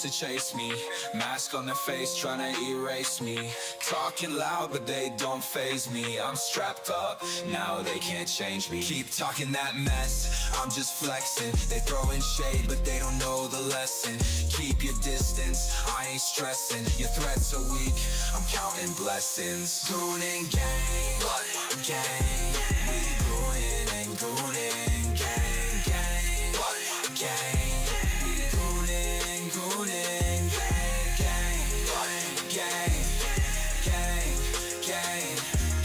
to chase me. Mask on their face trying to erase me. Talking loud but they don't faze me. I'm strapped up, now they can't change me. Keep talking that mess, I'm just flexing. They throwing shade but they don't know the lesson. Keep your distance, I ain't stressing. Your threats are weak, I'm counting blessings. Goonin' gang, gang. We goonin' and goonin', gang, gang, gang. We goonin', goonin', gang, gang, gang, gang, gang,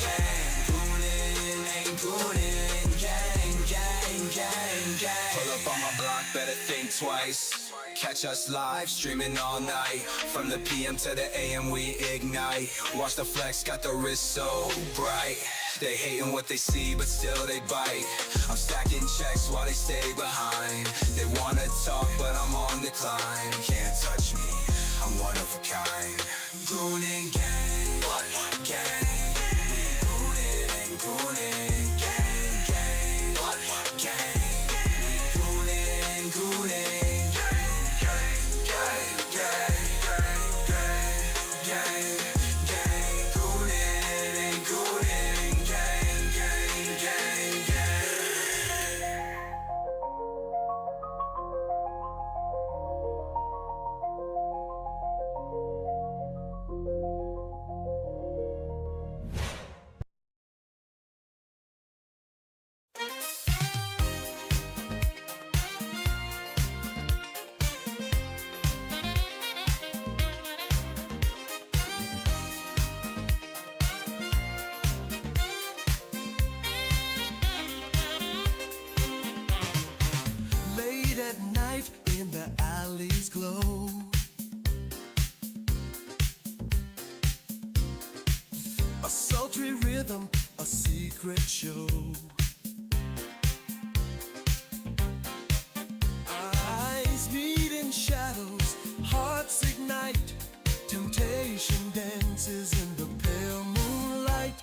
gang. Goonin' and goonin', gang, gang, gang, gang. Pull up on my block, better think twice. Catch us live, streaming all night. From the PM to the AM we ignite. Watch the flex, got the wrist so bright. They hating what they see, but still they bite. I'm stacking checks while they stay behind. They wanna talk, but I'm on the climb. Can't touch me, I'm one of a kind. Goonin' gang, gang. We goonin' and goonin', gang, gang, gang. We goonin' and goonin'. At night in the alleys glow, a sultry rhythm, a secret show. Eyes meet in shadows, hearts ignite. Temptation dances in the pale moonlight.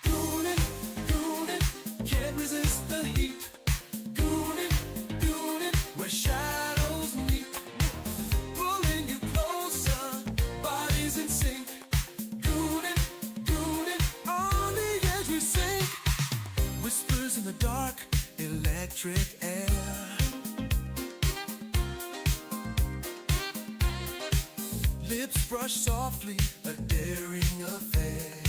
Goonin', goonin', can't resist the heat. Where shadows meet, pulling you closer, bodies in sync. Goonin', goonin', on the edge we sink. Whispers in the dark, electric air. Lips brush softly, a daring affair.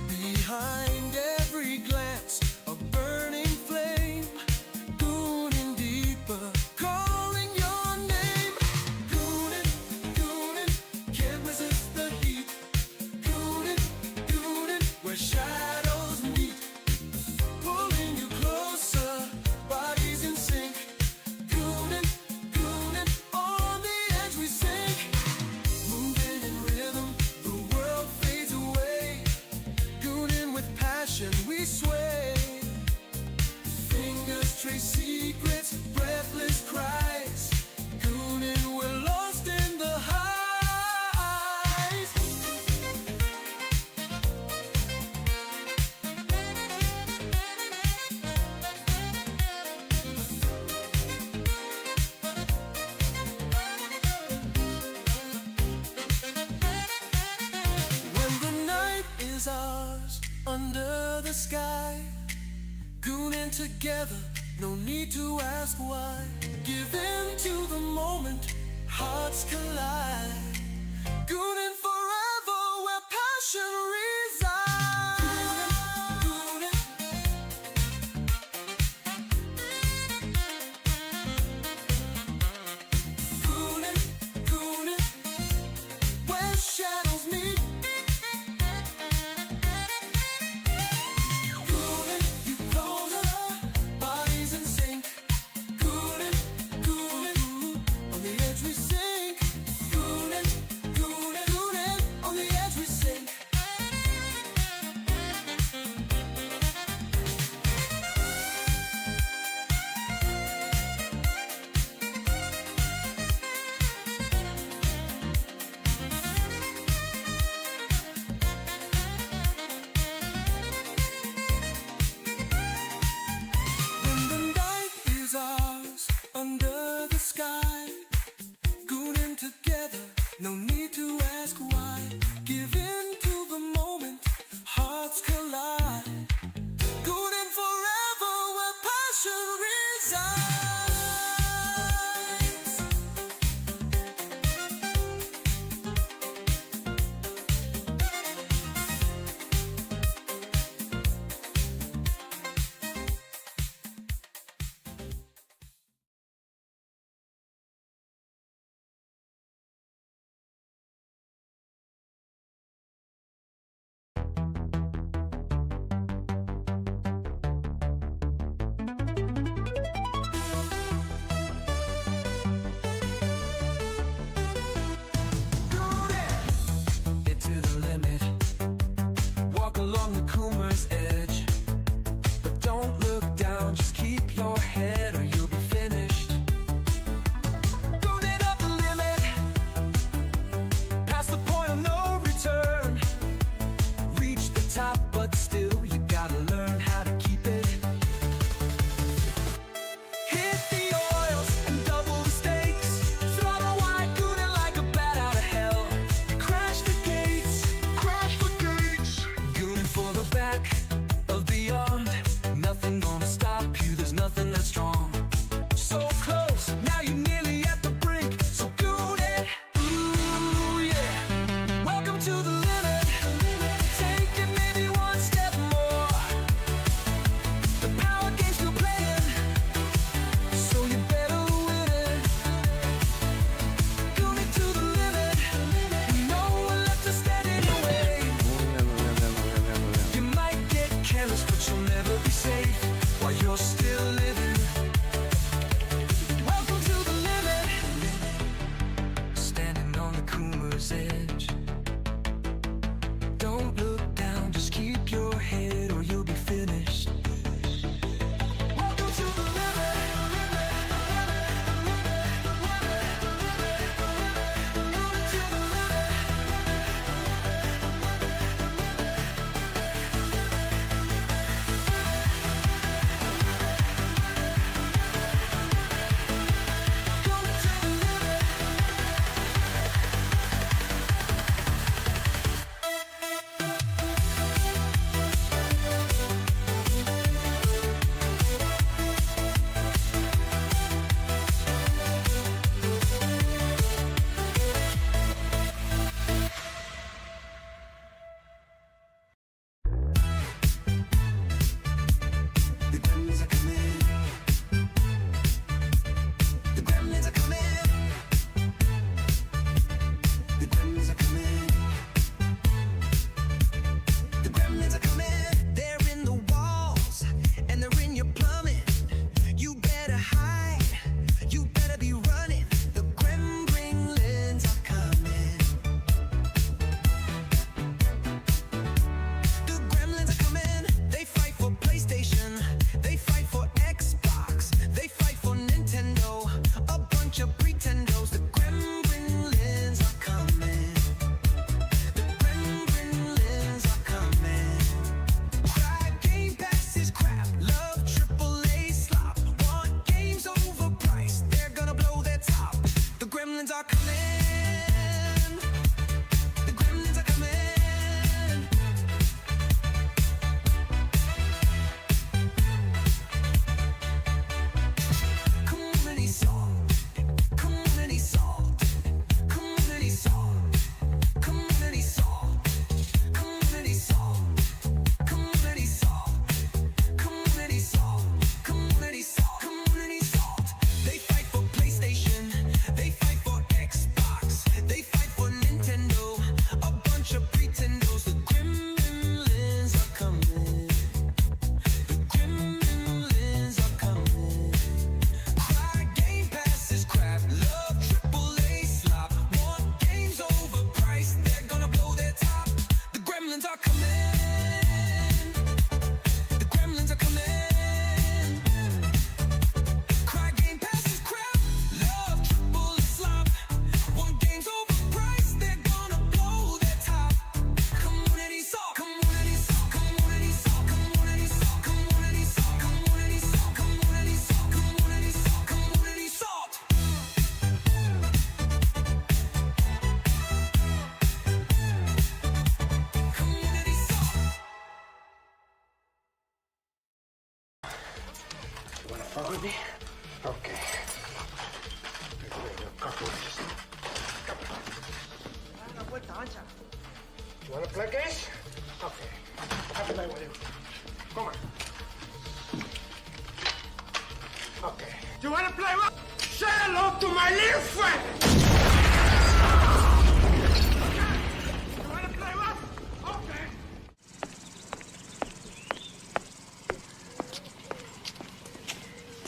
Behind every glance, a burning flame. Goonin' deeper, calling your name. Goonin', goonin', can't resist the heat. Goonin', goonin', where shadows meet. Pulling you closer, bodies in sync. Goonin', goonin', on the edge we sink. Moving in rhythm, the world fades away. Goonin' with passion we sway. Fingers trace secrets, breathless cries. Goonin', we're lost in the highs. When the night is ours, under the sky, goonin' together, no need to ask why. Give in to the moment, hearts collide. Goonin' forever, where passion resides. Goonin', goonin', goonin', where shadows meet. On the edge we sink. Goonin', goonin', but still you gotta learn how to keep it. Hit the oils and double the stakes. Throttle wide, gooning like a bat out of hell. Crash the gates, gooning for the back of beyond. Nothing gonna stop you, there's nothing that's strong. So close, now you're nearly at the brink. So goon it, ooh yeah. Welcome to the limit. Take it maybe one step more. The power game's still playing, so you better win it. Goon it to the limit. No one left to stand in your way. You might get careless, but you'll never be safe while you're still living. Welcome to the limit. Standing on the Coomer's edge. Don't look down, just keep your head or you'll be finished. Welcome to the limit. Welcome to the limit. Welcome to the limit. The gremlins are coming. The gremlins are coming. The gremlins are coming. The gremlins are coming. They're in the walls and they're in your plumbing. You better hide. You better be running. The gremlins are coming. The gremlins are coming. They fight for PlayStation. They fight for Xbox. They fight for Nintendo. A bunch of pretendos. The gremlins are coming. The gremlins are coming. Cry Game Pass is crap. Love AAA slop. Want games overpriced. They're gonna blow their top. The gremlins are coming. The gremlins are coming. Community salt. Community salt. Community salt. Community salt. Community salt. Community salt. Community salt. Community salt. Community salt. They fight for PlayStation. They fight for Xbox. They fight for Nintendo. A bunch of pretendos. The gremlins are coming. The gremlins are coming. Cry Game Pass is crap. Love AAA slop. Want games overpriced. They're gonna blow their top. The gremlins are coming. The gremlins are coming. Cry Game Pass is crap. Love AAA slop. Want games overpriced. They're gonna blow their top. Community salt. Community salt. Community salt. Community salt. Community salt. Community salt. Community salt. Community salt. Community salt. Community salt. You wanna fuck with me? Okay. Cockroaches. You wanna play games? Okay. I'll play with you. Come on. Okay. You wanna play what? Say hello to my little friend! You wanna play what? Okay.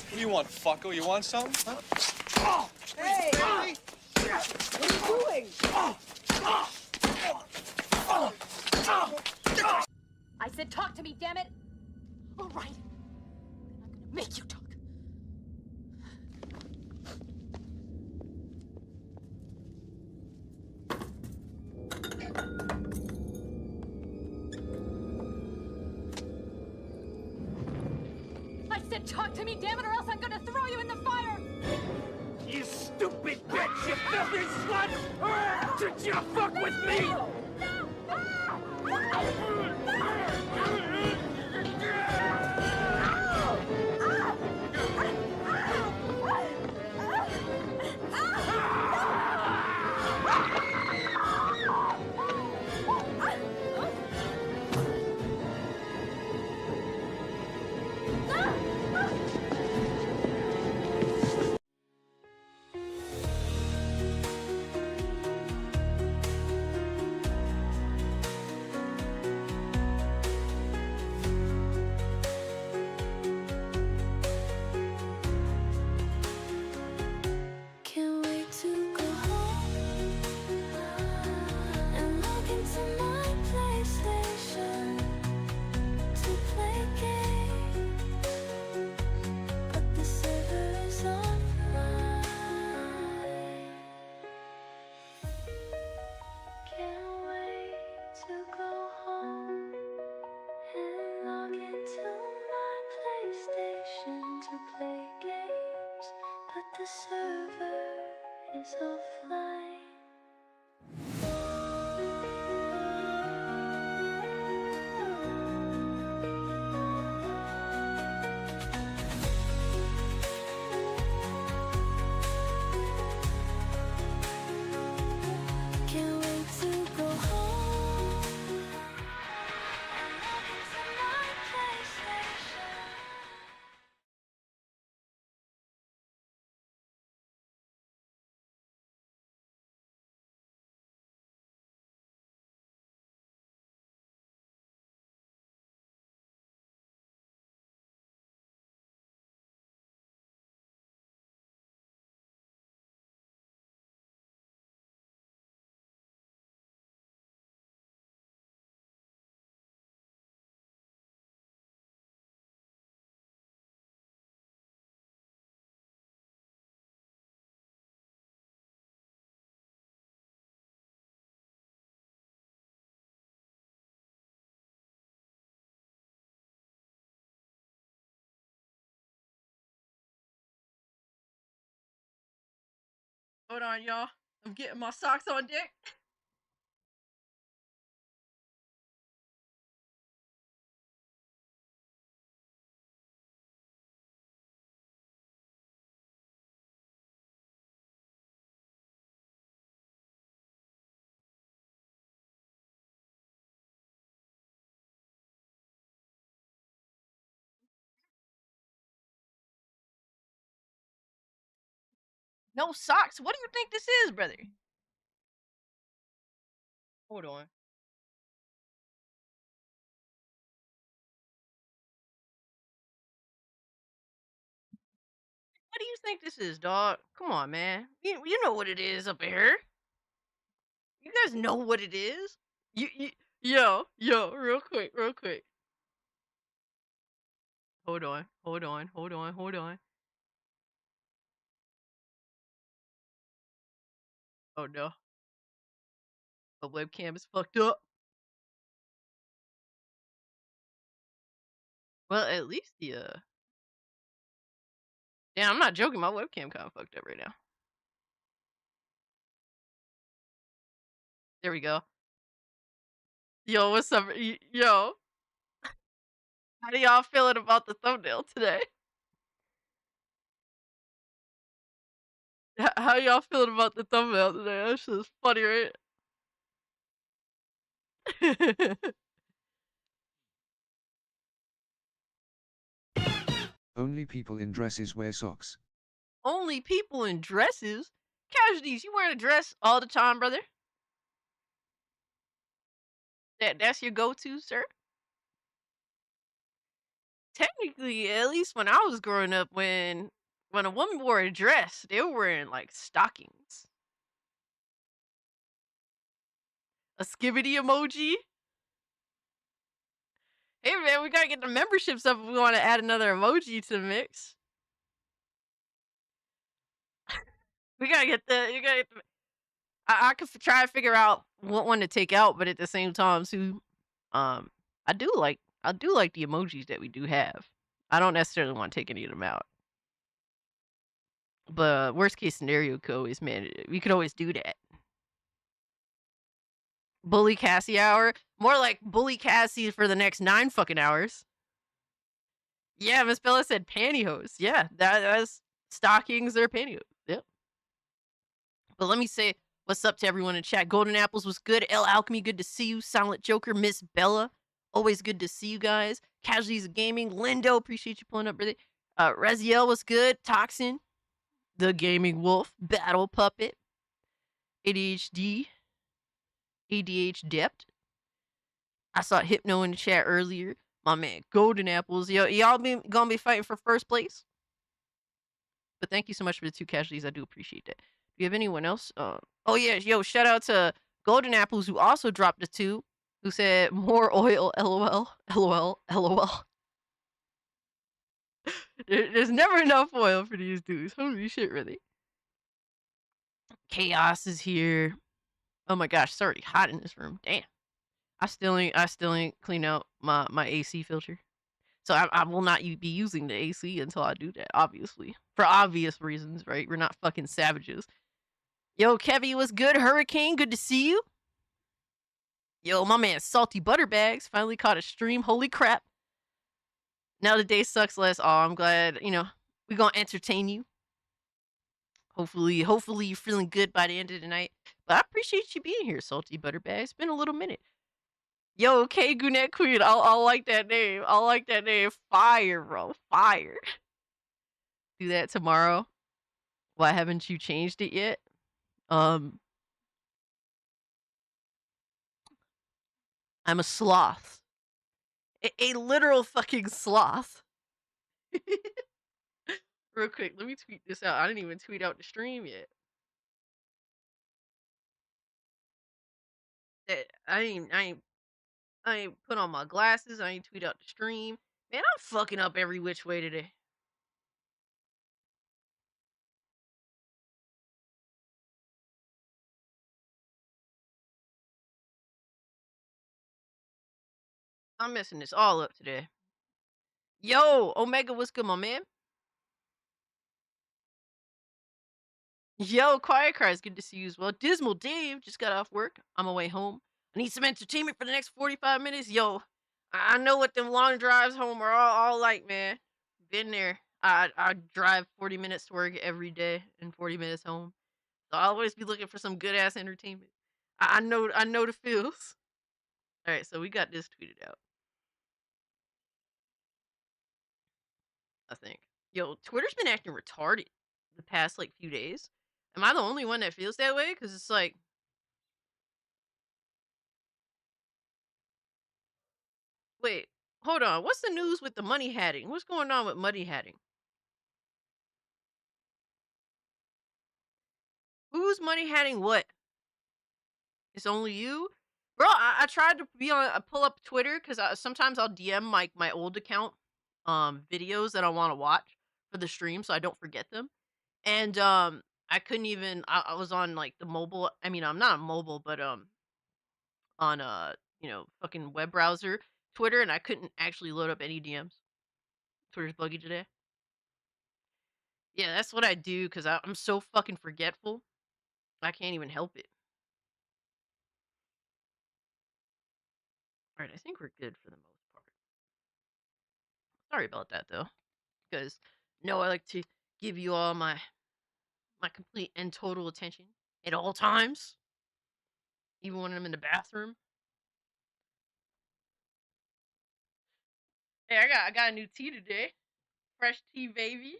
What do you want, fucko? You want something? Huh? Hey! What are you doing? I said talk to me, damn it! All right. Then I'm gonna make you talk. said talk to me, damn it, or else I'm gonna throw you in the fire! You stupid bitch, you filthy slut! Did you fuck with me? Can't wait to go home and log into my PlayStation to play games, but the server is offline. Can't wait to go home and log into my PlayStation to play games, but the server is offline. Can't wait to go home and log into my PlayStation. Hold on, y'all. I'm getting my socks on deck. No socks? What do you think this is, brother? Hold on. What do you think this is, dog? Come on, man. You know what it is up here. You guys know what it is. Yo, real quick, real quick. Hold on. Oh no, the webcam is fucked up. Well, at least the yeah, I'm not joking. My webcam kind of fucked up right now. There we go. Yo, what's up? Yo, how do y'all feeling about the thumbnail today? How y'all feeling about the thumbnail today? That shit is funny, right? Only people in dresses wear socks. Only people in dresses? Casualties, you wearing a dress all the time, brother? That's your go-to, sir? Technically, at least when I was growing up, when a woman wore a dress, they were wearing like stockings. A skibbity emoji. Hey man, we gotta get the memberships up if we want to add another emoji to the mix. We gotta get the. You gotta get the. I could try to figure out what one to take out, but at the same time too, I do like the emojis that we do have. I don't necessarily want to take any of them out. But worst case scenario could always, man, we could always do that. Bully Cassie hour? More like Bully Cassie for the next 9 fucking hours. Yeah, Miss Bella said pantyhose. Yeah, that's stockings or pantyhose. Yep. But let me say what's up to everyone in chat. Golden Apples was good. El Alchemy, good to see you. Silent Joker, Miss Bella, always good to see you guys. Casualties of Gaming, Lindo, appreciate you pulling up, brother. Reziel was good. Toxin, The Gaming Wolf, Battle Puppet, ADHD, ADH Dept. I saw Hypno in the chat earlier. My man, Golden Apples. Yo, y'all gonna be fighting for first place? But thank you so much for the 2 casualties. I do appreciate that. Do you have anyone else? Oh yeah, yo, shout out to Golden Apples who also dropped a 2, who said more oil, lol, lol, lol. There's never enough oil for these dudes. Holy shit, really. Chaos is here. Oh my gosh, it's already hot in this room. Damn. I still ain't clean out my AC filter. So I will not be using the AC until I do that, obviously. For obvious reasons, right? We're not fucking savages. Yo, Kevy was good. Hurricane, good to see you. Yo, my man, Salty Butterbags, finally caught a stream. Holy crap. Now the day sucks less. Oh, I'm glad, you know, we're gonna entertain you. Hopefully you're feeling good by the end of the night. But I appreciate you being here, Salty Butterbags. It's been a little minute. Yo, K Gounet Queen, I like that name. I like that name. Fire, bro. Fire. Do that tomorrow. Why haven't you changed it yet? I'm a sloth. A literal fucking sloth. Real quick, let me tweet this out. I didn't even tweet out the stream yet. I ain't put on my glasses. I ain't tweet out the stream. Man, I'm fucking up every which way today. I'm messing this all up today. Yo, Omega, what's good, my man? Yo, Quiet Cry, it's good to see you as well. Dismal Dave just got off work. I'm away home. I need some entertainment for the next 45 minutes. Yo, I know what them long drives home are all like, man. Been there. I drive 40 minutes to work every day and 40 minutes home. So I'll always be looking for some good ass entertainment. I know the feels. All right, so we got this tweeted out. I think. Yo, Twitter's been acting retarded the past like few days. Am I the only one that feels that way? Because it's like, wait, hold on. What's the news with the money hatting? What's going on with money hatting? Who's money hatting what? It's only you? Bro, I tried to pull up Twitter because sometimes I'll DM my old account videos that I want to watch for the stream so I don't forget them. And I couldn't even, I was on like the mobile, I mean, I'm not on mobile, but on you know, fucking web browser Twitter, and I couldn't actually load up any DMs. Twitter's buggy today. Yeah, that's what I do because I'm so fucking forgetful. I can't even help it. Alright, I think we're good for the most part. Sorry about that though. Because no, I like to give you all my complete and total attention at all times. Even when I'm in the bathroom. Hey, I got a new tea today. Fresh tea, baby.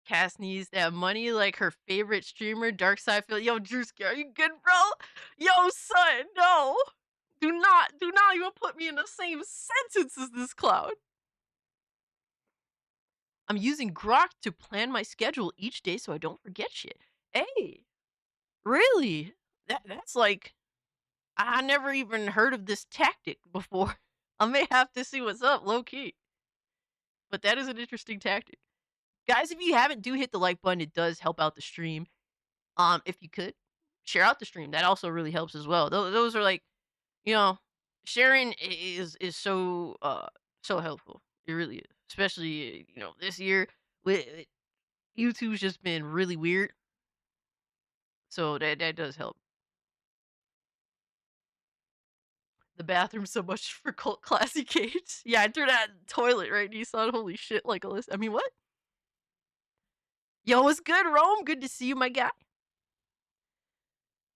Cass needs that money like her favorite streamer, Darkside Phil. Yo, Drewski, are you good, bro? Yo, son, no. Do not even put me in the same sentence as this clown. I'm using Grok to plan my schedule each day so I don't forget shit. Hey, really? That's like, I never even heard of this tactic before. I may have to see what's up, low key. But that is an interesting tactic. Guys, if you haven't, do hit the like button. It does help out the stream. If you could, share out the stream. That also really helps as well. Those are like, you know, sharing is so helpful. It really is, especially this year with YouTube's just been really weird, so that does help. The bathroom so much for cult classy kids. Yeah, I threw that in the toilet right Nissan. Holy shit, like Alyssa. I mean, what? Yo, what's good, Rome? Good to see you, my guy.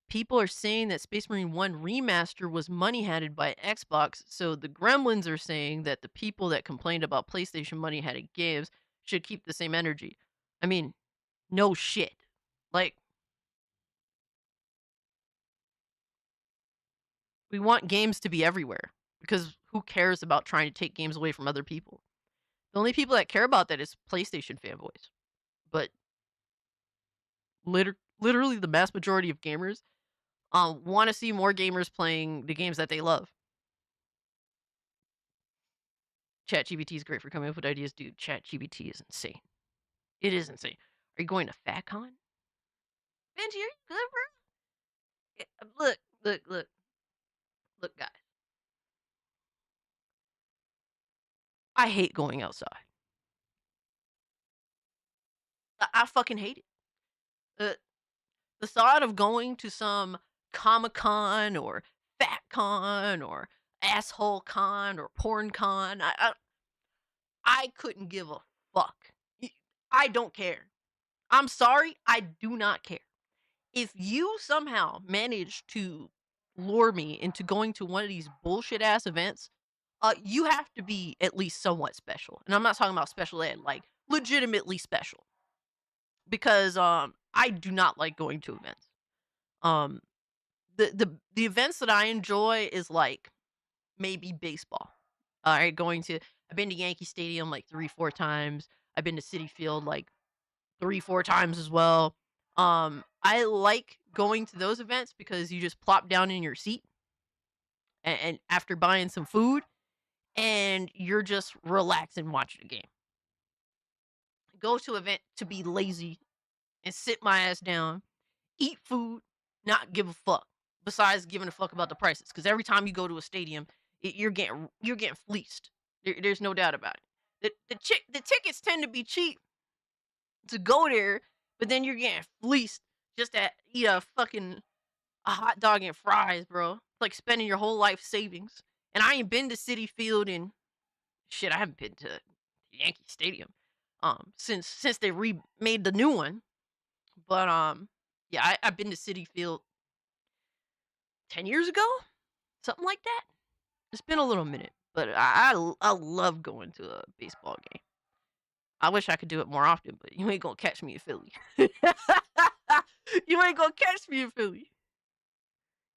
People are saying that Space Marine 1 Remaster was money handed by Xbox, so the gremlins are saying that the people that complained about PlayStation money handed games should keep the same energy. I mean, no shit. Like, we want games to be everywhere because who cares about trying to take games away from other people? The only people that care about that is PlayStation fanboys. But literally the mass majority of gamers want to see more gamers playing the games that they love. ChatGPT is great for coming up with ideas, dude. ChatGPT is insane. It is insane. Are you going to FatCon? Benji, are you good, bro? Look, guys. I hate going outside. I fucking hate it. The thought of going to some Comic-Con or FatCon or Asshole Con or Porn Con, I couldn't give a fuck. I don't care. I'm sorry, I do not care. If you somehow manage to lure me into going to one of these bullshit ass events, you have to be at least somewhat special. And I'm not talking about special ed, like legitimately special. Because I do not like going to events. The events that I enjoy is like maybe baseball. I've been to Yankee Stadium like 3-4 times. I've been to Citi Field like 3-4 times as well. I like going to those events because you just plop down in your seat and after buying some food and you're just relaxing watching a game. Go to an event to be lazy and sit my ass down, eat food, not give a fuck. Besides giving a fuck about the prices, because every time you go to a stadium, you're getting fleeced. There's no doubt about it. The tickets tend to be cheap to go there, but then you're getting fleeced just to eat a hot dog and fries, bro. It's like spending your whole life savings. And I ain't been to Citi Field in shit. I haven't been to Yankee Stadium since they remade the new one. But yeah, I've been to Citi Field 10 years ago, something like that. It's been a little minute, but I love going to a baseball game. I wish I could do it more often, but you ain't gonna catch me in Philly. You ain't gonna catch me in Philly.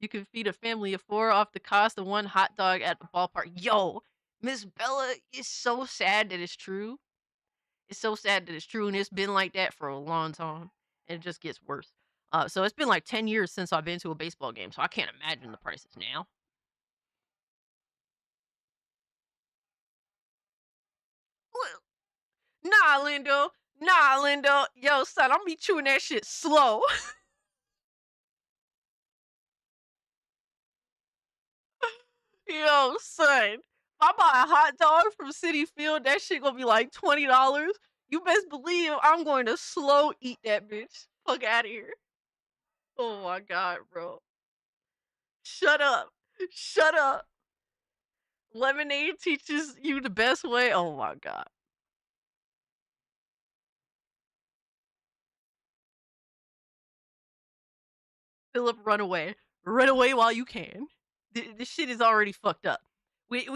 You can feed a family of 4 off the cost of 1 hot dog at the ballpark. Yo, Miss Bella, it's so sad that it's true. It's so sad that it's true, and it's been like that for a long time, and it just gets worse. So it's been like 10 years since I've been to a baseball game, so I can't imagine the prices now. Nah, Lindo. Yo, son, I'm be chewing that shit slow. Yo, son, if I buy a hot dog from Citi Field, that shit gonna be like $20. You best believe I'm going to slow eat that bitch. Fuck out of here. Oh my god, bro. Shut up. Lemonade teaches you the best way. Oh my god. Philip, run away. Run away while you can. This shit is already fucked up. We've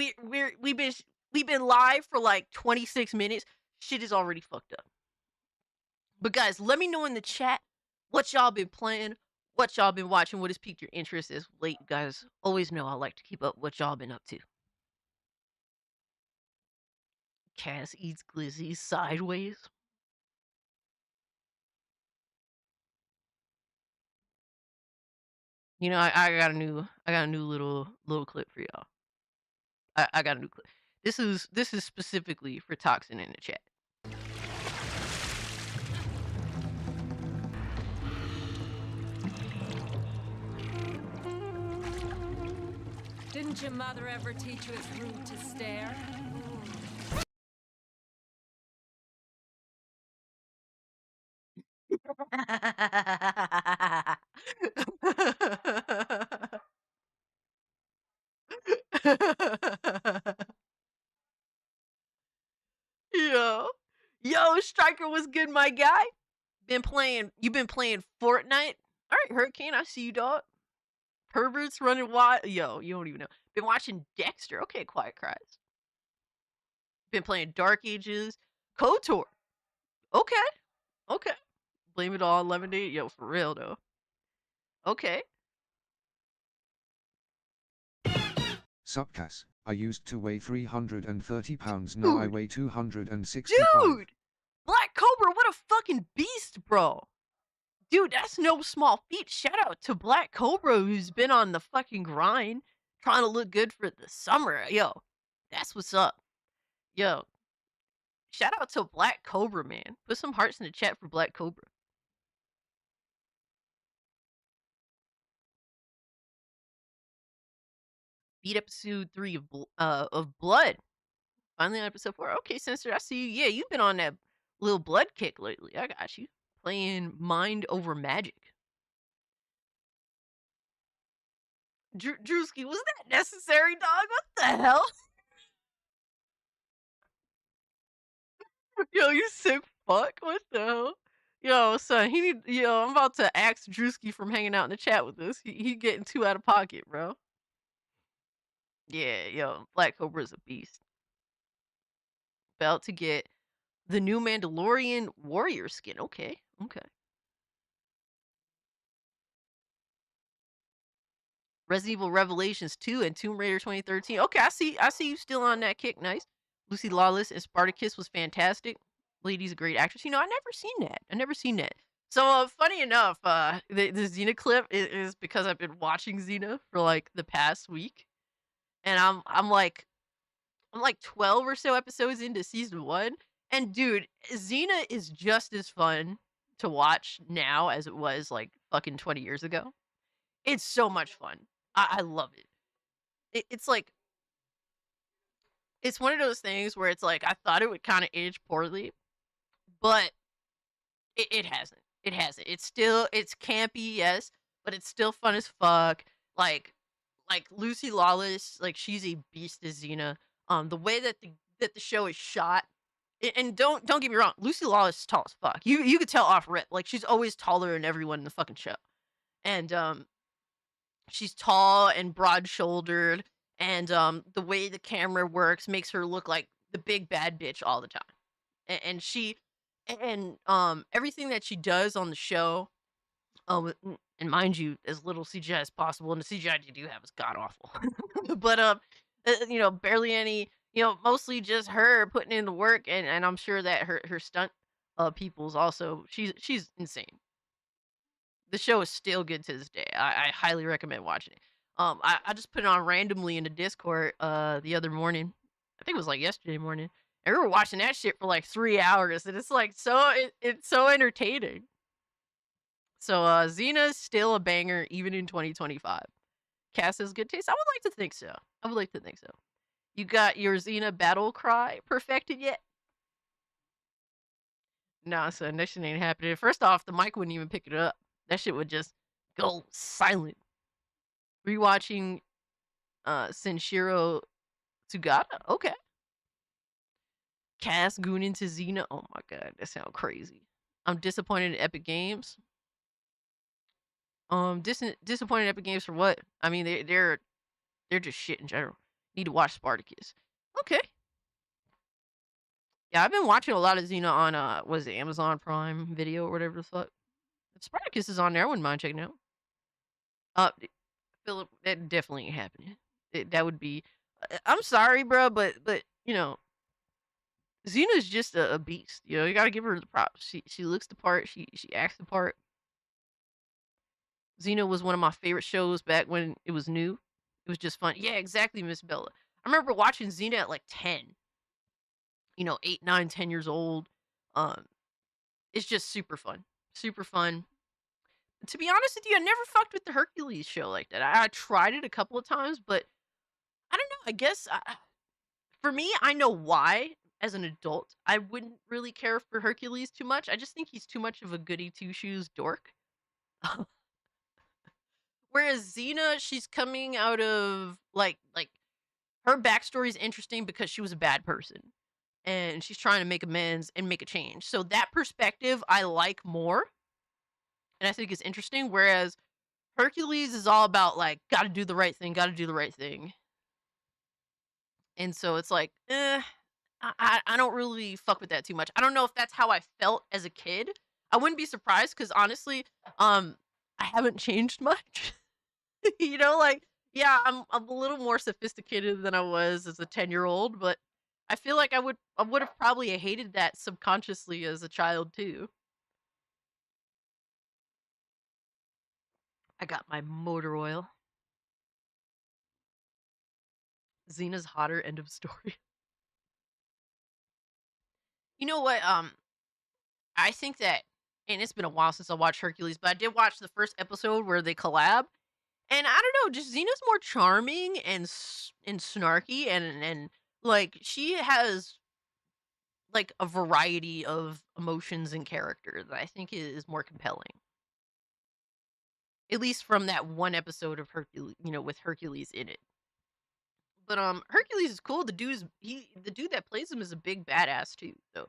been live for like 26 minutes. Shit is already fucked up. But guys, let me know in the chat what y'all been playing, what y'all been watching, what has piqued your interest as late. You guys always know I like to keep up what y'all been up to. Cass eats glizzy sideways. You know, I got a new little clip for y'all. I got a new clip. This is specifically for Toxin in the chat. Didn't your mother ever teach you it's rude to stare? Yo. Yo, Striker was good, my guy. You've been playing Fortnite? Alright, Hurricane, I see you, dog. Perverts running wild. Yo, you don't even know. Been watching Dexter. Okay, Quiet Cries. Been playing Dark Ages. KOTOR. Okay. Okay. Blame it all on Lemonade. Yo, for real, though. Okay. Subcas. I used to weigh 330 pounds, now I Dude. weigh 265. Dude! Black Cobra, what a fucking beast, bro. Dude, that's no small feat. Shout out to Black Cobra, who's been on the fucking grind, trying to look good for the summer. Yo, that's what's up. Yo, shout out to Black Cobra, man. Put some hearts in the chat for Black Cobra. Beat episode 3 of Blood. Finally on episode 4. Okay, Sensor, I see you. Yeah, you've been on that little blood kick lately. I got you. Playing Mind Over Magic. Drewski, was that necessary, dog? What the hell? Yo, you sick fuck? What the hell? Yo, son, I'm about to axe Drewski from hanging out in the chat with us. He getting too out of pocket, bro. Yeah, yo, Black Cobra's a beast. About to get the new Mandalorian warrior skin. Okay, okay. Resident Evil Revelations 2 and Tomb Raider 2013. Okay, I see you still on that kick. Nice. Lucy Lawless and Spartacus was fantastic. Lady's a great actress. I never seen that. So, funny enough, the Xena clip is because I've been watching Xena for like the past week, and I'm like 12 or so episodes into season 1, and dude, Xena is just as fun to watch now as it was like fucking 20 years ago. It's so much fun. I love it. It's like, it's one of those things where it's like I thought it would kind of age poorly, but it hasn't. It hasn't. It's campy, yes, but it's still fun as fuck. Like Lucy Lawless, like she's a beast as Xena. The way that the show is shot, and don't get me wrong, Lucy Lawless is tall as fuck. You could tell off rip, like she's always taller than everyone in the fucking show, and she's tall and broad-shouldered, and the way the camera works makes her look like the big bad bitch all the time. And everything that she does on the show, and mind you, as little CGI as possible, and the CGI you do have is god awful. But barely any, mostly just her putting in the work, and I'm sure that her stunt people's also she's insane. The show is still good to this day. I highly recommend watching it. I just put it on randomly in the Discord the other morning. I think it was like yesterday morning. And we were watching that shit for like 3 hours, and it's like it's so entertaining. So Xena's still a banger even in 2025. Cass has good taste. I would like to think so. You got your Xena battle cry perfected yet? Nah, son, that shit ain't happening. First off, the mic wouldn't even pick it up. That shit would just go silent. Rewatching Senshiro Tsugata? Okay. Cass gooning to Xena? Oh my god, that sounds crazy. I'm disappointed in Epic Games. Disappointed in Epic Games for what? I mean, they're just shit in general. Need to watch Spartacus. Okay. Yeah, I've been watching a lot of Xena on was it Amazon Prime Video or whatever the fuck. If Spartacus is on there, I wouldn't mind checking out. Philip, that definitely ain't happening. That would be. I'm sorry, bro, but Xena's just a beast. You gotta give her the props. She looks the part. She acts the part. Xena was one of my favorite shows back when it was new. It was just fun. Yeah, exactly, Miss Bella. I remember watching Xena at like 10. 8, 9, 10 years old. It's just super fun. Super fun. To be honest with you, I never fucked with the Hercules show like that. I tried it a couple of times, but I guess for me, I know why. As an adult, I wouldn't really care for Hercules too much. I just think he's too much of a goody two shoes dork. Whereas Xena, she's coming out of like her backstory is interesting because she was a bad person and she's trying to make amends and make a change. So that perspective I like more and I think it's interesting. Whereas Hercules is all about like gotta do the right thing, gotta do the right thing. And so it's like, I don't really fuck with that too much. I don't know if that's how I felt as a kid. I wouldn't be surprised because honestly, I haven't changed much. You know, like, yeah, I'm a little more sophisticated than I was as a 10-year-old, but I feel like I would have probably hated that subconsciously as a child too. I got my motor oil. Xena's hotter, end of story. You know what? I think that, and it's been a while since I watched Hercules, but I did watch the first episode where they collab, and I don't know, just Xena's more charming and and snarky, and like she has like a variety of emotions and character that I think is more compelling. At least from that one episode of Hercules, you know, with Hercules in it. But Hercules is cool. The dude that plays him is a big badass too. So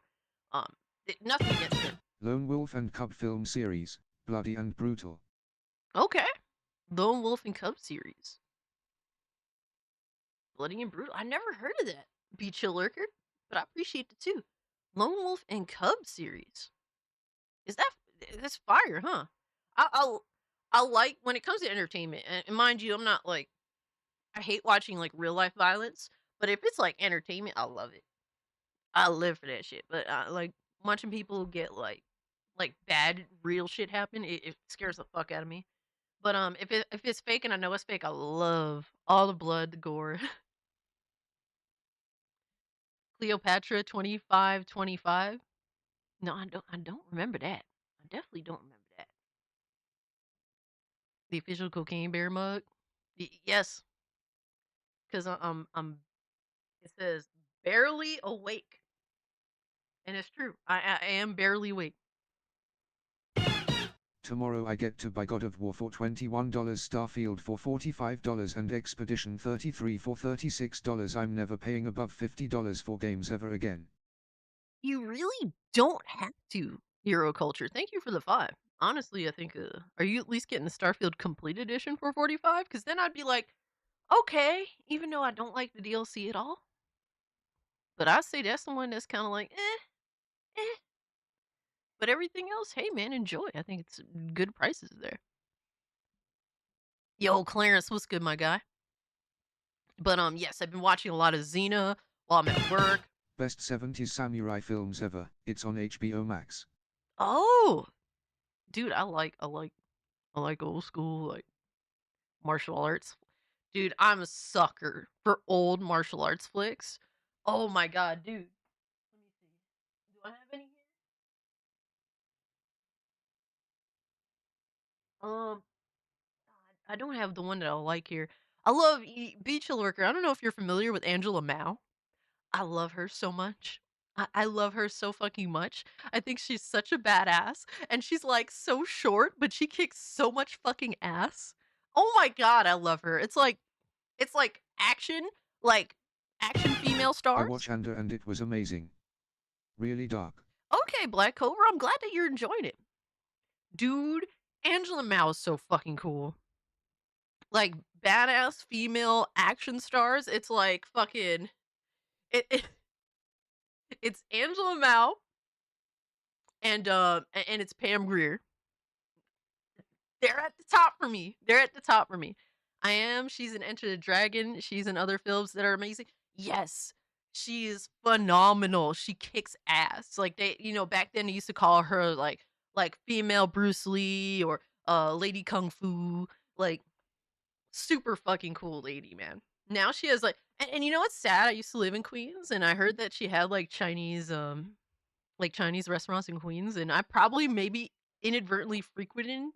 um nothing against him. Lone Wolf and Cub film series, bloody and brutal. Okay. Lone Wolf and Cub series. Bloody and brutal. I never heard of that. Be Chill Lurker, but I appreciate it too. Lone Wolf and Cub series. Is that's fire, huh? I'll like when it comes to entertainment, and mind you, I'm not like I hate watching like real life violence, but if it's like entertainment, I love it. I live for that shit. But like watching people get like bad real shit happen, it scares the fuck out of me. But if it's fake and I know it's fake, I love all the blood, the gore. Cleopatra 2525. No, I don't remember that. I definitely don't remember that. The official cocaine bear mug. Yes, because it says barely awake, and it's true. I am barely awake. Tomorrow I get to buy God of War for $21, Starfield for $45, and Expedition 33 for $36. I'm never paying above $50 for games ever again. You really don't have to, Hero Culture. Thank you for the 5. Honestly, I think, are you at least getting the Starfield Complete Edition for 45? Because then I'd be like, okay, even though I don't like the DLC at all. But I say that's the one that's kind of like, eh. But everything else, hey man, enjoy. I think it's good prices there. Yo, Clarence, what's good, my guy? But yes, I've been watching a lot of Xena while I'm at work. Best 70s samurai films ever. It's on HBO Max. Oh, dude, I like old school like martial arts. Dude, I'm a sucker for old martial arts flicks. Oh my god, dude. Let me see. Do I have any here? I don't have the one that I like here. I love Beach Lurker. I don't know if you're familiar with Angela Mao. I love her so much. I love her so fucking much. I think she's such a badass. And she's like so short, but she kicks so much fucking ass. Oh my god, I love her. It's like action, like action female I stars. watched Under and it was amazing. Really dark. Okay, Black Cobra, I'm glad that you're enjoying it. Dude, Angela Mao is so fucking cool. Like badass female action stars. It's like fucking it it's Angela Mao and it's Pam Grier. They're at the top for me. They're at the top for me. She's in Enter the Dragon. She's in other films that are amazing. Yes. She is phenomenal. She kicks ass. Like they, back then they used to call her like female Bruce Lee or Lady Kung Fu. Like super fucking cool lady, man. Now she has and you know what's sad? I used to live in Queens and I heard that she had like Chinese restaurants in Queens, and I probably maybe inadvertently frequented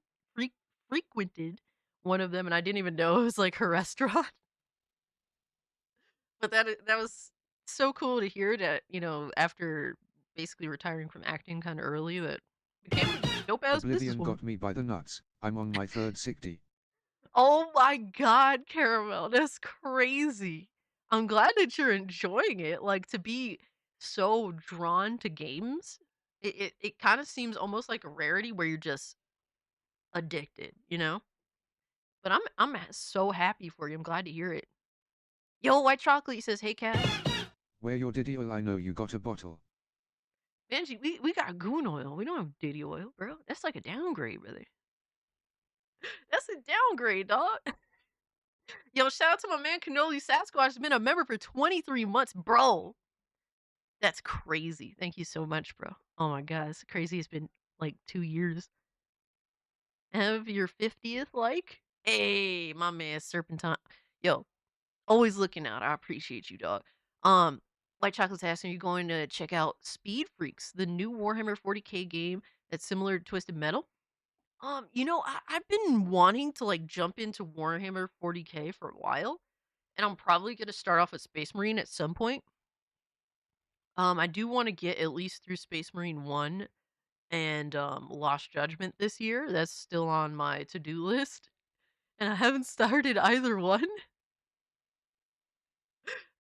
one of them and I didn't even know it was like her restaurant. But that was so cool to hear that, after basically retiring from acting kind of early, that became a dope ass Oblivion businesswoman. got me by the nuts. I'm on my third sick day. Oh my god, Caramel, that's crazy. I'm glad that you're enjoying it. Like, to be so drawn to games, it kind of seems almost like a rarity where you're just addicted, you know? But I'm so happy for you. I'm glad to hear it. Yo, White Chocolate says, "Hey, Cass." Where your diddy oil? I know you got a bottle. Benji, we got goon oil. We don't have diddy oil, bro. That's like a downgrade, brother. That's a downgrade, dog. Yo, shout out to my man Cannoli Sasquatch. Has been a member for 23 months, bro. That's crazy. Thank you so much, bro. Oh my god, it's crazy. It's been like 2 years. Have your 50th like? Hey, my man Serpentine. Yo, always looking out. I appreciate you, dog. White Chocolate's asking, are you going to check out Speed Freaks, the new Warhammer 40k game that's similar to Twisted Metal? I've been wanting to like jump into Warhammer 40k for a while, and I'm probably gonna start off with Space Marine at some point. I do want to get at least through Space Marine 1 and Lost Judgment this year. That's still on my to-do list, and I haven't started either one.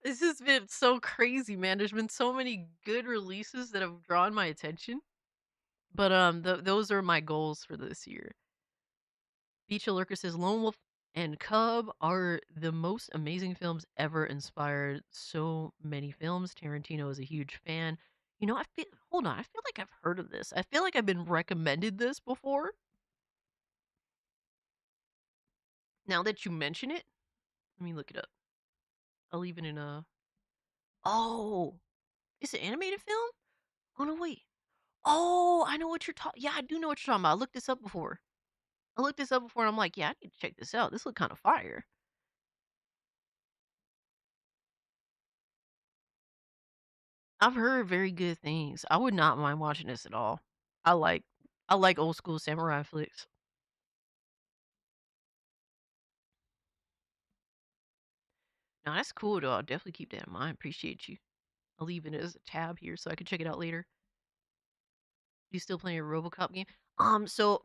This has been so crazy, man. There's been so many good releases that have drawn my attention. But those are my goals for this year. Beach Lurker says Lone Wolf and Cub are the most amazing films ever, inspired so many films. Tarantino is a huge fan. Hold on, I feel like I've heard of this. I feel like I've been recommended this before. Now that you mention it, let me look it up. I'll leave it in a. Oh, is it an animated film? Oh no, wait. Oh, I know what you're talking. Yeah, I do know what you're talking about. I looked this up before. And I'm like, yeah, I need to check this out. This look kind of fire. I've heard very good things. I would not mind watching this at all. I like I like old school samurai flicks. Now that's cool though. I'll definitely keep that in mind. Appreciate you. I'll leave it as a tab here so I can check it out later. You still playing a RoboCop game? So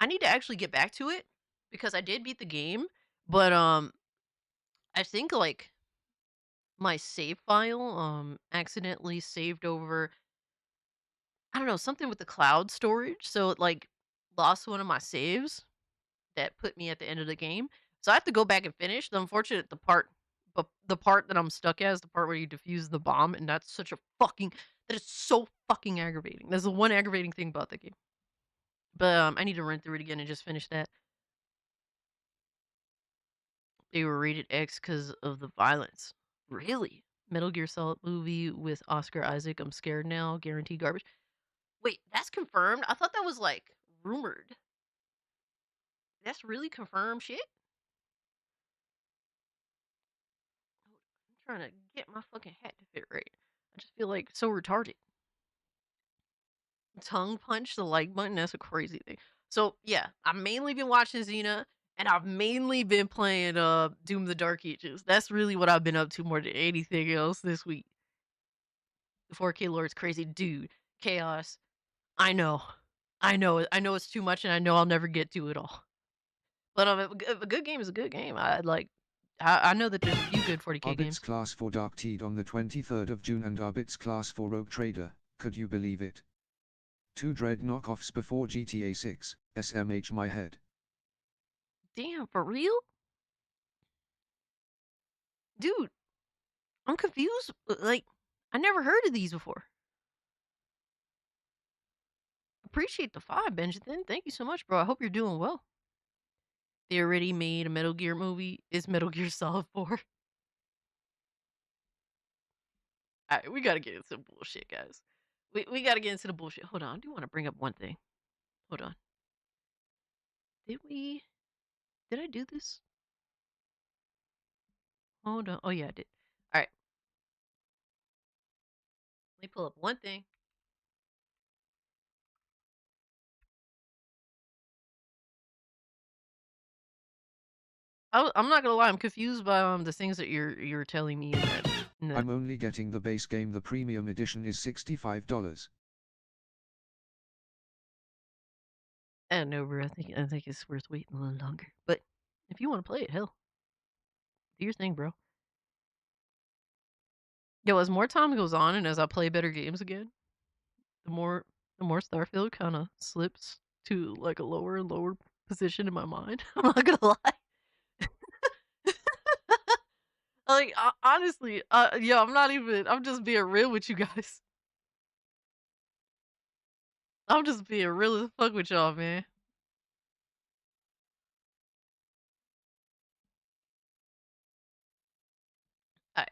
I need to actually get back to it because I did beat the game, but I think like my save file accidentally saved over, I don't know, something with the cloud storage, so it like lost one of my saves that put me at the end of the game. So I have to go back and finish. But the part that I'm stuck at is the part where you defuse the bomb, and that is so fucking aggravating. That's the one aggravating thing about the game. But I need to run through it again and just finish that. They were rated X because of the violence. Really? Metal Gear Solid movie with Oscar Isaac. I'm scared now. Guaranteed garbage. Wait, that's confirmed? I thought that was like rumored. That's really confirmed shit? I'm trying to get my fucking hat to fit right. I just feel like so retarded. Tongue punch the like button. That's a crazy thing. So yeah, I've mainly been watching Xena, and I've mainly been playing Doom the Dark Ages. That's really what I've been up to more than anything else this week. The 4K Lord's crazy, dude. Chaos. I know. I know it's too much, and I know I'll never get to it all. But a good game is a good game. I know that there's a few good 40k Arbit's games. class 4 Dark Teed on the 23rd of June and Arbit's class 4 Rogue Trader, could you believe it? 2 Dread knockoffs before GTA 6, SMH my head. Damn, for real? Dude, I'm confused. Like, I never heard of these before. Appreciate the 5, Benjamin. Thank you so much, bro. I hope you're doing well. They already made a Metal Gear movie. It's Metal Gear Solid 4. Alright, we gotta get into the bullshit, guys. We gotta get into the bullshit. Hold on, I do want to bring up one thing. Hold on. Did I do this? Hold on. Oh yeah, I did. Alright. Let me pull up one thing. I'm not gonna lie, I'm confused by the things that you're telling me in that. I'm only getting the base game. The premium edition is $65. And over, I think it's worth waiting a little longer. But if you want to play it, hell, do your thing, bro. Yo, as more time goes on and as I play better games again, the more Starfield kind of slips to like a lower and lower position in my mind. I'm not gonna lie. Like honestly, yo, I'm just being real with you guys. I'm just being real as fuck with y'all, man. Alright,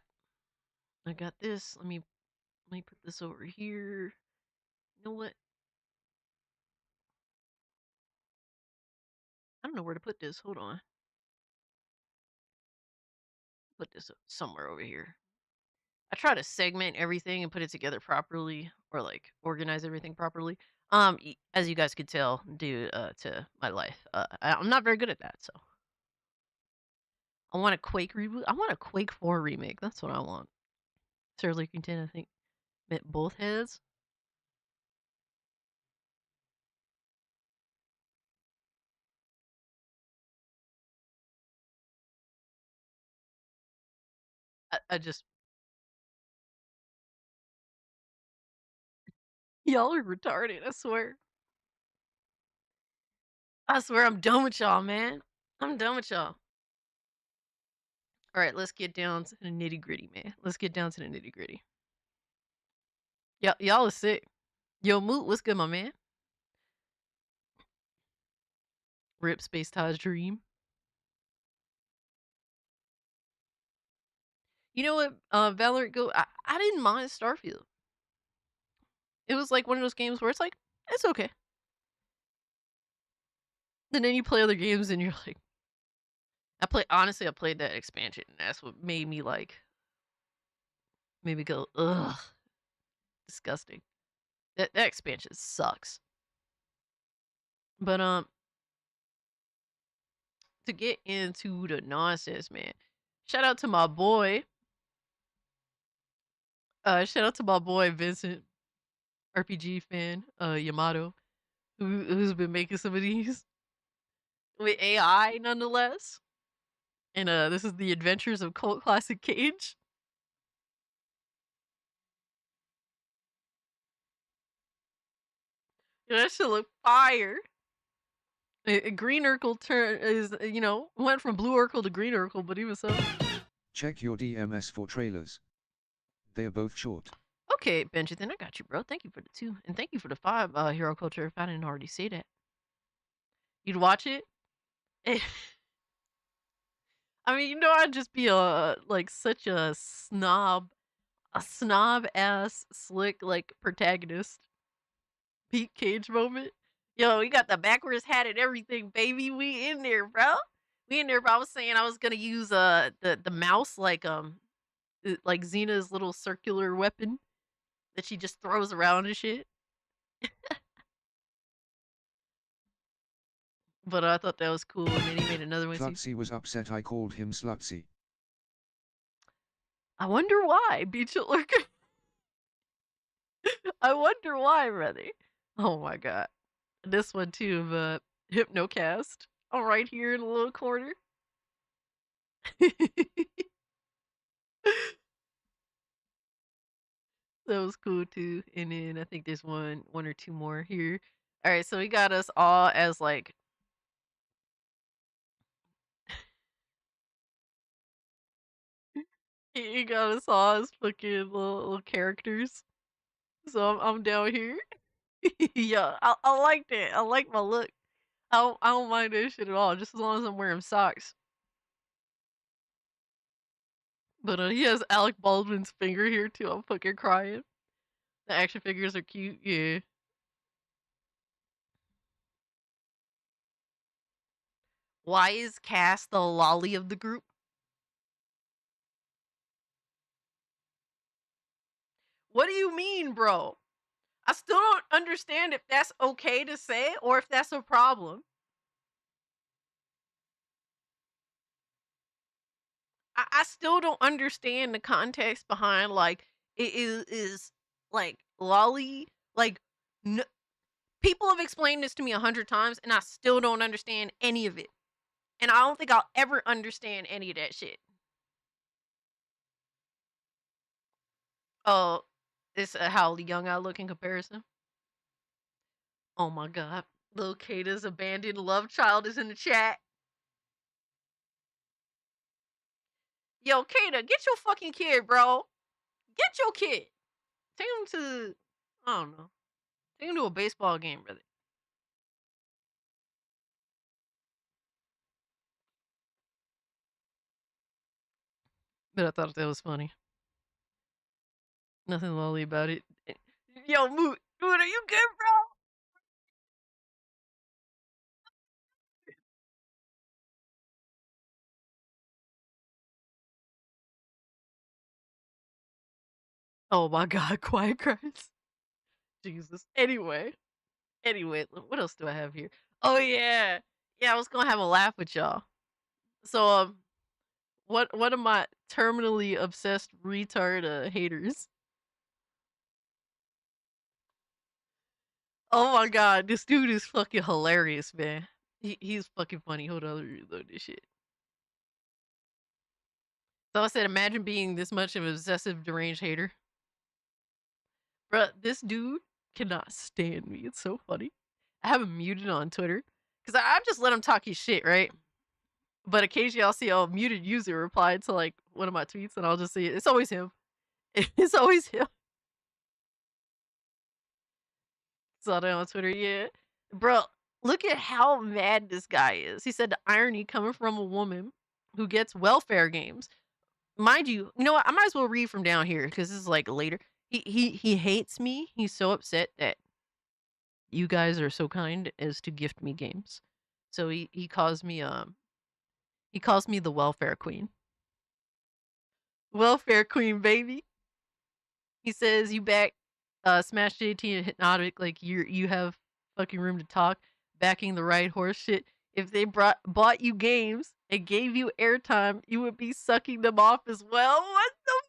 I got this. Let me put this over here. You know what? I don't know where to put this. Hold on. Put this somewhere over here. I try to segment everything and put it together properly, or like organize everything properly. As you guys could tell, due to my life, I'm not very good at that. So I want a Quake reboot. I want a Quake 4 remake. That's what I want. Sir Leakington, I think, met both heads. I just y'all are retarded. I swear. I swear I'm done with y'all, man. I'm done with y'all. All right, let's get down to the nitty gritty, man. Let's get down to the nitty gritty. Y'all are sick. Yo, Moot, what's good, my man? Rip Space Taj Dream. You know what, Valorant Go, I didn't mind Starfield. It was like one of those games where it's like, it's okay. And then you play other games and you're like, honestly, I played that expansion and that's what made me like, made me go, ugh, disgusting. That expansion sucks. But, to get into the nonsense, man, shout out to my boy. Shout out to my boy Vincent, RPG fan, Yamato, who's been making some of these with AI nonetheless. And this is the Adventures of Cult Classic Cage. Yeah, that shit look fire. Green Urkel went from Blue Urkel to Green Urkel, but even so. Check your DMS for trailers. They are both short. Okay, Benjamin, I got you, bro. Thank you for the 2. And thank you for the 5, Hero Culture, if I didn't already say that. You'd watch it? I mean, I'd just be such a snob ass slick like protagonist. Pete Cage moment. Yo, we got the backwards hat and everything, baby. We in there, bro. We in there, bro. I was saying I was gonna use the mouse like Xena's little circular weapon that she just throws around and shit. But I thought that was cool, and then he made another one. Slutsy was upset I called him Slutsy. I wonder why, Beach Lurker. I wonder why, brother. Oh my god. This one too of Hypnocast. All right here in the little corner. That was cool too. And then I think there's one or two more here. All right, so we got us all as like he got us all as fucking little characters. So I'm down here. Yeah, I like that. I like my look. I don't mind that shit at all, just as long as I'm wearing socks. But he has Alec Baldwin's finger here too. I'm fucking crying. The action figures are cute, yeah. Why is Cass the lolly of the group? What do you mean, bro? I still don't understand if that's okay to say or if that's a problem. I still don't understand the context behind like it is like lolly like n- people have explained this to me 100 times and I still don't understand any of it. And I don't think I'll ever understand any of that shit. Oh, it's how young I look in comparison. Oh my god. Lil Kata's abandoned love child is in the chat. Yo, Kata, get your fucking kid, bro. Get your kid. Take him to, I don't know. Take him to a baseball game, brother. But I thought that was funny. Nothing lolly about it. Yo, Moot, are you good, bro? Oh my god, quiet cries. Jesus. Anyway, what else do I have here? Oh yeah. Yeah, I was gonna have a laugh with y'all. So what one of my terminally obsessed retard haters. Oh my god, this dude is fucking hilarious, man. He's fucking funny. Hold on, let me reload this shit. So I said, imagine being this much of an obsessive deranged hater. Bruh, this dude cannot stand me. It's so funny. I have him muted on Twitter. Because I just let him talk his shit, right? But occasionally I'll see a muted user reply to like one of my tweets and I'll just see it. It's always him. It's always him. Saw that on Twitter, yeah. Bro, look at how mad this guy is. He said the irony coming from a woman who gets welfare games. Mind you know what? I might as well read from down here because this is like later. He hates me. He's so upset that you guys are so kind as to gift me games. So he calls me the welfare queen. Welfare queen, baby. He says you back Smash JT and Hypnotic like you have fucking room to talk, backing the right horse shit. If they bought you games and gave you airtime, you would be sucking them off as well. What the fuck?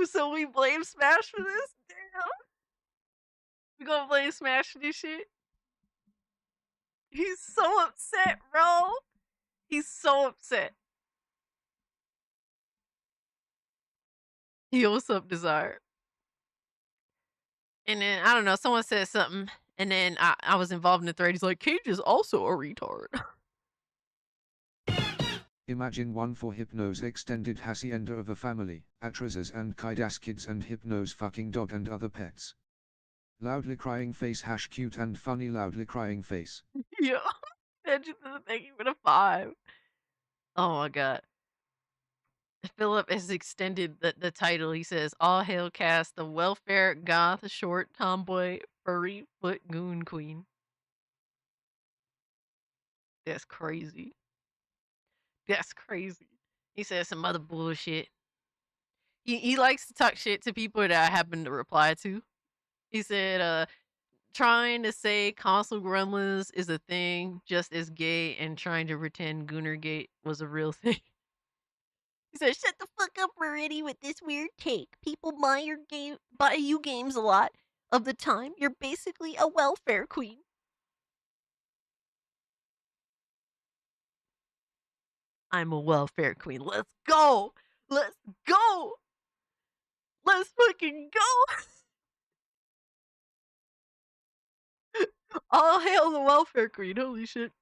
So we blame Smash for this? Damn. We gonna blame Smash for this shit? He's so upset, bro. He's so upset. Yo, what's up, Desire? And then, I don't know, someone said something, and then I was involved in the thread. He's like, Cage is also a retard. Imagine one for Hypno's extended hacienda of a family, Atrazes and Kaidas kids and Hypno's fucking dog and other pets. Loudly crying face # cute and funny loudly crying face. Yo, Imagine thank you for the 5. Oh my god. Philip has extended the title. He says, all hail cast the welfare goth short tomboy furry foot goon queen. That's crazy. That's crazy. He says some other bullshit. He likes to talk shit to people that I happen to reply to. He said, trying to say console gremlins is a thing just as gay and trying to pretend Goonergate was a real thing. He said, shut the fuck up already with this weird take. People buy you games a lot of the time. You're basically a welfare queen. I'm a welfare queen. Let's go. Let's go. Let's fucking go. All hail the welfare queen. Holy shit.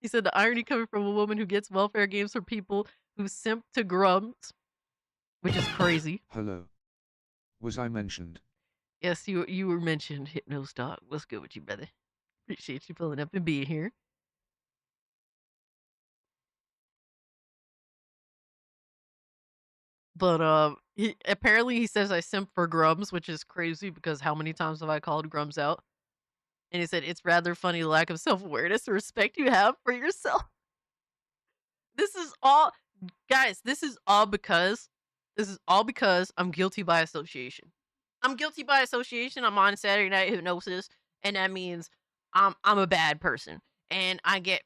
He said the irony coming from a woman who gets welfare games for people who simp to grums, which is crazy. Hello. Was I mentioned? Yes, you were mentioned, Hypnostock. What's good with you, brother? Appreciate you pulling up and being here. But apparently he says I simp for grums, which is crazy because how many times have I called grums out? And he said it's rather funny lack of self-awareness and respect you have for yourself. This is all, guys. This is all because I'm guilty by association. I'm guilty by association. I'm on Saturday Night Hypnosis, and that means I'm a bad person, and I get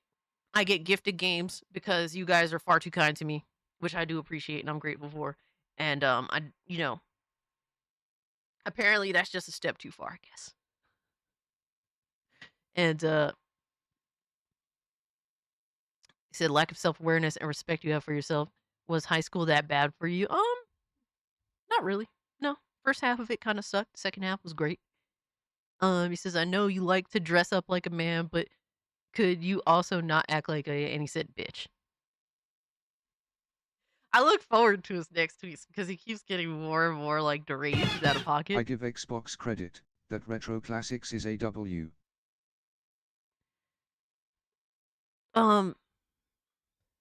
gifted games because you guys are far too kind to me, which I do appreciate and I'm grateful for. And I apparently that's just a step too far, I guess. And he said lack of self-awareness and respect you have for yourself. Was high school that bad for you? Not really. No. First half of it kind of sucked. Second half was great. He says I know you like to dress up like a man, but could you also not act like a, and he said bitch. I look forward to his next tweets because he keeps getting more and more like deranged out of pocket. I give Xbox credit that Retro Classics is a W.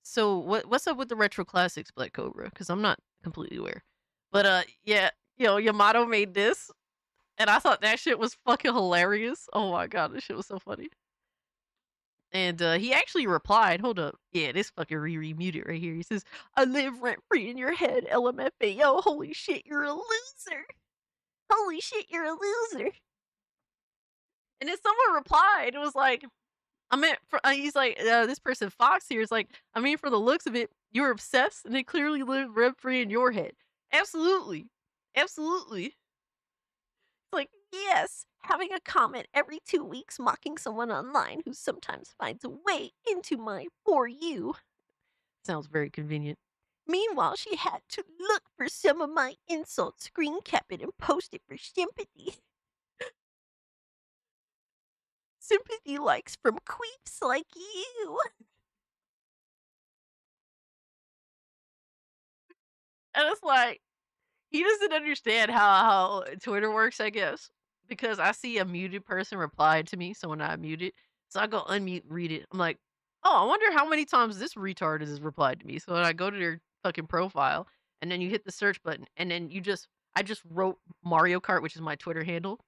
So what's up with the retro classics, Black Cobra? Because I'm not completely aware. But yeah, Yamato made this, and I thought that shit was fucking hilarious. Oh my god, this shit was so funny. And he actually replied, hold up. Yeah, this fucking Riri muted right here. He says, I live rent free in your head, LMFAO. Holy shit, you're a loser. Holy shit, you're a loser. And then someone replied, it was like, I meant, he's like, this person, Fox here, is like, I mean, for the looks of it, you're obsessed and it clearly live rent free in your head. Absolutely. Absolutely. It's like, yes, having a comment every 2 weeks mocking someone online who sometimes finds a way into my For You. Sounds very convenient. Meanwhile, she had to look for some of my insults, screen cap it, and post it for sympathy. Sympathy likes from queeps like you. And it's like, he doesn't understand how Twitter works, I guess. Because I see a muted person reply to me, someone I muted. So I go unmute and read it. I'm like, oh, I wonder how many times this retard has replied to me. So then I go to their fucking profile, and then you hit the search button, and then I just wrote Mario Kart, which is my Twitter handle,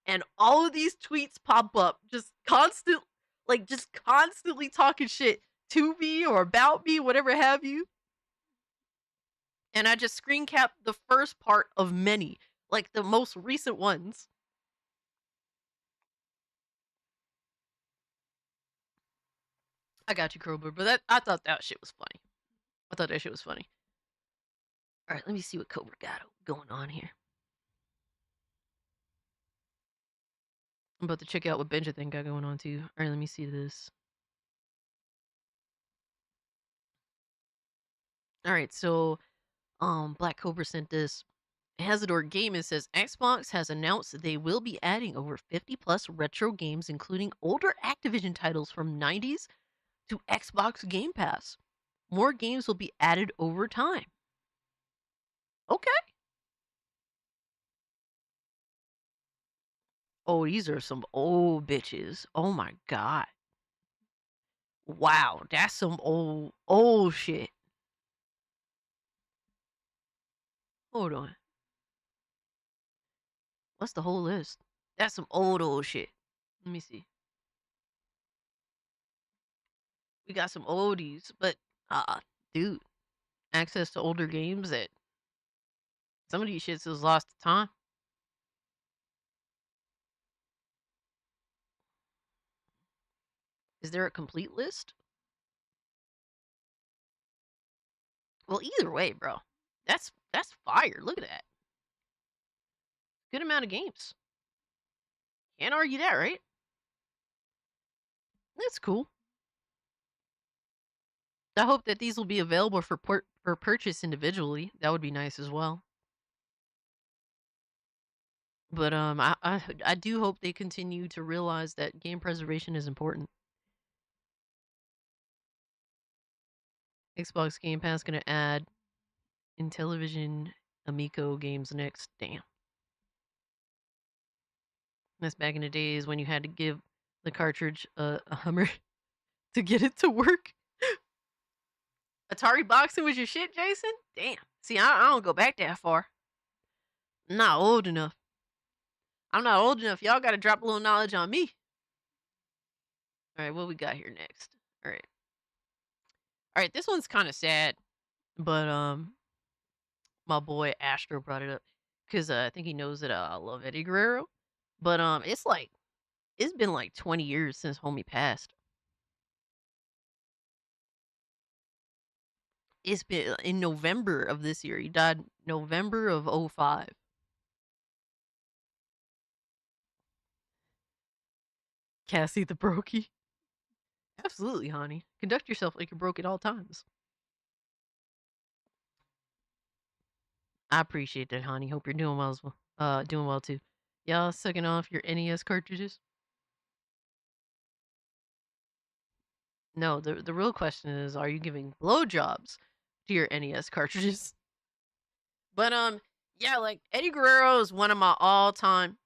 and all of these tweets pop up, just constantly talking shit to me or about me, whatever have you. And I just screen capped the first part of many, like the most recent ones. I got you, Crowbar, but I thought that shit was funny. All right, let me see what Cobra got going on here. I'm about to check out what Benja thing got going on too. All right, let me see this. All right, so Black Cobra sent this. Hazardor Gaming says Xbox has announced they will be adding over 50 plus retro games, including older Activision titles from 90s to Xbox Game Pass. More games will be added over time. Okay. Oh, these are some old bitches. Oh my god. Wow, that's some old shit. Hold on. What's the whole list? That's some old shit. Let me see. We got some oldies, but dude, access to older games that some of these shits is lost to time. Is there a complete list? Well, either way, bro. That's fire. Look at that. Good amount of games. Can't argue that, right? That's cool. I hope that these will be available for purchase individually. That would be nice as well. But I do hope they continue to realize that game preservation is important. Xbox Game Pass gonna add Intellivision Amico games next. Damn. That's back in the days when you had to give the cartridge a Hummer to get it to work. Atari Boxing was your shit, Jason? Damn. See, I don't go back that far. I'm not old enough. Y'all gotta drop a little knowledge on me. Alright, what we got here next? Alright, this one's kind of sad. But, my boy Astro brought it up. because I think he knows that I love Eddie Guerrero. But it's been like 20 years since homie passed. It's been in November of this year. He died November of '05. Cassie the Brokey. Absolutely, honey. Conduct yourself like you're broke at all times. I appreciate that, honey. Hope you're doing well as well. Doing well too. Y'all sucking off your NES cartridges? No, the real question is, are you giving blowjobs to your NES cartridges? But yeah, like Eddie Guerrero is one of my all-time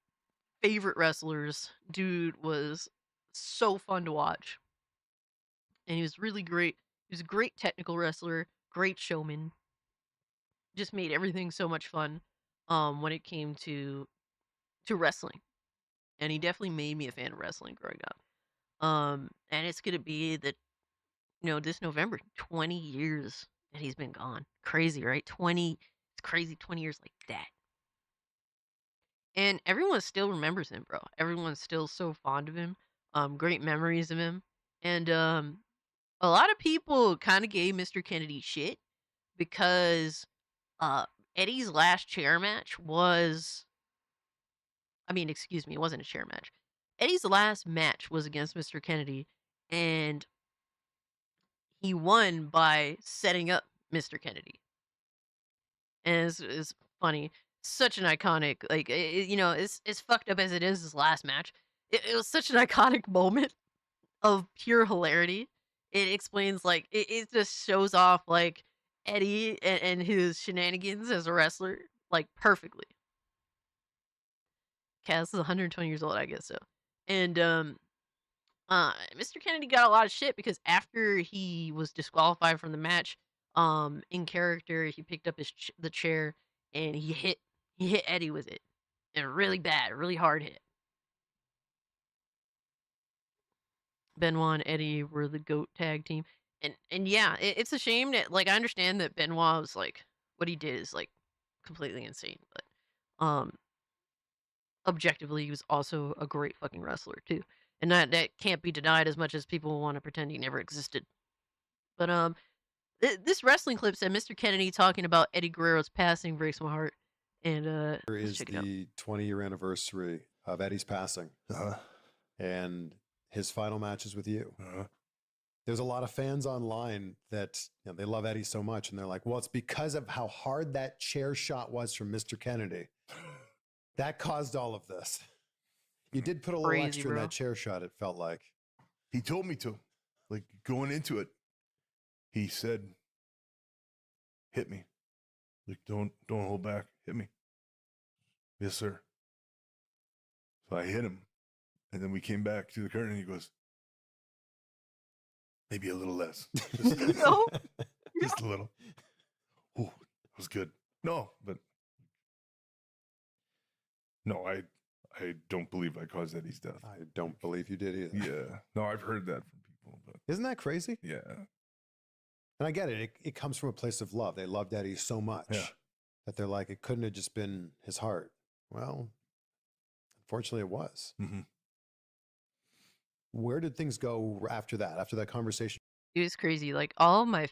favorite wrestlers. Dude was so fun to watch. And he was really great. He was a great technical wrestler, great showman. Just made everything so much fun when it came to wrestling. And he definitely made me a fan of wrestling growing up. And it's gonna be that, this November, 20 years that he's been gone. Crazy, right? It's crazy, 20 years like that. And everyone still remembers him, bro. Everyone's still so fond of him. Great memories of him. And a lot of people kind of gave Mr. Kennedy shit because Eddie's last chair match was, excuse me, it wasn't a chair match. Eddie's last match was against Mr. Kennedy, and he won by setting up Mr. Kennedy. And it's funny. Such an iconic, like, it's fucked up as it is, his last match. It was such an iconic moment of pure hilarity. It explains, like, it just shows off, like, Eddie and his shenanigans as a wrestler, like, perfectly. Cass is 120 years old, I guess so. And Mr. Kennedy got a lot of shit because after he was disqualified from the match, in character, he picked up the chair and he hit Eddie with it. And really bad, really hard hit. Benoit and Eddie were the GOAT tag team. And yeah, it's a shame that, like, I understand that Benoit was, like, what he did is, like, completely insane. But objectively, he was also a great fucking wrestler too. And that can't be denied as much as people want to pretend he never existed. But this wrestling clip said Mr. Kennedy talking about Eddie Guerrero's passing breaks my heart. And Here let's is check it out. the 20-year anniversary of Eddie's passing. And his final match is with you. There's a lot of fans online that they love Eddie so much, and they're like, well, it's because of how hard that chair shot was from Mr. Kennedy. That caused all of this. You did put a little Crazy, extra in bro. that chair shot, it felt like. He told me to. Like, going into it, he said, hit me. Like, don't hold back. Hit me. Yes, sir. So I hit him. And then we came back to the curtain and he goes, maybe a little less. No. Just a little. Ooh, that was good. No, but no, I don't believe I caused Eddie's death. I don't believe you did either. Yeah. No, I've heard that from people. But Isn't that crazy? yeah. And I get it. It comes from a place of love. They loved Eddie so much that they're like, it couldn't have just been his heart. Well, unfortunately, it was. Mm-hmm. Where did things go after that conversation? It was crazy. Like, all the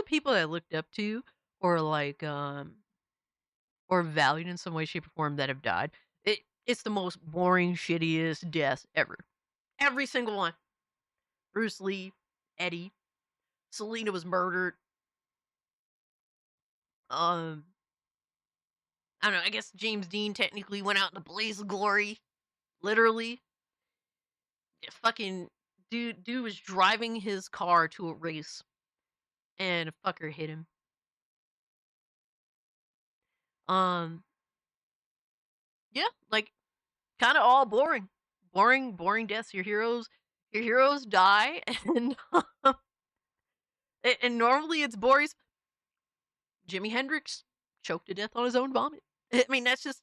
people that I looked up to or like or valued in some way, shape, or form that have died, it's the most boring, shittiest death ever. Every single one. Bruce Lee, Eddie, Selena was murdered. I don't know, I guess James Dean technically went out in a blaze of glory. Literally. Fucking dude was driving his car to a race and a fucker hit him. Yeah, like, kind of all boring deaths. Your heroes die, and and normally it's boring. Jimi Hendrix choked to death on his own vomit. I mean, that's just.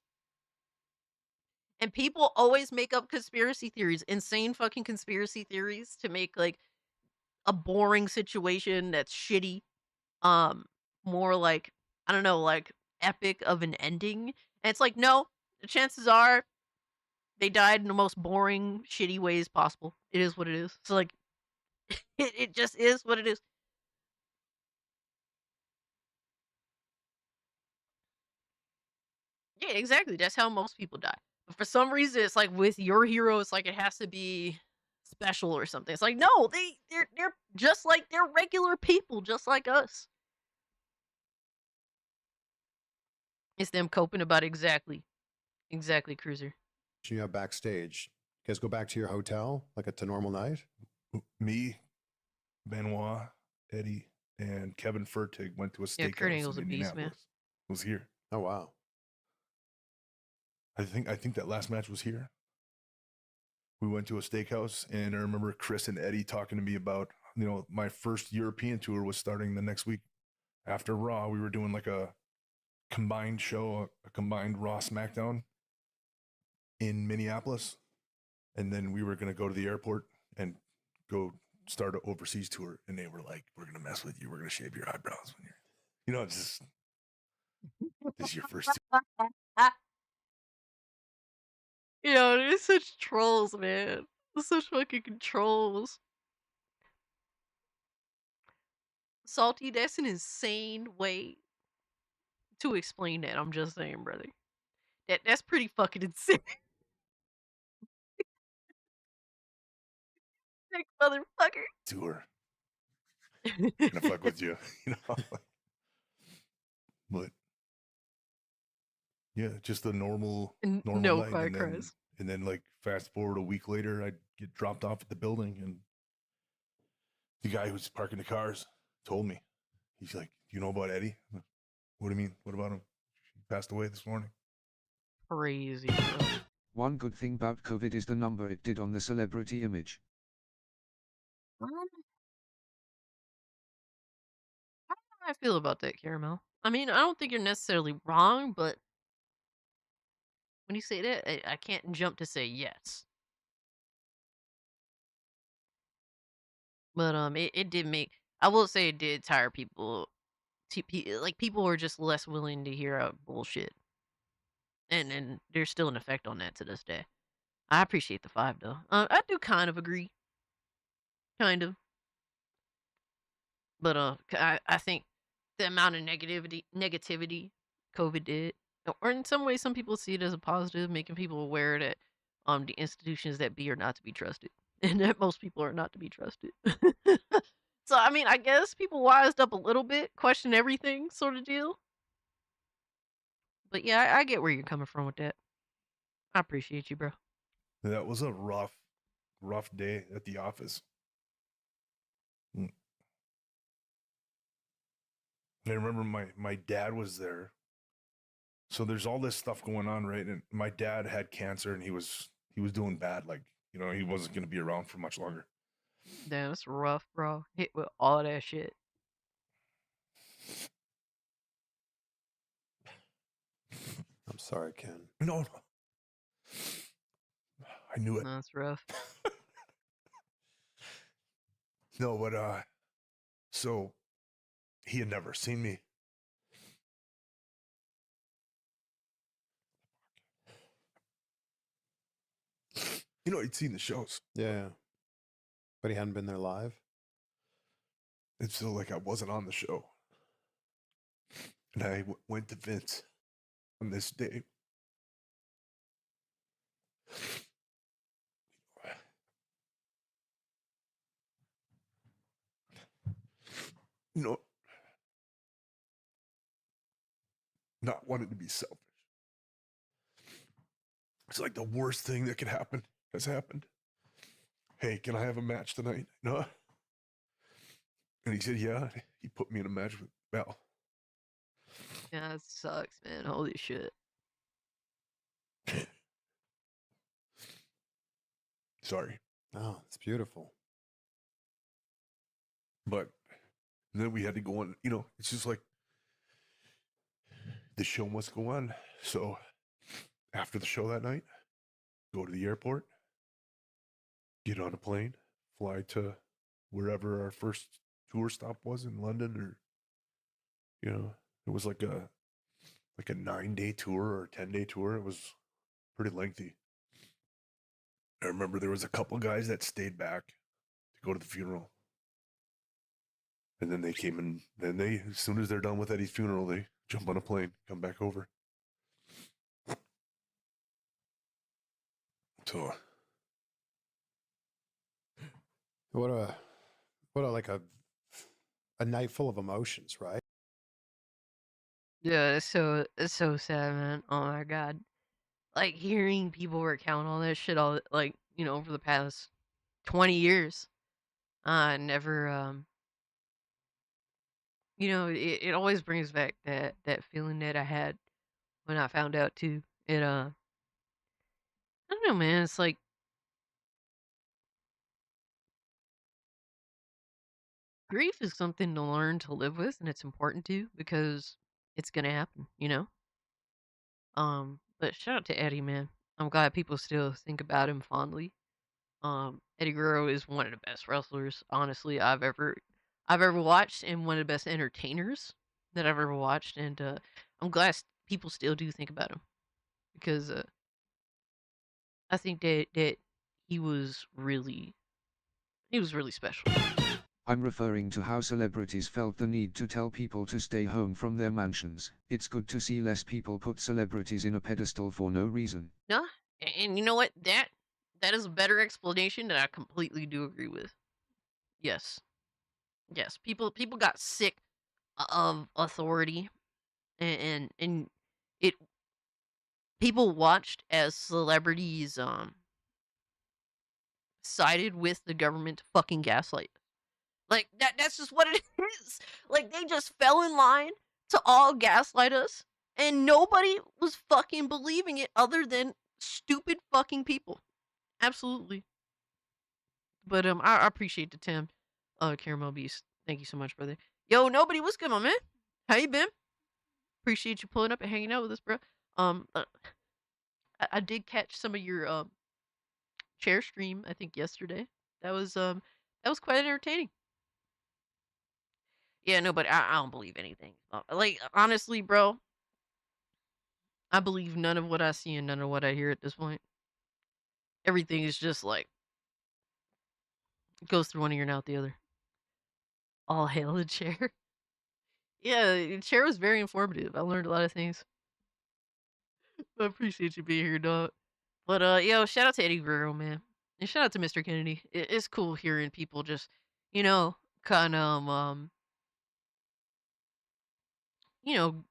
And people always make up conspiracy theories, insane fucking conspiracy theories, to make, like, a boring situation that's shitty more, like, I don't know, like, epic of an ending. And it's like, no, the chances are they died in the most boring, shitty ways possible. It is what it is. So like, it just is what it is. Yeah, exactly. That's how most people die. But for some reason, it's like with your hero, it's like it has to be special or something. It's like, no, they're just like they're regular people, just like us. It's them coping about exactly Cruiser. You have backstage. You guys go back to your hotel like it's a normal night? Me, Benoit, Eddie, and Kevin Furtig went to a Yeah, Kurt steakhouse Angle's in a beast, man. Indianapolis. It was here. Oh wow. I think that last match was here. We went to a steakhouse, and I remember Chris and Eddie talking to me about, my first European tour was starting the next week. After Raw, we were doing like a combined show, a combined Raw SmackDown in Minneapolis. And then we were going to go to the airport and go start an overseas tour. And they were like, we're going to mess with you. We're going to shave your eyebrows when you're, it's just, this is your first tour. They're such trolls, man. They're such fucking trolls. Salty, that's an insane way to explain that. I'm just saying, brother. That's pretty fucking insane. Sick motherfucker. Tour. Gonna fuck with you, But yeah, just a normal No night. And then like fast forward a week later, I'd get dropped off at the building, and the guy who's parking the cars told me, he's like, "Do you know about Eddie?" What do you mean? What about him? He passed away this morning. Crazy. One good thing about COVID is the number it did on the celebrity image. I don't know how I feel about that, Caramel. I mean, I don't think you're necessarily wrong, but when you say that, I can't jump to say yes. But it did make. I will say it did tire people. Like people were just less willing to hear out bullshit, and there's still an effect on that to this day. I appreciate the 5 though. I do kind of agree, kind of. But I think the amount of negativity COVID did, or in some ways, some people see it as a positive, making people aware that the institutions that be are not to be trusted, and that most people are not to be trusted. So I mean, I guess people wised up a little bit, question everything, sort of deal. But yeah, I get where you're coming from with that. I appreciate you, bro. That was a rough day at the office. And I remember my dad was there. So there's all this stuff going on, right? And my dad had cancer, and he was doing bad. Like, he wasn't going to be around for much longer. Damn, it's rough, bro. Hit with all that shit. I'm sorry, Ken. No. I knew it. That's rough. No, but so he had never seen me. He'd seen the shows. Yeah. But he hadn't been there live? It's still like I wasn't on the show. And I went to Vince on this day. Not wanting to be selfish. It's like the worst thing that could happen has happened. Hey, can I have a match tonight? No. And he said, yeah. He put me in a match with Val. Yeah, that sucks, man. Holy shit. Sorry. Oh, it's beautiful. But then we had to go on, it's just like the show must go on. So after the show that night, go to the airport, get on a plane, fly to wherever our first tour stop was in London, or, it was like like a 9-day tour or 10-day tour. It was pretty lengthy. I remember there was a couple guys that stayed back to go to the funeral. And then they came and then they, as soon as they're done with Eddie's funeral, they jump on a plane, come back over. So What a like a night full of emotions, right? Yeah, it's so sad, man. Oh my god. Like hearing people recount all that shit all like, over the past 20 years. Never it always brings back that feeling that I had when I found out too. I don't know, man. It's like grief is something to learn to live with, and it's important to because it's gonna happen. But shout out to Eddie, man. I'm glad people still think about him fondly. Eddie Guerrero is one of the best wrestlers, honestly, I've ever watched, and one of the best entertainers that I've ever watched. And I'm glad people still do think about him because I think that he was really special. I'm referring to how celebrities felt the need to tell people to stay home from their mansions. It's good to see less people put celebrities in a pedestal for no reason. No, and you know what? That is a better explanation that I completely do agree with. Yes, yes. People got sick of authority, and it people watched as celebrities sided with the government to fucking gaslight. Like that's just what it is. Like they just fell in line to all gaslight us and nobody was fucking believing it other than stupid fucking people. Absolutely. But I appreciate the Tim. Caramel Beast. Thank you so much, brother. Yo, nobody, what's good, my man? How you been? Appreciate you pulling up and hanging out with us, bro. Um uh, I did catch some of your chair stream, I think yesterday. That was quite entertaining. Yeah, no, but I don't believe anything. Like honestly, bro, I believe none of what I see and none of what I hear at this point. Everything is just like goes through one ear and out the other. All hail the chair. Yeah, the chair was very informative. I learned a lot of things. I appreciate you being here, dog. But yo, shout out to Eddie Guerrero, man, and shout out to Mr. Kennedy. It's cool hearing people just, you know, kind of you know,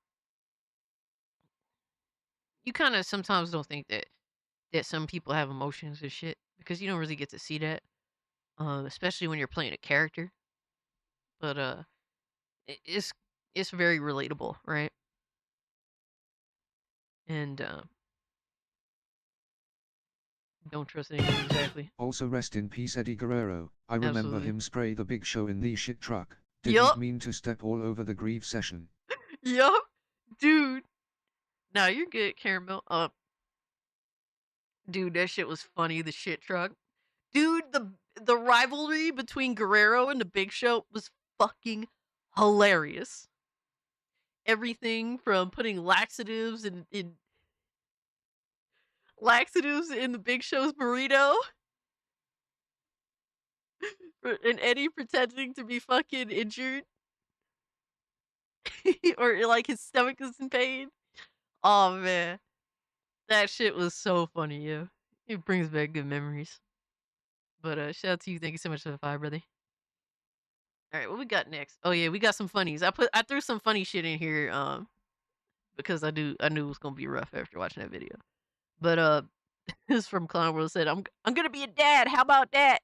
you kind of sometimes don't think that some people have emotions and shit because you don't really get to see that, especially when you're playing a character. But it's very relatable, right? And don't trust anyone exactly. Also rest in peace Eddie Guerrero. I remember Absolutely. him spray the Big Show in the shit truck. Didn't Yup. mean to step all over the grief session. Yup, dude. Nah, you're good, Caramel. Dude, that shit was funny. The shit truck, dude. The rivalry between Guerrero and the Big Show was fucking hilarious. Everything from putting laxatives in the Big Show's burrito, and Eddie pretending to be fucking injured, or like his stomach is in pain. Oh man, that shit was so funny, yo. It brings back good memories. But shout out to you. Thank you so much for the 5, brother. All right, what we got next? Oh yeah, we got some funnies. I threw some funny shit in here because I knew it was gonna be rough after watching that video. But this is from Clown World said, I'm gonna be a dad. How about that?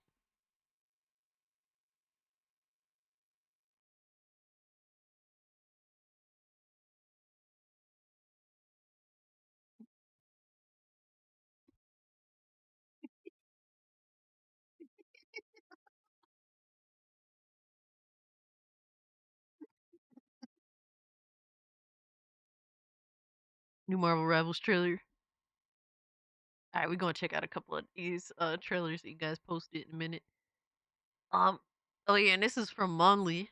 New Marvel Rivals trailer. All right, we're gonna check out a couple of these trailers that you guys posted in a minute. Oh yeah, and this is from Monly.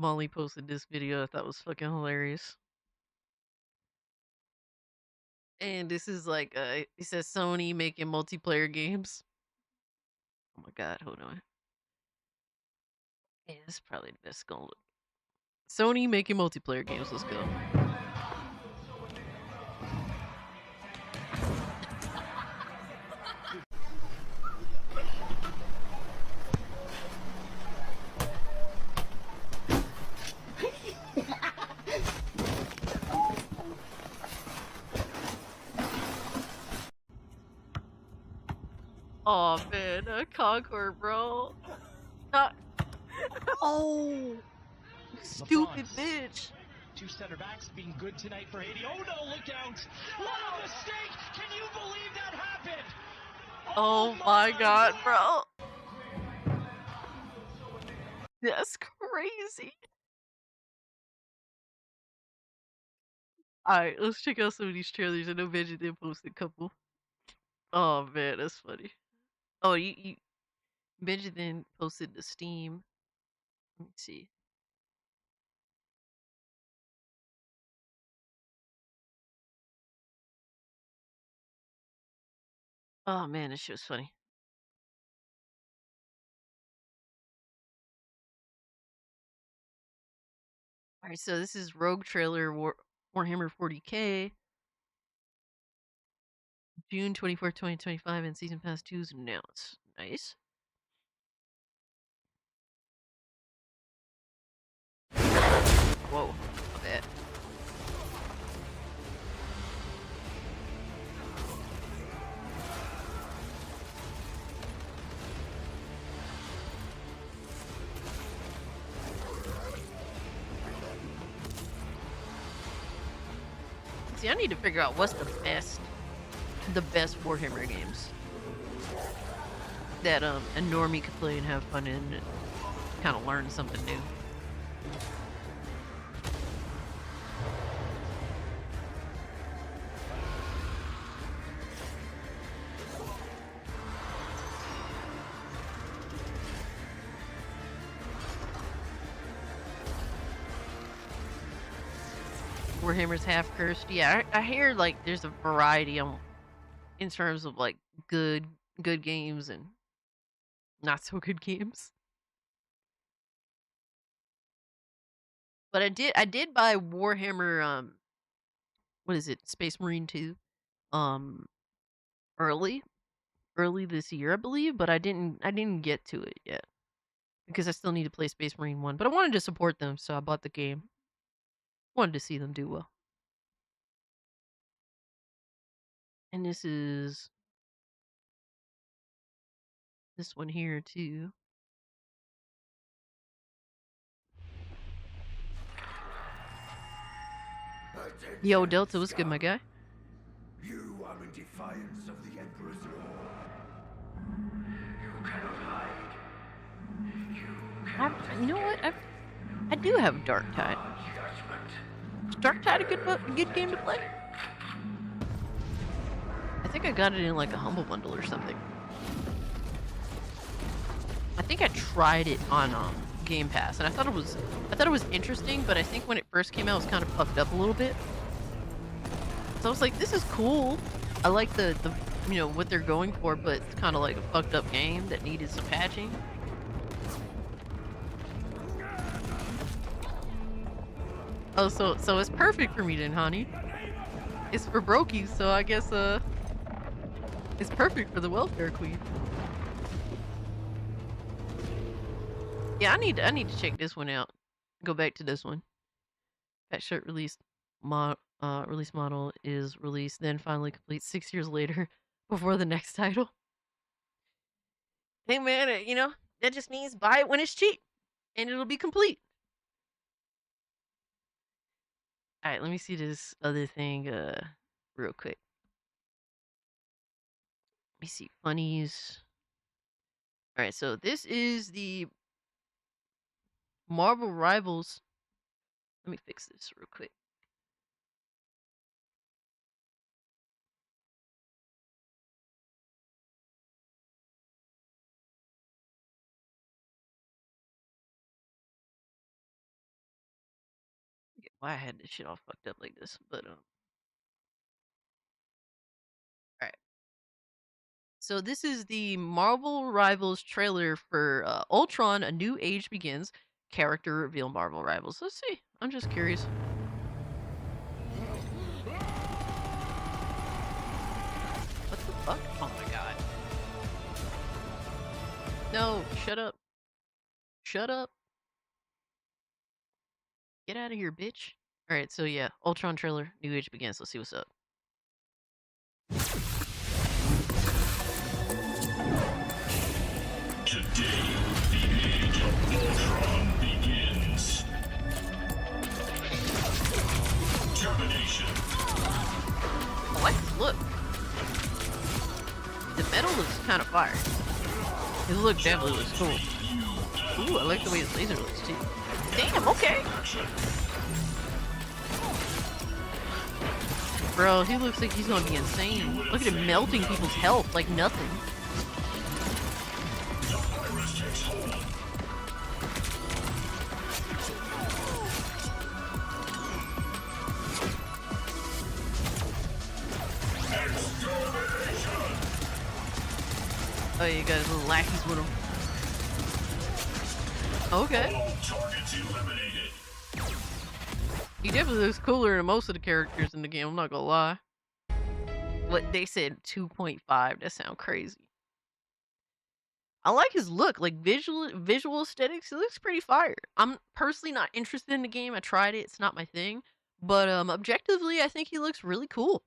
Molly posted this video I thought was fucking hilarious. And this is like, it says Sony making multiplayer games. Oh my god, hold on. Yeah, this is probably the best gonna look. Sony making multiplayer games, let's go. Oh man, Concord, bro. Not. Oh, stupid bitch. Two center backs being good tonight for Haiti. Oh no, look out! What a mistake! Can you believe that happened? Oh my god, bro. That's crazy. Alright, let's check out some of these trailers. I know Veggie did post a couple. Oh man, that's funny. Oh, you Benji then posted the Steam. Let me see. Oh man, this shit was funny. Alright, so this is Rogue trailer Warhammer 40k. June 24th, 2025, and Season Pass 2 is announced. Nice. Whoa, my bad. See, I need to figure out what's the best Warhammer games that a normie could play and have fun in and kind of learn something new. Warhammer's half cursed. Yeah, I hear like there's a variety in terms of like good games and not so good games. But I did buy Warhammer what is it? Space Marine 2 early this year, I believe, but I didn't get to it yet because I still need to play Space Marine 1, but I wanted to support them, so I bought the game. Wanted to see them do well. And this is this one here too. Yo, Delta, what's good, my guy? You are in defiance of the Emperor's law. You cannot hide. You know what? I do have Dark Tide. Is Dark Tide a good game to play? I think I got it in like a Humble Bundle or something. I think I tried it on Game Pass, and I thought it was interesting, but I think when it first came out, it was kind of fucked up a little bit. So I was like, this is cool. I like the what they're going for, but it's kind of like a fucked up game that needed some patching. Oh, so it's perfect for me then, honey. It's for brokies, so I guess it's perfect for the welfare queen. Yeah, I need to check this one out. Go back to this one. That shirt release model is released, then finally complete 6 years later before the next title. Hey man, that just means buy it when it's cheap, and it'll be complete. All right, let me see this other thing real quick. Let me see funnies. All right, so this is the Marvel Rivals. Let me fix this real quick. why I had this shit all fucked up like this, but alright. So this is the Marvel Rivals trailer for Ultron: A New Age Begins. Character reveal Marvel Rivals. Let's see. I'm just curious. What the fuck? Oh my god. No, shut up. Shut up. Get out of here, bitch. Alright, so yeah, Ultron trailer, New Age Begins. Let's see what's up. Today, the age of Ultron begins. Termination. What? Look. The metal looks kind of fire. His look definitely looks cool. Ooh, I like the way his laser looks too. Damn, okay. Bro, he looks like he's gonna be insane. Look at him melting people's health like nothing. Oh, you got his little lackeys with him. Okay. He definitely looks cooler than most of the characters in the game, I'm not gonna lie. What they said 2.5, that sounds crazy. I like his look, like visual aesthetics, it looks pretty fire. I'm personally not interested in the game, I tried it, it's not my thing. But objectively, I think he looks really cool.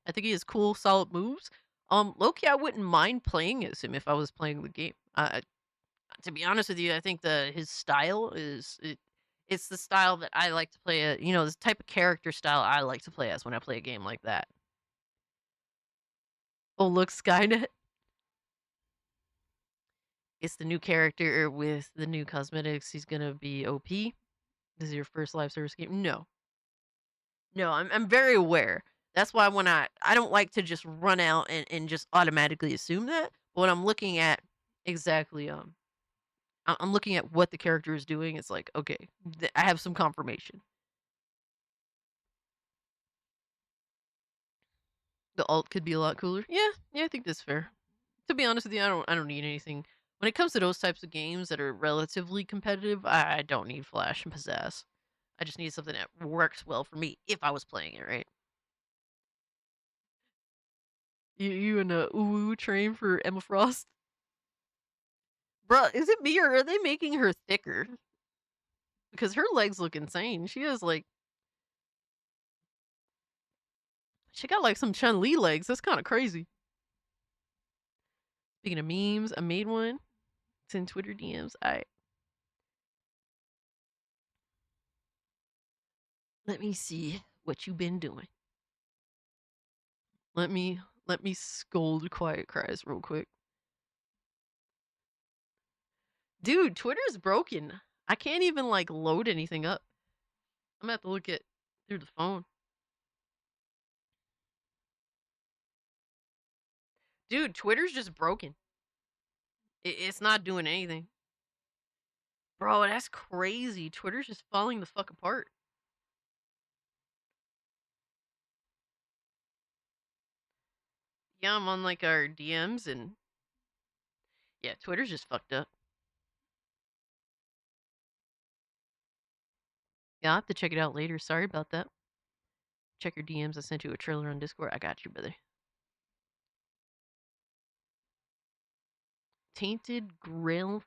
I think he has cool, solid moves. Low-key, I wouldn't mind playing as him if I was playing the game. To be honest with you, I think his style it's the style that I like to play. You know, this type of character style I like to play as when I play a game like that. Oh, look, Skynet. It's the new character with the new cosmetics. He's gonna be OP. This is your first live service game? No. No, I'm very aware. That's why when I don't like to just run out and just automatically assume that. But when I'm looking at exactly I'm looking at what the character is doing, it's like, okay, I have some confirmation. The alt could be a lot cooler. Yeah, I think that's fair. To be honest with you, I don't need anything. When it comes to those types of games that are relatively competitive, I don't need flash and pizzazz. I just need something that works well for me if I was playing it, right? You in a ooh train for Emma Frost? Bruh, is it me or are they making her thicker? Because her legs look insane. She has like... She got like some Chun-Li legs. That's kind of crazy. Speaking of memes, I made one. It's in Twitter DMs. Alright. Let me see what you've been doing. Let me scold Quiet Cries real quick. Dude, Twitter's broken. I can't even like load anything up. I'm gonna have to look at through the phone. Dude, Twitter's just broken. It's not doing anything. Bro, that's crazy. Twitter's just falling the fuck apart. Yeah, I'm on like our DMs and yeah, Twitter's just fucked up. Yeah, I'll have to check it out later. Sorry about that. Check your DMs. I sent you a trailer on Discord. I got you, brother. Tainted Grail,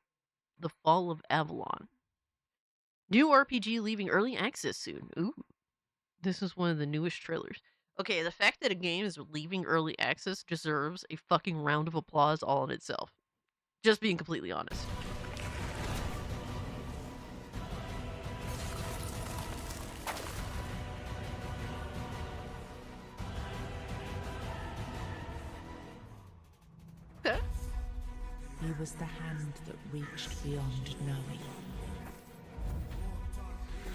The Fall of Avalon. New RPG leaving early access soon. Ooh. This is one of the newest trailers. Okay, the fact that a game is leaving early access deserves a fucking round of applause all in itself. Just being completely honest. Okay. He was the hand that reached beyond knowing.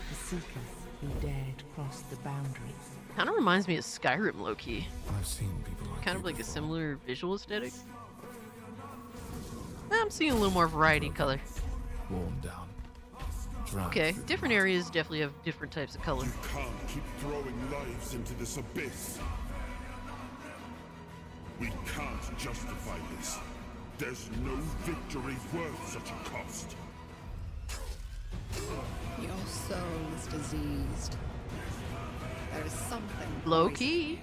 The seeker who dared cross the boundaries. Kind of reminds me of Skyrim, low-key. I've seen people like kind of like a similar visual aesthetic. I'm seeing a little more variety in color. worn down, Okay, different areas definitely have different types of color. You can't keep throwing lives into this abyss. We can't justify this. There's no victory worth such a cost. Your soul is diseased. There is something low key.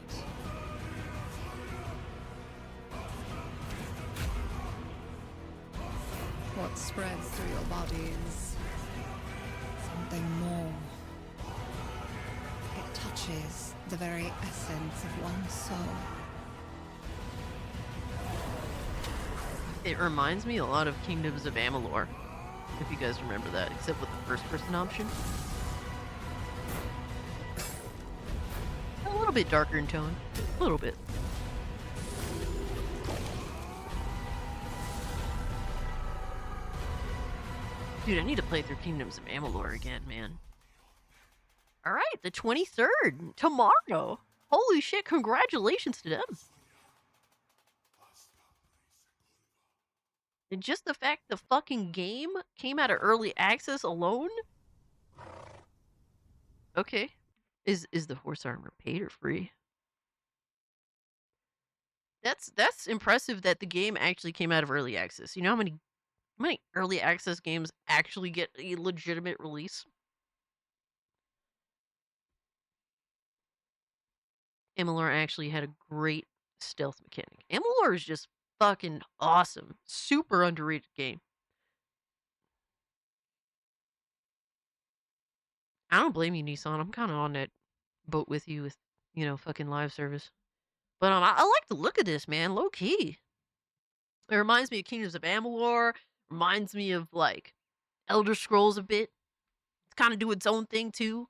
What spreads through your body is something more. It touches the very essence of one's soul. It reminds me a lot of Kingdoms of Amalur, if you guys remember that, except with the first-person option. A little bit darker in tone. A little bit. Dude, I need to play through Kingdoms of Amalur again, man. Alright, the 23rd, tomorrow. Holy shit, congratulations to them. And just the fact the fucking game came out of early access alone? Okay. Is the horse armor paid or free? That's impressive that the game actually came out of early access. You know how many early access games actually get a legitimate release? Amalur actually had a great stealth mechanic. Amalur is just fucking awesome. Super underrated game. I don't blame you, Nissan. I'm kind of on that boat with you with, fucking live service. But I like the look of this, man. Low key. It reminds me of Kingdoms of Amalur. Reminds me of, like, Elder Scrolls a bit. It's kind of doing its own thing, too.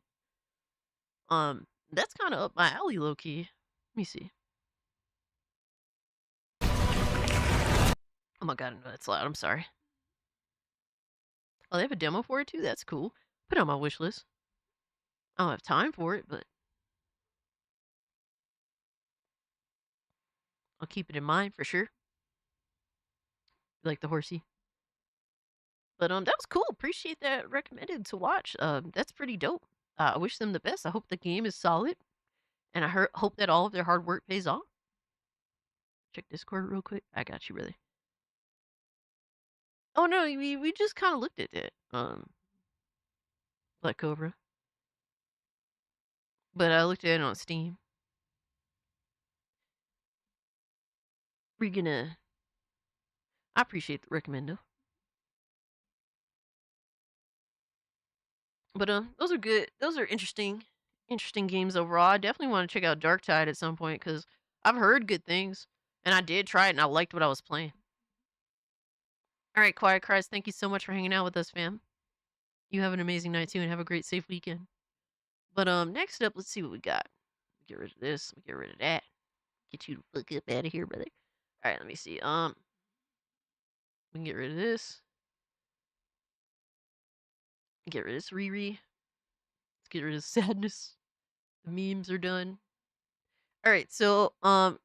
That's kind of up my alley, low key. Let me see. Oh my god, no, that's loud. I'm sorry. Oh, they have a demo for it, too? That's cool. Put it on my wish list. I don't have time for it, but I'll keep it in mind for sure. Like the horsey. But that was cool. Appreciate that recommended to watch. That's pretty dope. I wish them the best. I hope the game is solid, and I hope that all of their hard work pays off. Check Discord real quick. I got you, brother. Oh no, we just kind of looked at it. Black Cobra. But I looked at it on Steam. We're gonna. I appreciate the recommendo. But those are good. Those are interesting games overall. I definitely want to check out Dark Tide at some point because I've heard good things, and I did try it, and I liked what I was playing. All right, Quiet Cries, thank you so much for hanging out with us, fam. You have an amazing night too, and have a great, safe weekend. But next up, let's see what we got. Get rid of this. Get rid of that. Get you the fuck up out of here, brother. All right, let me see. We can get rid of this. Get rid of this Riri. Let's get rid of sadness. The memes are done. All right, so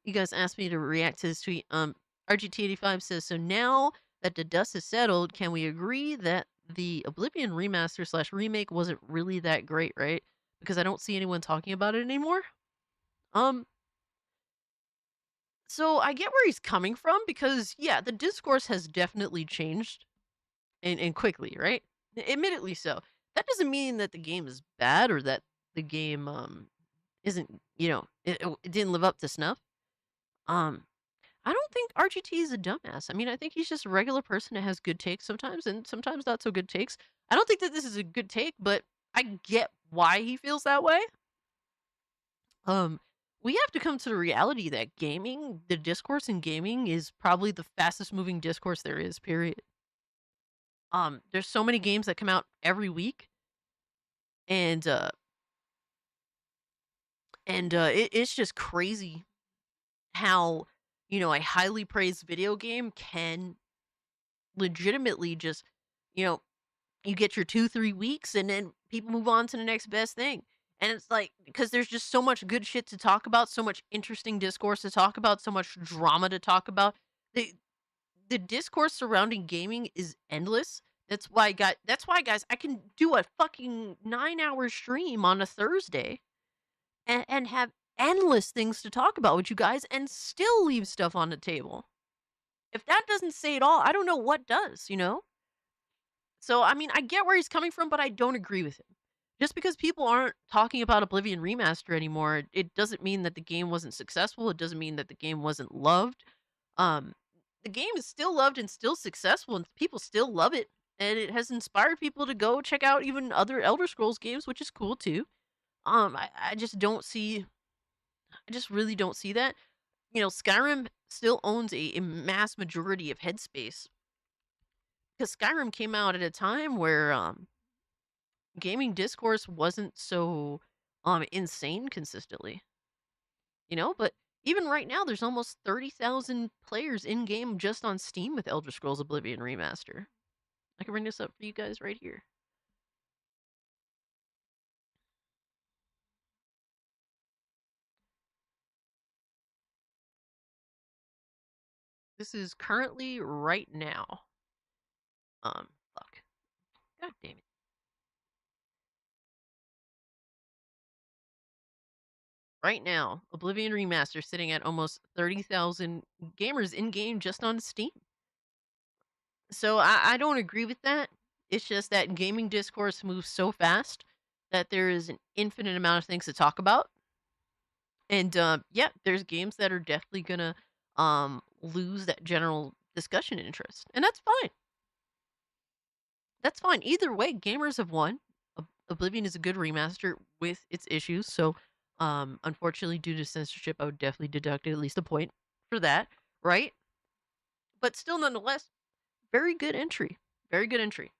you guys asked me to react to this tweet. RGT85 says, so now that the dust has settled, can we agree that the Oblivion remaster / remake wasn't really that great, right? Because I don't see anyone talking about it anymore. So I get where he's coming from because yeah, the discourse has definitely changed and quickly, right? Admittedly so. That doesn't mean that the game is bad or that the game isn't, it didn't live up to snuff. I don't think RGT is a dumbass. I mean, I think he's just a regular person that has good takes sometimes and sometimes not so good takes. I don't think that this is a good take, but I get why he feels that way. We have to come to the reality that gaming, the discourse in gaming is probably the fastest moving discourse there is, period. There's so many games that come out every week, and it's just crazy how, a highly praised video game can legitimately just, you get your 2-3 weeks and then people move on to the next best thing. And it's like, because there's just so much good shit to talk about, so much interesting discourse to talk about, so much drama to talk about. The discourse surrounding gaming is endless. That's why, guys, I can do a fucking 9-hour stream on a Thursday and have endless things to talk about with you guys and still leave stuff on the table. If that doesn't say it all, I don't know what does, you know? So, I mean, I get where he's coming from, but I don't agree with him. Just because people aren't talking about Oblivion Remaster anymore, it doesn't mean that the game wasn't successful. It doesn't mean that the game wasn't loved. Um, the game is still loved and still successful, and people still love it. And it has inspired people to go check out even other Elder Scrolls games, which is cool too. I just don't see, I just really don't see that. You know, Skyrim still owns a mass majority of headspace because Skyrim came out at a time where gaming discourse wasn't so insane consistently. You know, but even right now there's almost 30,000 players in game just on Steam with Elder Scrolls Oblivion Remaster. I can bring this up for you guys right here. This is currently right now. Fuck. God damn it. Right now, Oblivion Remaster sitting at almost 30,000 gamers in game just on Steam. So I don't agree with that. It's just that gaming discourse moves so fast that there is an infinite amount of things to talk about. And yeah, there's games that are definitely gonna lose that general discussion interest. And that's fine. That's fine. Either way, gamers have won. Oblivion is a good remaster with its issues. So unfortunately, due to censorship, I would definitely deduct at least a point for that, right? But still, nonetheless, very good entry. Very good entry.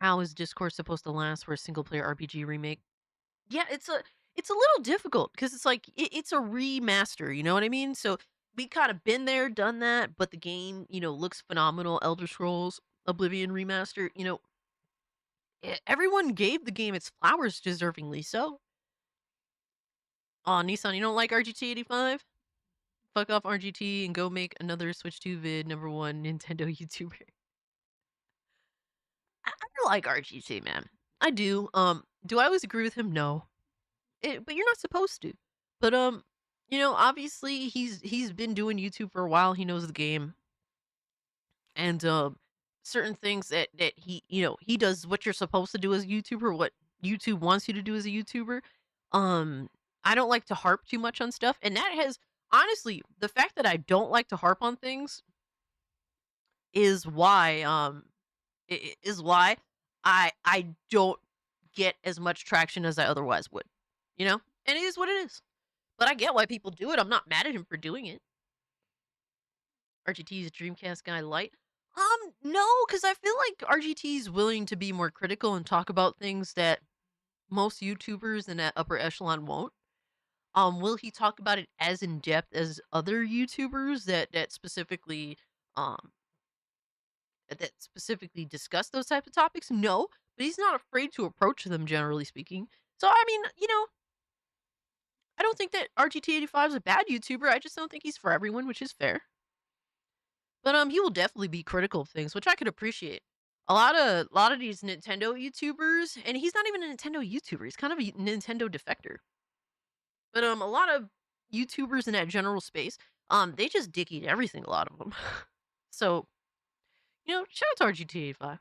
How is discourse supposed to last for a single player RPG remake? Yeah, it's a little difficult because it's like it's a remaster, you know what I mean? So we kind of been there, done that, but the game, you know, looks phenomenal. Elder Scrolls Oblivion remaster, you know, everyone gave the game its flowers, deservingly so. Aw, Nissan, you don't like RGT 85? Fuck off RGT and go make another Switch 2 vid, #1 Nintendo YouTuber. I like RGT, man. I do. Do I always agree with him? No. But you're not supposed to. But you know, obviously he's been doing YouTube for a while. He knows the game, and certain things that he, you know, he does what you're supposed to do as a YouTuber, what YouTube wants you to do as a YouTuber. Um, I don't like to harp too much on stuff, and that has honestly the fact that I don't like to harp on things is why is why I don't get as much traction as I otherwise would. You know? And it is what it is. But I get why people do it. I'm not mad at him for doing it. RGT's Dreamcast Guy Light. No, because I feel like RGT is willing to be more critical and talk about things that most YouTubers in that upper echelon won't. Will he talk about it as in depth as other YouTubers that specifically discuss those types of topics? No, but he's not afraid to approach them, generally speaking. So I mean, you know, I don't think that RGT85 is a bad YouTuber. I just don't think he's for everyone, which is fair. But he will definitely be critical of things, which I could appreciate. A lot of these Nintendo YouTubers, and he's not even a Nintendo YouTuber. He's kind of a Nintendo defector. But a lot of YouTubers in that general space, they just dick eat everything. A lot of them. So, you know, shout out to RGT85.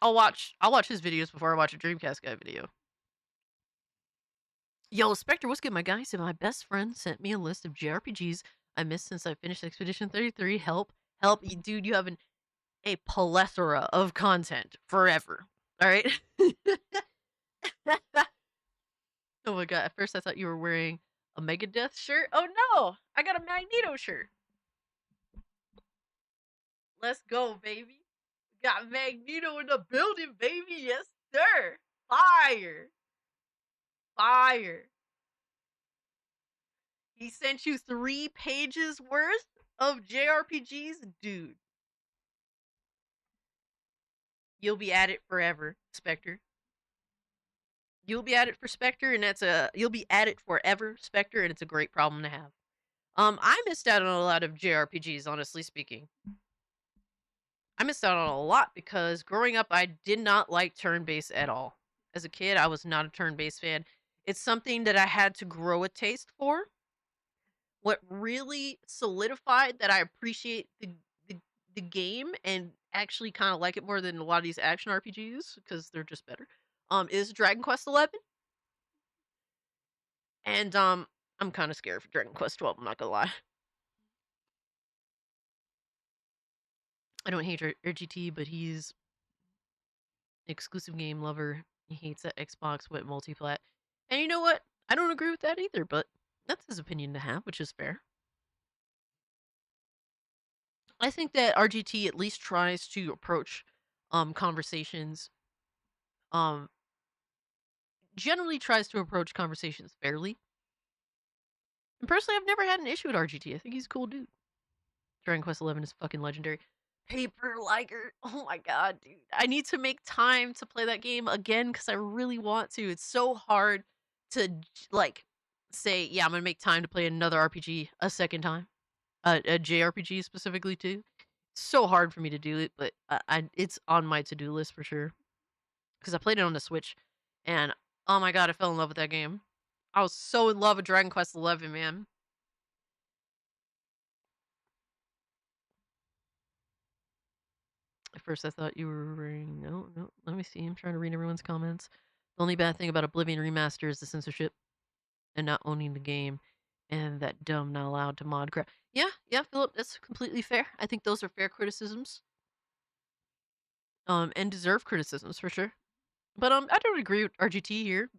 I'll watch his videos before I watch a DreamcastGuy video. Yo, Spectre, what's good, my guy? So my best friend sent me a list of JRPGs I missed since I finished Expedition 33. Help, dude! You have a plethora of content forever. All right. Oh my god! At first, I thought you were wearing a Megadeth shirt. Oh no! I got a Magneto shirt. Let's go, baby. Got Magneto in the building, baby. Yes, sir. Fire. Fire. He sent you 3 pages worth of JRPGs? Dude. You'll be at it forever, Spectre. You'll be at it for Spectre, and you'll be at it forever, Spectre, and it's a great problem to have. I missed out on a lot of JRPGs, honestly speaking. I missed out on a lot because growing up, I did not like turn-based at all. As a kid, I was not a turn-based fan. It's something that I had to grow a taste for. What really solidified that I appreciate the game and actually kind of like it more than a lot of these action RPGs because they're just better. Is Dragon Quest 11, and I'm kind of scared for Dragon Quest 12. I'm not gonna lie. I don't hate RGT, but he's exclusive game lover. He hates that Xbox went multiplat. And you know what? I don't agree with that either, but that's his opinion to have, which is fair. I think that RGT at least tries to approach conversations generally tries to approach conversations fairly. And personally, I've never had an issue with RGT. I think he's a cool dude. Dragon Quest 11 is fucking legendary. Paper Liger. Oh my god, dude. I need to make time to play that game again because I really want to. It's so hard to, like, say, yeah, I'm going to make time to play another RPG a second time. A JRPG specifically, too. It's so hard for me to do it, but it's on my to-do list for sure. Because I played it on the Switch, and oh my god, I fell in love with that game. I was so in love with Dragon Quest 11, man. At first, I thought you were wearing... No. Let me see. I'm trying to read everyone's comments. The only bad thing about Oblivion Remaster is the censorship and not owning the game, and that dumb not allowed to mod crap. Yeah, Philip, that's completely fair. I think those are fair criticisms. And deserved criticisms for sure. But I don't agree with RGT here.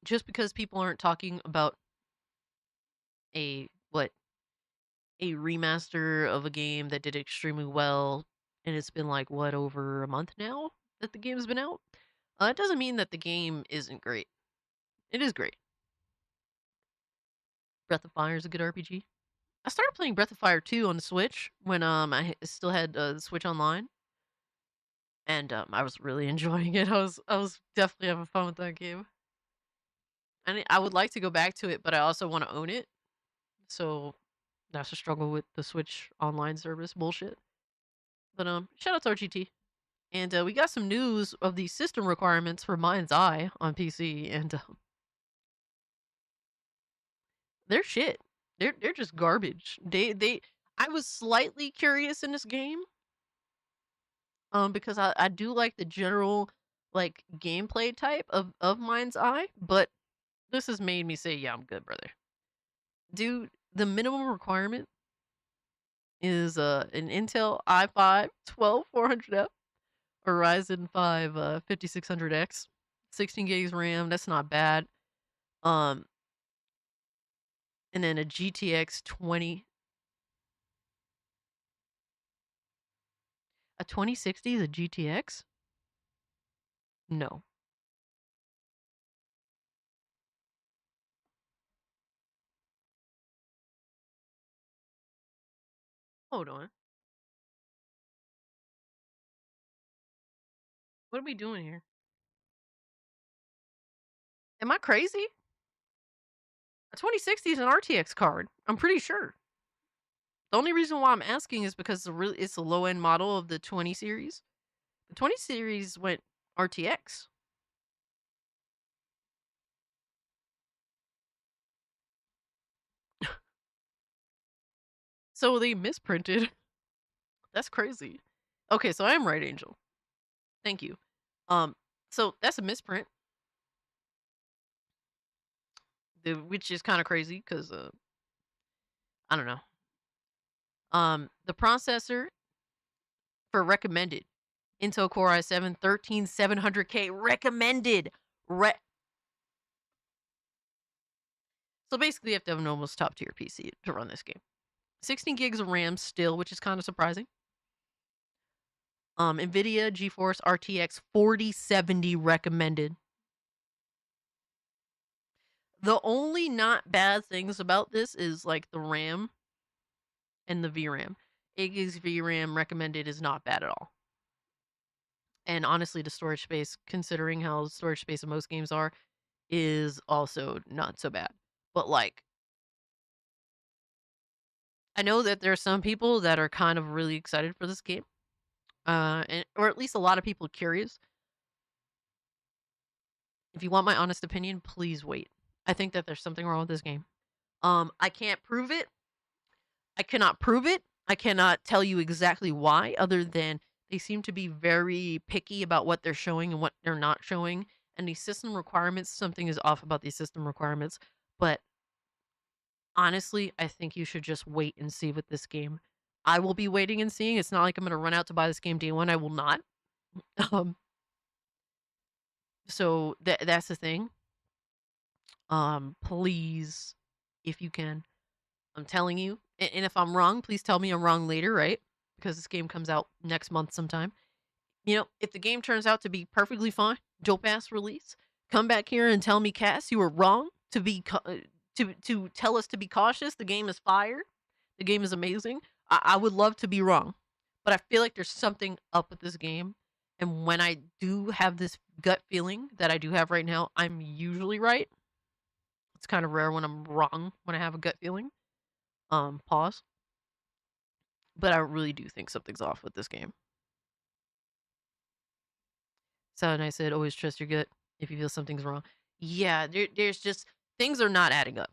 Just because people aren't talking about a remaster of a game that did extremely well, and it's been like over a month now that the game's been out. It doesn't mean that the game isn't great. It is great. Breath of Fire is a good RPG. I started playing Breath of Fire 2 on the Switch when I still had the Switch Online. And I was really enjoying it. I was definitely having fun with that game. And I would like to go back to it, but I also want to own it. So that's a struggle with the Switch Online service bullshit. But shout out to RGT. And we got some news of the system requirements for Mind's Eye on PC, and they're shit. They're just garbage. I was slightly curious in this game. Because I do like the general like gameplay type of Mind's Eye, but this has made me say, yeah, I'm good, brother. Dude, the minimum requirement is an Intel i5-12400F, a Ryzen 5 5600X, 16 gigs RAM. That's not bad. And then a GTX 20. A 2060 is a GTX? No. Hold on. What are we doing here? Am I crazy? A 2060 is an RTX card. I'm pretty sure. The only reason why I'm asking is because it's a low-end model of the 20 series. The 20 series went RTX. So they misprinted. That's crazy. Okay, so I am right, Angel. Thank you. So that's a misprint. Which is kind of crazy because I don't know. The processor for recommended Intel Core i7 13700K recommended. So basically, you have to have an almost top tier PC to run this game. 16 gigs of RAM still, which is kind of surprising. NVIDIA GeForce RTX 4070 recommended. The only not bad things about this is like the RAM and the VRAM. 8 gigs VRAM recommended is not bad at all. And honestly, the storage space, considering how the storage space of most games are, is also not so bad. But like, I know that there are some people that are kind of really excited for this game, or at least a lot of people curious. If you want my honest opinion, please wait. I think that there's something wrong with this game. I can't prove it. I cannot prove it. I cannot tell you exactly why, other than they seem to be very picky about what they're showing and what they're not showing. And these system requirements, something is off about these system requirements. But honestly, I think you should just wait and see with this game. I will be waiting and seeing. It's not like I'm going to run out to buy this game day one. I will not. So that's the thing. Please, if you can, I'm telling you. And if I'm wrong, please tell me I'm wrong later, right? Because this game comes out next month sometime. You know, if the game turns out to be perfectly fine, dope ass release, come back here and tell me, Cass, you were wrong to be to tell us to be cautious. The game is fire. The game is amazing. I would love to be wrong, but I feel like there's something up with this game. And when I do have this gut feeling that I do have right now, I'm usually right. It's kind of rare when I'm wrong when I have a gut feeling. Pause. But I really do think something's off with this game. So, and I said, always trust your gut if you feel something's wrong. Yeah, there's just things are not adding up.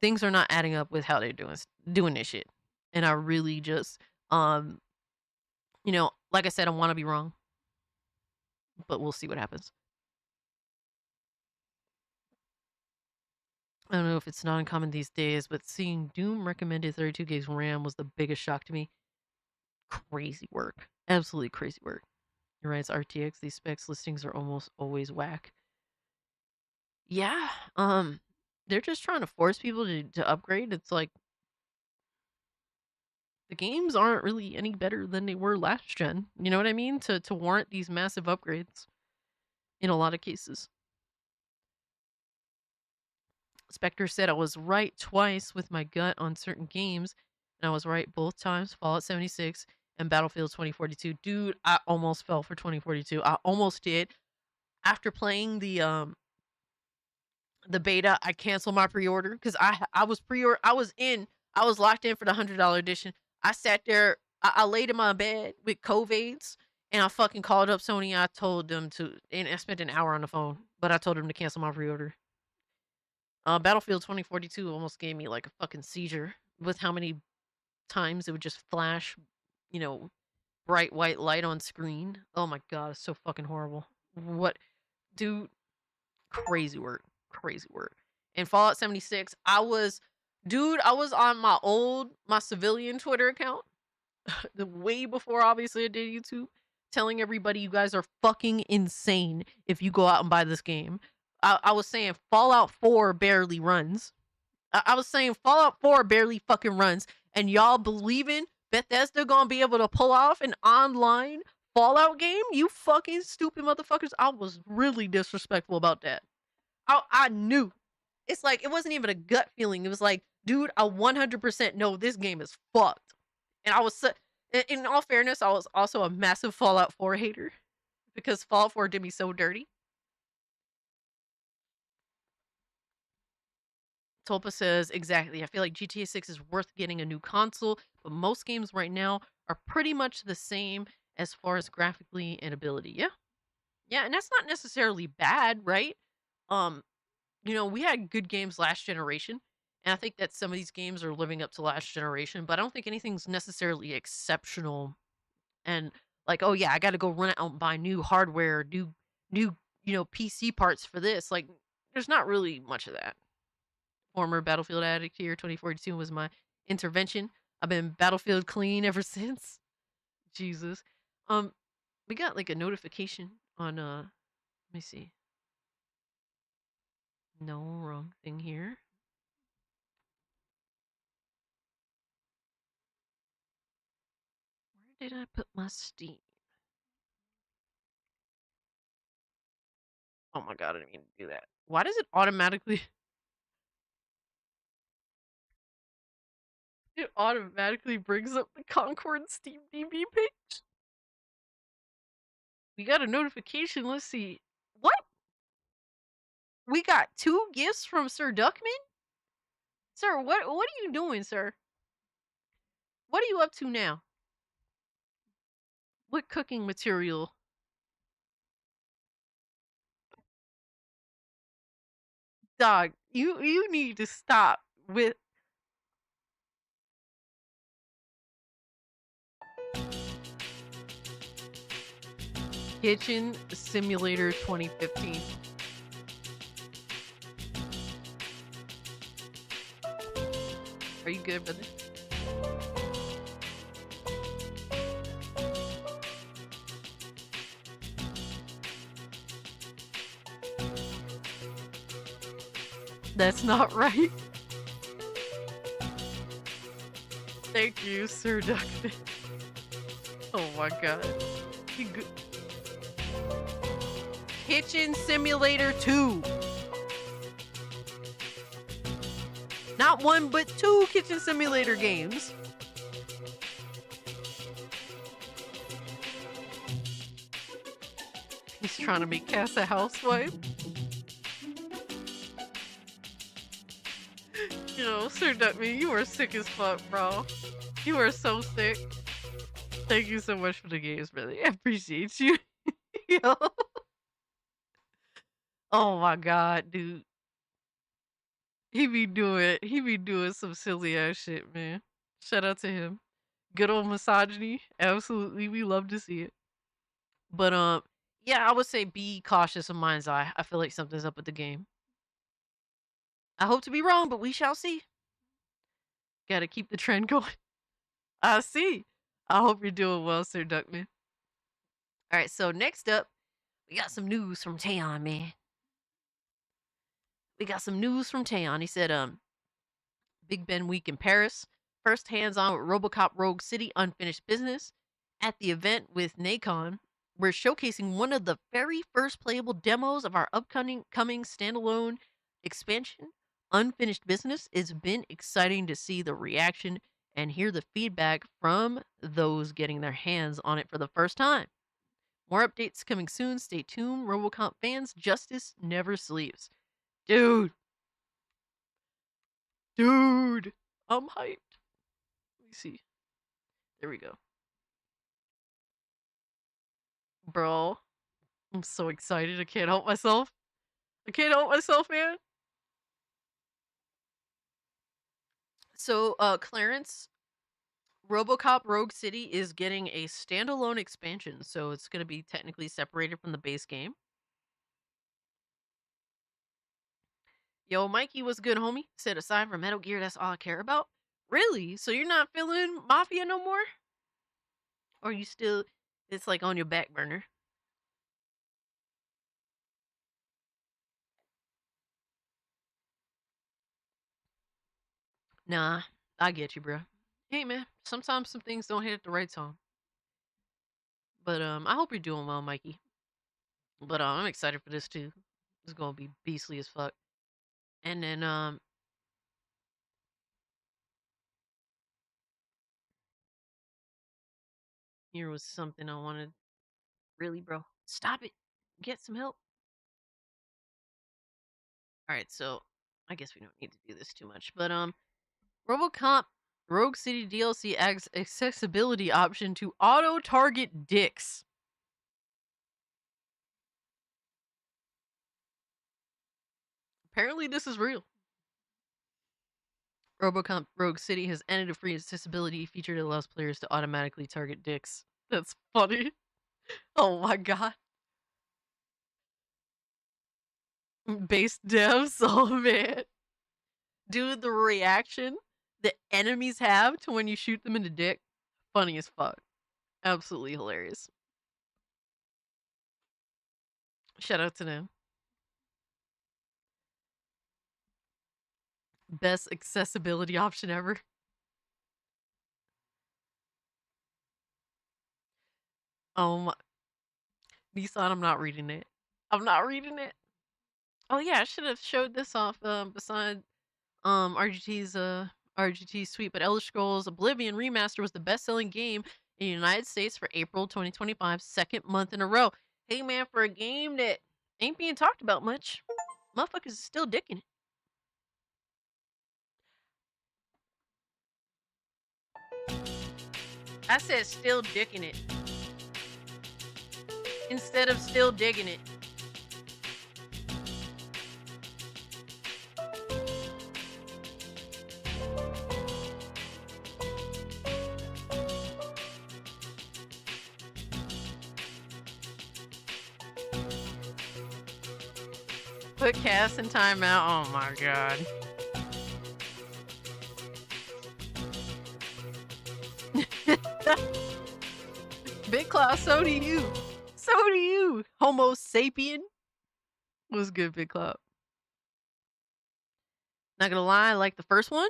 Things are not adding up with how they're doing this shit. And I really just, you know, like I said, I want to be wrong, but we'll see what happens. I don't know if it's not uncommon these days, but seeing Doom recommended 32 gigs RAM was the biggest shock to me. Crazy work. Absolutely crazy work. You're right, it's RTX. These specs listings are almost always whack. Yeah, they're just trying to force people to upgrade. It's like the games aren't really any better than they were last gen. You know what I mean? To warrant these massive upgrades in a lot of cases. Spectre said I was right twice with my gut on certain games, and I was right both times. Fallout 76 and Battlefield 2042. Dude, I almost fell for 2042. I almost did. After playing the beta, I canceled my pre-order because I was I was locked in for the $100 edition. I sat there, I laid in my bed with COVIDs, and I fucking called up Sony. I told them to, and I spent an hour on the phone, but I told them to cancel my pre-order. Battlefield 2042 almost gave me like a fucking seizure with how many times it would just flash, you know, bright white light on screen. Oh my god, it's so fucking horrible. What, dude? Crazy work. Crazy work. And Fallout 76, I was on my civilian Twitter account, the way before obviously I did YouTube, telling everybody you guys are fucking insane if you go out and buy this game. I was saying Fallout 4 barely runs. I was saying Fallout 4 barely fucking runs, and y'all believing Bethesda gonna be able to pull off an online Fallout game? You fucking stupid motherfuckers. I was really disrespectful about that. I knew. It's like, it wasn't even a gut feeling. It was like, dude, I 100% know this game is fucked. And I was, in all fairness, I was also a massive Fallout 4 hater because Fallout 4 did me so dirty. Tulpa says, exactly. I feel like GTA 6 is worth getting a new console, but most games right now are pretty much the same as far as graphically and ability. Yeah. Yeah, and that's not necessarily bad, right? You know, we had good games last generation, and I think that some of these games are living up to last generation, but I don't think anything's necessarily exceptional. And like, oh yeah, I got to go run out and buy new hardware, new, you know, PC parts for this. Like, there's not really much of that. Former Battlefield addict here, 2042 was my intervention. I've been Battlefield clean ever since. Jesus. We got like a notification on let me see. No, wrong thing here. Where did I put my Steam? Oh my god, I didn't mean to do that. Why does it automatically It automatically brings up the Concord Steam DB page. We got a notification. Let's see. What? We got 2 gifts from Sir Duckman? Sir, what are you doing, sir? What are you up to now? What cooking material? Dog, you need to stop with Kitchen Simulator 2015. Are you good, brother? That's not right. Thank you, Sir Duckman. Oh my god. Kitchen Simulator 2. Not 1, but 2 Kitchen Simulator games. He's trying to make Cass a housewife. Yo, Sir Duckman, you are sick as fuck, bro. You are so sick. Thank you so much for the games, brother. I appreciate you. Yo. Oh my god, dude. He be doing some silly ass shit, man. Shout out to him. Good old misogyny. Absolutely. We love to see it. But yeah, I would say be cautious of Mind's Eye. I feel like something's up with the game. I hope to be wrong, but we shall see. Gotta keep the trend going. I see. I hope you're doing well, Sir Duckman. Alright, so next up, we got some news from Taeyeon, man. We got some news from Taeyeon. He said, Big Ben Week in Paris. First hands-on with RoboCop Rogue City Unfinished Business. At the event with Nacon, we're showcasing one of the very first playable demos of our upcoming standalone expansion, Unfinished Business. It's been exciting to see the reaction and hear the feedback from those getting their hands on it for the first time. More updates coming soon. Stay tuned, RoboCop fans. Justice never sleeps. Dude, I'm hyped. Let me see. There we go. Bro, I'm so excited. I can't help myself. Man. So, Clarence, RoboCop Rogue City is getting a standalone expansion, so it's going to be technically separated from the base game. Yo, Mikey was good, homie. Said aside from Metal Gear, that's all I care about. Really? So you're not feeling Mafia no more? Or you still, it's like on your back burner? Nah, I get you, bro. Hey, man, sometimes some things don't hit at the right time. But, I hope you're doing well, Mikey. But, I'm excited for this, too. It's gonna be beastly as fuck. And then, here was something I wanted. Really, bro? Stop it. Get some help. Alright, so, I guess we don't need to do this too much. But, RoboCop Rogue City DLC adds accessibility option to auto-target dicks. Apparently this is real. RoboCop Rogue City has added a free accessibility feature that allows players to automatically target dicks. That's funny. Oh my god. Base devs? Oh man. Dude, the reaction the enemies have to when you shoot them in the dick, funny as fuck. Absolutely hilarious. Shout out to them. Best accessibility option ever. Oh my. Nissan, I'm not reading it. I'm not reading it. Oh yeah, I should have showed this off beside RGT's RGT sweet, but Elder Scrolls Oblivion Remaster was the best-selling game in the United States for April 2025, second month in a row. Hey man, for a game that ain't being talked about much, motherfuckers is still dicking it. I said still dicking it. Instead of still digging it. Put Cass in timeout. Oh my god. Big Claw, so do you. So do you. Homo sapien. Was good, Big Claw. Not gonna lie, I like the first one.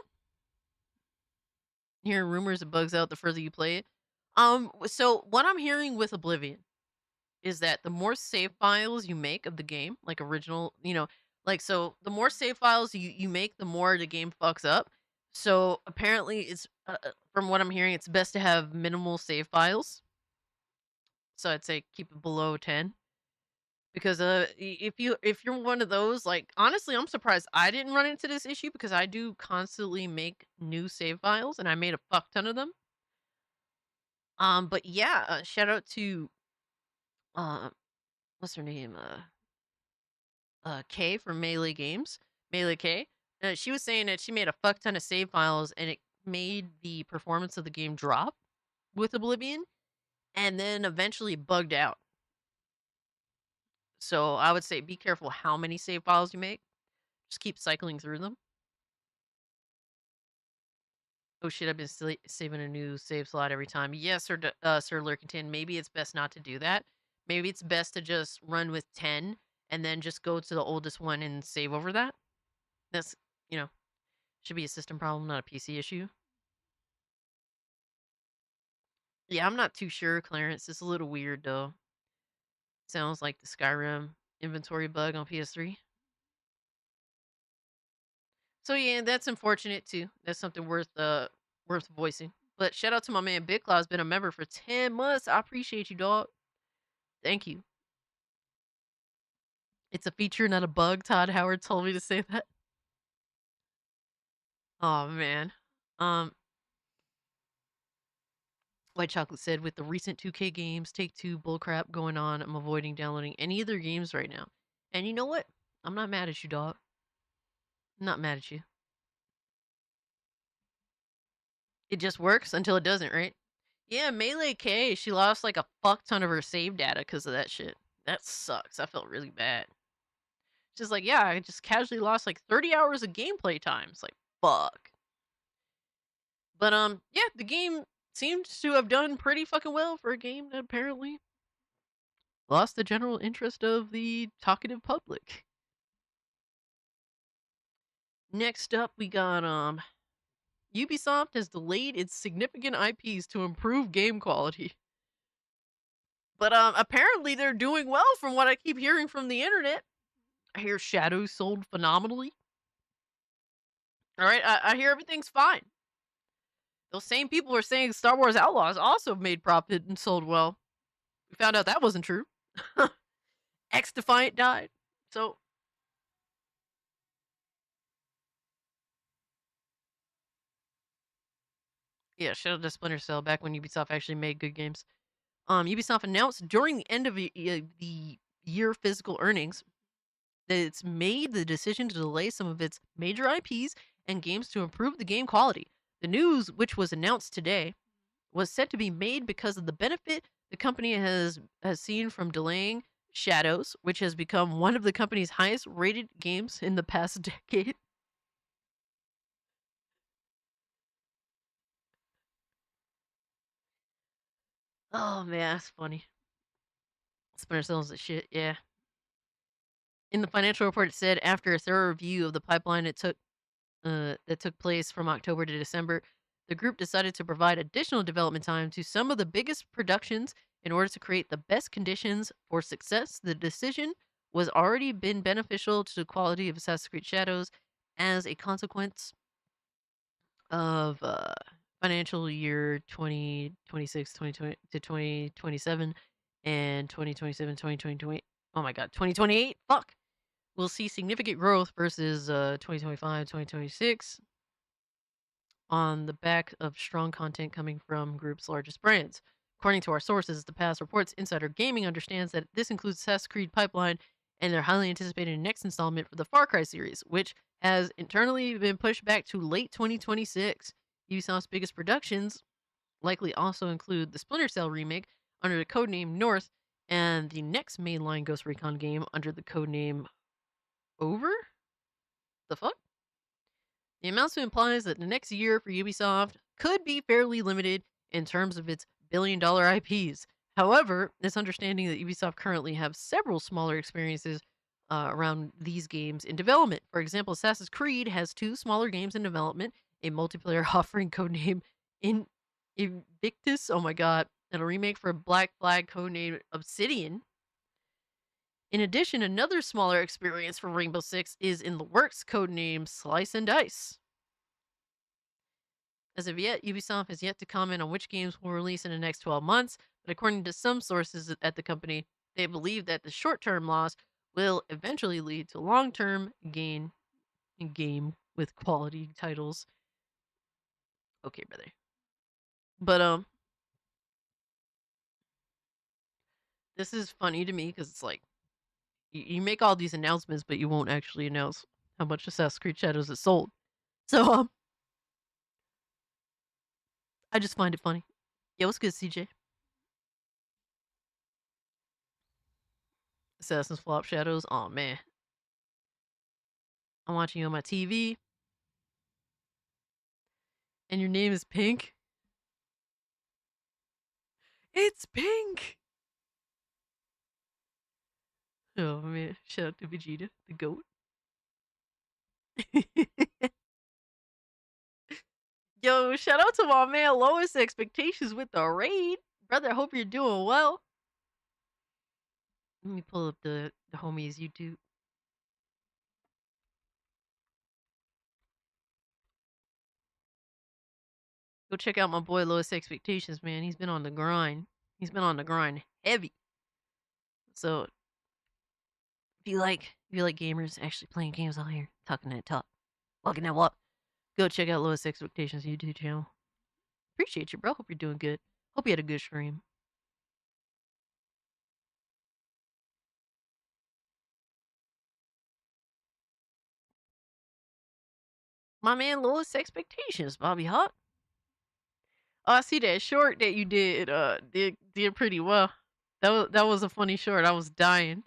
Hearing rumors it bugs out the further you play it. So what I'm hearing with Oblivion is that the more save files you make of the game, like original, like, so the more save files you make, the more the game fucks up. So apparently it's, from what I'm hearing, it's best to have minimal save files. So I'd say keep it below 10. Because if you're one of those, like, honestly, I'm surprised I didn't run into this issue because I do constantly make new save files and I made a fuck ton of them. But yeah, shout out to what's her name? Kay from Melee Games. Melee K. She was saying that she made a fuck ton of save files and it made the performance of the game drop with Oblivion and then eventually bugged out. So I would say be careful how many save files you make. Just keep cycling through them. Oh shit, I've been saving a new save slot every time. Yes, Sir Lurkington, maybe it's best not to do that. Maybe it's best to just run with 10 and then just go to the oldest one and save over that. That's, should be a system problem, not a PC issue. Yeah, I'm not too sure, Clarence. It's a little weird, though. Sounds like the Skyrim inventory bug on PS3. So yeah, that's unfortunate too. That's something worth voicing. But shout out to my man Big Claw's been a member for 10 months. I appreciate you, dog. Thank you. It's a feature, not a bug. Todd Howard told me to say that. Oh man. White Chocolate said, with the recent 2K games, Take-Two bullcrap going on, I'm avoiding downloading any of their games right now. And you know what? I'm not mad at you, dog. I'm not mad at you. It just works until it doesn't, right? Yeah, Melee K, she lost like a fuck ton of her save data because of that shit. That sucks. I felt really bad. She's like, yeah, I just casually lost like 30 hours of gameplay time. It's like, fuck. But yeah, the game seems to have done pretty fucking well for a game that apparently lost the general interest of the talkative public. Next up, we got Ubisoft has delayed its significant IPs to improve game quality. But apparently they're doing well from what I keep hearing from the internet. I hear Shadows sold phenomenally. All right, I hear everything's fine. Those same people are saying Star Wars Outlaws also made profit and sold well. We found out that wasn't true. X-Defiant died. So yeah, shout out to Splinter Cell back when Ubisoft actually made good games. Ubisoft announced during the end of the year physical earnings that it's made the decision to delay some of its major IPs and games to improve the game quality. The news, which was announced today, was said to be made because of the benefit the company has seen from delaying Shadows, which has become one of the company's highest rated games in the past decade. Oh man, that's funny. Splinter Cell's the shit, yeah. In the financial report, it said after a thorough review of the pipeline that took place from October to December, the group decided to provide additional development time to some of the biggest productions in order to create the best conditions for success. The decision was already been beneficial to the quality of Assassin's Creed Shadows. As a consequence, of financial year 2026 2020 to 2027 and 2027 2020. Oh my god, 2028. Fuck. We'll see significant growth versus 2025 2026 on the back of strong content coming from group's largest brands. According to our sources, the past reports, Insider Gaming understands that this includes Assassin's Creed Pipeline and their highly anticipated next installment for the Far Cry series, which has internally been pushed back to late 2026. Ubisoft's biggest productions likely also include the Splinter Cell remake under the codename North and the next mainline Ghost Recon game under the codename Over? The fuck? The announcement implies that the next year for Ubisoft could be fairly limited in terms of its billion-dollar IPs. However, it's understanding that Ubisoft currently have several smaller experiences around these games in development. For example, Assassin's Creed has 2 smaller games in development, a multiplayer offering codename Invictus, oh my god, and a remake for Black Flag codename Obsidian. In addition, another smaller experience for Rainbow Six is in the works, codenamed Slice and Dice. As of yet, Ubisoft has yet to comment on which games will release in the next 12 months, but according to some sources at the company, they believe that the short-term loss will eventually lead to long-term gain in game with quality titles. Okay, brother. But, this is funny to me because it's like, you make all these announcements, but you won't actually announce how much Assassin's Creed Shadows is sold. So, I just find it funny. Yeah, what's good, CJ? Assassin's Flop Shadows. Oh man. I'm watching you on my TV. And your name is Pink? It's Pink! Oh man, shout out to Vegeta, the goat. Yo, shout out to my man Lowest Expectations with the raid. Brother, I hope you're doing well. Let me pull up the homies YouTube. Go check out my boy Lowest Expectations, man. He's been on the grind. He's been on the grind heavy. So if you like gamers actually playing games out here, talking that talk, walking that walk, go check out Lowest Expectations YouTube channel. Appreciate you, bro. Hope you're doing good. Hope you had a good stream. My man Lowest Expectations, Bobby Hawk. Oh, I see that short that you did did pretty well. That was a funny short. I was dying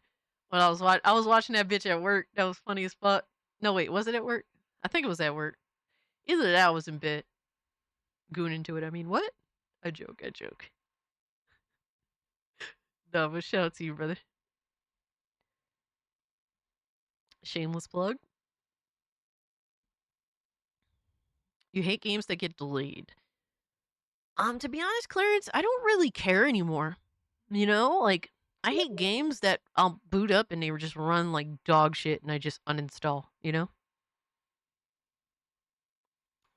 when I was watching that bitch at work. That was funny as fuck. No wait, was it at work? I think it was at work. Either that, I was in bed. Gooning into it. I mean, what? I joke. No, but shout out to you, brother. Shameless plug. You hate games that get delayed. To be honest, Clarence, I don't really care anymore. You know, like, I hate games that I'll boot up and they just run like dog shit and I just uninstall, you know?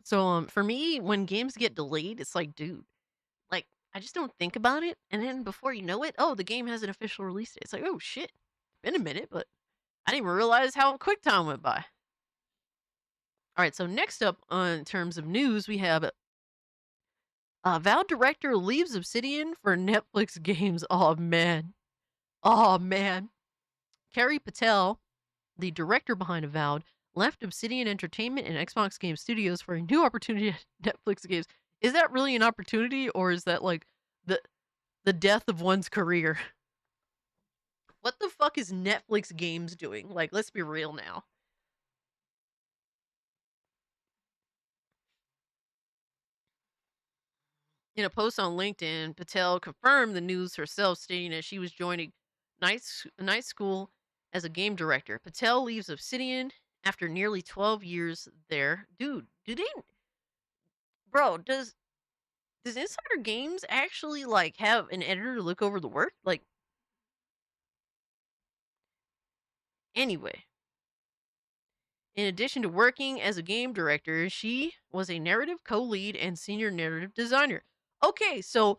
So, for me, when games get delayed, it's like, dude, like, I just don't think about it. And then before you know it, oh, the game has an official release date. It's like, oh, shit. It's been a minute, but I didn't even realize how quick time went by. All right, so next up in terms of news, we have Valve director leaves Obsidian for Netflix games. Oh, man. Kerry Patel, the director behind Avowed, left Obsidian Entertainment and Xbox Game Studios for a new opportunity at Netflix games. Is that really an opportunity, or is that like the death of one's career? What the fuck is Netflix games doing? Like, let's be real now. In a post on LinkedIn, Patel confirmed the news herself, stating that she was joining night school as a game director. Patel leaves Obsidian after nearly 12 years there. Dude, bro, does Insider Games actually like have an editor to look over the work? Like, anyway, In addition to working as a game director, she was a narrative co-lead and senior narrative designer. Okay, so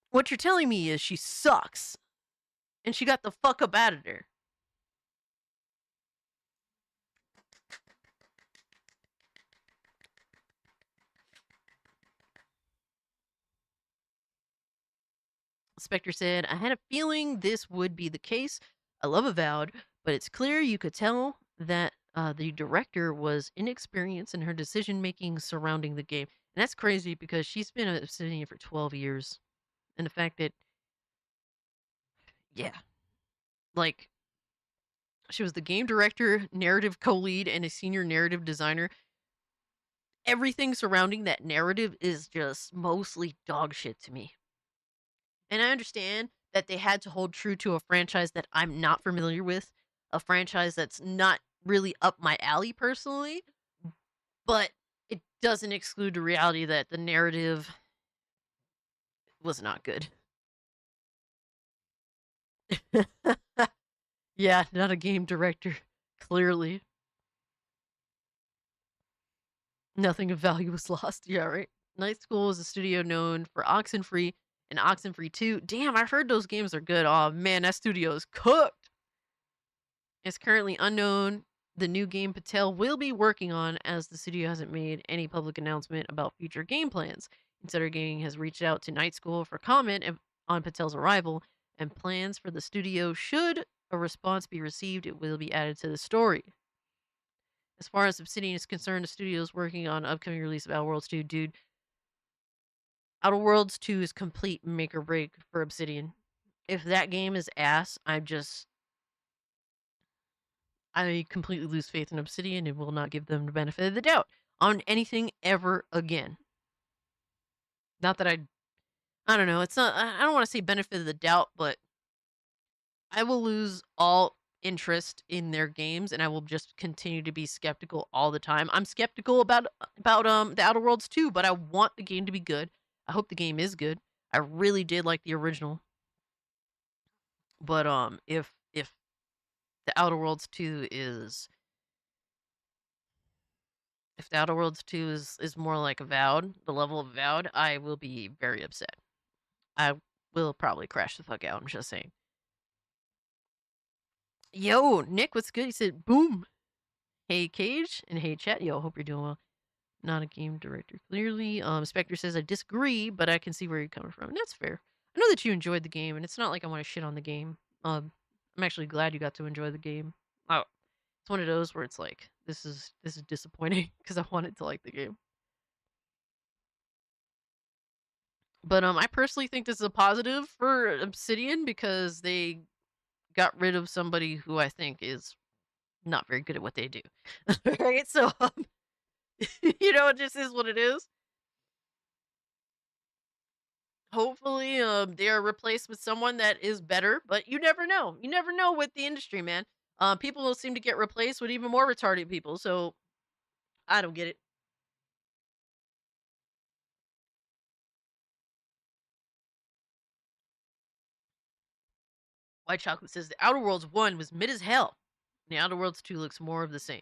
what you're telling me is she sucks. And she got the fuck up out of there. Spectre said, I had a feeling this would be the case. I love Avowed, but it's clear you could tell that the director was inexperienced in her decision making surrounding the game. And that's crazy because she's been at Obsidian for 12 years. And the fact that, yeah, like, she was the game director, narrative co-lead, and a senior narrative designer. Everything surrounding that narrative is just mostly dog shit to me. And I understand that they had to hold true to a franchise that I'm not familiar with, a franchise that's not really up my alley personally, but it doesn't exclude the reality that the narrative was not good. Yeah, not a game director, clearly. Nothing of value was lost. Yeah, right. Night School is a studio known for Oxenfree and Oxenfree 2. Damn, I heard those games are good. Oh man, that studio is cooked. It's currently unknown the new game Patel will be working on, as the studio hasn't made any public announcement about future game plans. Insider Gaming has reached out to Night School for comment on Patel's arrival and plans for the studio. Should a response be received, it will be added to the story. As far as Obsidian is concerned, the studio is working on upcoming release of Outer Worlds 2. Dude, Outer Worlds 2 is complete make or break for Obsidian. If that game is ass, I completely lose faith in Obsidian and will not give them the benefit of the doubt on anything ever again. Not that I don't know. It's not. I don't want to say benefit of the doubt, but I will lose all interest in their games, and I will just continue to be skeptical all the time. I'm skeptical about the Outer Worlds 2, but I want the game to be good. I hope the game is good. I really did like the original, but if the Outer Worlds 2 is if the Outer Worlds 2 is more like Avowed, the level of Avowed, I will be very upset. I will probably crash the fuck out. I'm just saying. Yo, Nick, what's good? He said, boom. Hey, Cage, and hey, chat. Yo, hope you're doing well. Not a game director, clearly. Spectre says, I disagree, but I can see where you're coming from. And that's fair. I know that you enjoyed the game, and it's not like I want to shit on the game. I'm actually glad you got to enjoy the game. Oh, it's one of those where it's like, this is disappointing because I wanted to like the game. But I personally think this is a positive for Obsidian because they got rid of somebody who I think is not very good at what they do. Right? So, it just is what it is. Hopefully, they are replaced with someone that is better, but you never know. You never know with the industry, man. People will seem to get replaced with even more retarded people, so I don't get it. White Chocolate says, the Outer Worlds 1 was mid as hell. The Outer Worlds 2 looks more of the same.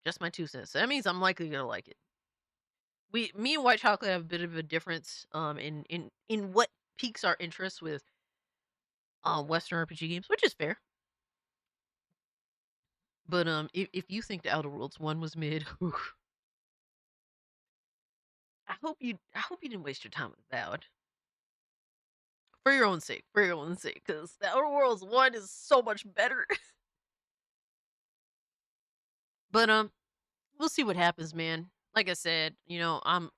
Just my 2 cents. That means I'm likely gonna like it. Me and White Chocolate have a bit of a difference in what piques our interest with Western RPG games, which is fair. But if you think the Outer Worlds 1 was mid, I hope you didn't waste your time with Avowed. For your own sake, because the Outer Worlds 1 is so much better. But we'll see what happens, man. Like I said, I'm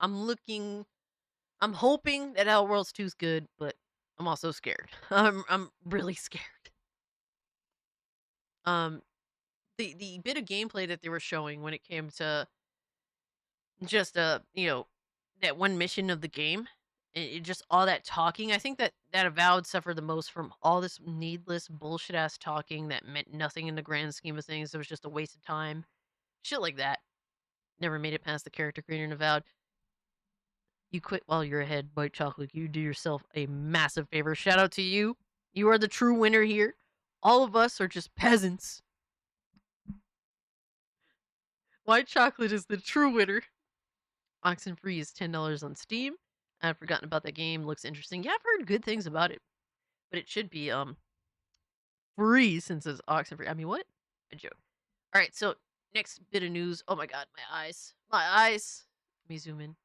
hoping that Outer Worlds 2 is good, but I'm also scared. I'm really scared. The bit of gameplay that they were showing when it came to just that one mission of the game, it just all that talking. I think that Avowed suffered the most from all this needless bullshit ass talking that meant nothing in the grand scheme of things. It was just a waste of time. Shit like that. Never made it past the character creator in Avowed. You quit while you're ahead, White Chocolate. You do yourself a massive favor. Shout out to you. You are the true winner here. All of us are just peasants. White chocolate is the true winner. Oxenfree is $10 on Steam. I've forgotten about that game. Looks interesting. Yeah, I've heard good things about it. But it should be free since it's Oxenfree. I mean, what? A joke. Alright, so next bit of news. Oh my god, my eyes. My eyes. Let me zoom in.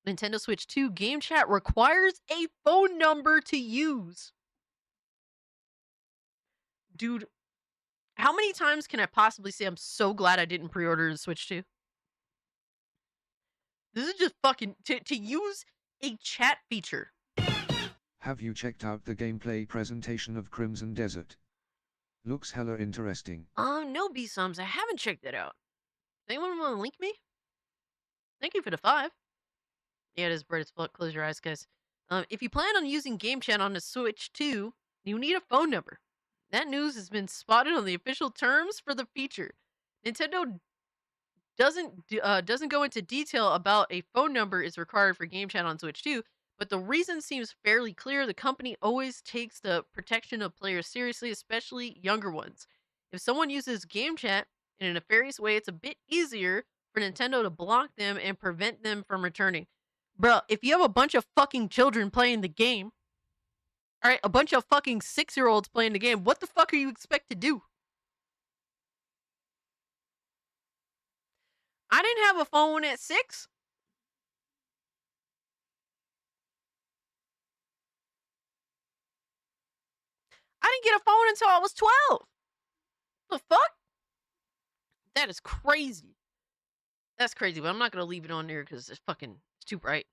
Nintendo Switch 2 game chat requires a phone number to use. Dude, how many times can I possibly say I'm so glad I didn't pre-order the Switch 2? This is just fucking to use a chat feature. Have you checked out the gameplay presentation of Crimson Desert? Looks hella interesting. No, B-Sums, I haven't checked that out. Anyone want to link me? Thank you for the 5. Yeah, it is bright as fuck. Close your eyes, guys. If you plan on using game chat on the Switch 2, you need a phone number. That news has been spotted on the official terms for the feature. Nintendo doesn't go into detail about a phone number is required for game chat on Switch 2, but the reason seems fairly clear. The company always takes the protection of players seriously, especially younger ones. If someone uses game chat in a nefarious way, it's a bit easier for Nintendo to block them and prevent them from returning. Bro, if you have a bunch of fucking children playing the game, alright, a bunch of fucking 6-year-olds playing the game, what the fuck are you expect to do? I didn't have a phone at 6. I didn't get a phone until I was 12. The fuck? That is crazy. That's crazy, but I'm not going to leave it on there because it's too bright.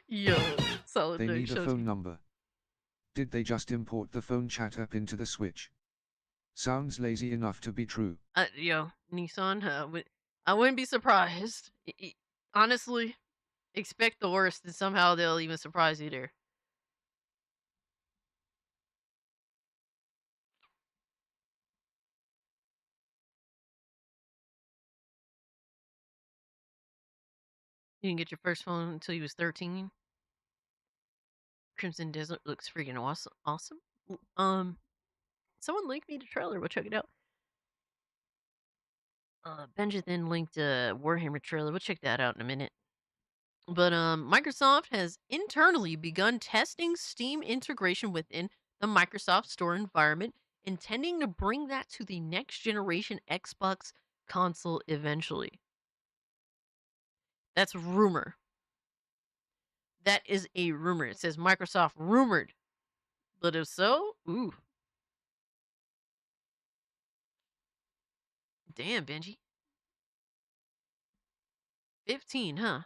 Yo, solid. They need a phone number. Did they just import the phone chat app into the Switch? Sounds lazy enough to be true. Yo, Nissan, I wouldn't be surprised. Honestly, expect the worst, and somehow they'll even surprise you there. You didn't get your first phone until you was 13. Crimson Desert looks freaking awesome. Someone linked me the trailer. We'll check it out. Benjamin linked a Warhammer trailer. We'll check that out in a minute. But Microsoft has internally begun testing Steam integration within the Microsoft Store environment, intending to bring that to the next generation Xbox console eventually. That's rumor. That is a rumor. It says Microsoft rumored. But if so, ooh. Damn, Benji. 15, huh?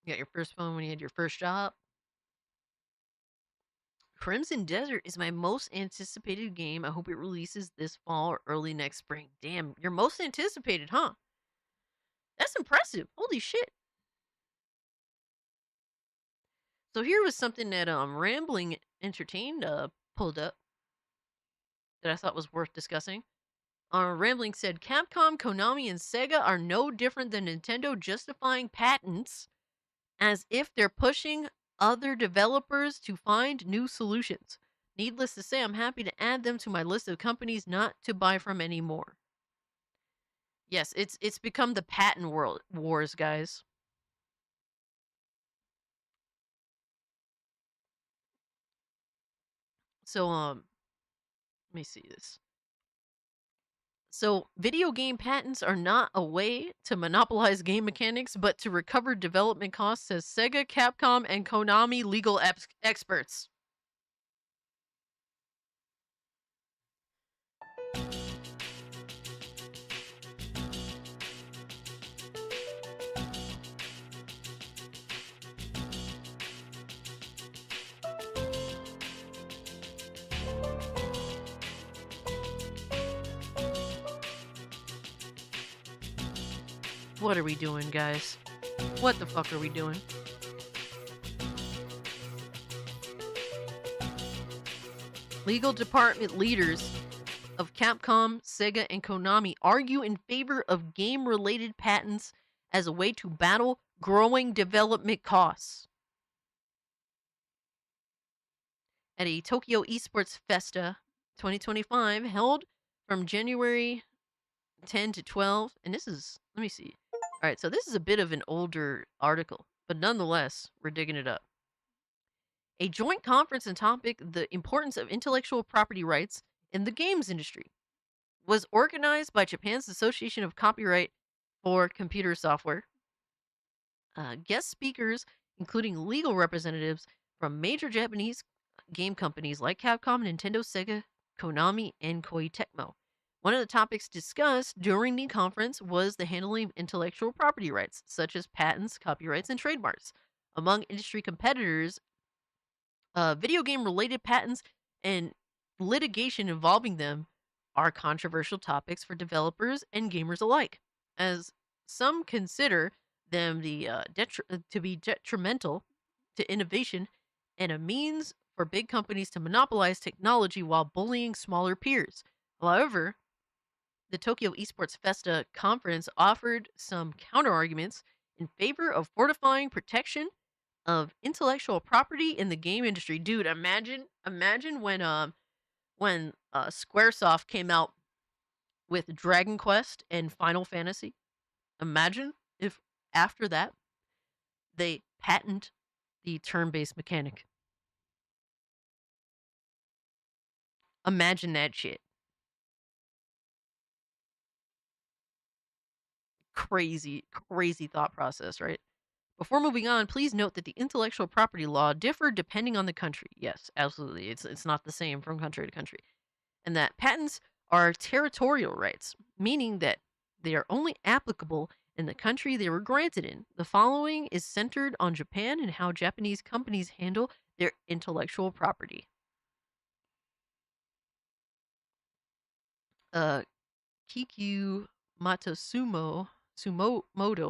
You got your first phone when you had your first job? Crimson Desert is my most anticipated game. I hope it releases this fall or early next spring. Damn, your most anticipated, huh? That's impressive. Holy shit. So here was something that Rambling Entertained pulled up that I thought was worth discussing. Rambling said, Capcom, Konami, and Sega are no different than Nintendo justifying patents as if they're pushing other developers to find new solutions. Needless to say, I'm happy to add them to my list of companies not to buy from anymore. Yes, it's become the patent wars, guys. So, let me see this. So, video game patents are not a way to monopolize game mechanics, but to recover development costs, says Sega, Capcom, and Konami legal experts. What are we doing, guys? What the fuck are we doing? Legal department leaders of Capcom, Sega, and Konami argue in favor of game-related patents as a way to battle growing development costs. At a Tokyo Esports Festa 2025 held from January 10 to 12, and this is, let me see. All right, so this is a bit of an older article, but nonetheless, we're digging it up. A joint conference and topic, the importance of intellectual property rights in the games industry, was organized by Japan's Association of Copyright for Computer Software. Guest speakers, including legal representatives from major Japanese game companies like Capcom, Nintendo, Sega, Konami, and Koei Tecmo. One of the topics discussed during the conference was the handling of intellectual property rights, such as patents, copyrights, and trademarks. Among industry competitors, video game related patents and litigation involving them are controversial topics for developers and gamers alike, as some consider them to be detrimental to innovation and a means for big companies to monopolize technology while bullying smaller peers. However, the Tokyo Esports Festa conference offered some counterarguments in favor of fortifying protection of intellectual property in the game industry. Dude, imagine when Squaresoft came out with Dragon Quest and Final Fantasy. Imagine if after that they patent the turn-based mechanic. Imagine that shit. Crazy thought process, right? Before moving on, please note that the intellectual property law differ depending on the country. Yes, absolutely. It's not the same from country to country. And that patents are territorial rights, meaning that they are only applicable in the country they were granted in. The following is centered on Japan and how Japanese companies handle their intellectual property. Kiku Matsumoto,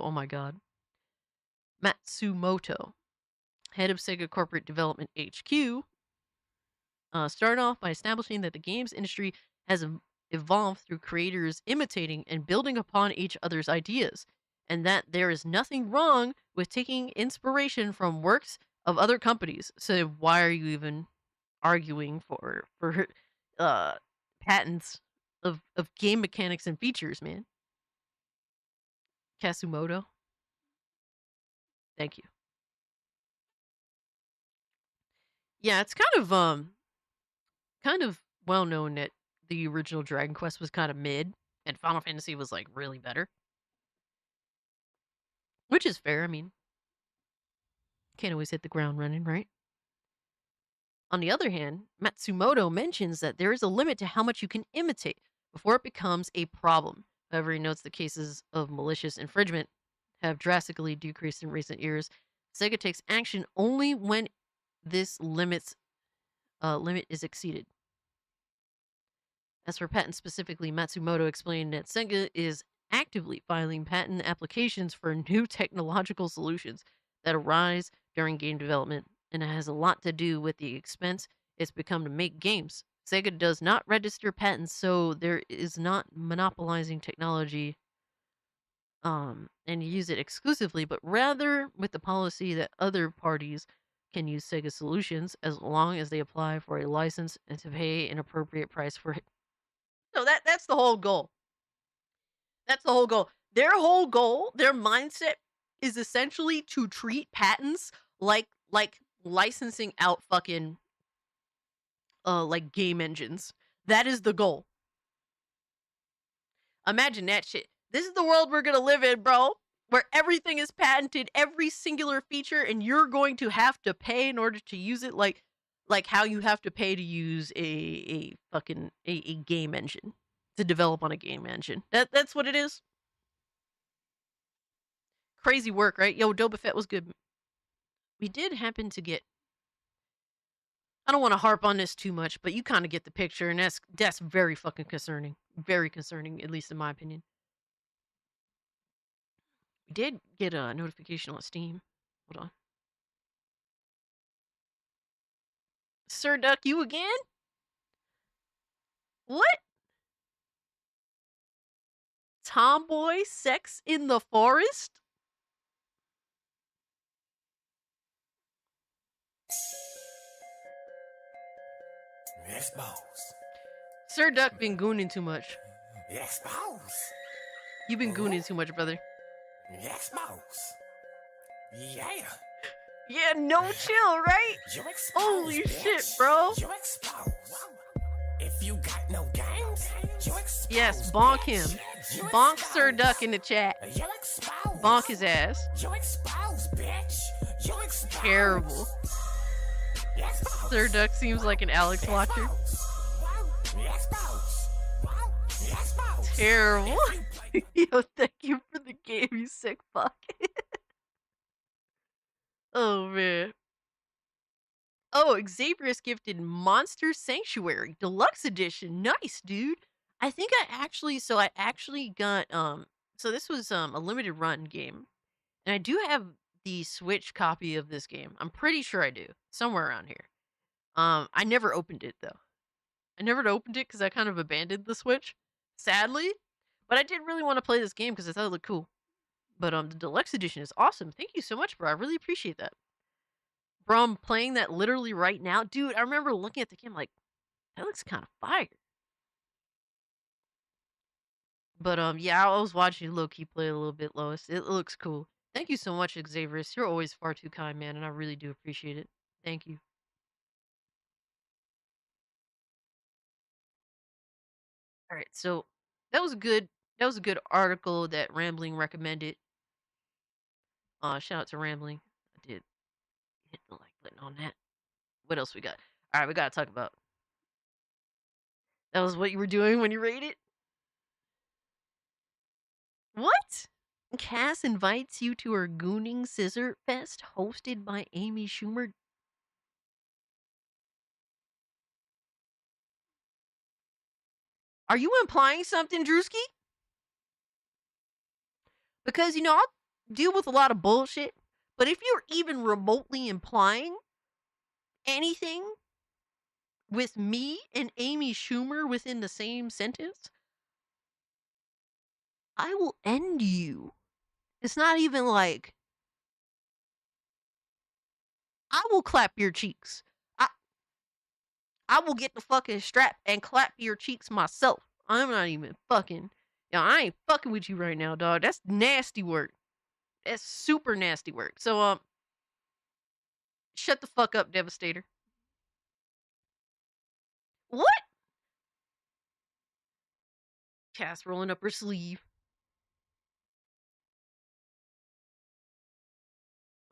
oh my god. Matsumoto, head of Sega Corporate Development HQ, started off by establishing that the games industry has evolved through creators imitating and building upon each other's ideas, and that there is nothing wrong with taking inspiration from works of other companies. So why are you even arguing for patents of game mechanics and features, man? Kasumoto. Thank you. Yeah, it's kind of well known that the original Dragon Quest was kind of mid and Final Fantasy was like really better. Which is fair, I mean. Can't always hit the ground running, right? On the other hand, Matsumoto mentions that there is a limit to how much you can imitate before it becomes a problem. However, he notes the cases of malicious infringement have drastically decreased in recent years. Sega takes action only when this limit is exceeded. As for patents specifically, Matsumoto explained that Sega is actively filing patent applications for new technological solutions that arise during game development, and it has a lot to do with the expense it's become to make games. Sega does not register patents, so there is not monopolizing technology and use it exclusively, but rather with the policy that other parties can use Sega solutions as long as they apply for a license and to pay an appropriate price for it. So that's the whole goal. That's the whole goal. Their whole goal, their mindset is essentially to treat patents like licensing out fucking like game engines. That is the goal. Imagine that shit. This is the world we're gonna live in, bro. Where everything is patented, every singular feature, and you're going to have to pay in order to use it, like how you have to pay to use a fucking a game engine, to develop on a game engine. That's what it is. Crazy work, right? Yo, Boba Fett was good. We did happen to get. I don't want to harp on this too much, but you kind of get the picture, and that's very fucking concerning. Very concerning, at least in my opinion. We did get a notification on Steam. Hold on. Sir Duck, you again? What? Tomboy sex in the forest? Expose. Sir Duck been gooning too much. Expose. You've been gooning too much, brother. Expose. Yeah. Yeah, no chill, right? You expose, Holy bitch. shit, bro. You expose. If you got no games, you expose. Yes, bonk him. You Bonk expose. Sir Duck in the chat. You expose. Bonk his ass. You expose, bitch. You expose. Terrible. Expose. Sir Duck seems like an Alex watcher. Expose. Expose. Terrible. Yo, thank you for the game, you sick fuck. Oh, man. Oh, Xavier's gifted Monster Sanctuary Deluxe Edition. Nice, dude. I think I actually got, so this was, a limited run game. And I do have the Switch copy of this game. I'm pretty sure I do. Somewhere around here. I never opened it, though. I never opened it because I kind of abandoned the Switch. Sadly. But I did really want to play this game because I thought it looked cool. But, the Deluxe Edition is awesome. Thank you so much, bro. I really appreciate that. Bro, I'm playing that literally right now. Dude, I remember looking at the game like, that looks kind of fire. But, yeah, I was watching you low-key play a little bit, Lois. It looks cool. Thank you so much, Xavier. You're always far too kind, man, and I really do appreciate it. Thank you. All right, so that was a good article that Rambling recommended. Shout out to Rambling. I did hit the like button on that. What else we got? All right, we got to talk about. That was what you were doing when you raided? What? Cass invites you to her Gooning Scissor Fest hosted by Amy Schumer. Are you implying something, Drewski? Because, I'll deal with a lot of bullshit, but if you're even remotely implying anything with me and Amy Schumer within the same sentence, I will end you. It's not even like, I will clap your cheeks. I will get the fucking strap and clap your cheeks myself. I'm not even fucking. I ain't fucking with you right now, dog. That's nasty work. That's super nasty work. So, shut the fuck up, Devastator. What? Cass rolling up her sleeve.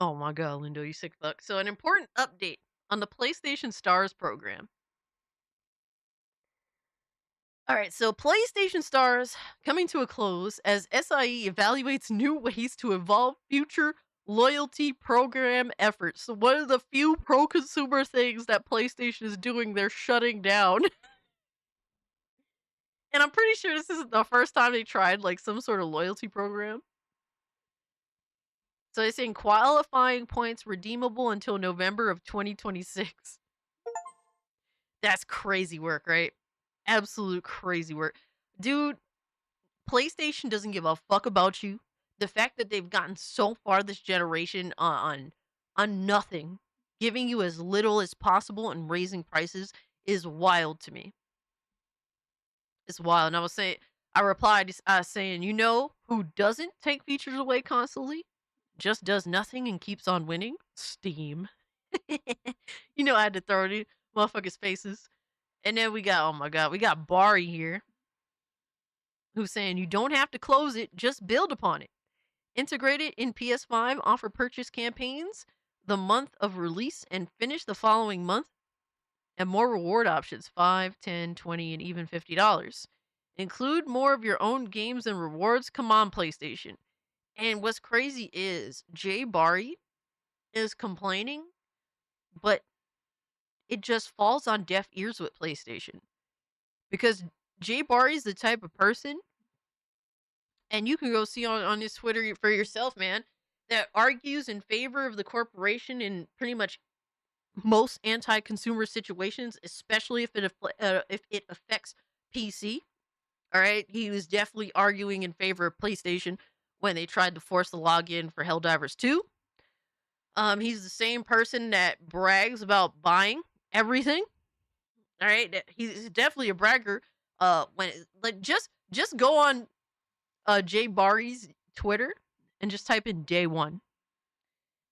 Oh my god, Lindo, you sick fuck. So, an important update on the PlayStation Stars program. Alright, so PlayStation Stars coming to a close as SIE evaluates new ways to evolve future loyalty program efforts. So one of the few pro-consumer things that PlayStation is doing, they're shutting down. And I'm pretty sure this isn't the first time they tried, like, some sort of loyalty program. So they're saying qualifying points redeemable until November of 2026. That's crazy work, right? Absolute crazy work. Dude, PlayStation doesn't give a fuck about you. The fact that they've gotten so far this generation on nothing, giving you as little as possible and raising prices is wild to me. It's wild. And I replied saying, you know who doesn't take features away constantly? Just does nothing and keeps on winning? Steam. You know I had to throw it in motherfuckers' faces. And then we got, oh my god, we got Bari here. Who's saying you don't have to close it, just build upon it. Integrate it in PS5, offer purchase campaigns the month of release and finish the following month. And more reward options, $5, $10, $20, and even $50. Include more of your own games and rewards. Come on, PlayStation. And what's crazy is Jay Bari is complaining, but it just falls on deaf ears with PlayStation. Because Jay Bari is the type of person, and you can go see on his Twitter for yourself, man, that argues in favor of the corporation in pretty much most anti-consumer situations, especially if it affects PC. All right, he was definitely arguing in favor of PlayStation when they tried to force the login for Helldivers 2. He's the same person that brags about buying everything All right, he's definitely a bragger. When like just go on Jay Barry's Twitter and just type in day one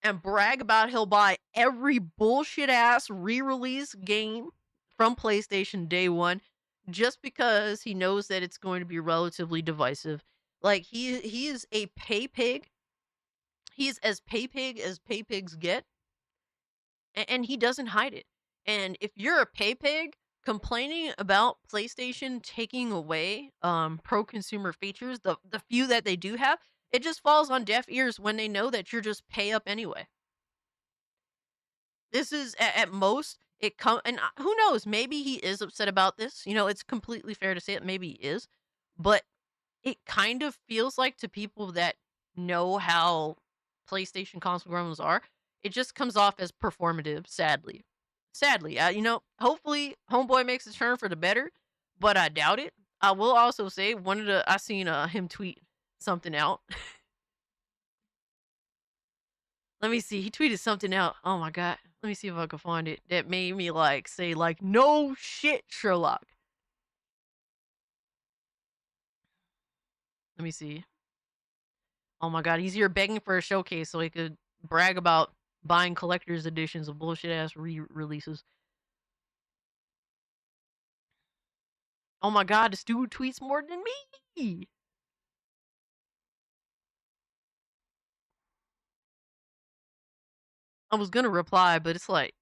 and brag about he'll buy every bullshit ass re-release game from PlayStation day one just because he knows that it's going to be relatively divisive. Like he is a pay pig. He's as pay pig as pay pigs get, and he doesn't hide it. And if you're a pay pig complaining about PlayStation taking away pro consumer features, the few that they do have, it just falls on deaf ears when they know that you're just pay up anyway. This is at most it come and who knows, maybe he is upset about this. You know, it's completely fair to say that maybe he is, but it kind of feels like to people that know how PlayStation console gremlins are, it just comes off as performative, sadly. Sadly, you know, hopefully Homeboy makes a turn for the better, but I doubt it. I will also say I seen him tweet something out. Let me see. He tweeted something out. Oh my god. Let me see if I can find it. That made me like say like no shit, Sherlock. Let me see. Oh my god, he's here begging for a showcase so he could brag about buying collector's editions of bullshit ass re-releases. Oh my god, this dude tweets more than me. I was gonna reply, but it's like,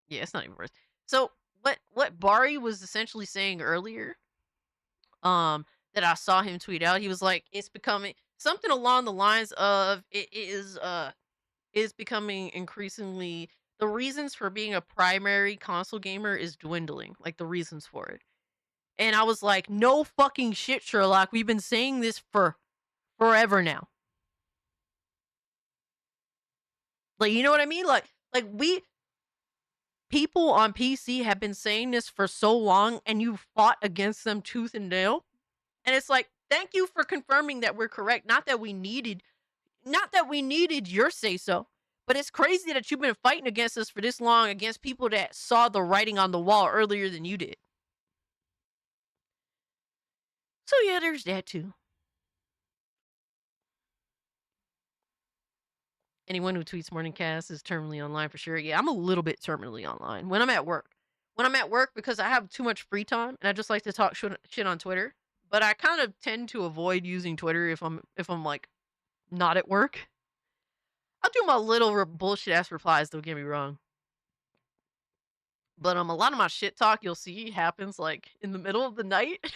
yeah, it's not even worth. So what Bari was essentially saying earlier, that I saw him tweet out, he was like, it's becoming something along the lines of it is becoming increasingly the reasons for being a primary console gamer is dwindling, like the reasons for it. And I was like, no fucking shit, Sherlock. We've been saying this for forever now. Like, you know what I mean? Like people on PC have been saying this for so long and you fought against them tooth and nail. And it's like, thank you for confirming that we're correct. Not that we needed your say so, but it's crazy that you've been fighting against us for this long against people that saw the writing on the wall earlier than you did. So yeah, there's that too. Anyone who tweets Morningcast is terminally online for sure. Yeah, I'm a little bit terminally online when I'm at work. When I'm at work, because I have too much free time and I just like to talk shit on Twitter. But I kind of tend to avoid using Twitter if I'm like not at work. I'll do my little bullshit ass replies. Don't get me wrong. But a lot of my shit talk you'll see happens like in the middle of the night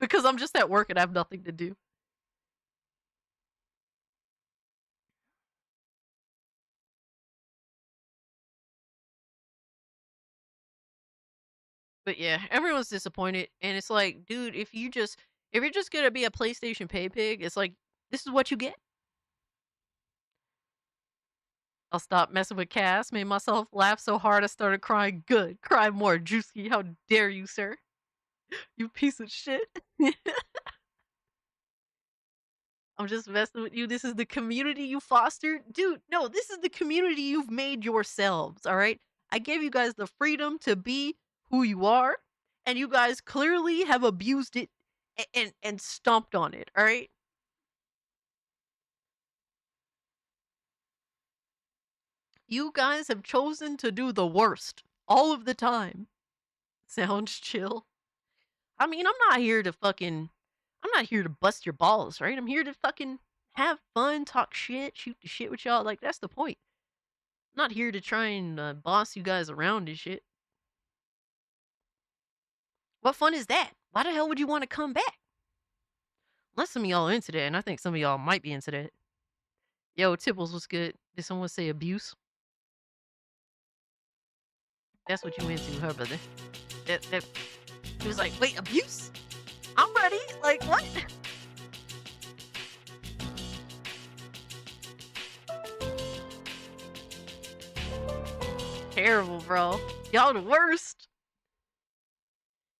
because I'm just at work and I have nothing to do. But yeah, everyone's disappointed, and it's like, dude, if you're just gonna be a PlayStation pay pig, it's like this is what you get. I'll stop messing with Cass. Made myself laugh so hard I started crying. Good, cry more, Juicy. How dare you, sir? You piece of shit. I'm just messing with you. This is the community you fostered, dude. No, this is the community you've made yourselves. All right, I gave you guys the freedom to be who you are, and you guys clearly have abused it and stomped on it. All right. You guys have chosen to do the worst all of the time. Sounds chill. I mean, I'm not here to bust your balls, right? I'm here to fucking have fun, talk shit, shoot the shit with y'all. Like, that's the point. I'm not here to try and boss you guys around and shit. What fun is that? Why the hell would you want to come back? Unless some of y'all are into that, and I think some of y'all might be into that. Yo, Tipples was good. Did someone say abuse? That's what you into, huh, brother? He was like, wait, abuse? I'm ready. Like, what? Terrible, bro. Y'all the worst.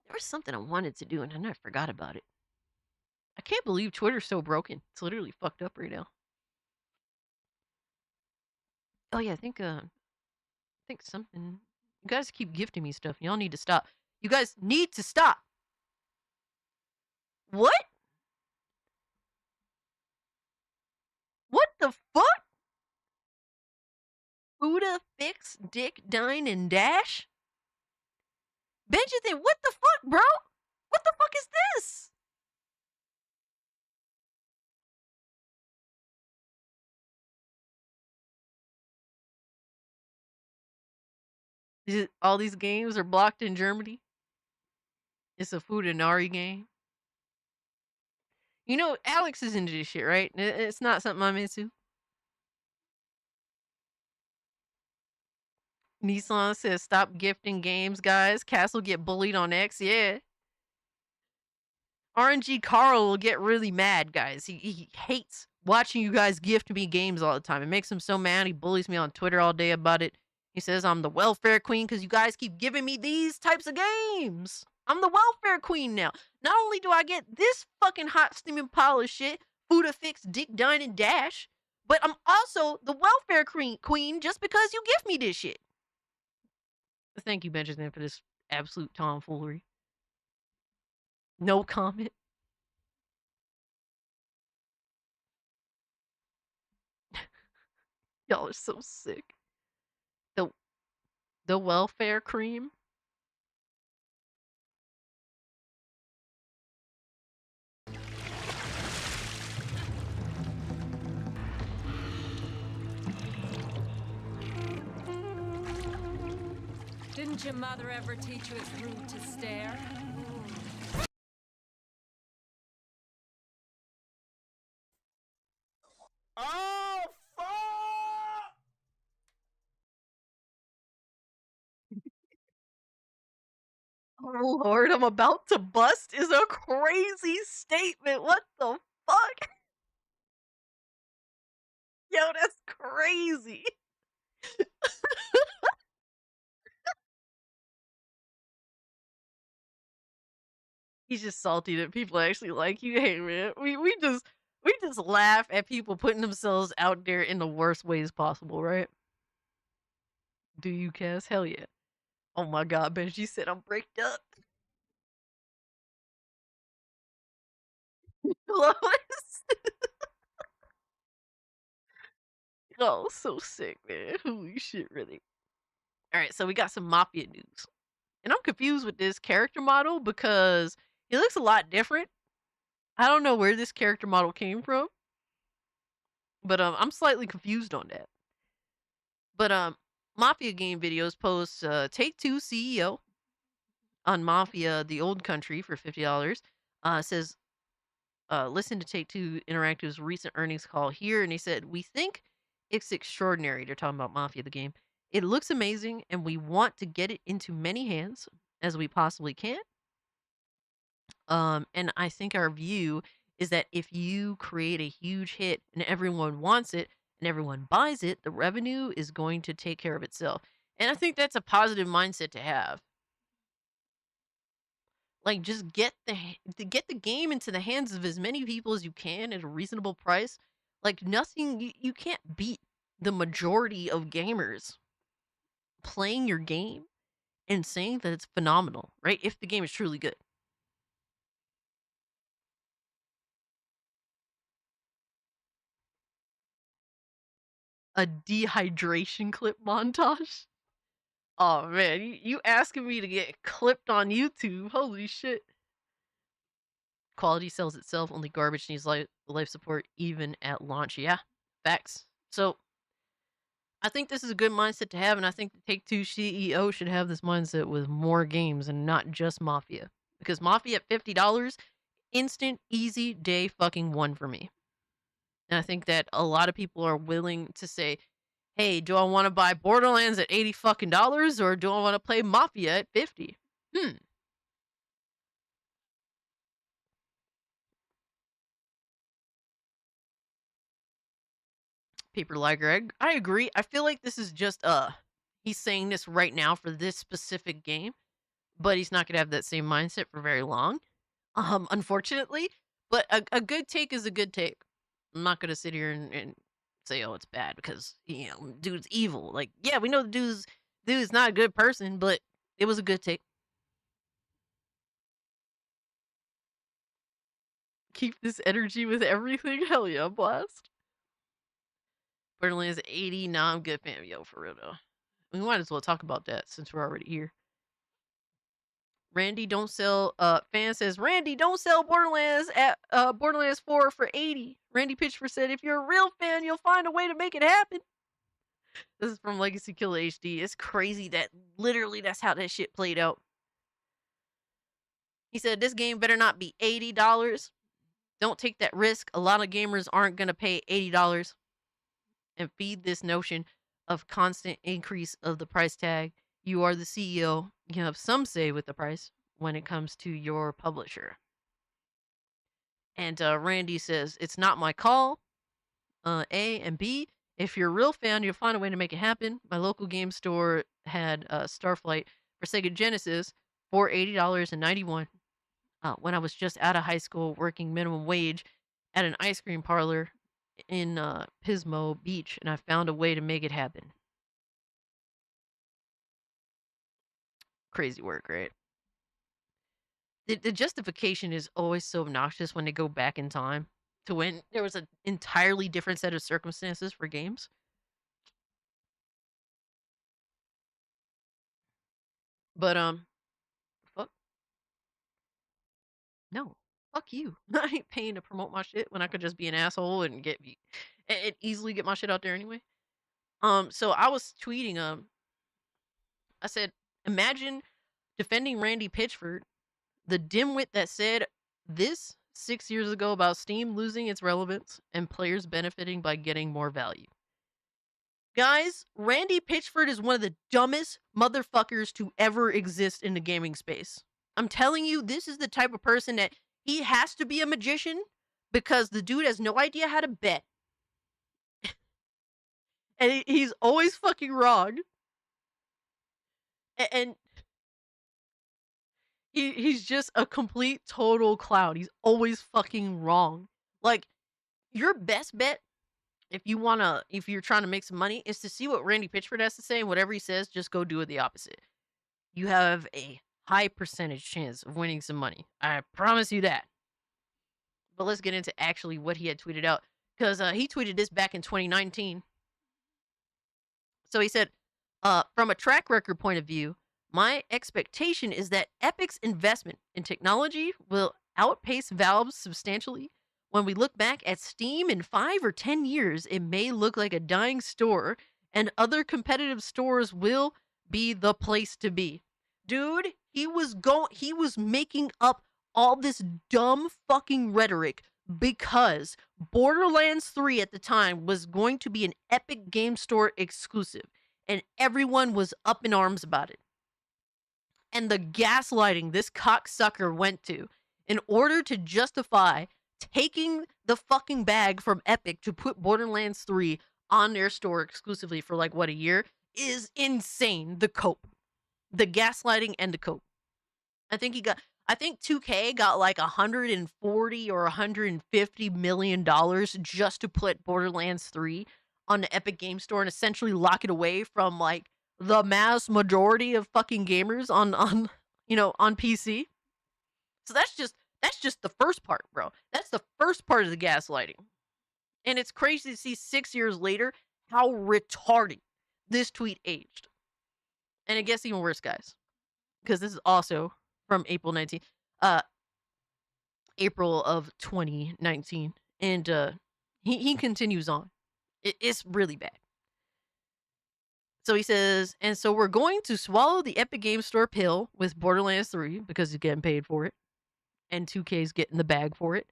There was something I wanted to do, and then I forgot about it. I can't believe Twitter's so broken. It's literally fucked up right now. Oh yeah, I think something. You guys keep gifting me stuff. Y'all need to stop. You guys need to stop. What? What the fuck? Buddha, Fix, Dick, Dine, and Dash? Benjamin, what the fuck, bro? What the fuck is this? All these games are blocked in Germany? It's a Fudanari game. You know, Alex is into this shit, right? It's not something I'm into. Nissan says, stop gifting games, guys. Castle get bullied on X. Yeah. RNG Carl will get really mad, guys. He hates watching you guys gift me games all the time. It makes him so mad. He bullies me on Twitter all day about it. He says I'm the welfare queen because you guys keep giving me these types of games. I'm the welfare queen now. Not only do I get this fucking hot steaming pile of shit, Fuda Fix, Dick, Dine, and Dash, but I'm also the welfare queen just because you gift me this shit. Thank you, Benjamin, for this absolute tomfoolery. No comment. Y'all are so sick. The welfare cream. Didn't your mother ever teach you it's rude to stare? Oh, fuck! Oh Lord, I'm about to bust is a crazy statement. What the fuck? Yo, that's crazy. He's just salty that people actually like you. Hey man, we just laugh at people putting themselves out there in the worst ways possible, right? Do you, Cass? Hell yeah. Oh my god, Benji said I'm bricked up. Lois. Oh, so sick, man. Holy shit, really. Alright, so we got some Mafia news. And I'm confused with this character model because he looks a lot different. I don't know where this character model came from. But I'm slightly confused on that. But Mafia game videos posts Take-Two CEO on Mafia the Old Country for $50. Says listen to Take-Two Interactive's recent earnings call here, and he said, we think it's extraordinary. They're talking about Mafia the game. It looks amazing, and we want to get it into many hands as we possibly can. And I think our view is that if you create a huge hit and everyone wants it and everyone buys it, the revenue is going to take care of itself. And I think that's a positive mindset to have. Like, just get the game into the hands of as many people as you can at a reasonable price. Like, nothing, you can't beat the majority of gamers playing your game and saying that it's phenomenal, right? If the game is truly good. A dehydration clip montage? Oh man, you asking me to get clipped on YouTube? Holy shit. Quality sells itself, only garbage needs life support even at launch. Yeah, facts. So, I think this is a good mindset to have, and I think the Take-Two CEO should have this mindset with more games and not just Mafia. Because Mafia at $50, instant, easy, day fucking one for me. And I think that a lot of people are willing to say, hey, do I want to buy Borderlands at $80 fucking dollars, or do I want to play Mafia at 50? Paper Liger, I agree. I feel like this is just he's saying this right now for this specific game, but he's not gonna have that same mindset for very long. Unfortunately. But a good take is a good take. I'm not gonna sit here and say, oh, it's bad because, you know, dude's evil. Like, yeah, we know the Dude's not a good person, but it was a good take. Keep this energy with everything. Hell yeah, blast. Borderlands 80, nah, I'm good, fam. Yo, for real though. We might as well talk about that since we're already here. Randy don't sell fan says Randy don't sell Borderlands at Borderlands 4 for 80. Randy Pitchford said if you're a real fan, you'll find a way to make it happen. This is from Legacy Killer HD. It's crazy that literally that's how that shit played out. He said this game better not be $80. Don't take that risk. A lot of gamers aren't gonna pay $80 and feed this notion of constant increase of the price tag. You are the CEO. You have some say with the price when it comes to your publisher. And Randy says, it's not my call. A and B, if you're a real fan, you'll find a way to make it happen. My local game store had Starflight for Sega Genesis for $80.91 when I was just out of high school working minimum wage at an ice cream parlor in Pismo Beach, and I found a way to make it happen. Crazy work, right? The justification is always so obnoxious when they go back in time to when there was an entirely different set of circumstances for games. But fuck no, fuck you. I ain't paying to promote my shit when I could just be an asshole and easily get my shit out there anyway. So I was tweeting I said, imagine defending Randy Pitchford, the dimwit that said this 6 years ago about Steam losing its relevance and players benefiting by getting more value. Guys, Randy Pitchford is one of the dumbest motherfuckers to ever exist in the gaming space. I'm telling you, this is the type of person that he has to be a magician because the dude has no idea how to bet. And he's always fucking wrong. And he's just a complete total clown. He's always fucking wrong. Like, your best bet if you're trying to make some money is to see what Randy Pitchford has to say, and whatever he says, just go do it the opposite. You have a high percentage chance of winning some money. I promise you that. But let's get into actually what he had tweeted out, because he tweeted this back in 2019. So he said, from a track record point of view, my expectation is that Epic's investment in technology will outpace Valve's substantially. When we look back at Steam in 5 or 10 years, it may look like a dying store, and other competitive stores will be the place to be. Dude, he was making up all this dumb fucking rhetoric because Borderlands 3 at the time was going to be an Epic Game Store exclusive, and everyone was up in arms about it. And the gaslighting this cocksucker went to in order to justify taking the fucking bag from Epic to put Borderlands 3 on their store exclusively for like, what, a year, is insane. The cope. The gaslighting and the cope. I think 2K got like $140 or $150 million just to put Borderlands 3 on the Epic Game Store and essentially lock it away from like the mass majority of fucking gamers on PC. So that's just the first part, bro. That's the first part of the gaslighting. And it's crazy to see 6 years later how retarded this tweet aged. And it gets even worse, guys. Because this is also from April of 2019. And he continues on. It's really bad. So he says, and so we're going to swallow the Epic Game Store pill with Borderlands 3 because he's getting paid for it. And 2K's getting the bag for it.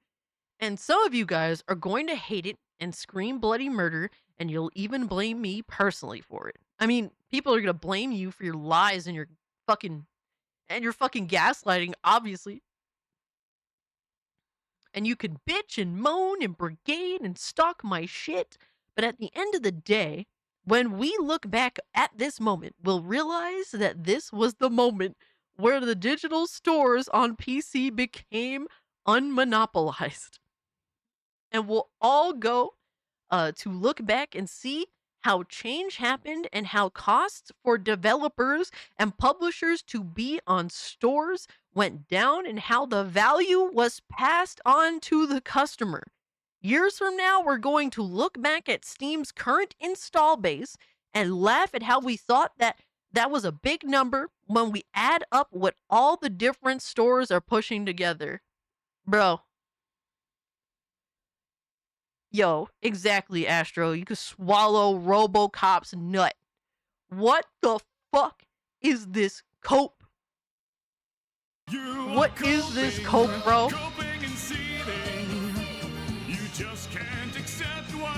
And some of you guys are going to hate it and scream bloody murder, and you'll even blame me personally for it. I mean, people are going to blame you for your lies and your fucking gaslighting, obviously. And you can bitch and moan and brigade and stalk my shit, but at the end of the day, when we look back at this moment, we'll realize that this was the moment where the digital stores on PC became unmonopolized. And we'll all go to look back and see how change happened and how costs for developers and publishers to be on stores went down and how the value was passed on to the customer. Years from now, we're going to look back at Steam's current install base and laugh at how we thought that that was a big number when we add up what all the different stores are pushing together. Bro. Yo, exactly, Astro. You could swallow RoboCop's nut. What the fuck is this cope? What is this cope, bro?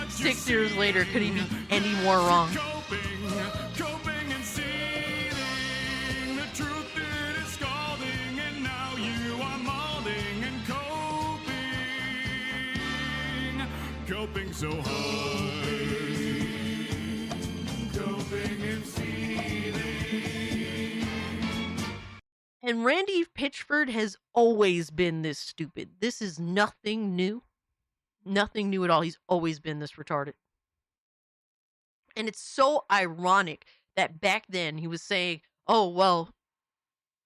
6 years later, could he be any more wrong? Coping so hard, coping and seething. And Randy Pitchford has always been this stupid. This is nothing new. Nothing new at all. He's always been this retarded. And it's so ironic that back then he was saying, oh, well,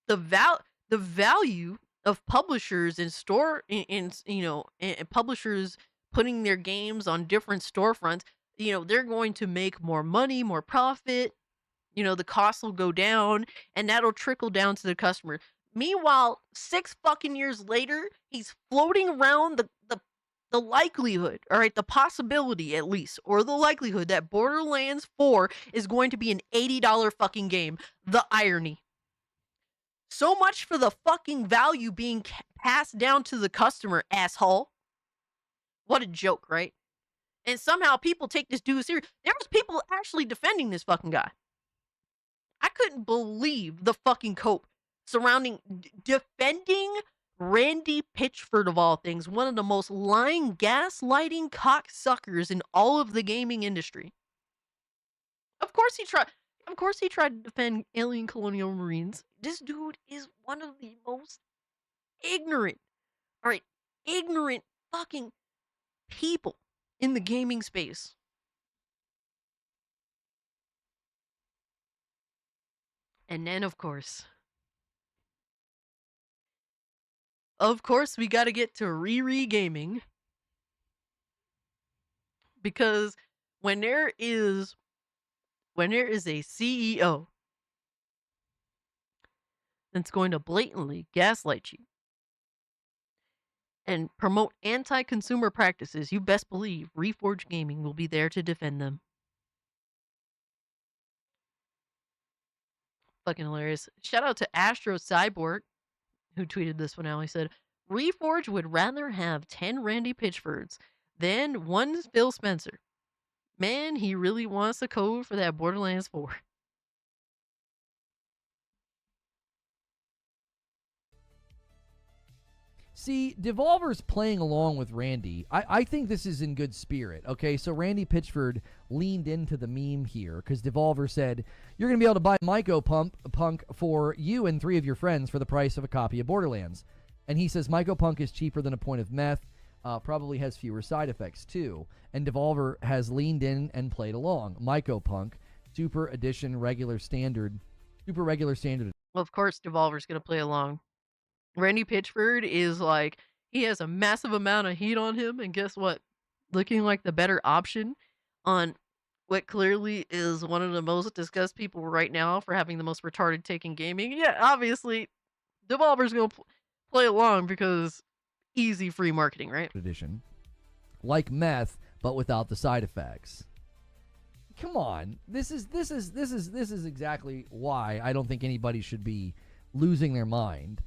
the value of publishers and and publishers putting their games on different storefronts, they're going to make more money, more profit, the costs will go down, and that'll trickle down to the customer. Meanwhile, 6 fucking years later, he's floating around the likelihood, all right, the possibility at least, or the likelihood that Borderlands 4 is going to be an $80 fucking game. The irony. So much for the fucking value being passed down to the customer, asshole. What a joke, right? And somehow people take this dude serious. There was people actually defending this fucking guy. I couldn't believe the fucking cope surrounding defending Randy Pitchford of all things, one of the most lying, gaslighting cocksuckers in all of the gaming industry. Of course he tried to defend alien colonial marines. This dude is one of the most ignorant fucking people in the gaming space. And then, of course, we got to get to Riri Gaming. Because when there is a CEO that's going to blatantly gaslight you and promote anti-consumer practices, you best believe Reforge Gaming will be there to defend them. Fucking hilarious. Shout out to Astro Cyborg, who tweeted this one out. He said, Reforge would rather have 10 Randy Pitchfords than 1 Phil Spencer. Man, he really wants a code for that Borderlands 4. See, Devolver's playing along with Randy. I think this is in good spirit, okay? So Randy Pitchford leaned into the meme here because Devolver said, you're going to be able to buy Myco Punk for you and 3 of your friends for the price of a copy of Borderlands. And he says Myco Punk is cheaper than a point of meth, probably has fewer side effects too. And Devolver has leaned in and played along. Myco Punk, Super Edition, Regular Standard. Well, of course Devolver's going to play along. Randy Pitchford is like, he has a massive amount of heat on him, and guess what? Looking like the better option on what clearly is one of the most discussed people right now for having the most retarded take in gaming. Yeah, obviously, Devolver's going to play along because easy free marketing, right? Edition. Like meth, but without the side effects. Come on. This is exactly why I don't think anybody should be losing their mind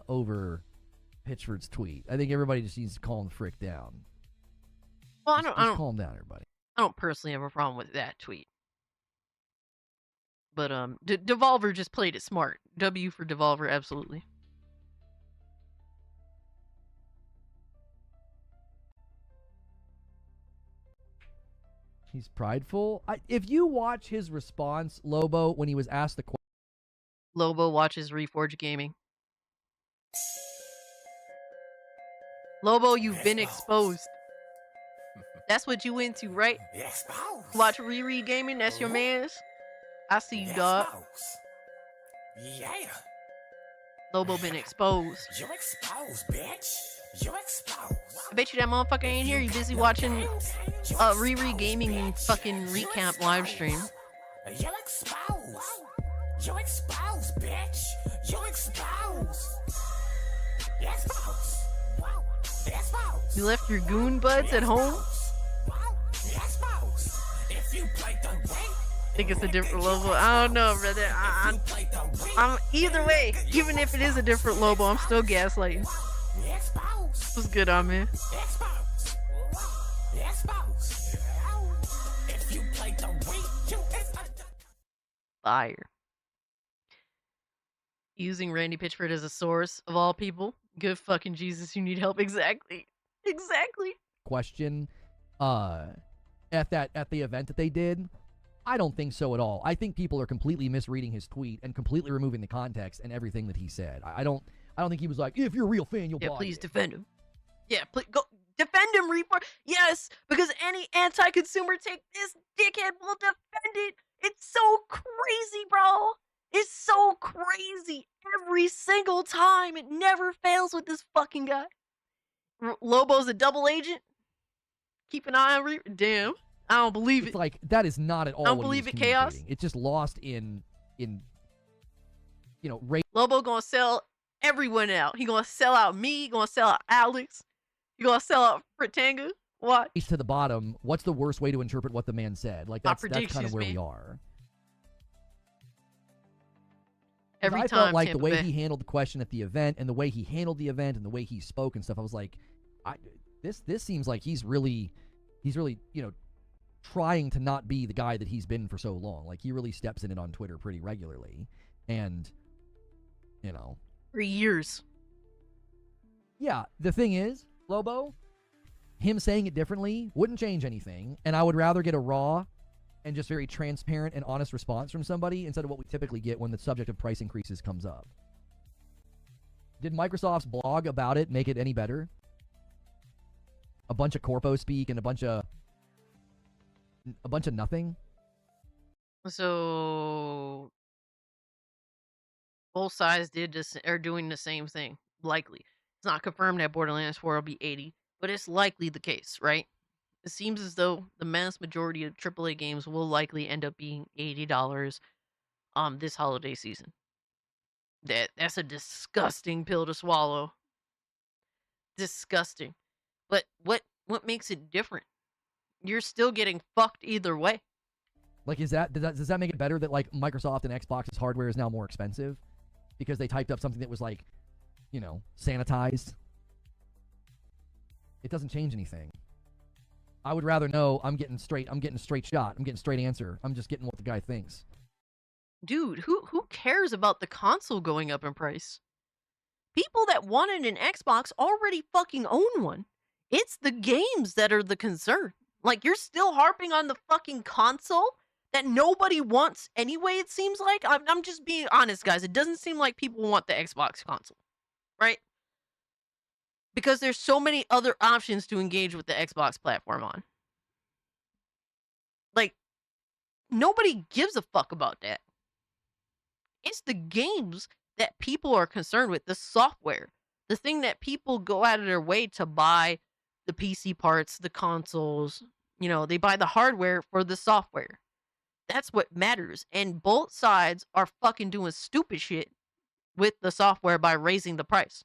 over Pitchford's tweet. I think everybody just needs to calm the frick down. Well, just calm down, everybody. I don't personally have a problem with that tweet. But Devolver just played it smart. W for Devolver, absolutely. He's prideful. If you watch his response, Lobo, when he was asked the question. Lobo watches Reforge Gaming. Lobo, you've been exposed. That's what you into, right? Watch Riri Gaming, that's your man's. I see you, dog. Yeah. Lobo been exposed. You exposed, bitch. You exposed. I bet you that motherfucker ain't here. You busy watching Riri Gaming fucking recap live stream. You exposed. You exposed, bitch. You exposed. Exposed. Exposed. You left your goon buds at home? Exposed. If you play the way. I think it's a different Lobo. I don't know, brother. I'm either way. Even if it is a different Lobo, I'm still gaslighting. What's good on, man? Fire. Using Randy Pitchford as a source of all people. Good fucking Jesus, you need help. Exactly. Exactly. Question at the event that they did. I don't think so at all. I think people are completely misreading his tweet and completely removing the context and everything that he said. I don't think he was like, if you're a real fan, you'll buy please it. defend him. Yeah, please go defend him, Reaper. Yes, because any anti-consumer take, this dickhead will defend it. It's so crazy, bro. It's so crazy every single time. It never fails with this fucking guy. Lobo's a double agent. Keep an eye on Reaper. Damn. I don't believe It's it. like, that is not at all I don't what believe he was it, Chaos. communicating. It's just lost in Lobo gonna sell everyone out. He gonna sell out me. He gonna sell out Alex. He gonna sell out Fritanga. What? race to the bottom. What's the worst way to interpret what the man said? Like, that's kind of predictions, where we man. are. 'Cause Every I time felt like Tampa the way Bay. he handled the question at the event and the way he handled the event and the way he spoke and stuff, I was like, this seems like he's really, trying to not be the guy that he's been for so long. Like, he really steps in it on Twitter pretty regularly. And, For years. Yeah, the thing is, Lobo, him saying it differently wouldn't change anything, and I would rather get a raw and just very transparent and honest response from somebody instead of what we typically get when the subject of price increases comes up. Did Microsoft's blog about it make it any better? A bunch of corpo speak and a bunch of nothing? So both sides are doing the same thing. Likely. It's not confirmed that Borderlands 4 will be $80, but it's likely the case, right? It seems as though the mass majority of AAA games will likely end up being $80 this holiday season. That's a disgusting pill to swallow. Disgusting. But what makes it different? You're still getting fucked either way. Like, does that make it better that, like, Microsoft and Xbox's hardware is now more expensive because they typed up something that was, like, sanitized? It doesn't change anything. I would rather know I'm getting straight shot. I'm getting straight answer. I'm just getting what the guy thinks. Dude, who cares about the console going up in price? People that wanted an Xbox already fucking own one. It's the games that are the concern. Like, you're still harping on the fucking console that nobody wants anyway, it seems like. I'm just being honest, guys. It doesn't seem like people want the Xbox console, right? Because there's so many other options to engage with the Xbox platform on. Like, nobody gives a fuck about that. It's the games that people are concerned with, the software. The thing that people go out of their way to buy the PC parts, the consoles. They buy the hardware for the software. That's what matters. And both sides are fucking doing stupid shit with the software by raising the price.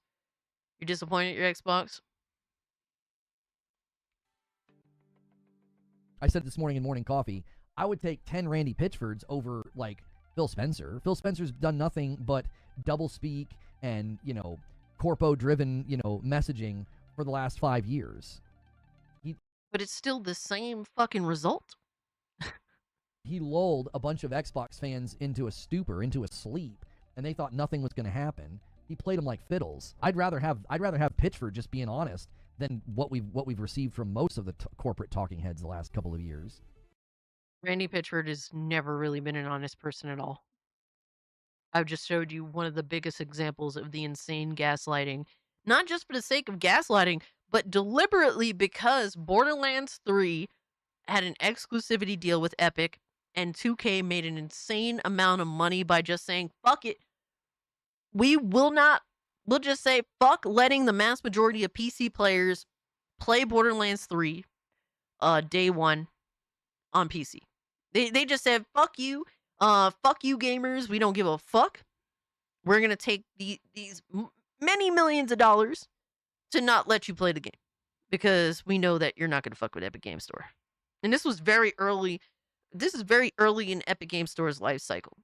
You're disappointed in your Xbox? I said this morning in Morning Coffee, I would take 10 Randy Pitchfords over, like, Phil Spencer. Phil Spencer's done nothing but double speak and, corpo-driven, messaging for the last 5 years. But it's still the same fucking result. He lulled a bunch of Xbox fans into a stupor, into a sleep, and they thought nothing was going to happen. He played them like fiddles. I'd rather have Pitchford just being honest than what we've received from most of the corporate talking heads the last couple of years. Randy Pitchford has never really been an honest person at all. I've just showed you one of the biggest examples of the insane gaslighting. Not just for the sake of gaslighting, but deliberately because Borderlands 3 had an exclusivity deal with Epic, and 2K made an insane amount of money by just saying, fuck it. We'll just say, fuck letting the mass majority of PC players play Borderlands 3 day one on PC. They just said, fuck you gamers, we don't give a fuck. We're going to take these many millions of dollars to not let you play the game because we know that you're not going to fuck with Epic Game Store. And this was very early. This is very early in Epic Game Store's life cycle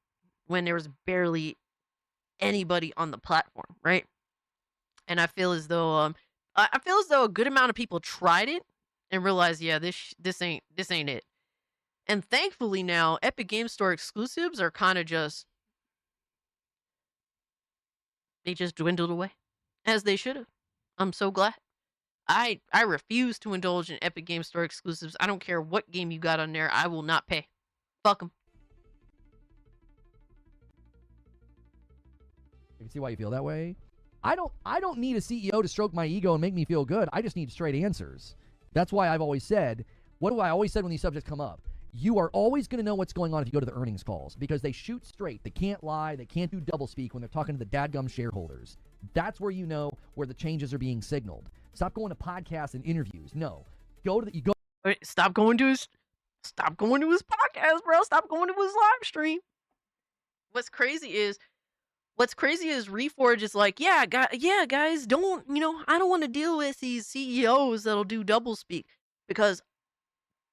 when there was barely anybody on the platform, right? And I feel as though a good amount of people tried it and realized, yeah, this ain't it. And thankfully now Epic Game Store exclusives are kind of they just dwindled away, as they should have. I'm so glad. I refuse to indulge in Epic Game Store exclusives. I don't care what game you got on there. I will not pay. Fuck them. You can see why you feel that way. I don't need a CEO to stroke my ego and make me feel good. I just need straight answers. That's why I've always said, what do I always said when these subjects come up? You are always going to know what's going on if you go to the earnings calls because they shoot straight. They can't lie. They can't do doublespeak when they're talking to the dadgum shareholders. That's where you know where the changes are being signaled. Stop going to podcasts and interviews. No, Stop going to his podcast, bro. Stop going to his live stream. What's crazy is Reforge is like, yeah, guys, I don't want to deal with these CEOs that'll do doublespeak because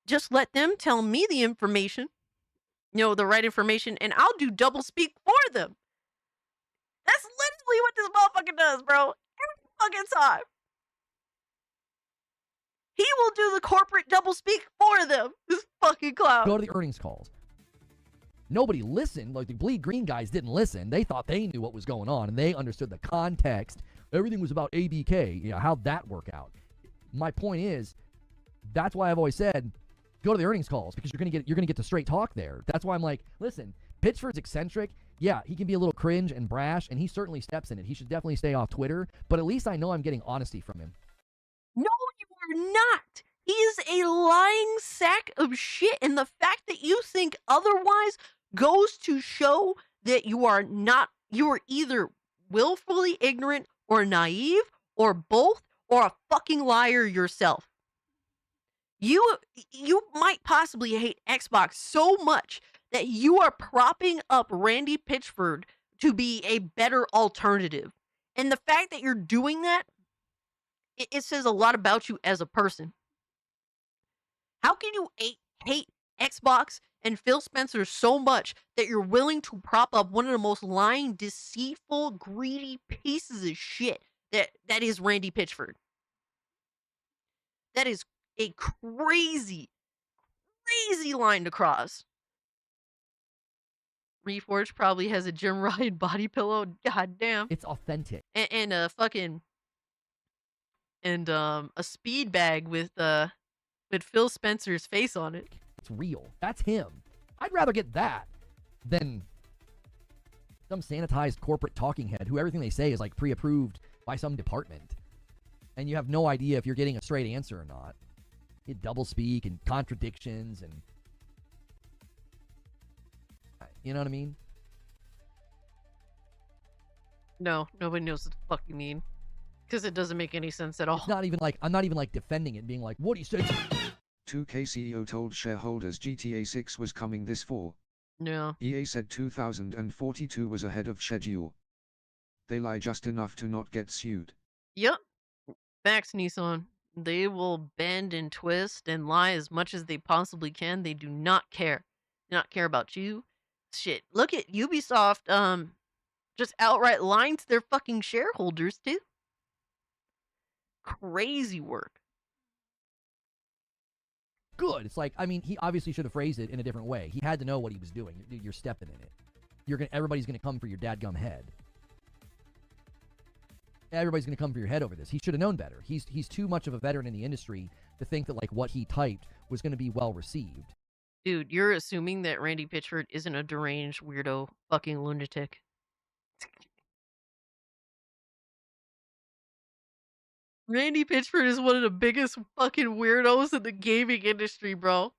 just let them tell me the information, the right information, and I'll do doublespeak for them. That's literally what this motherfucker does, bro. Every fucking time. He will do the corporate doublespeak for them. This fucking clown. Go to the earnings calls. Nobody listened. Like the Bleed Green guys didn't listen. They thought they knew what was going on, and they understood the context. Everything was about ABK. How'd that work out? My point is, that's why I've always said, go to the earnings calls because you're gonna get the straight talk there. That's why I'm like, listen, Pitchford's eccentric. Yeah, he can be a little cringe and brash, and he certainly steps in it. He should definitely stay off Twitter, but at least I know I'm getting honesty from him. No, you are not. He is a lying sack of shit, and the fact that you think otherwise goes to show that you are either willfully ignorant or naive or both or a fucking liar yourself. You might possibly hate Xbox so much that you are propping up Randy Pitchford to be a better alternative. And the fact that you're doing that, it says a lot about you as a person. How can you hate Xbox and Phil Spencer so much that you're willing to prop up one of the most lying, deceitful, greedy pieces of shit that is Randy Pitchford? That is a crazy line to cross. Reforge probably has a Jim Ryan body pillow. God damn. It's authentic. And a fucking a speed bag with Phil Spencer's face on it. It's real. That's him. I'd rather get that than some sanitized corporate talking head who everything they say is like pre-approved by some department. And you have no idea if you're getting a straight answer or not. You doublespeak and contradictions and... You know what I mean? No, nobody knows what the fuck you mean. Because it doesn't make any sense at all. It's not even like, I'm not even like defending it, being like, what do you say? 2K CEO told shareholders GTA 6 was coming this fall. Yeah. EA said 2042 was ahead of schedule. They lie just enough to not get sued. Yep. Facts, Nissan. They will bend and twist and lie as much as they possibly can. They do not care. They do not care about you. Shit. Look at Ubisoft, just outright lying to their fucking shareholders, too. Crazy work. Good. It's like, I mean, he obviously should have phrased it in a different way. He had to know what he was doing. You're stepping in it. Everybody's gonna come for your dadgum head. Everybody's gonna come for your head over this. He should have known better. He's too much of a veteran in the industry to think that like what he typed was gonna be well received. Dude, you're assuming that Randy Pitchford isn't a deranged weirdo fucking lunatic. Randy Pitchford is one of the biggest fucking weirdos in the gaming industry, bro.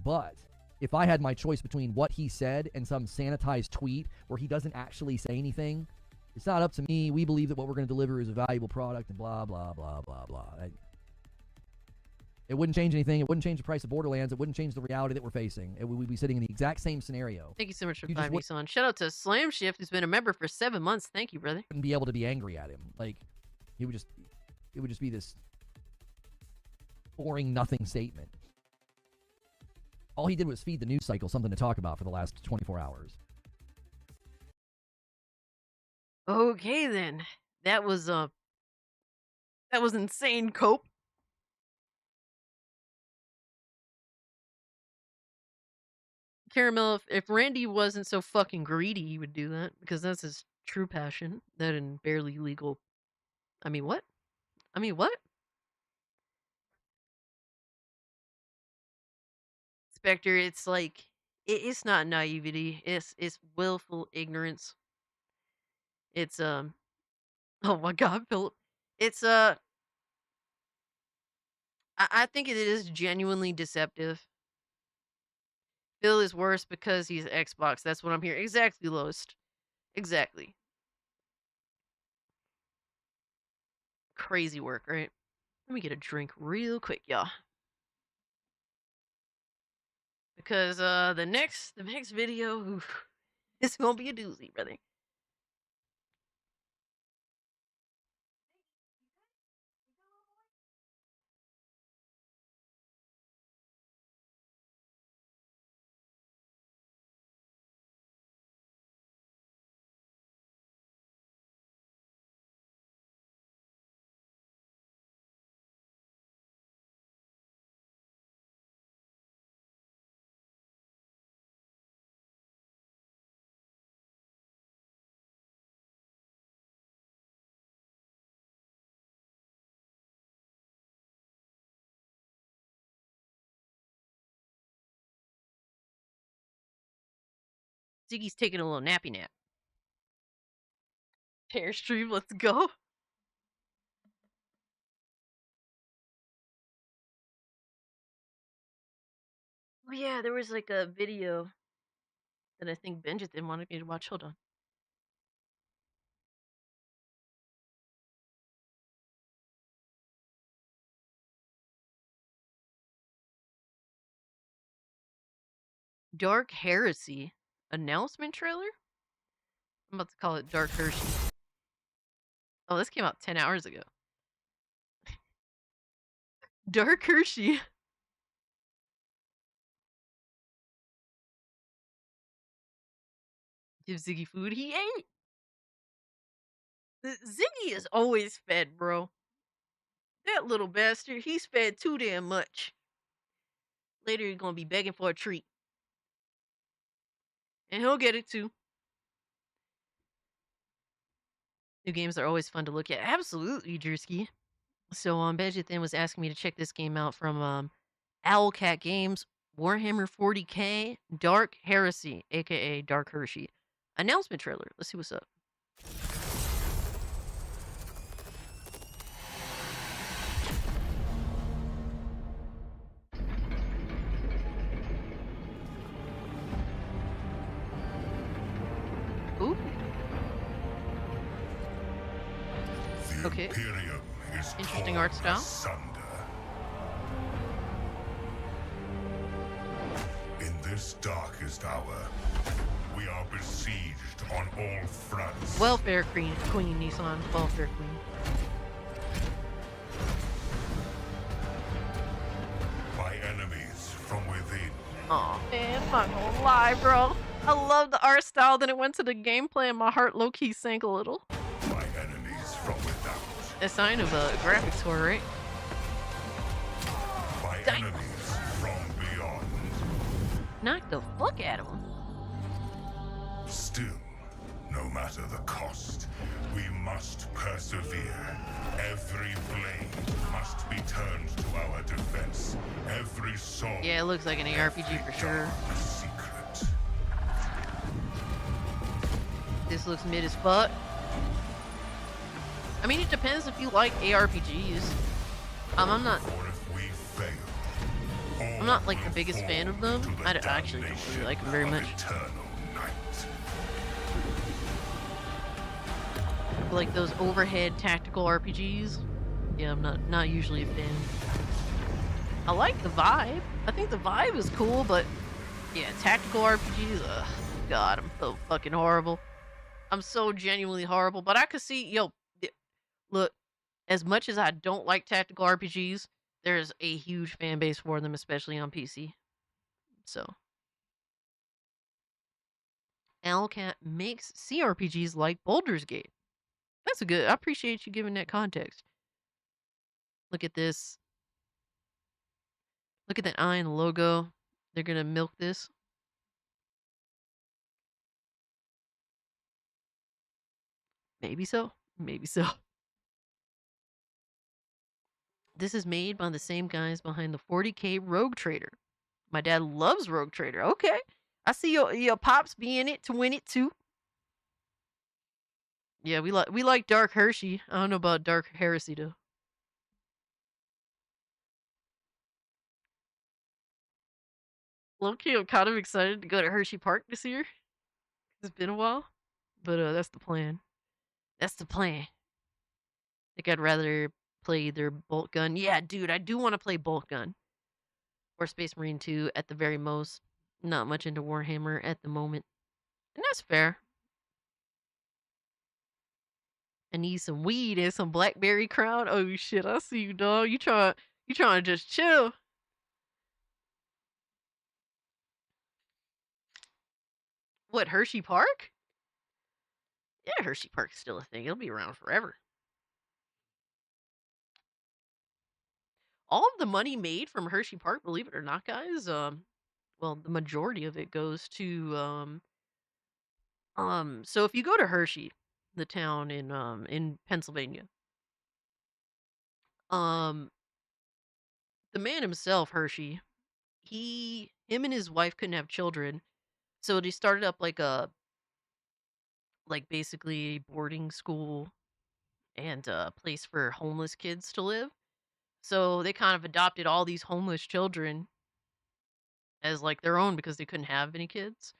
But if I had my choice between what he said and some sanitized tweet where he doesn't actually say anything, it's not up to me. We believe that what we're going to deliver is a valuable product and blah, blah, blah, blah, blah. It wouldn't change anything. It wouldn't change the price of Borderlands. It wouldn't change the reality that we're facing. We'd be sitting in the exact same scenario. Thank you so much for You just finding me, son. Shout out to Slam Shift, who's been a member for 7 months. Thank you, brother. Wouldn't be able to be angry at him. Like, it would just be this boring nothing statement. All he did was feed the news cycle something to talk about for the last 24 hours. Okay, then. That was insane, Cope. Caramel, if Randy wasn't so fucking greedy, he would do that, because that's his true passion. That and barely legal. I mean, what? Spectre, it's like, it's not naivety. It's willful ignorance. It's, oh my god, Philip. It's, I think it is genuinely deceptive. Phil is worse because he's Xbox. That's what I'm hearing. Exactly, Loist. Exactly. Crazy work, right? Let me get a drink real quick, y'all. Because the next video, oof, it's gonna be a doozy, brother. Ziggy's taking a little nappy nap. Hair stream, let's go. Oh yeah, there was like a video that I think Benjamin wanted me to watch. Hold on. Dark Heresy announcement trailer? I'm about to call it Dark Hershey. Oh, this came out 10 hours ago. Dark Hershey. Give Ziggy food. He ate. Ziggy is always fed, bro. That little bastard, he's fed too damn much. Later, he's gonna be begging for a treat. And he'll get it too. New games are always fun to look at. Absolutely, Drewski. So, Benjamin was asking me to check this game out from Owlcat Games, Warhammer 40K, Dark Heresy, aka Dark Hershey. Announcement trailer. Let's see what's up. Ooh. Okay. Interesting art style. In this darkest hour, we are besieged on all fronts. Welfare Queen, Nissan. Welfare Queen. By enemies from within. Aw, man, I'm not gonna lie, bro. I love the art style, then it went to the gameplay and my heart low-key sank a little. By enemies from without. A sign of a graphics horror, right? By enemies from beyond. Knock the fuck out of him. Still, no matter the cost, we must persevere. Every blade must be turned to our defense. Every soul. Yeah, it looks like an ARPG for sure. This looks mid as fuck. I mean, it depends if you like ARPGs. I'm not. I'm not like the biggest fan of them. I actually don't really like them very much. Like those overhead tactical RPGs. Yeah, I'm not usually a fan. I like the vibe. I think the vibe is cool, but yeah, tactical RPGs. Ugh, God, I'm so fucking horrible. I'm so genuinely horrible. But I could see, look, as much as I don't like tactical RPGs, there's a huge fan base for them, especially on PC. So, Owlcat makes CRPGs like Baldur's Gate. That's a good. I appreciate you giving that context. Look at this. Look at that eye and the logo. They're gonna milk this. Maybe so. Maybe so. This is made by the same guys behind the 40K Rogue Trader. My dad loves Rogue Trader. Okay. I see your pops be in it to win it too. Yeah, we like Dark Hershey. I don't know about Dark Heresy though. Low-key, I'm kind of excited to go to Hershey Park this year. It's been a while. But that's the plan. That's the plan. I think I'd rather play their bolt gun. Yeah, dude, I do want to play bolt gun. Or Space Marine 2 at the very most. Not much into Warhammer at the moment. And that's fair. I need some weed and some blackberry crown. Oh shit, I see you, dog. You trying to just chill. What, Hershey Park? Yeah, Hershey Park's still a thing. It'll be around forever. All of the money made from Hershey Park, believe it or not, guys, well, the majority of it goes to so if you go to Hershey, the town in Pennsylvania, the man himself, Hershey, him and his wife couldn't have children, so they started up basically boarding school and a place for homeless kids to live. So they kind of adopted all these homeless children as like their own because they couldn't have any kids.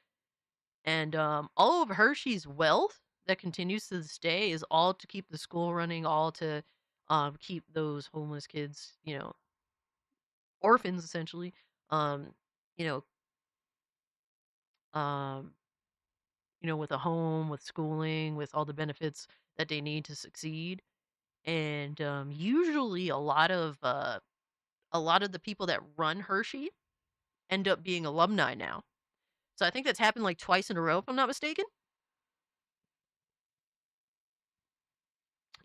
And all of Hershey's wealth that continues to this day is all to keep the school running, all to keep those homeless kids, orphans essentially, um, you know, um, with a home, with schooling, with all the benefits that they need to succeed. And usually, a lot of the people that run Hershey end up being alumni now. So I think that's happened like twice in a row, if I'm not mistaken.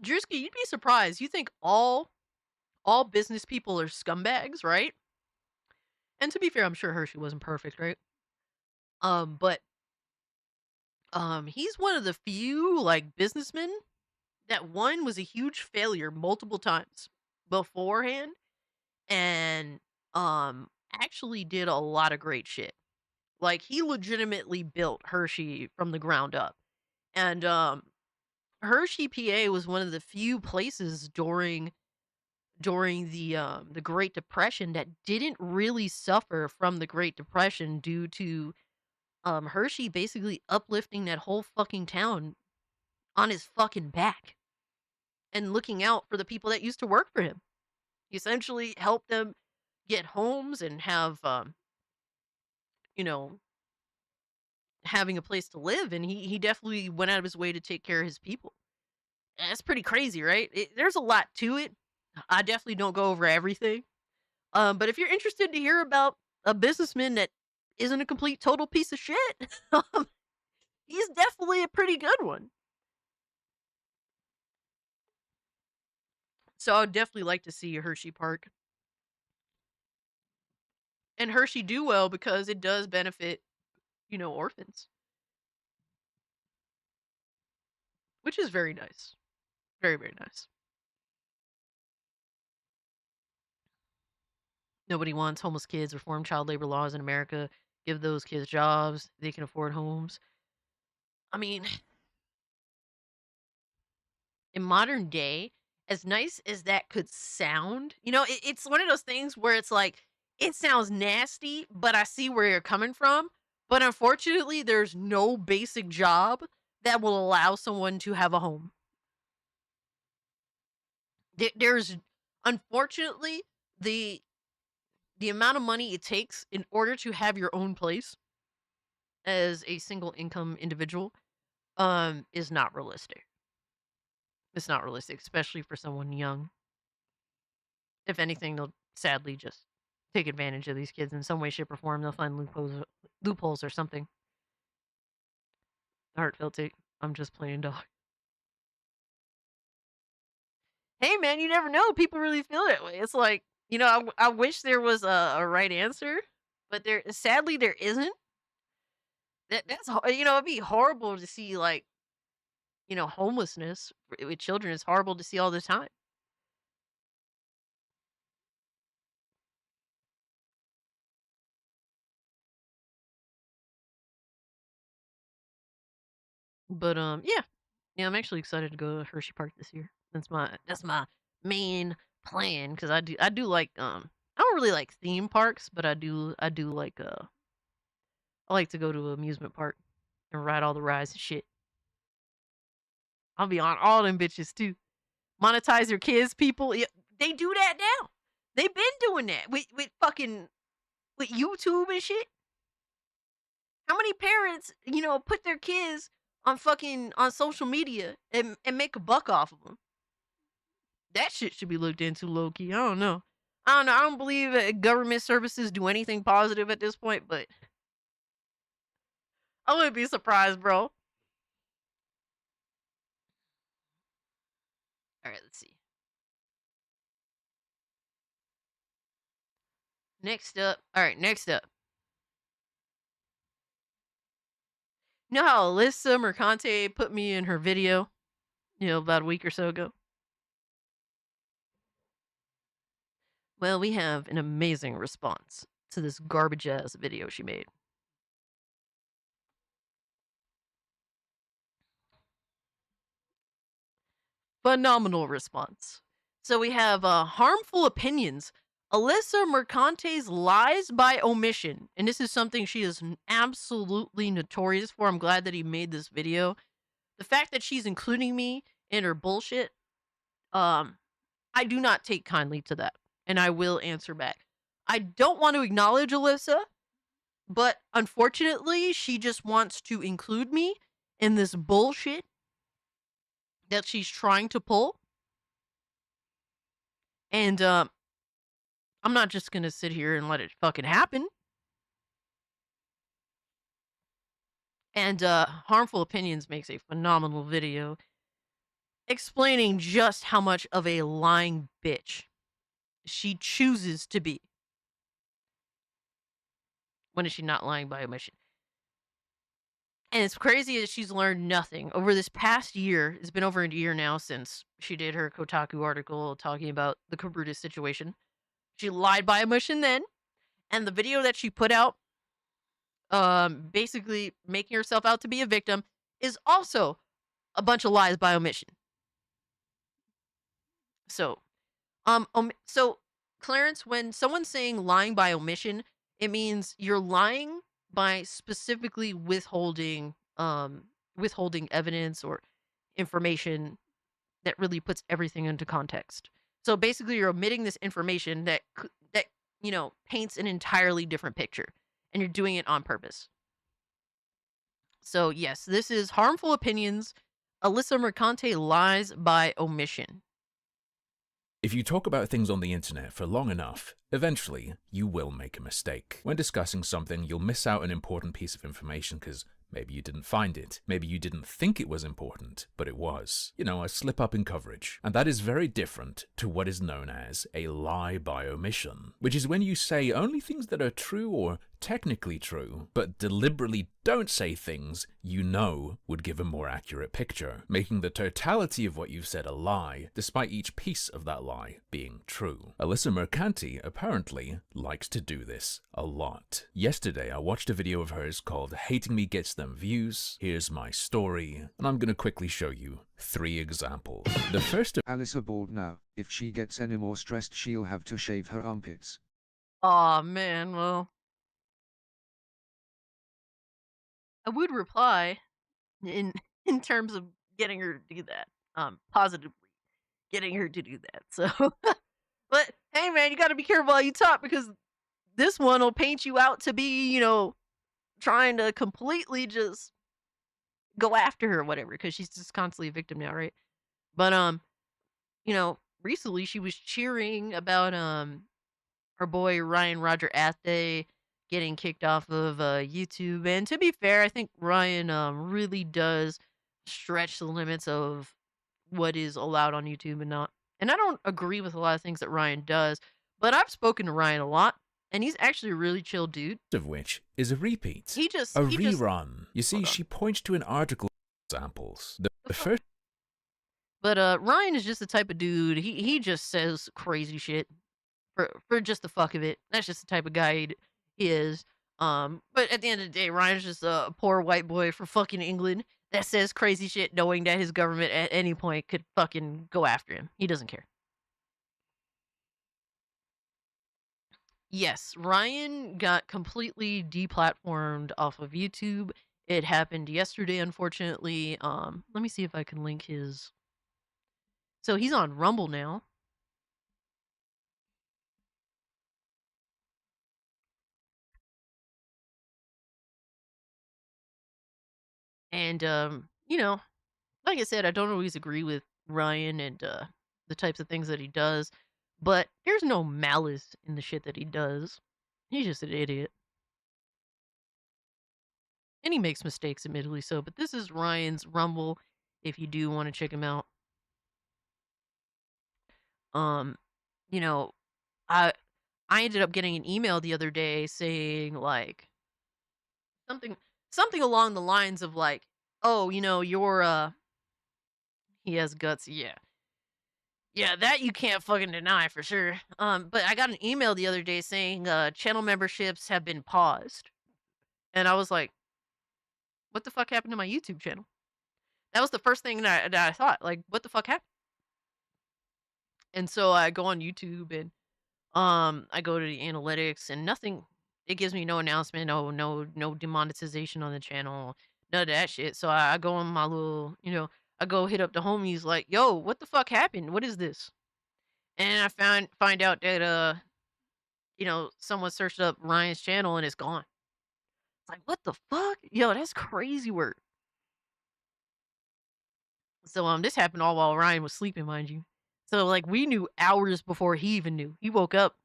Drewski, you'd be surprised. You think all business people are scumbags, right? And to be fair, I'm sure Hershey wasn't perfect, right? But he's one of the few like businessmen that one was a huge failure multiple times beforehand, and actually did a lot of great shit. Like he legitimately built Hershey from the ground up, and Hershey, PA, was one of the few places during the Great Depression that didn't really suffer from the Great Depression due to Hershey basically uplifting that whole fucking town on his fucking back and looking out for the people that used to work for him. He essentially helped them get homes and have you know having a place to live, and he definitely went out of his way to take care of his people. That's pretty crazy, right? There's a lot to it. I definitely don't go over everything. But if you're interested to hear about a businessman that isn't a complete total piece of shit, he's definitely a pretty good one. So I would definitely like to see a Hershey Park. And Hershey do well because it does benefit, orphans. Which is very nice. Very, very nice. Nobody wants homeless kids. Reform child labor laws in America. Give those kids jobs. They can afford homes. I mean, in modern day, as nice as that could sound, it's one of those things where it's like, it sounds nasty, but I see where you're coming from. But unfortunately, there's no basic job that will allow someone to have a home. There's, unfortunately, the amount of money it takes in order to have your own place as a single income individual is not realistic. It's not realistic, especially for someone young. If anything, they'll sadly just take advantage of these kids in some way, shape, or form. They'll find loopholes or something. Heartfelt take. I'm just playing dog. Hey, man, you never know. People really feel that way. It's like, I wish there was a right answer, but sadly there isn't. That's it'd be horrible to see, like, homelessness with children is horrible to see all the time. But yeah, I'm actually excited to go to Hershey Park this year. That's my main plan, because I do like I don't really like theme parks, but I do like I like to go to an amusement park and ride all the rides and shit. I'll be on all them bitches too. Monetize your kids, people. Yeah, they do that now. They've been doing that with fucking with YouTube and shit. How many parents, put their kids on social media and make a buck off of them? That shit should be looked into, low key. I don't know. I don't believe that government services do anything positive at this point, but I wouldn't be surprised, bro. All right, let's see. Next up. All right, next up. You know how Alyssa Mercante put me in her video, about a week or so ago? Well, we have an amazing response to this garbage ass video she made. Phenomenal response. So we have harmful opinions. Alyssa Mercante's lies by omission. And this is something she is absolutely notorious for. I'm glad that he made this video. The fact that she's including me in her bullshit, I do not take kindly to that. And I will answer back. I don't want to acknowledge Alyssa, but unfortunately, she just wants to include me in this bullshit that she's trying to pull. And I'm not just gonna sit here and let it fucking happen. And Harmful Opinions makes a phenomenal video explaining just how much of a lying bitch she chooses to be. When is she not lying by omission? And it's crazy that she's learned nothing. Over this past year, it's been over a year now since she did her Kotaku article talking about the Kabrutus situation. She lied by omission then. And the video that she put out, basically making herself out to be a victim, is also a bunch of lies by omission. So, Clarence, when someone's saying lying by omission, it means you're lying by specifically withholding evidence or information that really puts everything into context. So basically, you're omitting this information that paints an entirely different picture, and you're doing it on purpose. So yes, this is Harmful Opinions. Alyssa Mercante lies by omission. If you talk about things on the internet for long enough, eventually you will make a mistake. When discussing something, you'll miss out an important piece of information because maybe you didn't find it. Maybe you didn't think it was important, but it was. A slip up in coverage. And that is very different to what is known as a lie by omission, which is when you say only things that are true or technically true, but deliberately don't say things you know would give a more accurate picture, making the totality of what you've said a lie, despite each piece of that lie being true. Alyssa Mercante apparently likes to do this a lot. Yesterday, I watched a video of hers called Hating Me Gets Them Views, Here's My Story, and I'm gonna quickly show you 3 examples. The first of Alyssa bald now. If she gets any more stressed, she'll have to shave her armpits. Aw, man, well, I would reply in in terms of getting her to do that, positively getting her to do that. So, but hey, man, you got to be careful how you talk because this one will paint you out to be, trying to completely just go after her or whatever because she's just constantly a victim now, right? But recently she was cheering about her boy Ryan Roger Athay getting kicked off of YouTube. And to be fair, I think Ryan really does stretch the limits of what is allowed on YouTube and not. And I don't agree with a lot of things that Ryan does, but I've spoken to Ryan a lot, and he's actually a really chill dude. of which is a repeat. He just a he just- rerun. You see, she points to an article examples. The first But Ryan is just the type of dude. He just says crazy shit for just the fuck of it. That's just the type of guy he is. But at the end of the day, Ryan's just a poor white boy from fucking England that says crazy shit, knowing that his government at any point could fucking go after him. He doesn't care. Yes, Ryan got completely deplatformed off of YouTube. It happened yesterday, unfortunately. Let me see if I can link his. So he's on Rumble now. And like I said, I don't always agree with Ryan and the types of things that he does, but there's no malice in the shit that he does. He's just an idiot. And he makes mistakes, admittedly so, but this is Ryan's Rumble if you do want to check him out. You know, I ended up getting an email the other day saying like something along the lines of like, "Oh, you're he has guts." Yeah. Yeah, that you can't fucking deny for sure. But I got an email the other day saying channel memberships have been paused. And I was like, what the fuck happened to my YouTube channel? That was the first thing that I thought, like, what the fuck happened? And so I go on YouTube and I go to the analytics and nothing. It gives me no announcement, no demonetization on the channel, none of that shit. So I go on my little, I go hit up the homies like, yo, what the fuck happened? What is this? And I find out that someone searched up Ryan's channel and it's gone. It's like, what the fuck? Yo, that's crazy work. So this happened all while Ryan was sleeping, mind you. So like we knew hours before he even knew. He woke up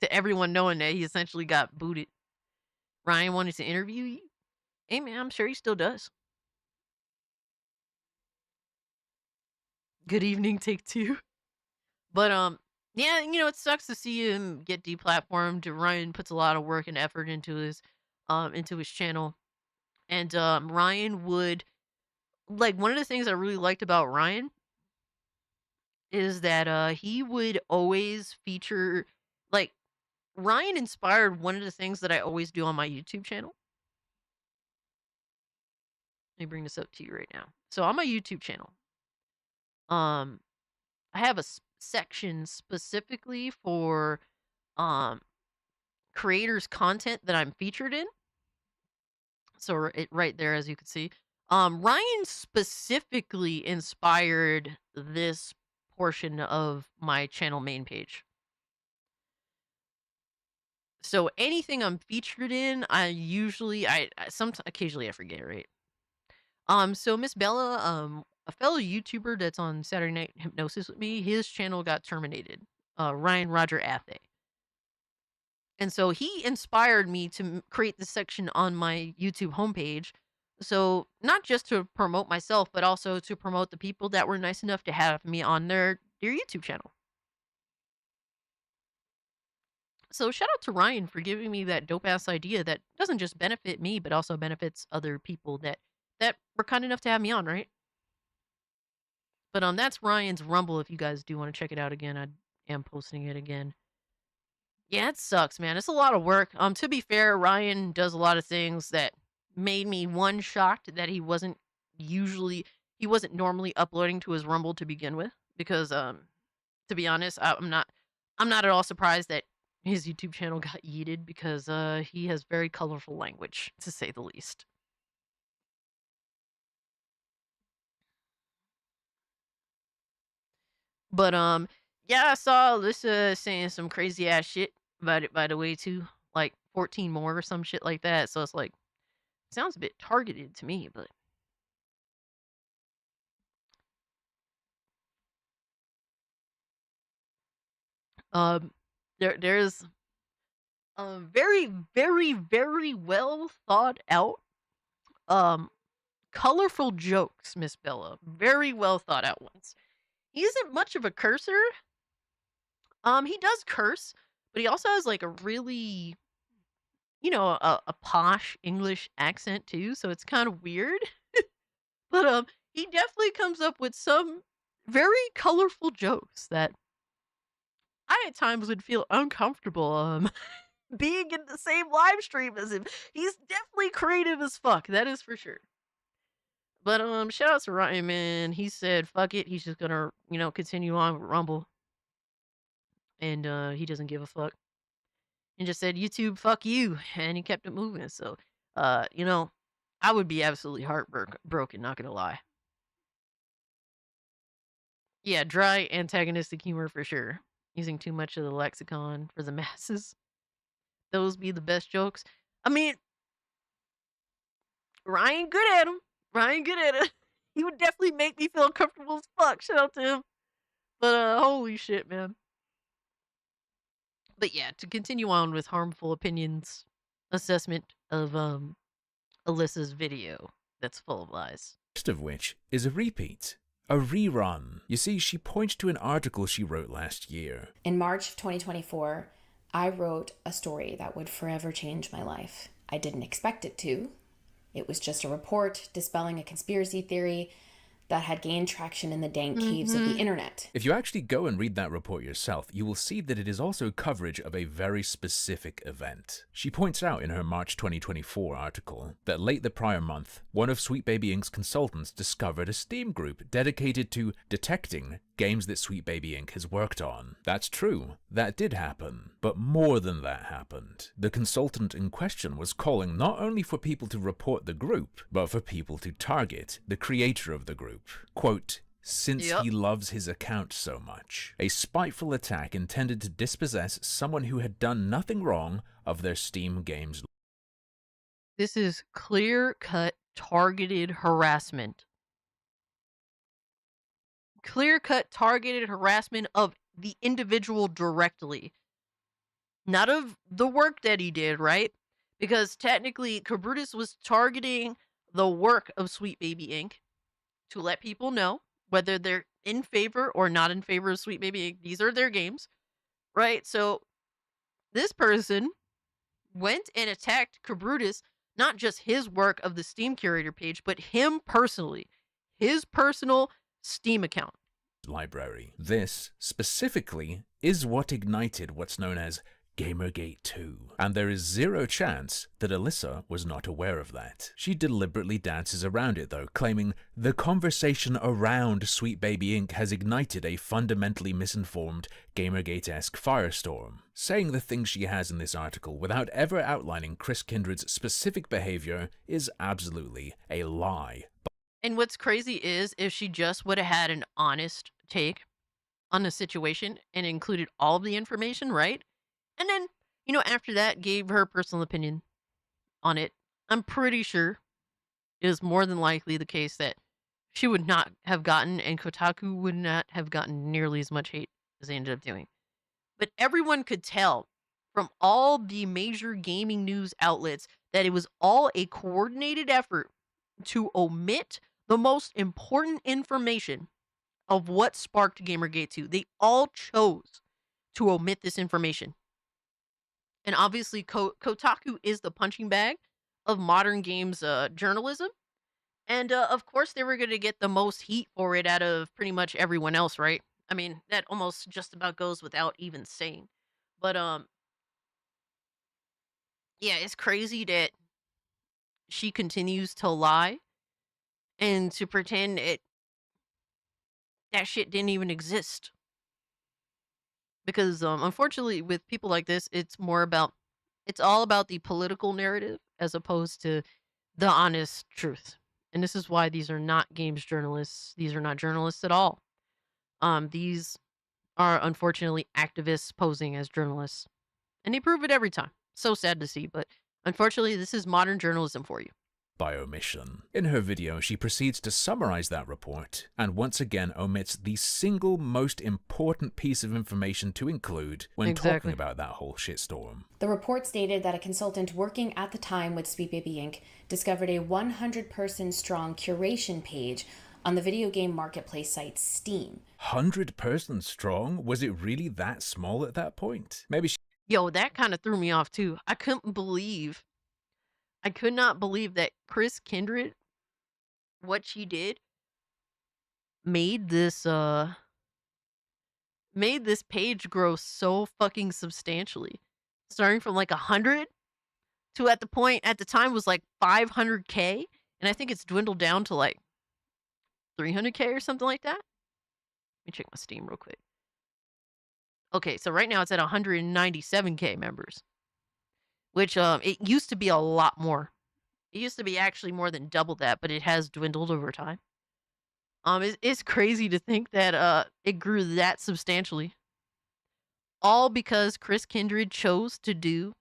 to everyone knowing that he essentially got booted. Ryan wanted to interview you. Hey man, I'm sure he still does. Good evening, take two. But yeah, it sucks to see him get deplatformed. Ryan puts a lot of work and effort into his channel. And Ryan would like one of the things I really liked about Ryan is that he would always feature like Ryan inspired one of the things that I always do on my YouTube channel. Let me bring this up to you right now. So on my YouTube channel, I have a section specifically for creators content that I'm featured in. So right there, as you can see, Ryan specifically inspired this portion of my channel main page. So anything I'm featured in, occasionally I forget, right? So Miss Bella, a fellow YouTuber that's on Saturday Night Hypnosis with me, his channel got terminated. Ryan Roger Athay. And so he inspired me to create this section on my YouTube homepage. So not just to promote myself, but also to promote the people that were nice enough to have me on their YouTube channel. So shout out to Ryan for giving me that dope ass idea that doesn't just benefit me, but also benefits other people that were kind enough to have me on, right? But that's Ryan's Rumble. If you guys do want to check it out again, I am posting it again. Yeah, it sucks, man. It's a lot of work. To be fair, Ryan does a lot of things that made me shocked that he wasn't normally uploading to his Rumble to begin with. Because to be honest, I'm not at all surprised that his YouTube channel got yeeted because he has very colorful language, to say the least. But yeah, I saw Alyssa saying some crazy ass shit about it, by the way, too. Like 14 more or some shit like that. So it's like, sounds a bit targeted to me, but there's a very, very, very well thought out colorful jokes, Miss Bella. Very well thought out ones. He isn't much of a cursor. He does curse, but he also has like a really, a posh English accent too, so it's kind of weird. But he definitely comes up with some very colorful jokes that I at times would feel uncomfortable being in the same live stream as him. He's definitely creative as fuck, that is for sure. But shout out to Ryan, man. He said fuck it, he's just gonna, continue on with Rumble. And he doesn't give a fuck. And just said, YouTube, fuck you. And he kept it moving. So, I would be absolutely heartbroken, not gonna lie. Yeah, dry antagonistic humor for sure. Using too much of the lexicon for the masses. Those be the best jokes. I mean, Ryan good at him. Ryan good at it. He would definitely make me feel comfortable as fuck. Shout out to him. But holy shit, man. But yeah, to continue on with harmful opinions assessment of Alyssa's video that's full of lies. First of which is a repeat. A rerun. You see, she points to an article she wrote last year. In March of 2024, I wrote a story that would forever change my life. I didn't expect it to. It was just a report dispelling a conspiracy theory that had gained traction in the dank caves of the internet. If you actually go and read that report yourself, you will see that it is also coverage of a very specific event. She points out in her March 2024 article that late the prior month, one of Sweet Baby Inc.'s consultants discovered a Steam group dedicated to detecting games that Sweet Baby Inc. has worked on. That's true, that did happen, but more than that happened. The consultant in question was calling not only for people to report the group, but for people to target the creator of the group. Quote, since he loves his account so much. A spiteful attack intended to dispossess someone who had done nothing wrong of their Steam games. This is clear-cut targeted harassment. Clear-cut targeted harassment of the individual directly. Not of the work that he did, right? Because technically, Cabrutus was targeting the work of Sweet Baby Inc. to let people know whether they're in favor or not in favor of Sweet Baby Inc. These are their games, right? So this person went and attacked Cabrutus, not just his work of the Steam Curator page, but him personally. His personal Steam account. Library. This, specifically, is what ignited what's known as Gamergate 2. And there is zero chance that Alyssa was not aware of that. She deliberately dances around it though, claiming the conversation around Sweet Baby Inc. has ignited a fundamentally misinformed Gamergate-esque firestorm. Saying the things she has in this article without ever outlining Chris Kindred's specific behavior is absolutely a lie. And what's crazy is if she just would have had an honest take on the situation and included all of the information, right? And then, after that gave her personal opinion on it, I'm pretty sure it is more than likely the case that she would not have gotten, and Kotaku would not have gotten nearly as much hate as they ended up doing. But everyone could tell from all the major gaming news outlets that it was all a coordinated effort to omit the most important information of what sparked Gamergate 2. They all chose to omit this information. And obviously, Kotaku is the punching bag of modern games journalism. And of course, they were going to get the most heat for it out of pretty much everyone else, right? I mean, that almost just about goes without even saying. But yeah, it's crazy that she continues to lie and to pretend that shit didn't even exist. Because unfortunately, with people like this, it's all about the political narrative as opposed to the honest truth. And this is why these are not games journalists. These are not journalists at all. These are unfortunately activists posing as journalists. And they prove it every time. So sad to see, but unfortunately, this is modern journalism for you. By omission. In her video, she proceeds to summarize that report, and once again omits the single most important piece of information to include when talking about that whole shitstorm. The report stated that a consultant working at the time with Sweet Baby Inc. discovered a 100-person strong curation page on the video game marketplace site Steam. 100-person strong? Was it really that small at that point? Maybe she... Yo, that kind of threw me off too. I could not believe that Chris Kindred, what she did, made this page grow so fucking substantially. Starting from like 100 to at the time was like 500K. And I think it's dwindled down to like 300K or something like that. Let me check my Steam real quick. Okay, so right now it's at 197K members. Which it used to be a lot more. It used to be actually more than double that, but it has dwindled over time. It's crazy to think that it grew that substantially. All because Chris Kindred chose to do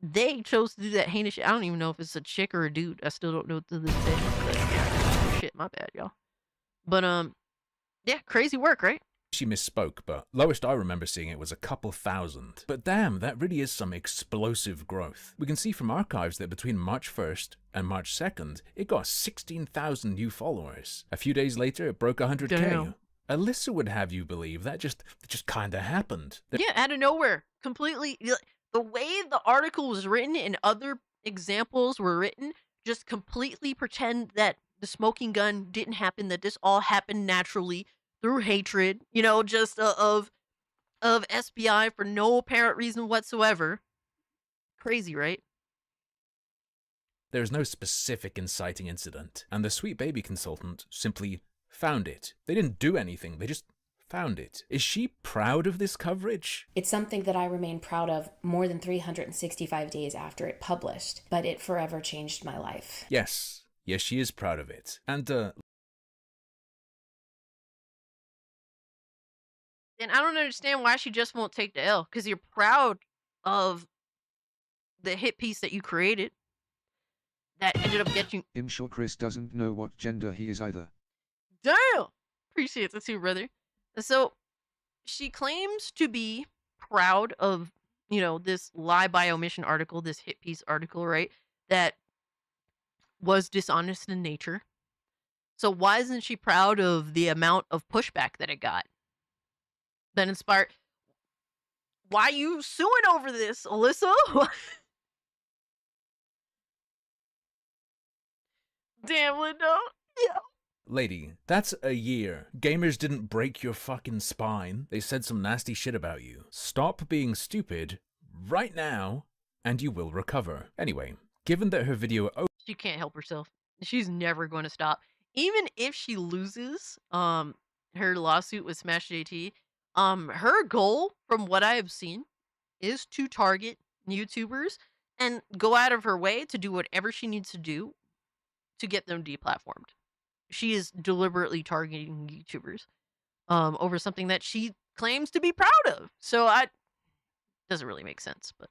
they chose to do that heinous shit. I don't even know if it's a chick or a dude. I still don't know to this day. But, yeah, shit, my bad, y'all. But yeah, crazy work, right? She misspoke, but lowest I remember seeing it was a couple thousand. But damn, that really is some explosive growth. We can see from archives that between March 1st and March 2nd, it got 16,000 new followers. A few days later, it broke 100K. Damn. Alyssa would have you believe that just kind of happened. Yeah, out of nowhere. Completely. The way the article was written and other examples were written just completely pretend that the smoking gun didn't happen, that this all happened naturally through hatred, just of SBI for no apparent reason whatsoever. Crazy, right? There's no specific inciting incident, and the Sweet Baby consultant simply found it. They didn't do anything, they just found it. Is she proud of this coverage? It's something that I remain proud of more than 365 days after it published, but it forever changed my life. Yes, she is proud of it. And And I don't understand why she just won't take the L, because you're proud of the hit piece that you created that ended up getting... I'm sure Chris doesn't know what gender he is either. Damn! Appreciate the too, brother. So, she claims to be proud of, this lie by omission article, this hit piece article, right? That was dishonest in nature. So why isn't she proud of the amount of pushback that it got? That inspired... Why you suing over this, Alyssa? Damn, Linda. Yeah. lady, that's a year. Gamers didn't break your fucking spine. They said some nasty shit about you. Stop being stupid right now, and you will recover. Anyway, given that her video... She can't help herself. She's never going to stop. Even if she loses her lawsuit with Smash JT, her goal, from what I have seen, is to target YouTubers and go out of her way to do whatever she needs to do to get them deplatformed. She is deliberately targeting YouTubers over something that she claims to be proud of. So doesn't really make sense, but...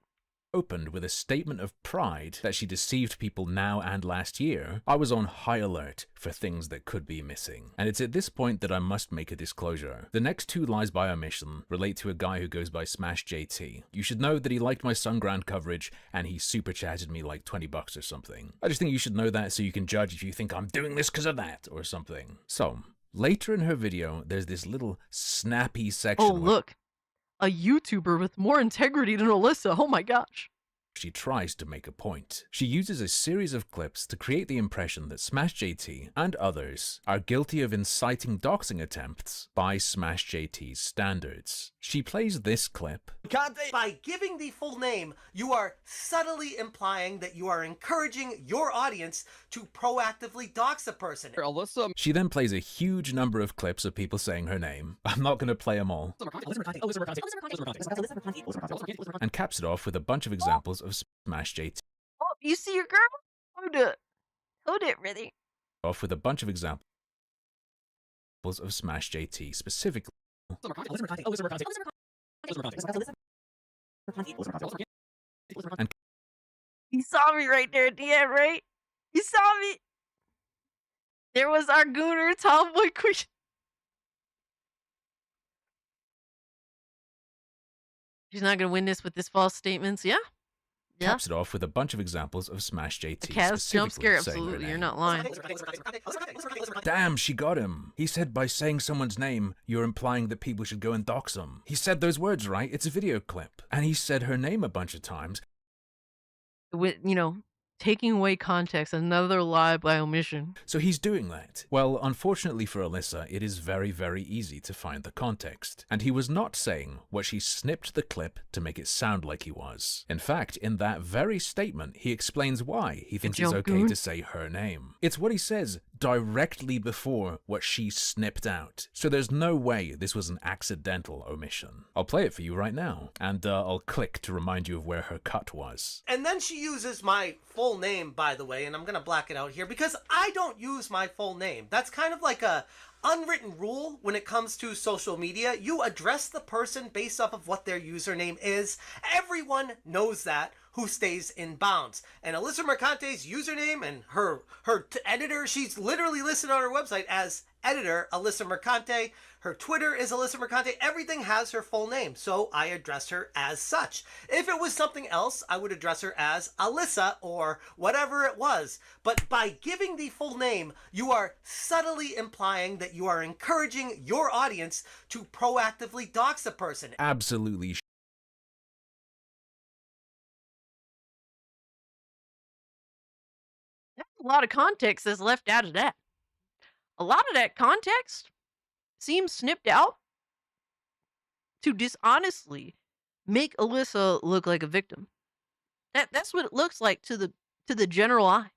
Opened with a statement of pride that she deceived people now and last year, I was on high alert for things that could be missing. And it's at this point that I must make a disclosure. The next two lies by omission relate to a guy who goes by Smash JT. You should know that he liked my Sunground coverage and he super chatted me like $20 or something. I just think you should know that so you can judge if you think I'm doing this because of that or something. So, later in her video, there's this little snappy section. Oh, look. a YouTuber with more integrity than Alyssa. Oh my gosh. She tries to make a point. She uses a series of clips to create the impression that Smash JT and others are guilty of inciting doxing attempts by Smash JT's standards. She plays this clip. By giving the full name, you are subtly implying that you are encouraging your audience to proactively dox a person. Alyssa. She then plays a huge number of clips of people saying her name. I'm not going to play them all. And caps it off with a bunch of examples of Smash JT. Oh, you see your girl? Hold it, really. Off with a bunch of examples of Smash JT specifically. And You saw me right there at the end, right? You saw me. There was our gooner tomboy queen. She's not gonna win this with this false statements, yeah? Yeah. Caps it off with a bunch of examples of Smash JT. The cast jump scare, saying her absolutely. You're name. not lying. Damn, she got him. He said by saying someone's name, you're implying that people should go and dox them. He said those words, right? It's a video clip. And he said her name a bunch of times. With, taking away context, another lie by omission. So he's doing that. Well, unfortunately for Alyssa, it is very, very easy to find the context. And he was not saying what she snipped the clip to make it sound like he was. In fact, in that very statement, he explains why he thinks it's okay to say her name. It's what he says directly before what she snipped out. So there's no way this was an accidental omission. I'll play it for you right now, and I'll click to remind you of where her cut was. And then she uses my full name, by the way, and I'm gonna black it out here because I don't use my full name. That's kind of like a unwritten rule when it comes to social media. You address the person based off of what their username is. Everyone knows that who stays in bounds. And Alyssa Mercante's username and her editor, she's literally listed on her website as editor Alyssa Mercante. Her Twitter is Alyssa Mercante. Everything has her full name, so I address her as such. If it was something else, I would address her as Alyssa or whatever it was. But by giving the full name, you are subtly implying that you are encouraging your audience to proactively dox a person. Absolutely. That's a lot of context that's left out of that. A lot of that context seems snipped out to dishonestly make Alyssa look like a victim. That's what it looks like to the general eye.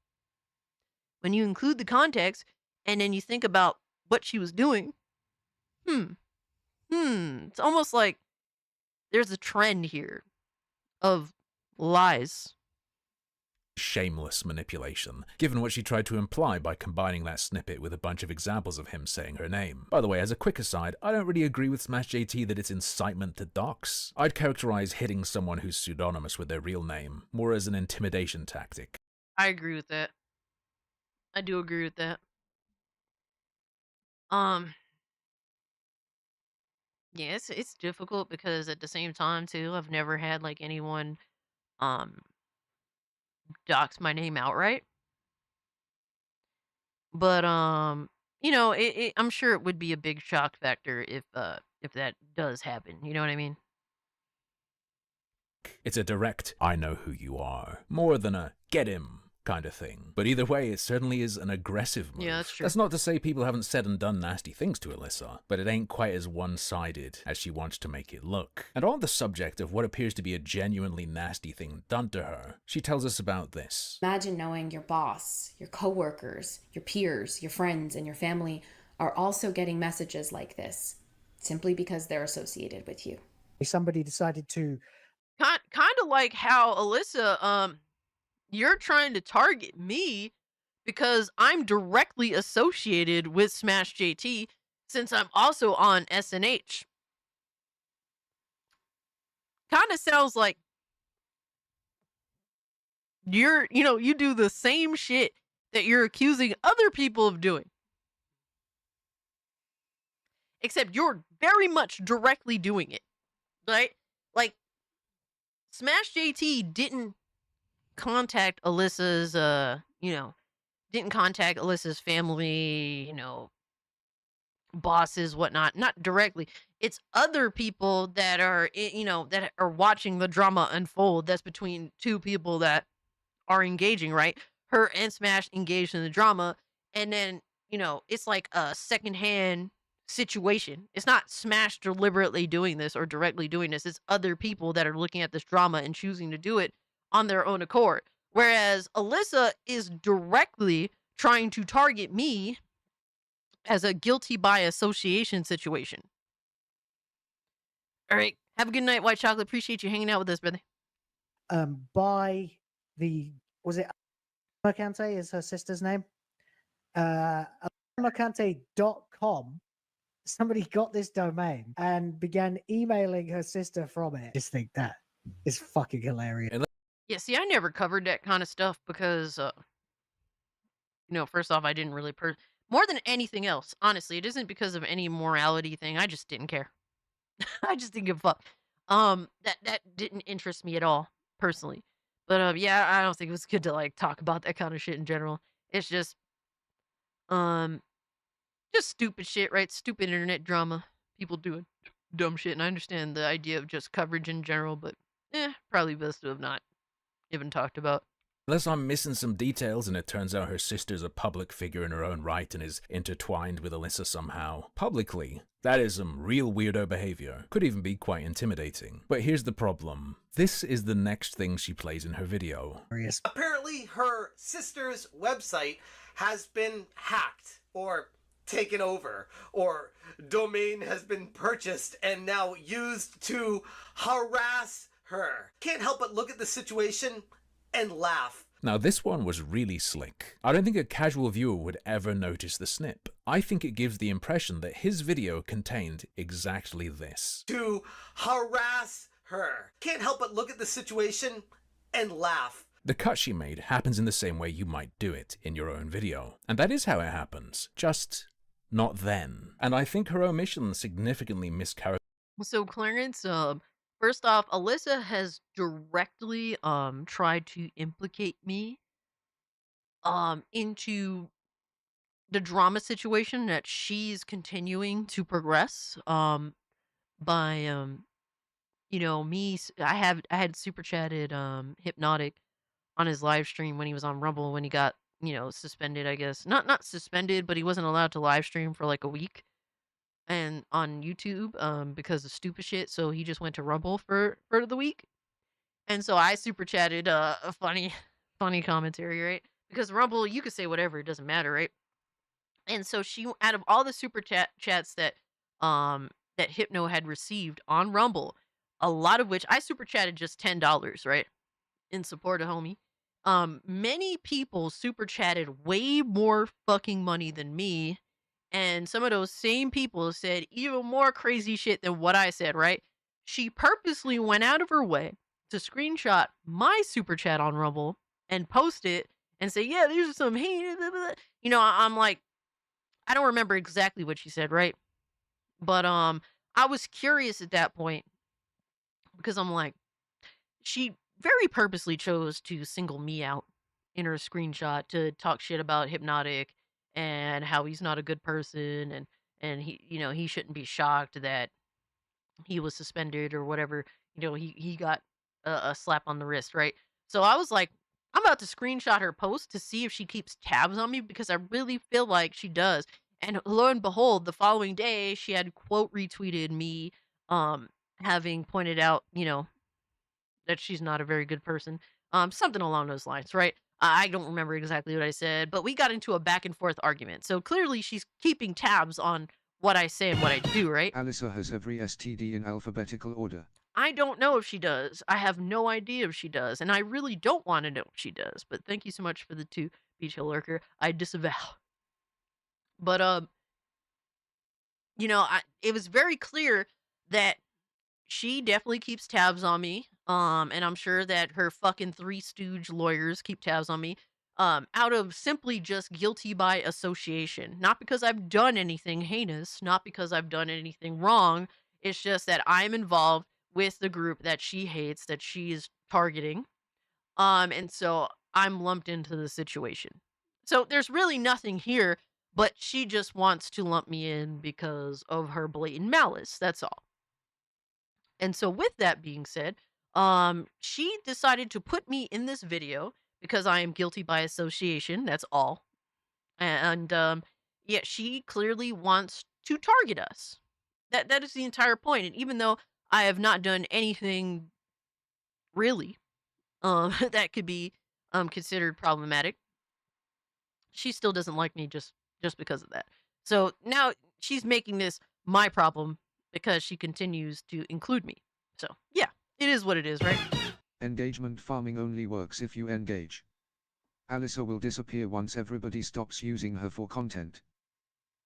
When you include the context and then you think about what she was doing, it's almost like there's a trend here of lies. Shameless manipulation, given what she tried to imply by combining that snippet with a bunch of examples of him saying her name. By the way, as a quick aside, I don't really agree with Smash JT that it's incitement to dox. I'd characterize hitting someone who's pseudonymous with their real name more as an intimidation tactic. I agree with that. I do agree with that. Yeah, it's difficult because at the same time too, I've never had like anyone dox my name outright. But I'm sure it would be a big shock factor if that does happen. You know what I mean? It's a direct, I know who you are, more than a get him kind of thing. But either way, it certainly is an aggressive move. Yeah, that's true. That's not to say people haven't said and done nasty things to Alyssa, but it ain't quite as one-sided as she wants to make it look. And on the subject of what appears to be a genuinely nasty thing done to her, she tells us about this. Imagine knowing your boss, your coworkers, your peers, your friends, and your family are also getting messages like this, simply because they're associated with you. Somebody decided to... Kind of like how Alyssa, you're trying to target me because I'm directly associated with Smash JT since I'm also on SNH. Kind of sounds like you do the same shit that you're accusing other people of doing. Except you're very much directly doing it, right? Like, Smash JT didn't contact Alyssa's, family, bosses, whatnot. Not directly. It's other people that are, that are watching the drama unfold. That's between two people that are engaging, right? Her and Smash engaged in the drama, and then, it's like a secondhand situation. It's not Smash deliberately doing this or directly doing this. It's other people that are looking at this drama and choosing to do it on their own accord. Whereas Alyssa is directly trying to target me as a guilty by association situation. All right. Have a good night, White Chocolate. Appreciate you hanging out with us, brother. By the, was it Mercante is her sister's name? Mercante.com. Somebody got this domain and began emailing her sister from it. Just think that is fucking hilarious. Yeah, see, I never covered that kind of stuff because, first off, I didn't really more than anything else, honestly, it isn't because of any morality thing. I just didn't care. I just didn't give a fuck. That didn't interest me at all, personally. But yeah, I don't think it was good to like talk about that kind of shit in general. It's just stupid shit, right? Stupid internet drama. People doing dumb shit, and I understand the idea of just coverage in general, but probably best to have not even talked about. Unless I'm missing some details and it turns out her sister's a public figure in her own right and is intertwined with Alyssa somehow. Publicly, that is some real weirdo behavior. Could even be quite intimidating. But here's the problem. This is the next thing she plays in her video. Apparently her sister's website has been hacked or taken over, or domain has been purchased and now used to harass her. Can't help but look at the situation and laugh. Now this one was really slick. I don't think a casual viewer would ever notice the snip. I think it gives the impression that his video contained exactly this. To harass her. Can't help but look at the situation and laugh. The cut she made happens in the same way you might do it in your own video. And that is how it happens. Just not then. And I think her omission significantly mischaracterized. So Clarence, first off, Alyssa has directly tried to implicate me into the drama situation that she's continuing to progress by me. I had super chatted Hypnotic on his live stream when he was on Rumble, when he got suspended, I guess. Not suspended, but he wasn't allowed to live stream for like a week and on YouTube because of stupid shit. So he just went to Rumble for the week. And so I super chatted a funny commentary, right? Because Rumble, you could say whatever, it doesn't matter, right? And so she, out of all the super chats that Hypno had received on Rumble, a lot of which I super chatted just $10, right? In support of homie. Many people super chatted way more fucking money than me. And some of those same people said even more crazy shit than what I said, right? She purposely went out of her way to screenshot my super chat on Rumble and post it and say, yeah, these are some hate. I'm like, I don't remember exactly what she said, right? But I was curious at that point because I'm like, she very purposely chose to single me out in her screenshot to talk shit about Hypnotic and how he's not a good person, and he he shouldn't be shocked that he was suspended or whatever. He got a slap on the wrist, right? So I was like, I'm about to screenshot her post to see if she keeps tabs on me, because I really feel like she does. And lo and behold, the following day she had quote retweeted me having pointed out that she's not a very good person, something along those lines, right? I don't remember exactly what I said, but we got into a back and forth argument. So clearly she's keeping tabs on what I say and what I do, right? Alyssa has every STD in alphabetical order. I don't know if she does. I have no idea if she does, and I really don't want to know if she does. But thank you so much for the 2, Beach Hill Lurker. I disavow. But it was very clear that she definitely keeps tabs on me. And I'm sure that her fucking 3 stooge lawyers keep tabs on me. Out of simply just guilty by association. Not because I've done anything heinous, not because I've done anything wrong. It's just that I'm involved with the group that she hates, that she is targeting. And so I'm lumped into the situation. So there's really nothing here but she just wants to lump me in because of her blatant malice. That's all. And so with that being said, she decided to put me in this video because I am guilty by association. That's all. And yeah, she clearly wants to target us. That is the entire point. And even though I have not done anything really that could be considered problematic, she still doesn't like me just because of that. So now she's making this my problem because she continues to include me. So yeah, it is what it is, right? Engagement farming only works if you engage. Alyssa will disappear once everybody stops using her for content.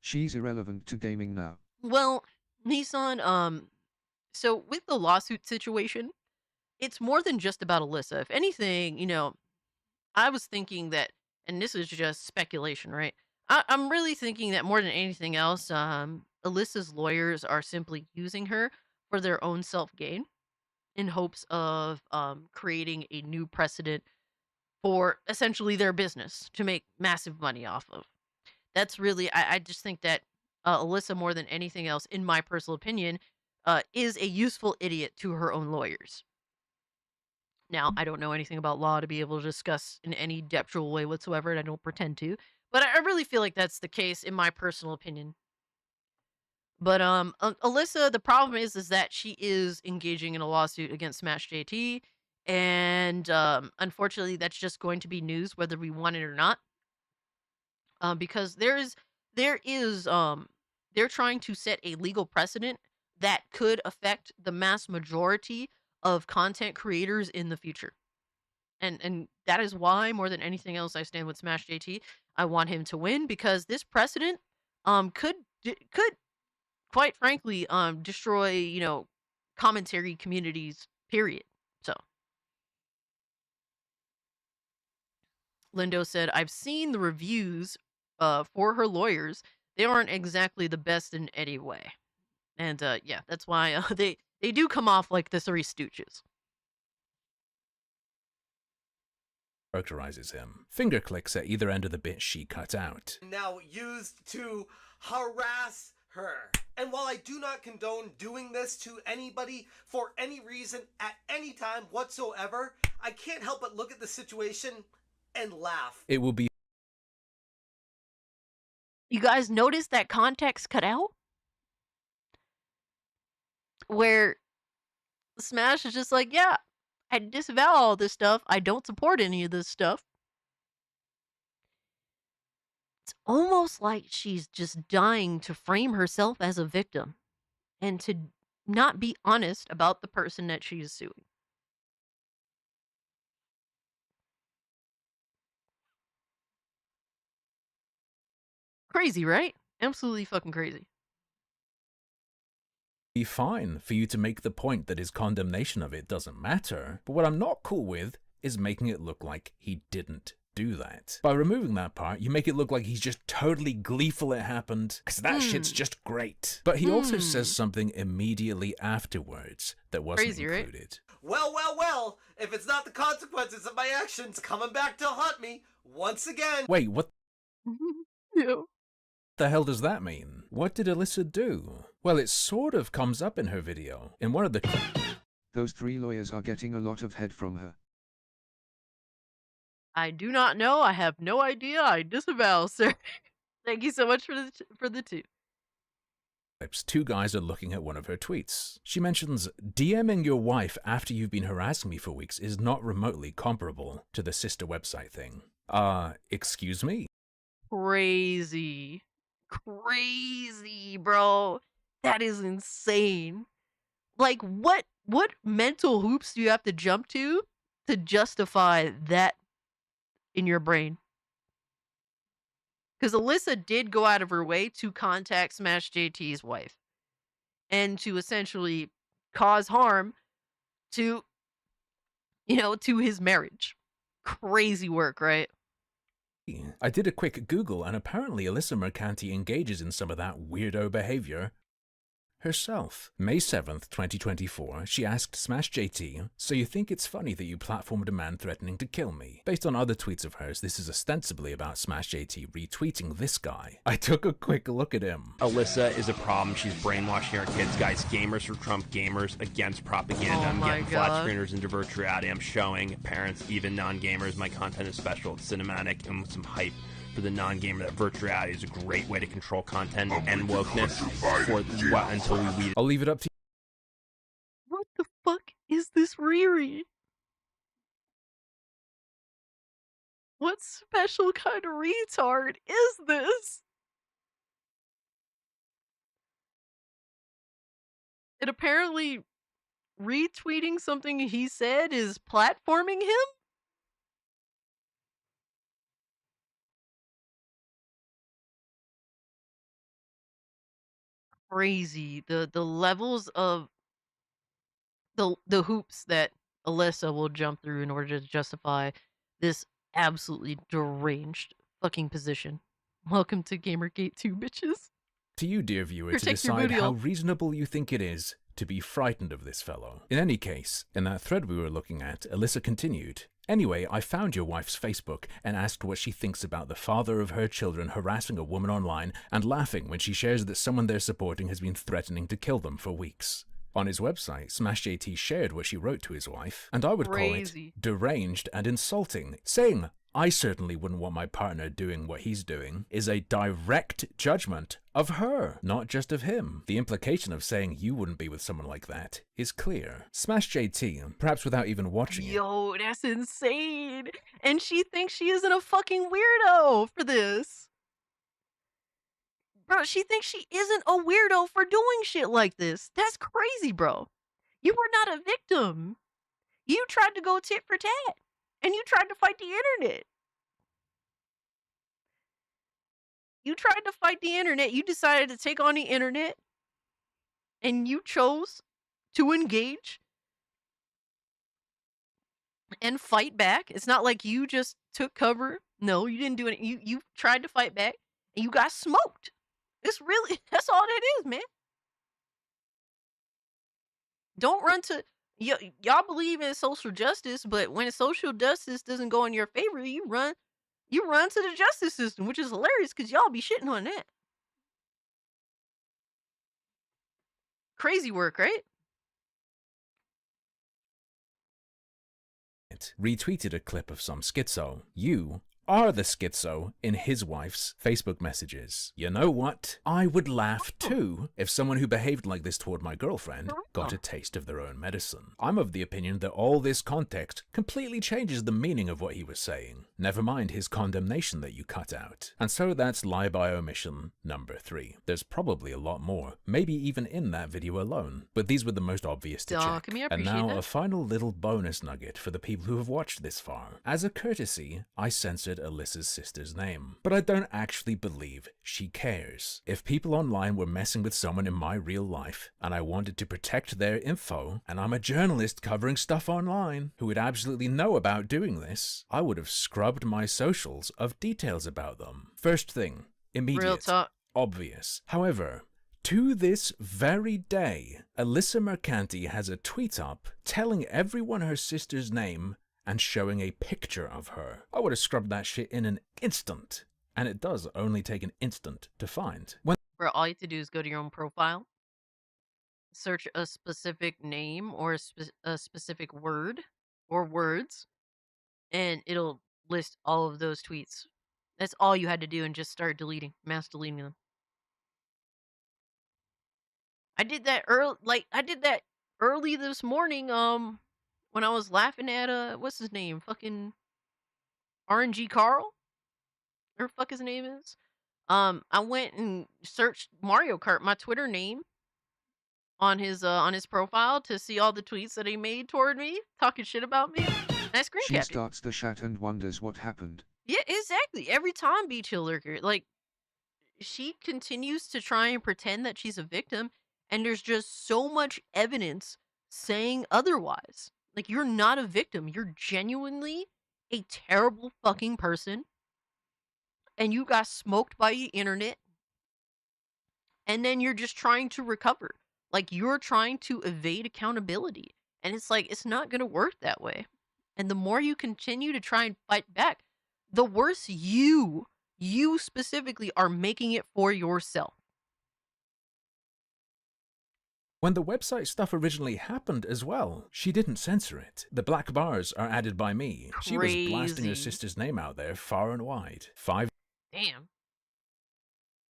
She's irrelevant to gaming now. Well, Nissan, so with the lawsuit situation, it's more than just about Alyssa. If anything, I was thinking that, and this is just speculation, right? I'm really thinking that more than anything else, Alyssa's lawyers are simply using her for their own self-gain in hopes of creating a new precedent for essentially their business to make massive money off of. That's really, I just think that Alyssa, more than anything else, in my personal opinion, is a useful idiot to her own lawyers. Now, I don't know anything about law to be able to discuss in any depthful way whatsoever, and I don't pretend to, but I really feel like that's the case in my personal opinion. But Alyssa, the problem is that she is engaging in a lawsuit against Smash JT, and unfortunately, that's just going to be news whether we want it or not. Because they're trying to set a legal precedent that could affect the mass majority of content creators in the future. And that is why, more than anything else, I stand with Smash JT. I want him to win because this precedent could quite frankly destroy, commentary communities, period. So Lindo said, I've seen the reviews for her lawyers. They aren't exactly the best in any way. And yeah, that's why they do come off like the Three Stooges. Characterizes him. Finger clicks at either end of the bit she cut out. Now used to harass her. And while I do not condone doing this to anybody for any reason at any time whatsoever, I can't help but look at the situation and laugh. It will be. You guys notice that context cut out? Where Smash is just like, yeah, I disavow all this stuff. I don't support any of this stuff. It's almost like she's just dying to frame herself as a victim and to not be honest about the person that she's suing. Crazy, right? Absolutely fucking crazy. Be fine for you to make the point that his condemnation of it doesn't matter, but what I'm not cool with is making it look like he didn't do that. By removing that part, you make it look like he's just totally gleeful it happened, because that shit's just great. But he also says something immediately afterwards that wasn't Crazy, included. Well, well, well, if it's not the consequences of my actions coming back to haunt me once again. Wait, what Yeah. the hell does that mean? What did Alyssa do? Well, it sort of comes up in her video. In one of the... Those three lawyers are getting a lot of head from her. I do not know. I have no idea. I disavow, sir. Thank you so much for the two. Two guys are looking at one of her tweets. She mentions, DMing your wife after you've been harassing me for weeks is not remotely comparable to the sister website thing. Excuse me? Crazy. Crazy, bro. That is insane. Like, what mental hoops do you have to jump to justify that in your brain? Because Alyssa did go out of her way to contact Smash JT's wife and to essentially cause harm to, to his marriage. Crazy work, right? I did a quick Google, and apparently Alyssa Mercante engages in some of that weirdo behavior herself. May 7th, 2024, she asked Smash JT, "So you think it's funny that you platformed a man threatening to kill me?" Based on other tweets of hers, this is ostensibly about Smash JT retweeting this guy. I took a quick look at him. Alyssa is a problem. She's brainwashing our kids, guys. Gamers for Trump, gamers against propaganda. Oh I'm my getting flat God. screeners into virtual reality. I'm showing parents, even non-gamers, my content is special. It's cinematic and with some hype for the non-gamer. That virtual reality is a great way to control content and wokeness for until we weed. I'll leave it up to What the fuck is this Riri? What special kind of retard is this? And apparently retweeting something he said is platforming him? Crazy. The levels of the hoops that Alyssa will jump through in order to justify this absolutely deranged fucking position. Welcome to Gamergate 2, bitches. you, dear viewer, Here, to take your decide booty how off. reasonable you think it is to be frightened of this fellow. In any case, in that thread we were looking at, Alyssa continued, "Anyway, I found your wife's Facebook and asked what she thinks about the father of her children harassing a woman online and laughing when she shares that someone they're supporting has been threatening to kill them for weeks." On his website, Smash JT shared what she wrote to his wife, and I would call Crazy. it deranged and insulting, saying, "I certainly wouldn't want my partner doing what he's doing," is a direct judgment of her, not just of him. The implication of saying you wouldn't be with someone like that is clear. Smash JT, perhaps without even watching it, Yo, that's insane. And she thinks she isn't a fucking weirdo for this. Bro, she thinks she isn't a weirdo for doing shit like this. That's crazy, bro. You were not a victim. You tried to go tit for tat. And you tried to fight the internet. You tried to fight the internet. You decided to take on the internet. And you chose to engage and fight back. It's not like you just took cover. No, you didn't do it. You tried to fight back and you got smoked. It's really, that's all that is, man. Don't run to, y'all believe in social justice, but when social justice doesn't go in your favor, you run to the justice system, which is hilarious because y'all be shitting on that. Crazy work, right? retweeted a clip of some schizo. You are the schizo in his wife's Facebook messages. You know what? I would laugh too if someone who behaved like this toward my girlfriend got a taste of their own medicine. I'm of the opinion that all this context completely changes the meaning of what he was saying. Never mind his condemnation that you cut out. And so that's lie by omission number 3. There's probably a lot more, maybe even in that video alone, but these were the most obvious to check. And now a final little bonus nugget for the people who have watched this far. As a courtesy, I censored Alyssa's sister's name, but I don't actually believe she cares. If people online were messing with someone in my real life, and I wanted to protect their info, and I'm a journalist covering stuff online who would absolutely know about doing this, I would have scrubbed my socials of details about them. First thing, immediate, obvious. However, to this very day, Alyssa Mercante has a tweet up telling everyone her sister's name and showing a picture of her. I would have scrubbed that shit in an instant. And it does only take an instant to find. Where all you have to do is go to your own profile, search a specific name or a specific word or words, and it'll list all of those tweets. That's all you had to do, and just start deleting, mass deleting them. I did that early this morning, when I was laughing at what's his name? Fucking RNG Carl? Whatever the fuck his name is. I went and searched Mario Kart, my Twitter name, on his profile to see all the tweets that he made toward me, talking shit about me. And I screen She capped it. starts the chat and wonders what happened. Yeah, exactly. Every time, Beach Hill Lurker, like, she continues to try and pretend that she's a victim, and there's just so much evidence saying otherwise. Like, you're not a victim. You're genuinely a terrible fucking person, and you got smoked by the internet, and then you're just trying to recover. Like, you're trying to evade accountability. And it's like, it's not going to work that way. And the more you continue to try and fight back, the worse you specifically are making it for yourself. When the website stuff originally happened as well, she didn't censor it. The black bars are added by me. She was blasting her Crazy. sister's name out there far and wide. Damn.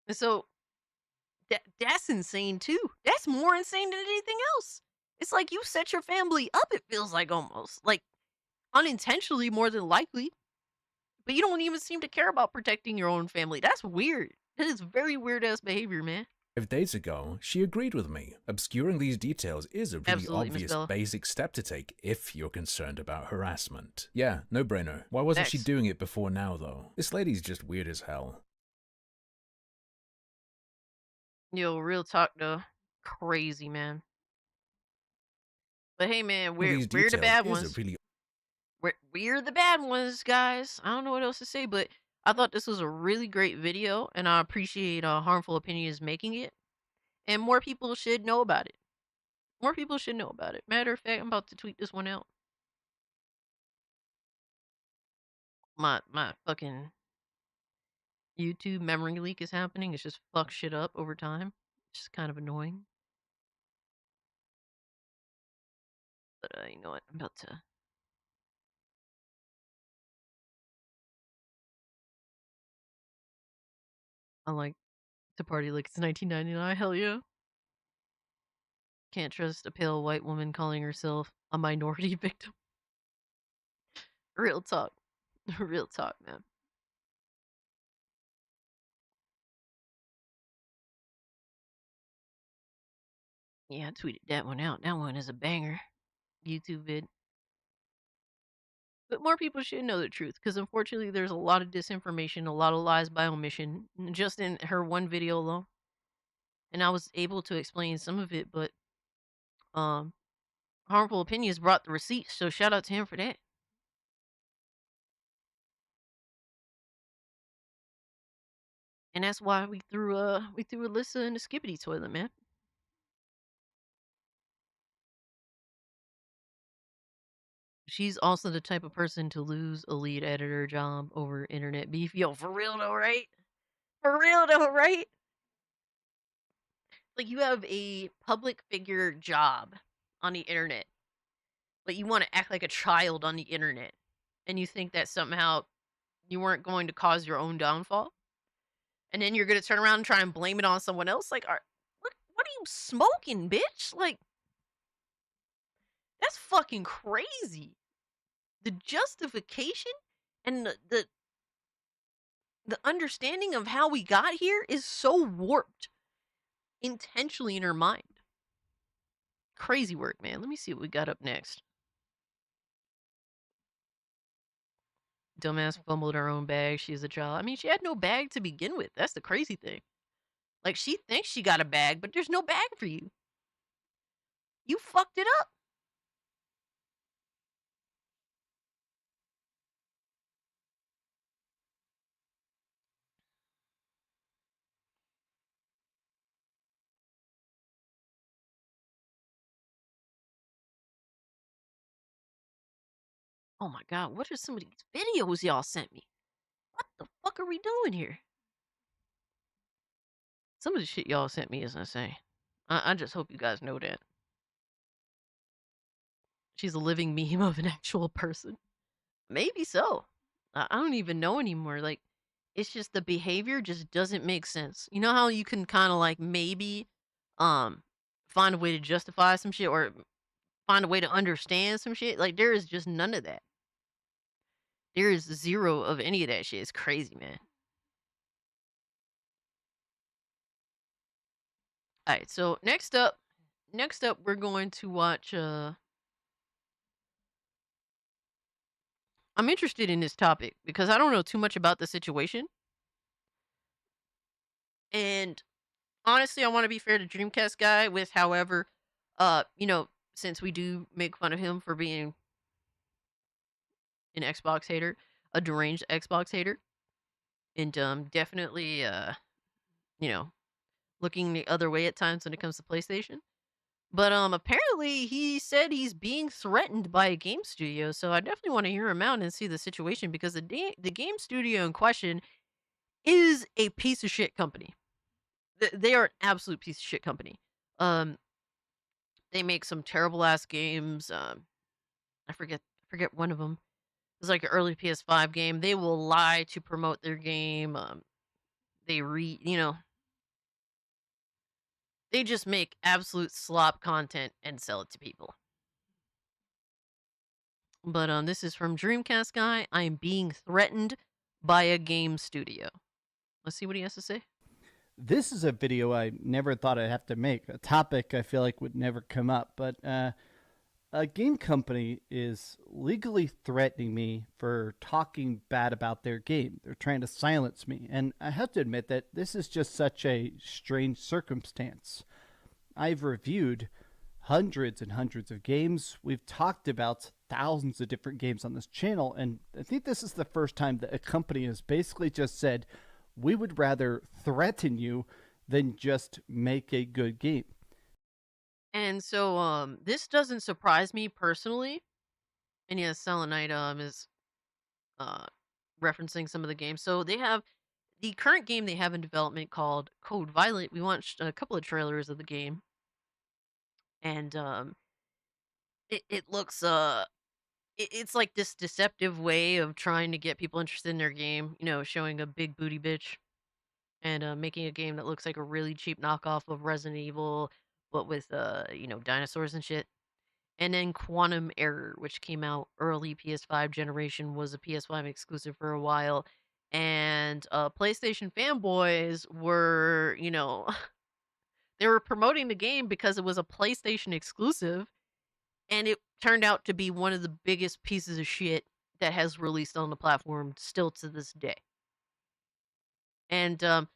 And so that's insane too. That's more insane than anything else. It's like you set your family up, it feels like, almost. Like, unintentionally, more than likely. But you don't even seem to care about protecting your own family. That's weird. That is very weird-ass behavior, man. 5 days ago, she agreed with me. Obscuring these details is a really Absolutely, Miss obvious Bella. basic step to take if you're concerned about harassment. Yeah, no-brainer. Why wasn't she Next. doing it before now, though? This lady's just weird as hell. Yo, real talk though. Crazy, man. But hey, man, These we're the details bad is a ones. really We're the bad ones, guys. I don't know what else to say, but I thought this was a really great video, and I appreciate Harmful Opinions making it. And more people should know about it. More people should know about it. Matter of fact, I'm about to tweet this one out. My fucking YouTube memory leak is happening. It's just fuck shit up over time. It's just kind of annoying. But you know what? I'm about to. I like to party like it's 1999. Hell yeah. Can't trust a pale white woman calling herself a minority victim. Real talk. Real talk, man. Yeah, I tweeted that one out. That one is a banger. YouTube vid. But more people should know the truth, because unfortunately there's a lot of disinformation, a lot of lies by omission, just in her one video alone. And I was able to explain some of it, but Harmful Opinions brought the receipts, so shout out to him for that. And that's why we threw Alyssa in the skibbity toilet, man. She's also the type of person to lose a lead editor job over internet beef. Yo, for real though, right? For real though, right? Like, you have a public figure job on the internet, but you want to act like a child on the internet, and you think that somehow you weren't going to cause your own downfall, and then you're going to turn around and try and blame it on someone else. Like, what are you smoking, bitch? Like, that's fucking crazy. The justification and the understanding of how we got here is so warped intentionally in her mind. Crazy work, man. Let me see what we got up next. Dumbass fumbled her own bag. She's a child. I mean, she had no bag to begin with. That's the crazy thing. Like, she thinks she got a bag, but there's no bag for you. You fucked it up. Oh my god, what are some of these videos y'all sent me? What the fuck are we doing here? Some of the shit y'all sent me is insane. I just hope you guys know that. She's a living meme of an actual person. Maybe so. I don't even know anymore. Like, it's just the behavior just doesn't make sense. You know how you can kind of like maybe find a way to justify some shit or find a way to understand some shit? Like, there is just none of that. There is zero of any of that shit. It's crazy, man. Alright, so next up we're going to watch I'm interested in this topic because I don't know too much about the situation. And honestly, I want to be fair to DreamcastGuy with, however, you know, since we do make fun of him for being an Xbox hater, a deranged Xbox hater, and definitely you know, looking the other way at times when it comes to PlayStation. But apparently he said he's being threatened by a game studio, so I definitely want to hear him out and see the situation because the game studio in question is a piece of shit company. They are an absolute piece of shit company. Um, they make some terrible ass games. I forget one of them. It was like an early PS5 game. They will lie to promote their game. They just make absolute slop content and sell it to people. But this is from DreamcastGuy. I am being threatened by a game studio. Let's see what he has to say. This is a video I never thought I'd have to make. A topic I feel like would never come up. But a game company is legally threatening me for talking bad about their game. They're trying to silence me. And I have to admit that this is just such a strange circumstance. I've reviewed hundreds and hundreds of games. We've talked about thousands of different games on this channel. And I think this is the first time that a company has basically just said, we would rather threaten you than just make a good game. And so this doesn't surprise me personally. And yes, Selenite is referencing some of the games. So they have the current game they have in development called Code Violet. We watched a couple of trailers of the game. And it looks it's like this deceptive way of trying to get people interested in their game, showing a big booty bitch and making a game that looks like a really cheap knockoff of Resident Evil, but with dinosaurs and shit. And then Quantum Error, which came out early PS5 generation, was a PS5 exclusive for a while. And PlayStation fanboys were, they were promoting the game because it was a PlayStation exclusive. And it turned out to be one of the biggest pieces of shit that has released on the platform still to this day. And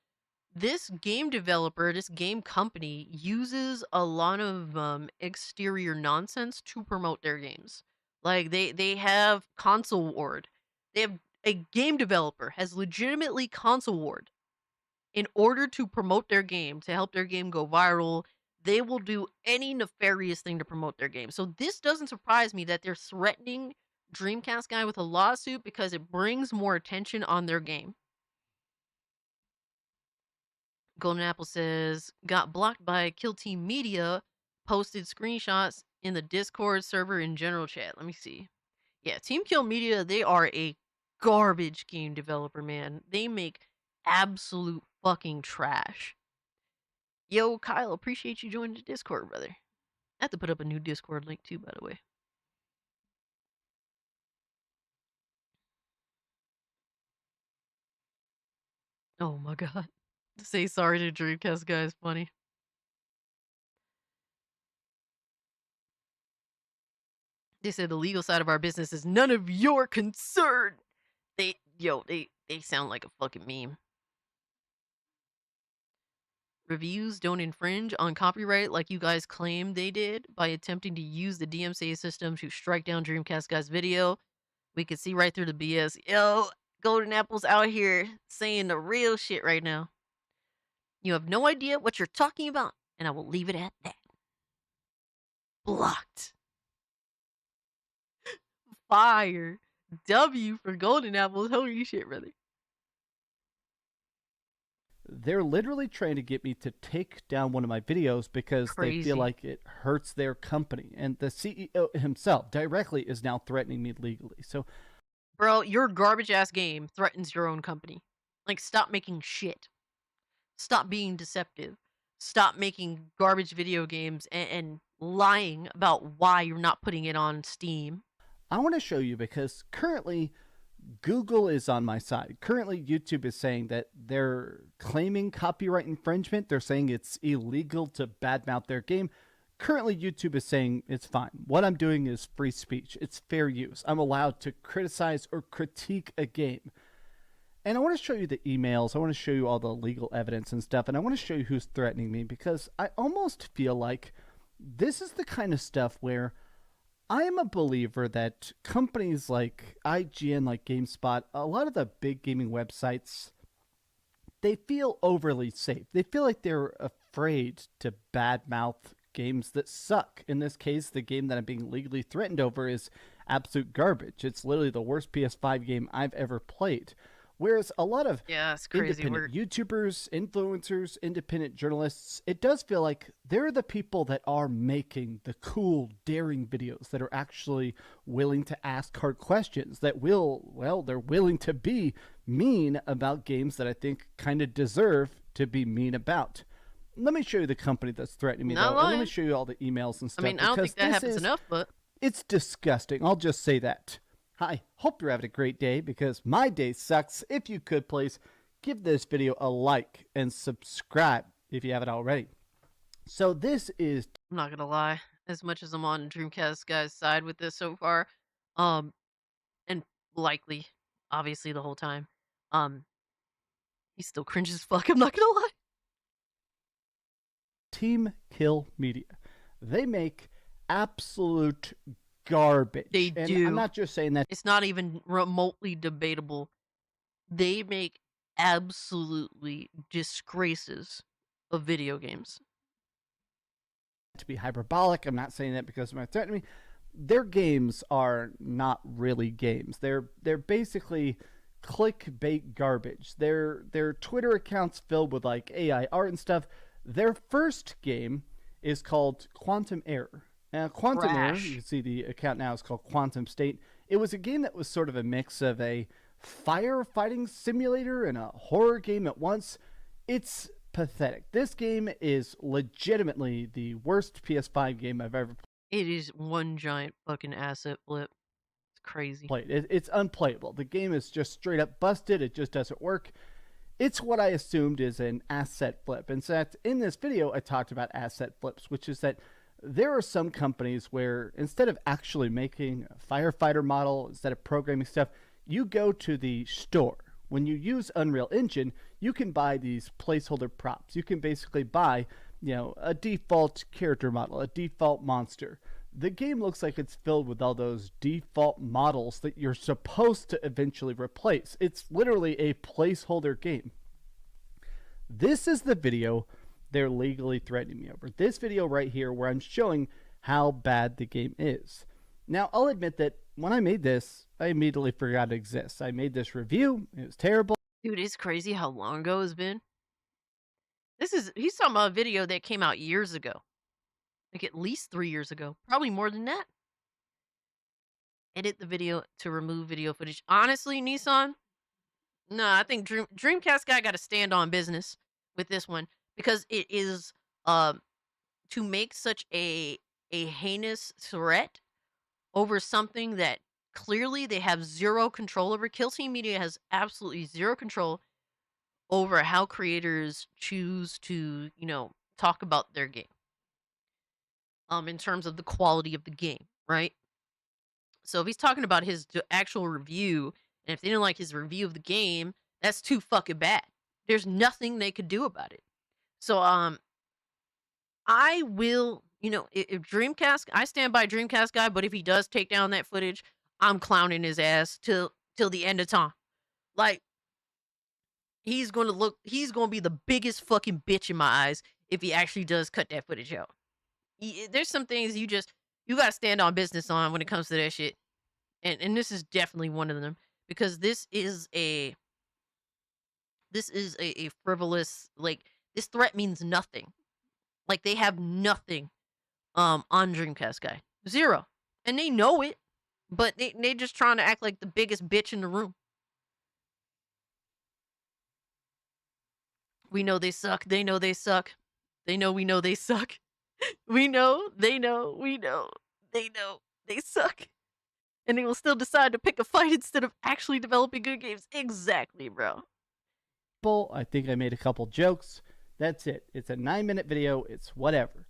this game developer, this game company, uses a lot of exterior nonsense to promote their games. Like they have console ward. They have a game developer has legitimately console ward in order to promote their game, to help their game go viral. They will do any nefarious thing to promote their game. So this doesn't surprise me that they're threatening DreamcastGuy with a lawsuit because it brings more attention on their game. Golden Apple says, got blocked by Kill Team Media, posted screenshots in the Discord server in general chat. Let me see. Yeah, Teamkill Media, they are a garbage game developer, man. They make absolute fucking trash. Yo, Kyle, appreciate you joining the Discord, brother. I have to put up a new Discord link too, by the way. Oh my god. To say sorry to DreamcastGuy is funny. They said the legal side of our business is none of your concern. They sound like a fucking meme. Reviews don't infringe on copyright like you guys claim they did by attempting to use the DMCA system to strike down DreamcastGuy's video. We could see right through the BS. Yo, Golden Apple's out here saying the real shit right now. You have no idea what you're talking about, and I will leave it at that. Blocked. Fire. W for Golden Apples. Holy shit, brother. They're literally trying to get me to take down one of my videos because they feel like it hurts their company. And the CEO himself directly is now threatening me legally. So, bro, your garbage ass game threatens your own company. Like, stop making shit. Stop being deceptive. Stop making garbage video games and lying about why you're not putting it on Steam. I want to show you because currently Google is on my side. Currently, YouTube is saying that they're claiming copyright infringement. They're saying it's illegal to badmouth their game. Currently, YouTube is saying it's fine. What I'm doing is free speech. It's fair use. I'm allowed to criticize or critique a game. And I want to show you the emails. I want to show you all the legal evidence and stuff. And I want to show you who's threatening me because I almost feel like this is the kind of stuff where I am a believer that companies like IGN, like GameSpot, a lot of the big gaming websites, they feel overly safe. They feel like they're afraid to badmouth games that suck. In this case, the game that I'm being legally threatened over is absolute garbage. It's literally the worst PS5 game I've ever played. Whereas a lot of it's crazy independent YouTubers, influencers, independent journalists, it does feel like they're the people that are making the cool, daring videos that are actually willing to ask hard questions, that they're willing to be mean about games that I think kind of deserve to be mean about. Let me show you the company that's threatening me, Not though. And let lying. me show you all the emails and stuff. I mean, I don't think that happens enough, but It's disgusting. I'll just say that. Hi, hope you're having a great day, because my day sucks. If you could, please give this video a like and subscribe if you haven't already. So this is... I'm not gonna lie. As much as I'm on DreamcastGuy's side with this so far, and likely, obviously the whole time, he's still cringe as fuck. I'm not gonna lie. Teamkill Media. They make absolute garbage. They And do. I'm not just saying that. It's not even remotely debatable. They make absolutely disgraces of video games. To be hyperbolic, I'm not saying that because they're threatening me. Their games are not really games. They're basically clickbait garbage. Their Twitter accounts filled with like AI art and stuff. Their first game is called Quantum Error. Quantum Error, you can see the account now is called Quantum State. It was a game that was sort of a mix of a firefighting simulator and a horror game at once. It's pathetic. This game is legitimately the worst PS5 game I've ever It is one giant fucking asset flip. It's crazy. played. It's unplayable. The game is just straight up busted. It just doesn't work. It's what I assumed is an asset flip. In fact, in this video, I talked about asset flips, which is that there are some companies where instead of actually making a firefighter model, instead of programming stuff, you go to the store. When you use Unreal Engine, you can buy these placeholder props. You can basically buy, a default character model, a default monster. The game looks like it's filled with all those default models that you're supposed to eventually replace. It's literally a placeholder game. This is the video they're legally threatening me over. This video right here where I'm showing how bad the game is. Now, I'll admit that when I made this, I immediately forgot it exists. I made this review. It was terrible. Dude, it's crazy how long ago it's been. He's talking about a video that came out years ago. Like at least 3 years ago. Probably more than that. Edit the video to remove video footage. Honestly, Nissan, no, I think DreamcastGuy got to stand on business with this one. Because it is to make such a heinous threat over something that clearly they have zero control over. Kill Team Media has absolutely zero control over how creators choose to, talk about their game. In terms of the quality of the game, right? So if he's talking about his actual review, and if they didn't like his review of the game, that's too fucking bad. There's nothing they could do about it. So, I will, if I stand by DreamcastGuy, but if he does take down that footage, I'm clowning his ass till the end of time. Like, he's going to be the biggest fucking bitch in my eyes if he actually does cut that footage out. There's some things you got to stand on business on when it comes to that shit. And this is definitely one of them, because this is a frivolous, like, this threat means nothing. Like, they have nothing on DreamcastGuy. Zero. And they know it, but they just trying to act like the biggest bitch in the room. We know they suck. They know they suck. They know we know they suck. We know, they know, we know, they know they suck. And they will still decide to pick a fight instead of actually developing good games. Exactly, bro. I think I made a couple jokes. That's it. It's a 9-minute video. It's whatever.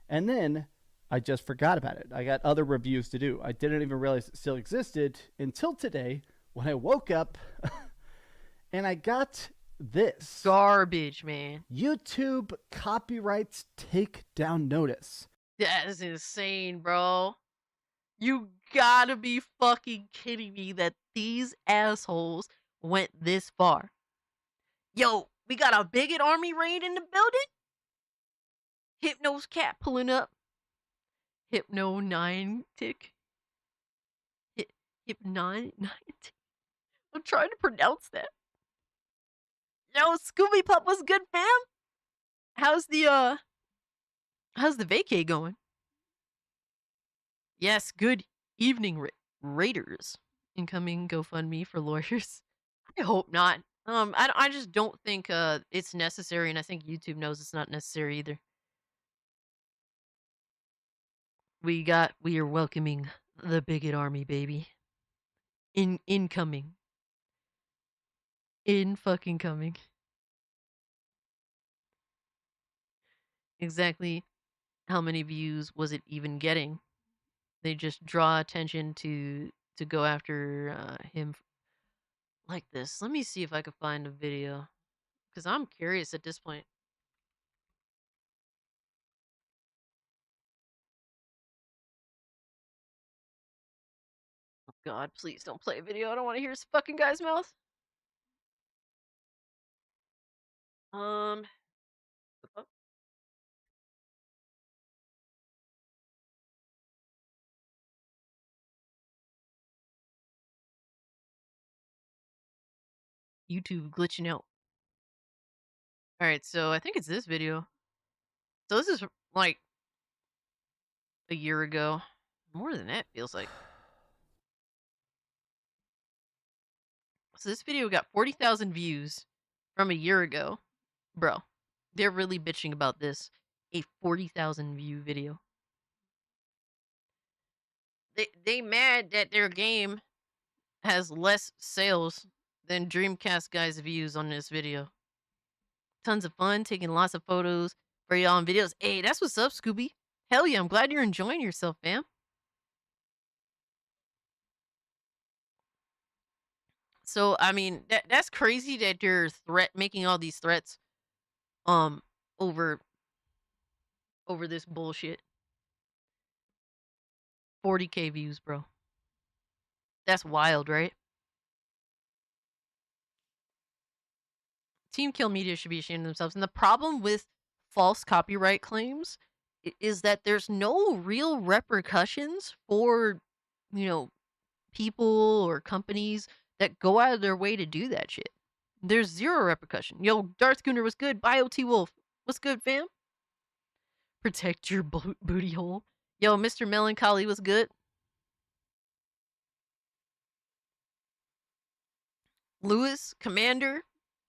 And then I just forgot about it. I got other reviews to do. I didn't even realize it still existed until today when I woke up and I got this. Garbage, man. YouTube copyrights takedown notice. That is insane, bro. You gotta be fucking kidding me that these assholes went this far. Yo, we got a bigot army raid in the building? Hypno's cat pulling up. Hypno 9 tick. Hyp 9 tick. I'm trying to pronounce that. Yo, Scooby Pup, what's good, fam? How's the vacay going? Yes, good evening, Raiders. Incoming GoFundMe for lawyers. I hope not. I just don't think it's necessary, and I think YouTube knows it's not necessary either. We are welcoming the bigot army, baby. Incoming. In fucking coming. Exactly how many views was it even getting? They just draw attention to go after him like this. Let me see if I can find a video, because I'm curious at this point. Oh God, please don't play a video. I don't want to hear this fucking guy's mouth. Oh. YouTube glitching out. Alright, so I think it's this video. So this is like a year ago. More than that, feels like. So this video got 40,000 views from a year ago. Bro, they're really bitching about this. A 40,000 view video. They mad that their game has less sales than DreamcastGuy's views on this video. Tons of fun, taking lots of photos for y'all on videos. Hey, that's what's up, Scooby. Hell yeah, I'm glad you're enjoying yourself, fam. So, I mean, that's crazy that they're making all these threats over this bullshit. 40k views, bro. That's wild, right? Teamkill Media should be ashamed of themselves. And the problem with false copyright claims is that there's no real repercussions for, people or companies that go out of their way to do that shit. There's zero repercussion. Yo, Darth Gunner was good. BioT Wolf, what's good, fam? Protect your booty hole. Yo, Mr. Melancholy was good. Lewis, Commander,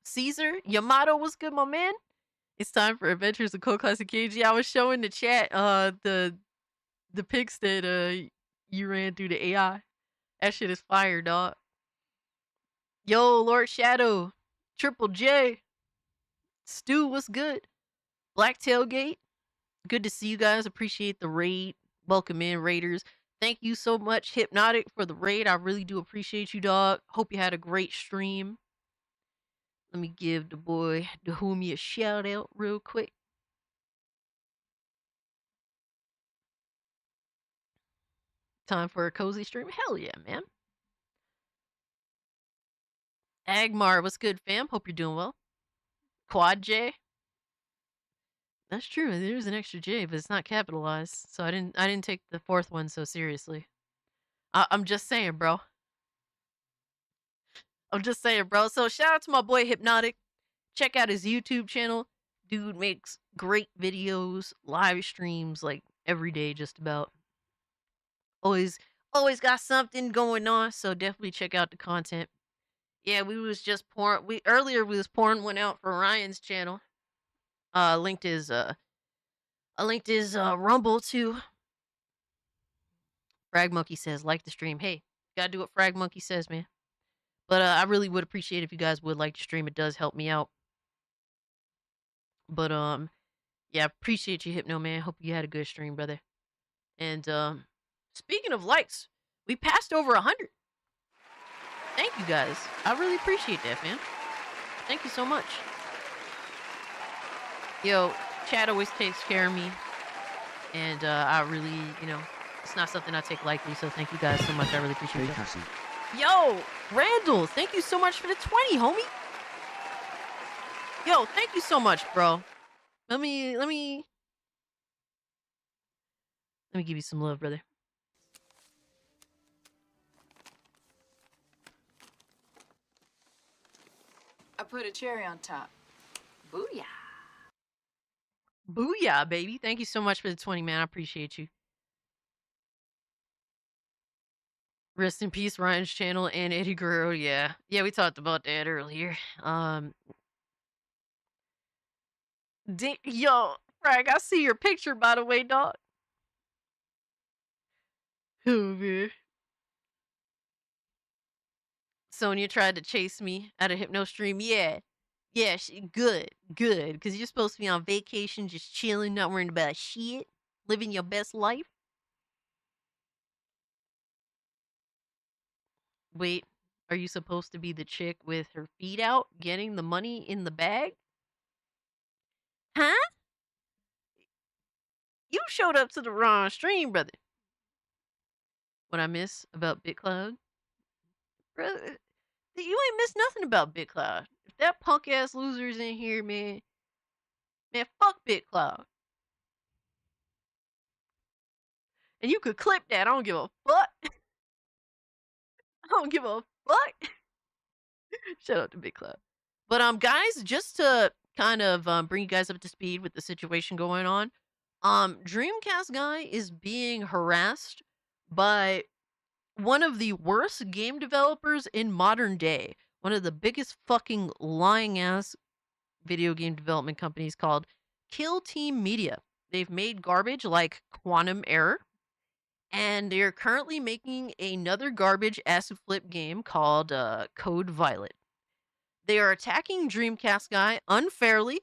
Caesar, Yamato was good, my man. It's time for Adventures of Code Classic Cage. Yeah, I was showing the chat the pics that you ran through the AI. That shit is fire, dog. Yo, Lord Shadow, Triple J, Stu, what's good? Black Tailgate, good to see you guys. Appreciate the raid. Welcome in, Raiders. Thank you so much, Hypnotic, for the raid. I really do appreciate you, dog. Hope you had a great stream. Let me give the boy, the homie, a shout out real quick. Time for a cozy stream? Hell yeah, man. Agmar, what's good, fam? Hope you're doing well. Quad J. That's true. There's an extra J, but it's not capitalized. So I didn't take the fourth one so seriously. I'm just saying, bro. I'm just saying, bro. So shout out to my boy Hypnotic. Check out his YouTube channel. Dude makes great videos, live streams like every day just about. Always got something going on, so definitely check out the content. Yeah, we was just pouring earlier we was pouring one out for Ryan's channel. I linked his Rumble too. Frag Monkey says, like the stream. Hey, gotta do what Frag Monkey says, man. But I really would appreciate if you guys would like to stream. It does help me out. But yeah, appreciate you, Hypno, man. Hope you had a good stream, brother. And speaking of likes, we passed over 100. Thank you guys. I really appreciate that, man. Thank you so much. Yo, chat always takes care of me. And I really, it's not something I take lightly, so thank you guys so much. I really appreciate it. Yo, Randall, thank you so much for the 20, homie. Yo, thank you so much, bro. Let me Let me give you some love, brother. I put a cherry on top. Booyah. Booyah, baby. Thank you so much for the 20, man. I appreciate you. Rest in peace, Ryan's channel and Eddie Guerrero. Yeah. Yeah, we talked about that earlier. Yo, Frank, I see your picture, by the way, dog. Oh, man. Sonya tried to chase me at a hypno stream. Yeah. Yeah, good. Because you're supposed to be on vacation, just chilling, not worrying about shit, living your best life. Wait, are you supposed to be the chick with her feet out, getting the money in the bag? Huh? You showed up to the wrong stream, brother. What I miss about BitCloud? Brother, you ain't missed nothing about BitCloud. If that punk ass loser's in here, man, fuck BitCloud. And you could clip that. I don't give a fuck. I don't give a fuck. Shout out to BitCloud. But guys, just to kind of bring you guys up to speed with the situation going on, DreamcastGuy is being harassed by one of the worst game developers in modern day. One of the biggest fucking lying ass video game development companies called Kill Team Media. They've made garbage like Quantum Error, and they're currently making another garbage acid flip game called Code Violet. They are attacking DreamcastGuy unfairly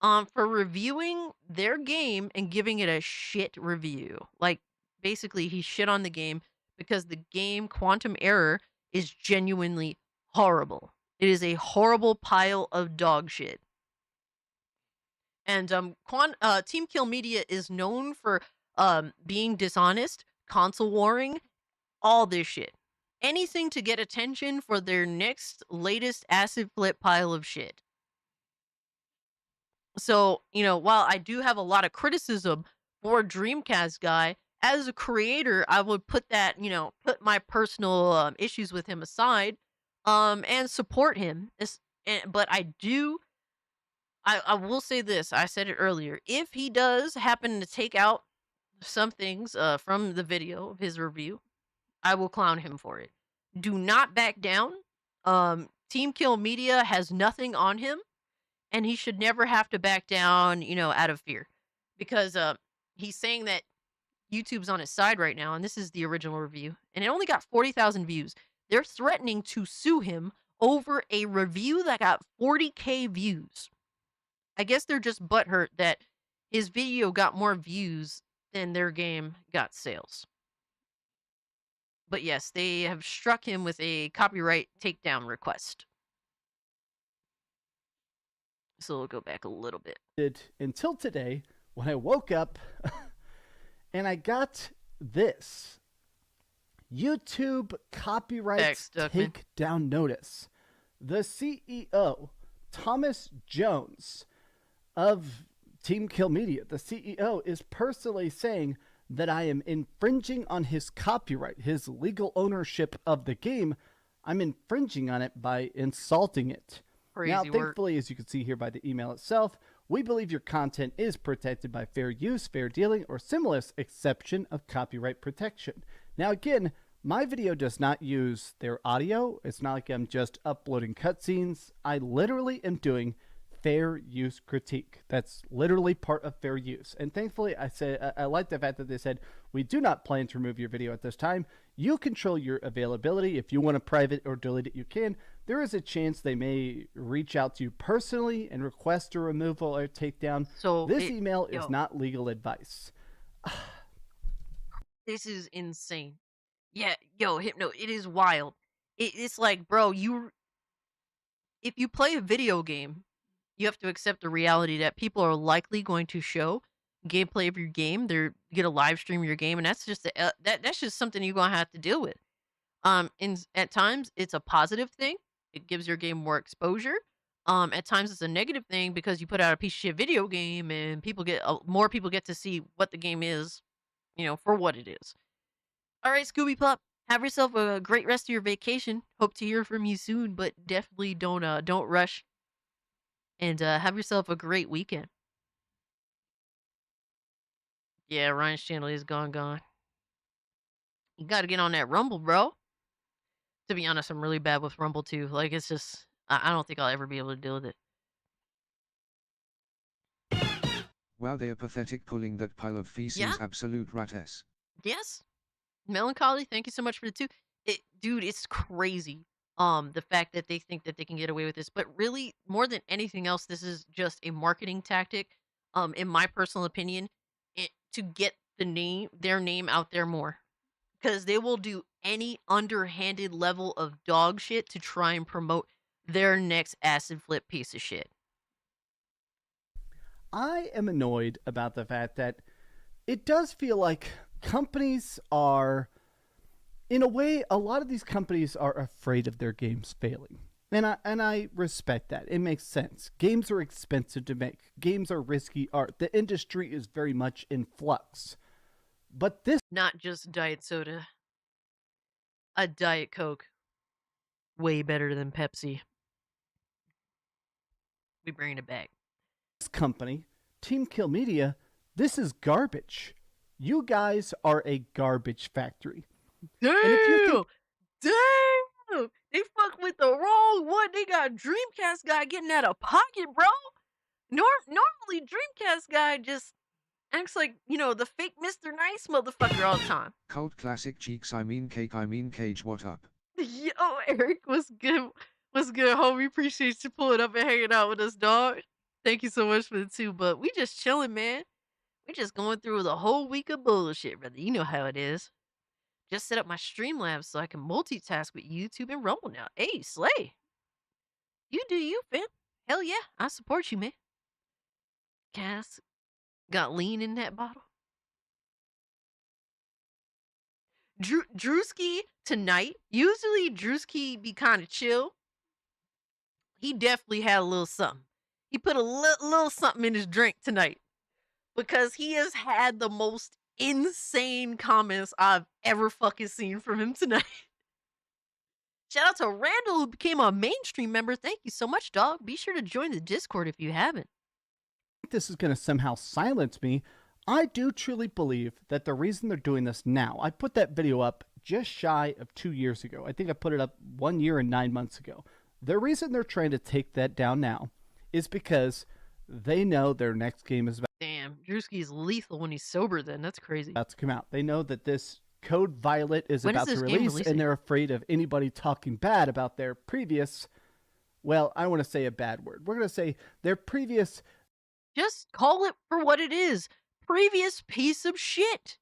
for reviewing their game and giving it a shit review. Like, basically, he shit on the game because the game Quantum Error is genuinely horrible. It is a horrible pile of dog shit. And Teamkill Media is known for being dishonest, console warring, all this shit. Anything to get attention for their next latest acid flip pile of shit. So, while I do have a lot of criticism for Dreamcastguy, as a creator, I would put that, put my personal issues with him aside, and support him. But I will say this. I said it earlier. If he does happen to take out some things from the video of his review, I will clown him for it. Do not back down. Teamkill Media has nothing on him, and he should never have to back down, out of fear. Because he's saying that YouTube's on his side right now, and this is the original review, and it only got 40,000 views. They're threatening to sue him over a review that got 40K views. I guess they're just butthurt that his video got more views than their game got sales. But yes, they have struck him with a copyright takedown request. So we'll go back a little bit. Until today, when I woke up and I got this YouTube copyright takedown notice. The CEO, Thomas Jones of Teamkill Media, the CEO, is personally saying that I am infringing on his copyright, his legal ownership of the game. I'm infringing on it by insulting it. Crazy now, work. thankfully, as you can see here by the email itself, we believe your content is protected by fair use, fair dealing, or similar exception of copyright protection. Now, again, my video does not use their audio. It's not like I'm just uploading cutscenes. I literally am doing fair use critique. That's literally part of fair use. And thankfully, I like the fact that they said, we do not plan to remove your video at this time. You control your availability. If you want to private or delete it, you can. There is a chance they may reach out to you personally and request a removal or takedown. So this email is not legal advice. This is insane. Yeah, Hypno, it is wild. It's like, bro, if you play a video game, you have to accept the reality that people are likely going to show gameplay of your game. They're going to live stream your game, and that's just that's just something you're going to have to deal with. At times, it's a positive thing. It gives your game more exposure. At times it's a negative thing because you put out a piece of shit video game and more people get to see what the game is, for what it is. All right, Scooby Pup, have yourself a great rest of your vacation. Hope to hear from you soon, but definitely don't rush. And have yourself a great weekend. Yeah, Ryan's channel is gone. You got to get on that Rumble, bro. To be honest, I'm really bad with Rumble too. Like, it's just, I don't think I'll ever be able to deal with it. Wow, they are pathetic pulling that pile of feces, Yeah. absolute rat-ass. Yes. Melancholy, thank you so much for the 2. Dude, it's crazy. The fact that they think that they can get away with this, but really, more than anything else, this is just a marketing tactic. In my personal opinion, to get their name out there more, because they will do any underhanded level of dog shit to try and promote their next acid flip piece of shit. I am annoyed about the fact that it does feel like companies are, in a way, a lot of these companies are afraid of their games failing. And I respect that. It makes sense. Games are expensive to make. Games are risky art. The industry is very much in flux. But this... Not just diet soda. A Diet Coke. Way better than Pepsi. We bringing it back. This company, Teamkill Media, this is garbage. You guys are a garbage factory. Damn! And if you think... Damn! They fuck with the wrong one. They got DreamcastGuy getting out of pocket, bro. Normally, DreamcastGuy just acts like, the fake Mr. Nice motherfucker all the time. Cult classic cheeks, I mean cake, I mean cage, what up? Yo, Eric, what's good? What's good, homie? Appreciate you pulling up and hanging out with us, dog. Thank you so much for the 2, but we just chilling, man. We just going through the whole week of bullshit, brother. You know how it is. Just set up my Streamlabs so I can multitask with YouTube and Rumble now. Hey, Slay. You do you, fam. Hell yeah, I support you, man. Cass got lean in that bottle. Drewski tonight. Usually Drewski be kind of chill. He definitely had a little something. He put a little something in his drink tonight. Because he has had the most insane comments I've ever fucking seen from him tonight. Shout out to Randall, who became a mainstream member. Thank you so much, dog. Be sure to join the Discord if you haven't. This is going to somehow silence me. I do truly believe that the reason they're doing this now, I put that video up just shy of 2 years ago. I think I put it up 1 year and 9 months ago. The reason they're trying to take that down now is because they know their next game is about... Damn, Drewski is lethal when he's sober then. That's crazy. About to come out. They know that this Code Violet is When is about to this game release, releasing? and they're afraid of anybody talking bad about their previous... Well, I don't want to say a bad word. We're going to say their previous... Just call it for what it is. Previous piece of shit.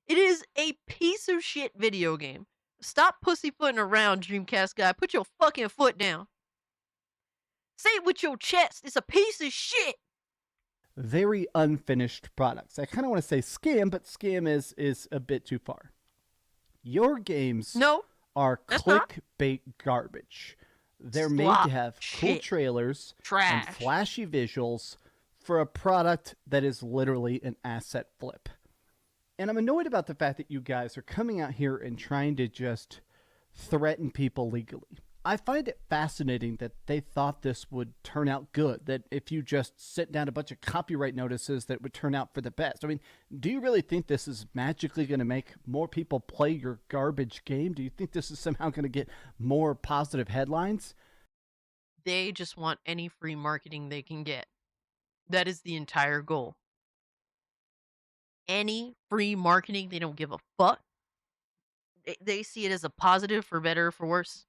It is a piece of shit video game. Stop pussyfooting around, DreamcastGuy. Put your fucking foot down. Say it with your chest. It's a piece of shit. very unfinished products. I kind of want to say scam, but scam is a bit too far. Your games are clickbait garbage. They're made Slop to have cool shit. trailers Trash. and flashy visuals for a product that is literally an asset flip. And I'm annoyed about the fact that you guys are coming out here and trying to just threaten people legally. I find it fascinating that they thought this would turn out good, that if you just sit down a bunch of copyright notices that would turn out for the best. I mean, do you really think this is magically going to make more people play your garbage game? Do you think this is somehow going to get more positive headlines? They just want any free marketing they can get. That is the entire goal. Any free marketing, they don't give a fuck. They see it as a positive, for better or for worse.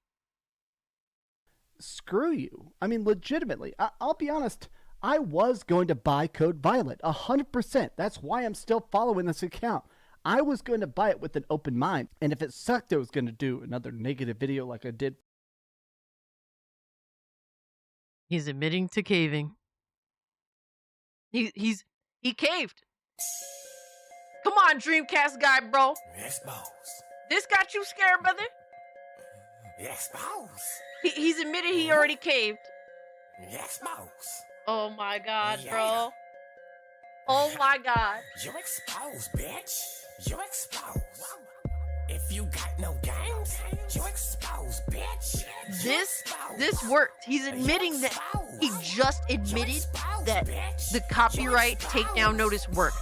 Screw you. I mean, legitimately, I'll be honest. I was going to buy Code Violet 100%. That's why I'm still following this account. I was going to buy it with an open mind. And if it sucked, I was going to do another negative video like I did. He's admitting to caving. He caved. Come on, DreamcastGuy, bro. Exposed. This got you scared, brother? Exposed. He's admitted he already caved. Expose. Oh my god, Yeah. bro. Oh my god. You exposed, bitch. You exposed. If you got no games, you exposed, bitch. This worked. He's admitting that he just admitted that the copyright takedown notice worked.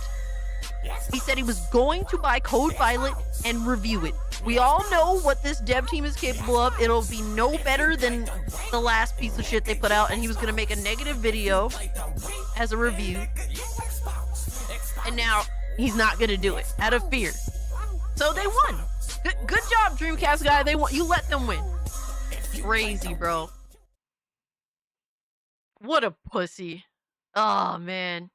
He said he was going to buy Code Violet and review it. We all know what this dev team is capable of. It'll be no better than the last piece of shit they put out, and he was going to make a negative video as a review. And now he's not going to do it out of fear. So they won. Good job, Dreamcast guy. They won. You let them win. Crazy, bro. What a pussy. Oh, man.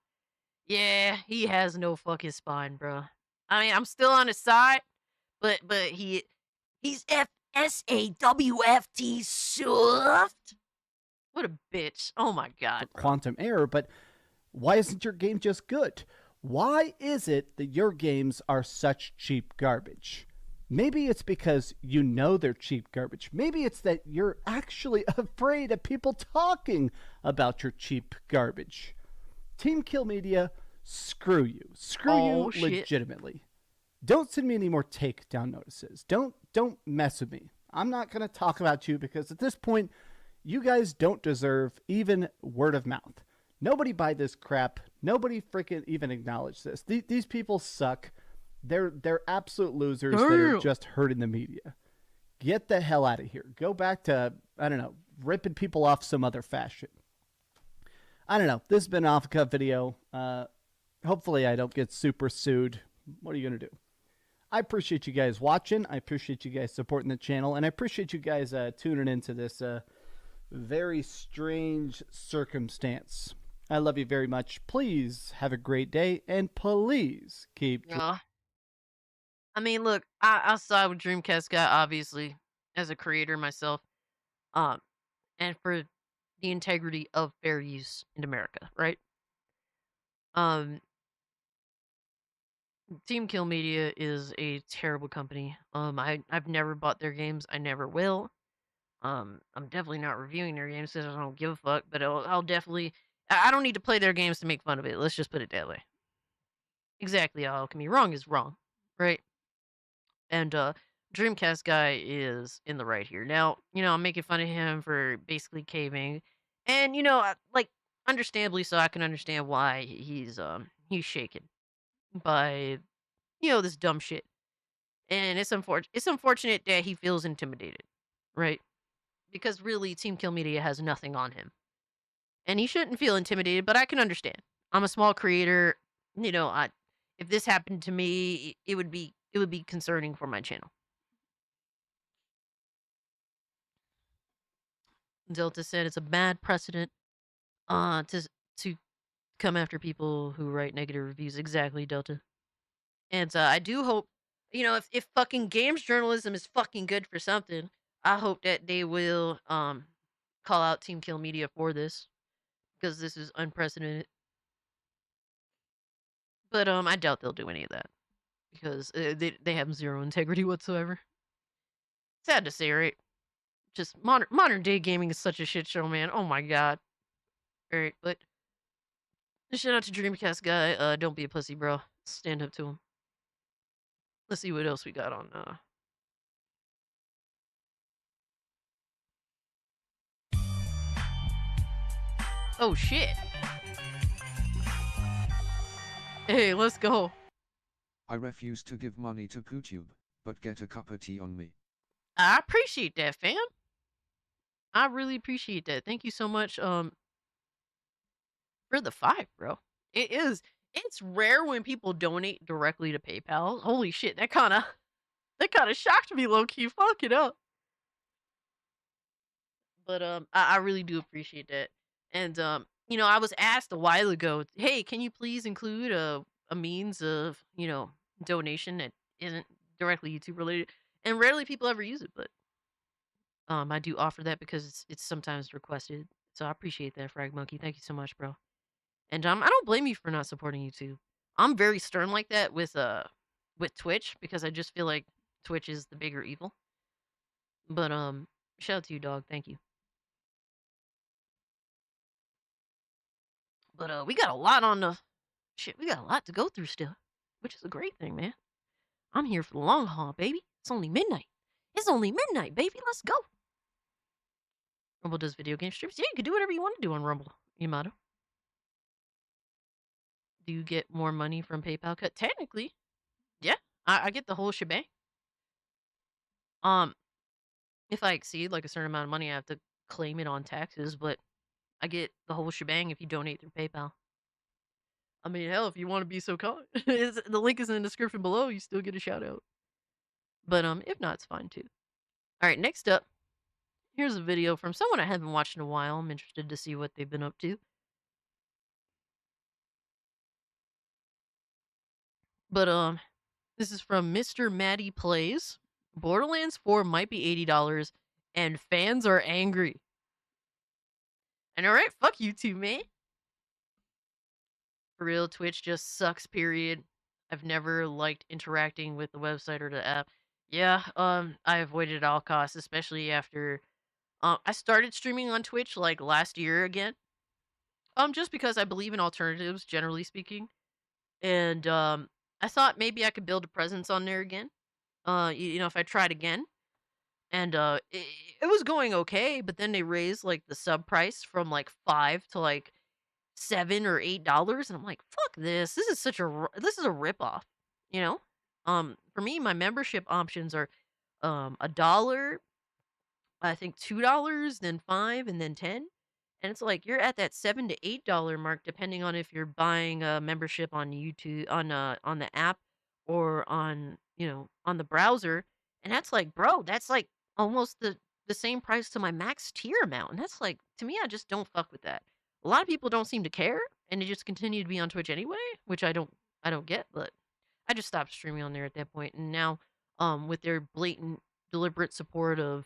Yeah, he has no fucking spine, bro. I mean, I'm still on his side, but he's FSAWFT soft. What a bitch. Oh my god. Quantum error, but why isn't your game just good? Why is it that your games are such cheap garbage? Maybe it's because you know they're cheap garbage. Maybe it's that you're actually afraid of people talking about your cheap garbage. Teamkill Media, screw you. Screw you shit. legitimately. Don't send me any more takedown notices. Don't mess with me. I'm not going to talk about you because at this point, you guys don't deserve even word of mouth. Nobody buy this crap. Nobody freaking even acknowledge this. These people suck. They're absolute losers that are just hurting the media. Get the hell out of here. Go back to, I don't know, ripping people off some other fashion. I don't know. This has been an off-the-cuff video. Hopefully I don't get super sued. What are you going to do? I appreciate you guys watching. I appreciate you guys supporting the channel. And I appreciate you guys tuning into this very strange circumstance. I love you very much. Please have a great day. And please keep... I mean, look, I side with Dreamcast Guy, obviously, as a creator myself. And for the integrity of fair use in America, right? Teamkill Media is a terrible company. I've never bought their games. I never will. I'm definitely not reviewing their games because I don't give a fuck. But I'll definitely. I don't need to play their games to make fun of it. Let's just put it that way. Exactly. All can be wrong is wrong, right? And Dreamcast Guy is in the right here. Now, I'm making fun of him for basically caving, and like understandably so. I can understand why he's shaken by this dumb shit, and it's unfortunate that he feels intimidated, right? Because really, Teamkill Media has nothing on him, and he shouldn't feel intimidated. But I can understand. I'm a small creator. If this happened to me, it would be concerning for my channel. Delta said it's a bad precedent to come after people who write negative reviews. Exactly, Delta. And I do hope, if fucking games journalism is fucking good for something, I hope that they will call out Teamkill Media for this, because this is unprecedented. But I doubt they'll do any of that, because they have zero integrity whatsoever. Sad to say, right? Just modern day gaming is such a shit show, man. Oh my god. All right, but shout out to Dreamcast Guy. Don't be a pussy, bro. Stand up to him. Let's see what else we got on. Oh shit. Hey, let's go. I refuse to give money to PooTube, but get a cup of tea on me. I appreciate that, fam. I really appreciate that. Thank you so much for the 5, bro. It's rare when people donate directly to PayPal. Holy shit, that kind of shocked me low key. Fuck it up. But I really do appreciate that. And I was asked a while ago, hey, can you please include a means of, donation that isn't directly YouTube related? And rarely people ever use it, but I do offer that because it's sometimes requested. So I appreciate that, Frag Monkey. Thank you so much, bro. And I don't blame you for not supporting YouTube. I'm very stern like that with Twitch, because I just feel like Twitch is the bigger evil. But shout out to you, dog. Thank you. But we got a lot on the shit. We got a lot to go through still, which is a great thing, man. I'm here for the long haul, baby. It's only midnight. It's only midnight, baby. Let's go. Rumble does video game streams. Yeah, you can do whatever you want to do on Rumble, Yamato. Do you get more money from PayPal cut? Technically, yeah. I get the whole shebang. If I exceed like a certain amount of money, I have to claim it on taxes, but I get the whole shebang if you donate through PayPal. I mean, hell, if you want to be so kind, the link is in the description below. You still get a shout out. But if not, it's fine too. All right, next up, here's a video from someone I haven't watched in a while. I'm interested to see what they've been up to. But this is from Mr. Maddie Plays. Borderlands 4 might be $80, and fans are angry. And alright, fuck you two, man. For real, Twitch just sucks, period. I've never liked interacting with the website or the app. Yeah, I avoid it at all costs, especially after I started streaming on Twitch like last year again. Just because I believe in alternatives, generally speaking. And I thought maybe I could build a presence on there again. You know, if I tried again. And it was going okay, but then they raised like the sub price from like $5 to like $7 or $8, and I'm like, fuck this. This is a ripoff, you know? For me, my membership options are $1, I think $2, then $5, and then $10. And it's like you're at that $7 to $8 mark, depending on if you're buying a membership on YouTube, on the app, or on the browser. And that's like, bro, that's like almost the same price to my max tier amount. And that's like, to me, I just don't fuck with that. A lot of people don't seem to care, and they just continue to be on Twitch anyway, which I don't get. But I just stopped streaming on there at that point. And now, with their blatant, deliberate support of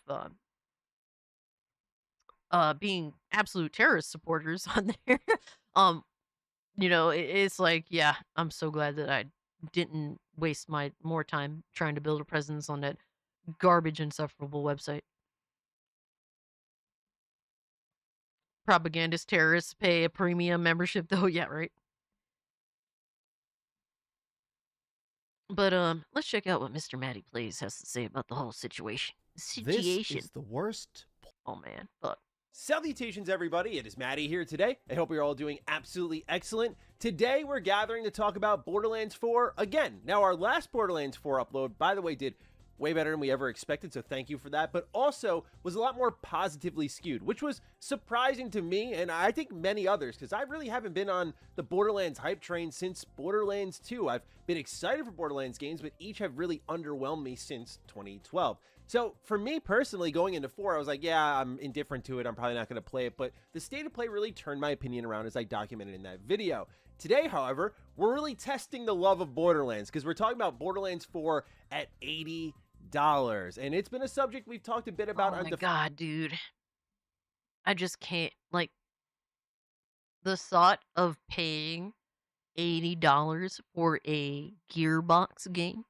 being absolute terrorist supporters on there, it's like, yeah, I'm so glad that I didn't waste my more time trying to build a presence on that garbage, insufferable website. Propagandist terrorists pay a premium membership, though. Yeah, right. But let's check out what Mr. Maddie Plays has to say about the whole situation. This is the worst. Oh man, fuck. Salutations, everybody. It is Maddie here today. I hope you're all doing absolutely excellent. Today, we're gathering to talk about Borderlands 4 again. Now, our last Borderlands 4 upload, by the way, did way better than we ever expected, so thank you for that, but also was a lot more positively skewed, which was surprising to me, and I think many others, because I really haven't been on the Borderlands hype train since Borderlands 2. I've been excited for Borderlands games, but each have really underwhelmed me since 2012. So for me personally, going into 4, I was like, yeah, I'm indifferent to it. I'm probably not going to play it, but the state of play really turned my opinion around, as I documented in that video. Today, however, we're really testing the love of Borderlands, because we're talking about Borderlands 4 at $80. And it's been a subject we've talked a bit about. Oh my god, dude. I just can't, like, the thought of paying $80 for a Gearbox game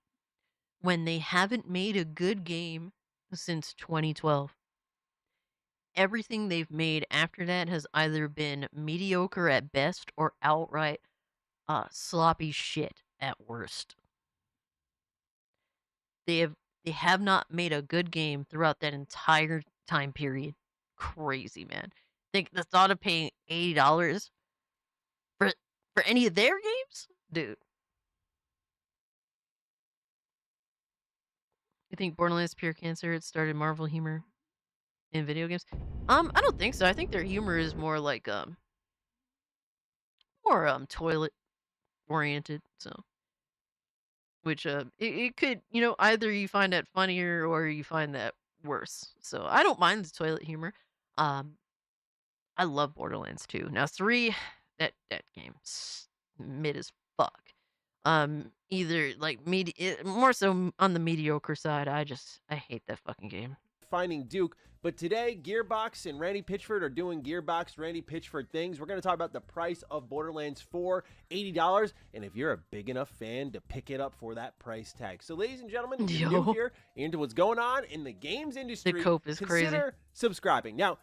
when they haven't made a good game since 2012. Everything they've made after that has either been mediocre at best or outright sloppy shit at worst. They have not made a good game throughout that entire time period. Crazy, man. Think the thought of paying $80 for any of their games? Dude. You think Borderlands pure cancer? It started Marvel humor in video games? I don't think so. I think their humor is more like more toilet oriented, so which it could, either you find that funnier or you find that worse. So I don't mind the toilet humor. I love Borderlands 2. Now 3, that game's mid as fuck. Either like more so on the mediocre side. I hate that fucking game. Finding Duke, but today Gearbox and Randy Pitchford are doing Gearbox Randy Pitchford things. We're going to talk about the price of Borderlands 4, $80, and if you're a big enough fan to pick it up for that price tag. So ladies and gentlemen, if you're new here into what's going on in the games industry, the cope is consider crazy. Subscribing. Now,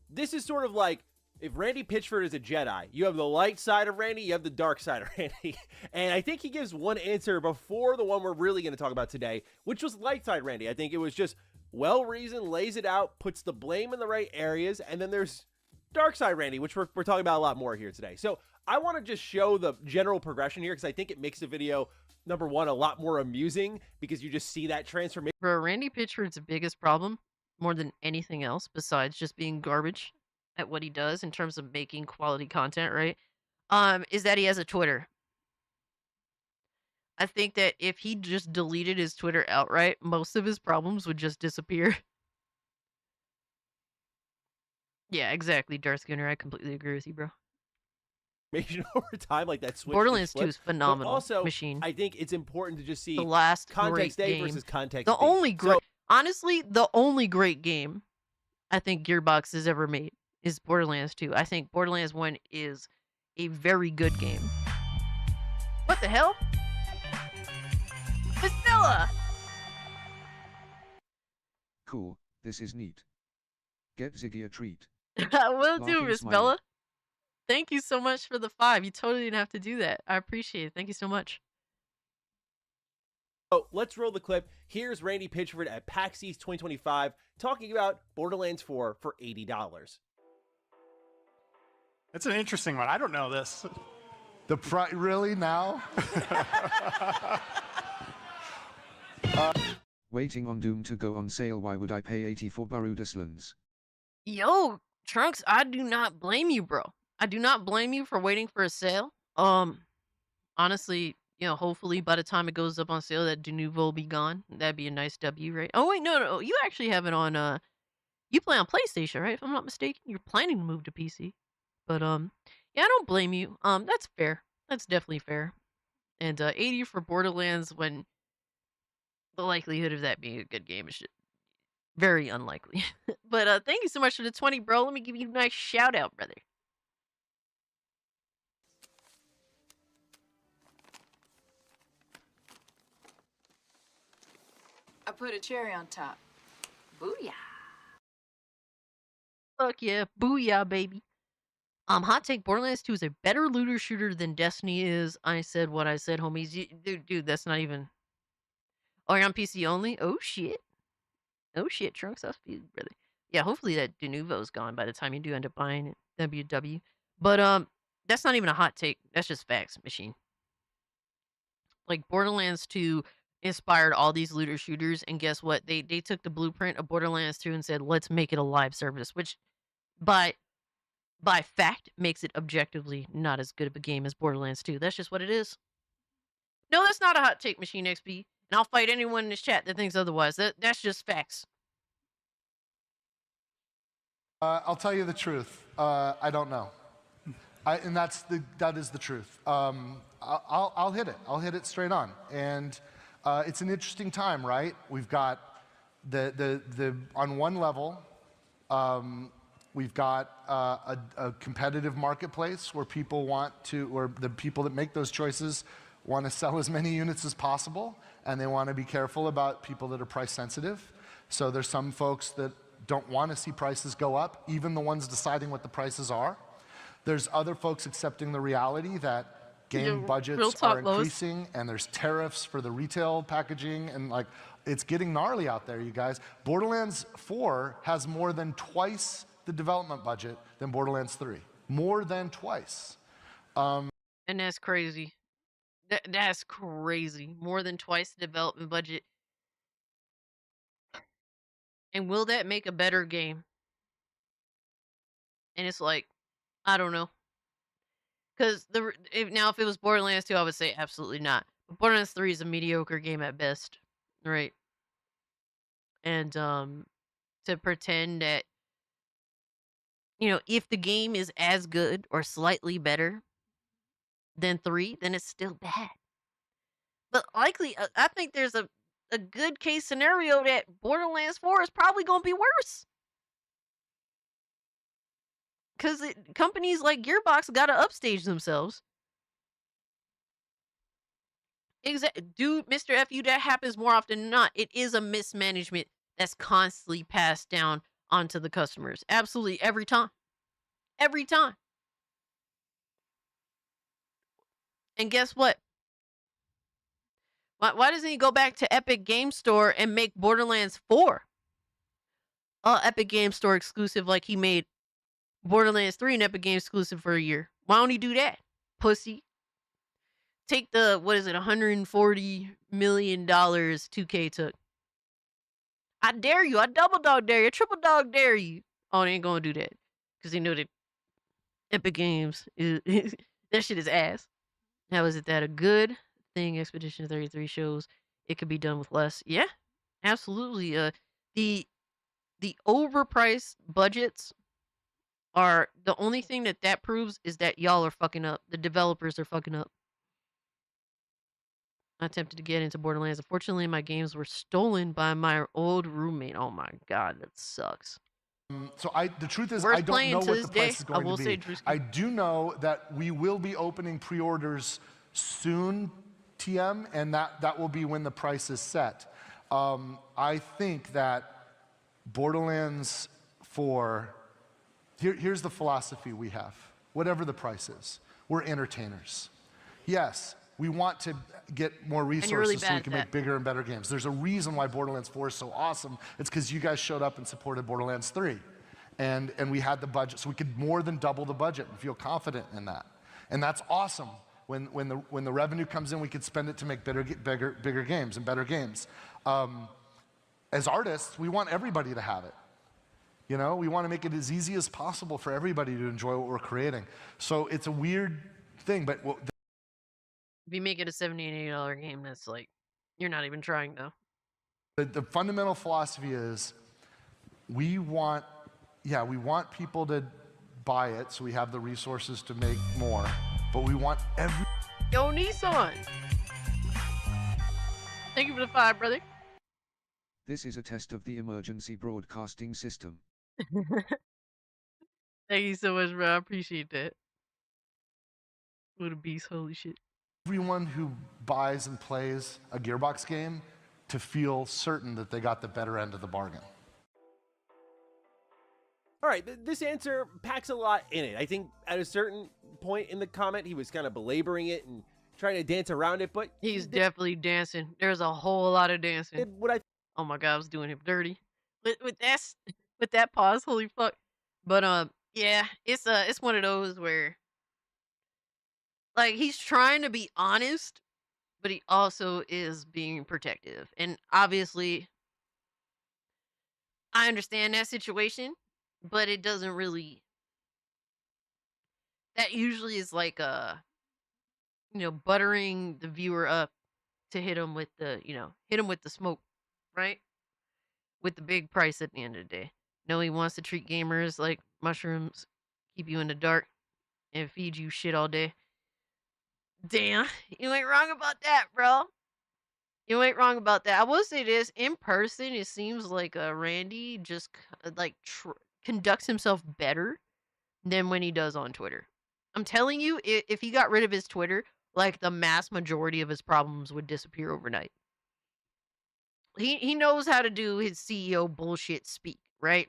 this is sort of like if Randy Pitchford is a Jedi, you have the light side of Randy, you have the dark side of Randy. And I think he gives one answer before the one we're really going to talk about today, which was light side Randy. I think it was just well-reasoned, lays it out, puts the blame in the right areas, and then there's dark side Randy, which we're talking about a lot more here today. So I want to just show the general progression here because I think it makes the video, number one, a lot more amusing because you just see that transformation. Bro, Randy Pitchford's biggest problem, more than anything else, besides just being garbage at what he does in terms of making quality content, right? Is that he has a Twitter. I think that if he just deleted his Twitter outright, most of his problems would just disappear. Yeah, exactly, Darth Gunner. I completely agree with you, bro. Over time, like that switch. Borderlands 2 is But phenomenal. also, machine. I think it's important to just see The last context great A game. versus context The B. only great, So, honestly, the only great game I think Gearbox has ever made is Borderlands 2. I think Borderlands 1 is a very good game. What the hell? Miss Bella! Cool, this is neat. Get Ziggy a treat. Will do, Laughing Miss smiley. Bella. Thank you so much for the 5. You totally didn't have to do that. I appreciate it. Thank you so much. So let's roll the clip. Here's Randy Pitchford at PAX East 2025 talking about Borderlands 4 for $80. That's an interesting one. I don't know this. Really now? Waiting on Doom to go on sale. Why would I pay 80 for Barudaslands? Yo, Trunks, I do not blame you, bro. I do not blame you for waiting for a sale. Honestly, you know, hopefully by the time it goes up on sale, that Denuvo will be gone. That'd be a nice W, right? Oh, wait, no. You actually have it on, you play on PlayStation, right? If I'm not mistaken. You're planning to move to PC. But, yeah, I don't blame you. That's fair. That's definitely fair. And, 80 for Borderlands when the likelihood of that being a good game is very unlikely. But, thank you so much for the 20, bro. Let me give you a nice shout out, brother. I put a cherry on top. Booyah. Fuck yeah. Booyah, baby. Hot take, Borderlands 2 is a better looter shooter than Destiny is. I said what I said, homies. Dude, that's not even... Oh, you're on PC only? Oh, shit. Oh, shit, Trunks. I'll feel you, brother. Yeah, hopefully that Denuvo's gone by the time you do end up buying it. WW. But, that's not even a hot take. That's just facts, machine. Like, Borderlands 2 inspired all these looter shooters, and guess what? They took the blueprint of Borderlands 2 and said, let's make it a live service, which by fact makes it objectively not as good of a game as Borderlands 2. That's just what it is. No, that's not a hot take, Machine XP, and I'll fight anyone in this chat that thinks otherwise. That's just facts. I'll tell you the truth. I don't know. And that is the truth. I'll hit it. I'll hit it straight on. And it's an interesting time, right? We've got the on one level, we've got a competitive marketplace where people want to, or the people that make those choices want to sell as many units as possible, and they want to be careful about people that are price sensitive. So there's some folks that don't want to see prices go up, even the ones deciding what the prices are. There's other folks accepting the reality that game budgets are increasing, and there's tariffs for the retail packaging, and like, it's getting gnarly out there, you guys. Borderlands 4 has more than twice the development budget than Borderlands 3. More than twice. And that's crazy. That's crazy. More than twice the development budget. And will that make a better game? And it's like, I don't know. Because if it was Borderlands 2, I would say absolutely not. But Borderlands 3 is a mediocre game at best, right? And to pretend that, you know, if the game is as good or slightly better than 3, then it's still bad. But likely, I think there's a good case scenario that Borderlands 4 is probably going to be worse. Because companies like Gearbox got to upstage themselves. Dude, Mr. FU, that happens more often than not. It is a mismanagement that's constantly passed down onto the customers. Absolutely, every time. Every time. And guess what? Why doesn't he go back to Epic Game Store and make Borderlands 4? Epic Game Store exclusive like he made Borderlands 3 an Epic Game exclusive for a year. Why don't he do that? Pussy. Take the, what is it, $140 million 2K took. I dare you. I double dog dare you. I triple dog dare you. Oh, they ain't gonna do that. Because they know that Epic Games, that shit is ass. Now, is it that a good thing Expedition 33 shows it could be done with less? Yeah, absolutely. The overpriced budgets are the only thing that proves is that y'all are fucking up. The developers are fucking up. I attempted to get into Borderlands. Unfortunately, my games were stolen by my old roommate. Oh my god, that sucks. So the truth is, Worth I don't playing know to what this the price day. is going I will to say, be. Drewski. I do know that we will be opening pre-orders soon, TM, and that will be when the price is set. I think that Borderlands 4, here's the philosophy we have. Whatever the price is, we're entertainers. Yes, we want to get more resources really so bad we at can that. make bigger and better games. There's a reason why Borderlands 4 is so awesome. It's because you guys showed up and supported Borderlands 3. And we had the budget, so we could more than double the budget and feel confident in that. And that's awesome. When the revenue comes in, we could spend it to make bigger games and better games. As artists, we want everybody to have it. You know, we want to make it as easy as possible for everybody to enjoy what we're creating. So it's a weird thing, but If you make it a $70 and $80 game, that's like, you're not even trying though. the fundamental philosophy is we want people to buy it so we have the resources to make more, but we want every... Yo, Nissan! Thank you for the 5, brother. This is a test of the emergency broadcasting system. Thank you so much, bro. I appreciate that. What a beast, holy shit. Everyone who buys and plays a Gearbox game to feel certain that they got the better end of the bargain. All right, this answer packs a lot in it. I think at a certain point in the comment, he was kind of belaboring it and trying to dance around it, but... He's definitely dancing. There's a whole lot of dancing. Oh my god, I was doing him dirty. With that pause, holy fuck. But yeah, it's one of those where, like, he's trying to be honest, but he also is being protective. And obviously, I understand that situation, but it doesn't really... That usually is like buttering the viewer up to hit him with the, hit him with the smoke, right? With the big price at the end of the day. No, he wants to treat gamers like mushrooms, keep you in the dark, and feed you shit all day. Damn, you ain't wrong about that, bro. You ain't wrong about that. I will say this, in person, it seems like Randy just conducts himself better than when he does on Twitter. I'm telling you, if he got rid of his Twitter, like, the mass majority of his problems would disappear overnight. He knows how to do his CEO bullshit speak, right?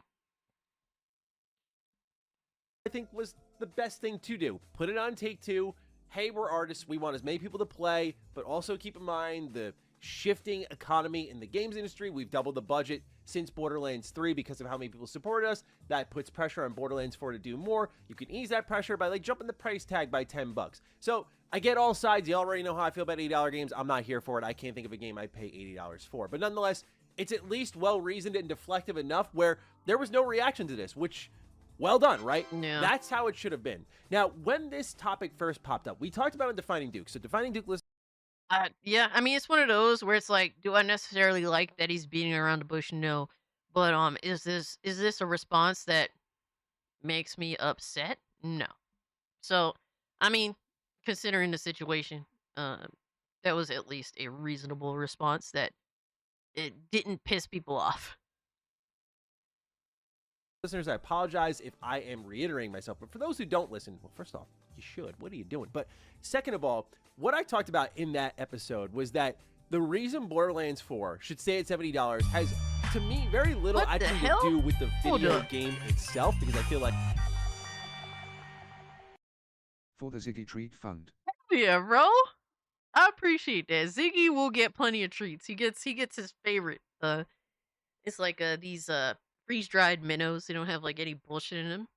I think was the best thing to do. Put it on Take-Two. Hey, we're artists. We want as many people to play, but also keep in mind the shifting economy in the games industry. We've doubled the budget since Borderlands 3 because of how many people supported us. That puts pressure on Borderlands 4 to do more. You can ease that pressure by, like, jumping the price tag by $10. So I get all sides. You already know how I feel about $80 games. I'm not here for it. I can't think of a game I'd pay $80 for. But nonetheless, it's at least well-reasoned and deflective enough where there was no reaction to this, which... Well done, right? Yeah. That's how it should have been. Now, when this topic first popped up, we talked about it in Defining Duke. So Defining Duke list. Yeah, I mean, it's one of those where it's like, do I necessarily like that he's beating around the bush? No. But is this a response that makes me upset? No. So, I mean, considering the situation, that was at least a reasonable response that it didn't piss people off. Listeners, I apologize if I am reiterating myself, but for those who don't listen, well, first off, you should. What are you doing? But second of all, what I talked about in that episode was that the reason Borderlands 4 should stay at $70 has, to me, very little actually to do with the video game itself, because I feel like For the Ziggy Treat Fund. Yeah, bro. I appreciate that. Ziggy will get plenty of treats. He gets his favorite. It's like these freeze-dried minnows. They don't have like any bullshit in them.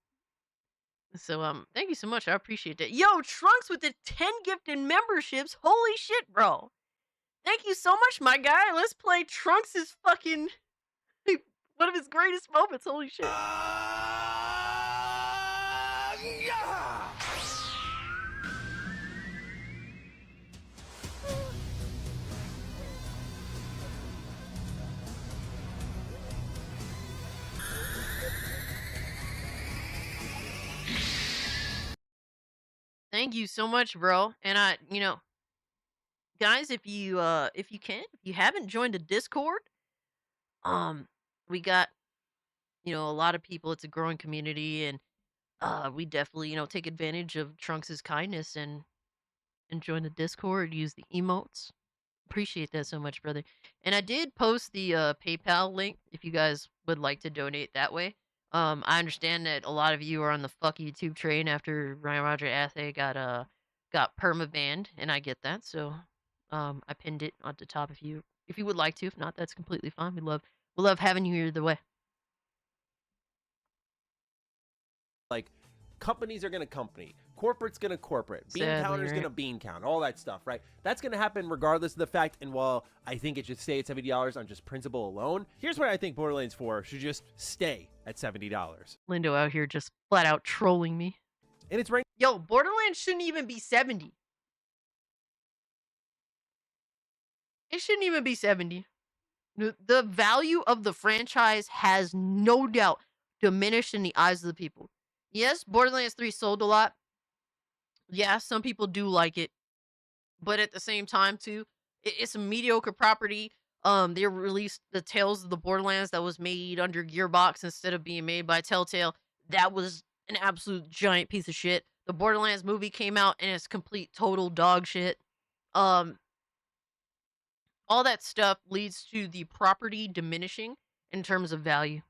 So thank you so much. I appreciate that. Yo, Trunks with the 10 gifted memberships. Holy shit, bro. Thank you so much, my guy. Let's play Trunks' fucking one of his greatest moments. Holy shit. Thank you so much, bro. And guys, if you haven't joined the Discord, we got, a lot of people. It's a growing community, and we definitely, take advantage of Trunks' kindness and join the Discord, use the emotes. Appreciate that so much, brother. And I did post the PayPal link if you guys would like to donate that way. I understand that a lot of you are on the fuck YouTube train after Ryan Roger Athe got perma-banned, and I get that. So I pinned it at the top if you would like to. If not, that's completely fine. We love having you here either way. Like, companies are going to company. Corporate's going to corporate. Bean Sadly, counter's going to right. bean count. All that stuff, right? That's going to happen regardless of the fact. And while I think it should stay at $70 on just principle alone, here's where I think Borderlands 4 should just stay at $70. Lindo out here just flat out trolling me. And it's right. Yo, Borderlands shouldn't even be 70. It shouldn't even be 70. The value of the franchise has no doubt diminished in the eyes of the people. Yes, Borderlands 3 sold a lot. Yeah, some people do like it. But at the same time, too, it's a mediocre property. They released the Tales of the Borderlands that was made under Gearbox instead of being made by Telltale. That was an absolute giant piece of shit. The Borderlands movie came out and it's complete total dog shit. All that stuff leads to the property diminishing in terms of value.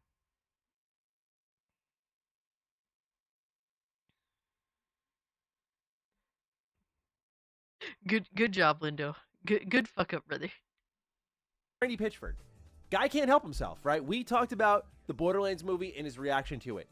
Good job, Lindo. Good fuck up, brother. Randy Pitchford. Guy can't help himself, right? We talked about the Borderlands movie and his reaction to it.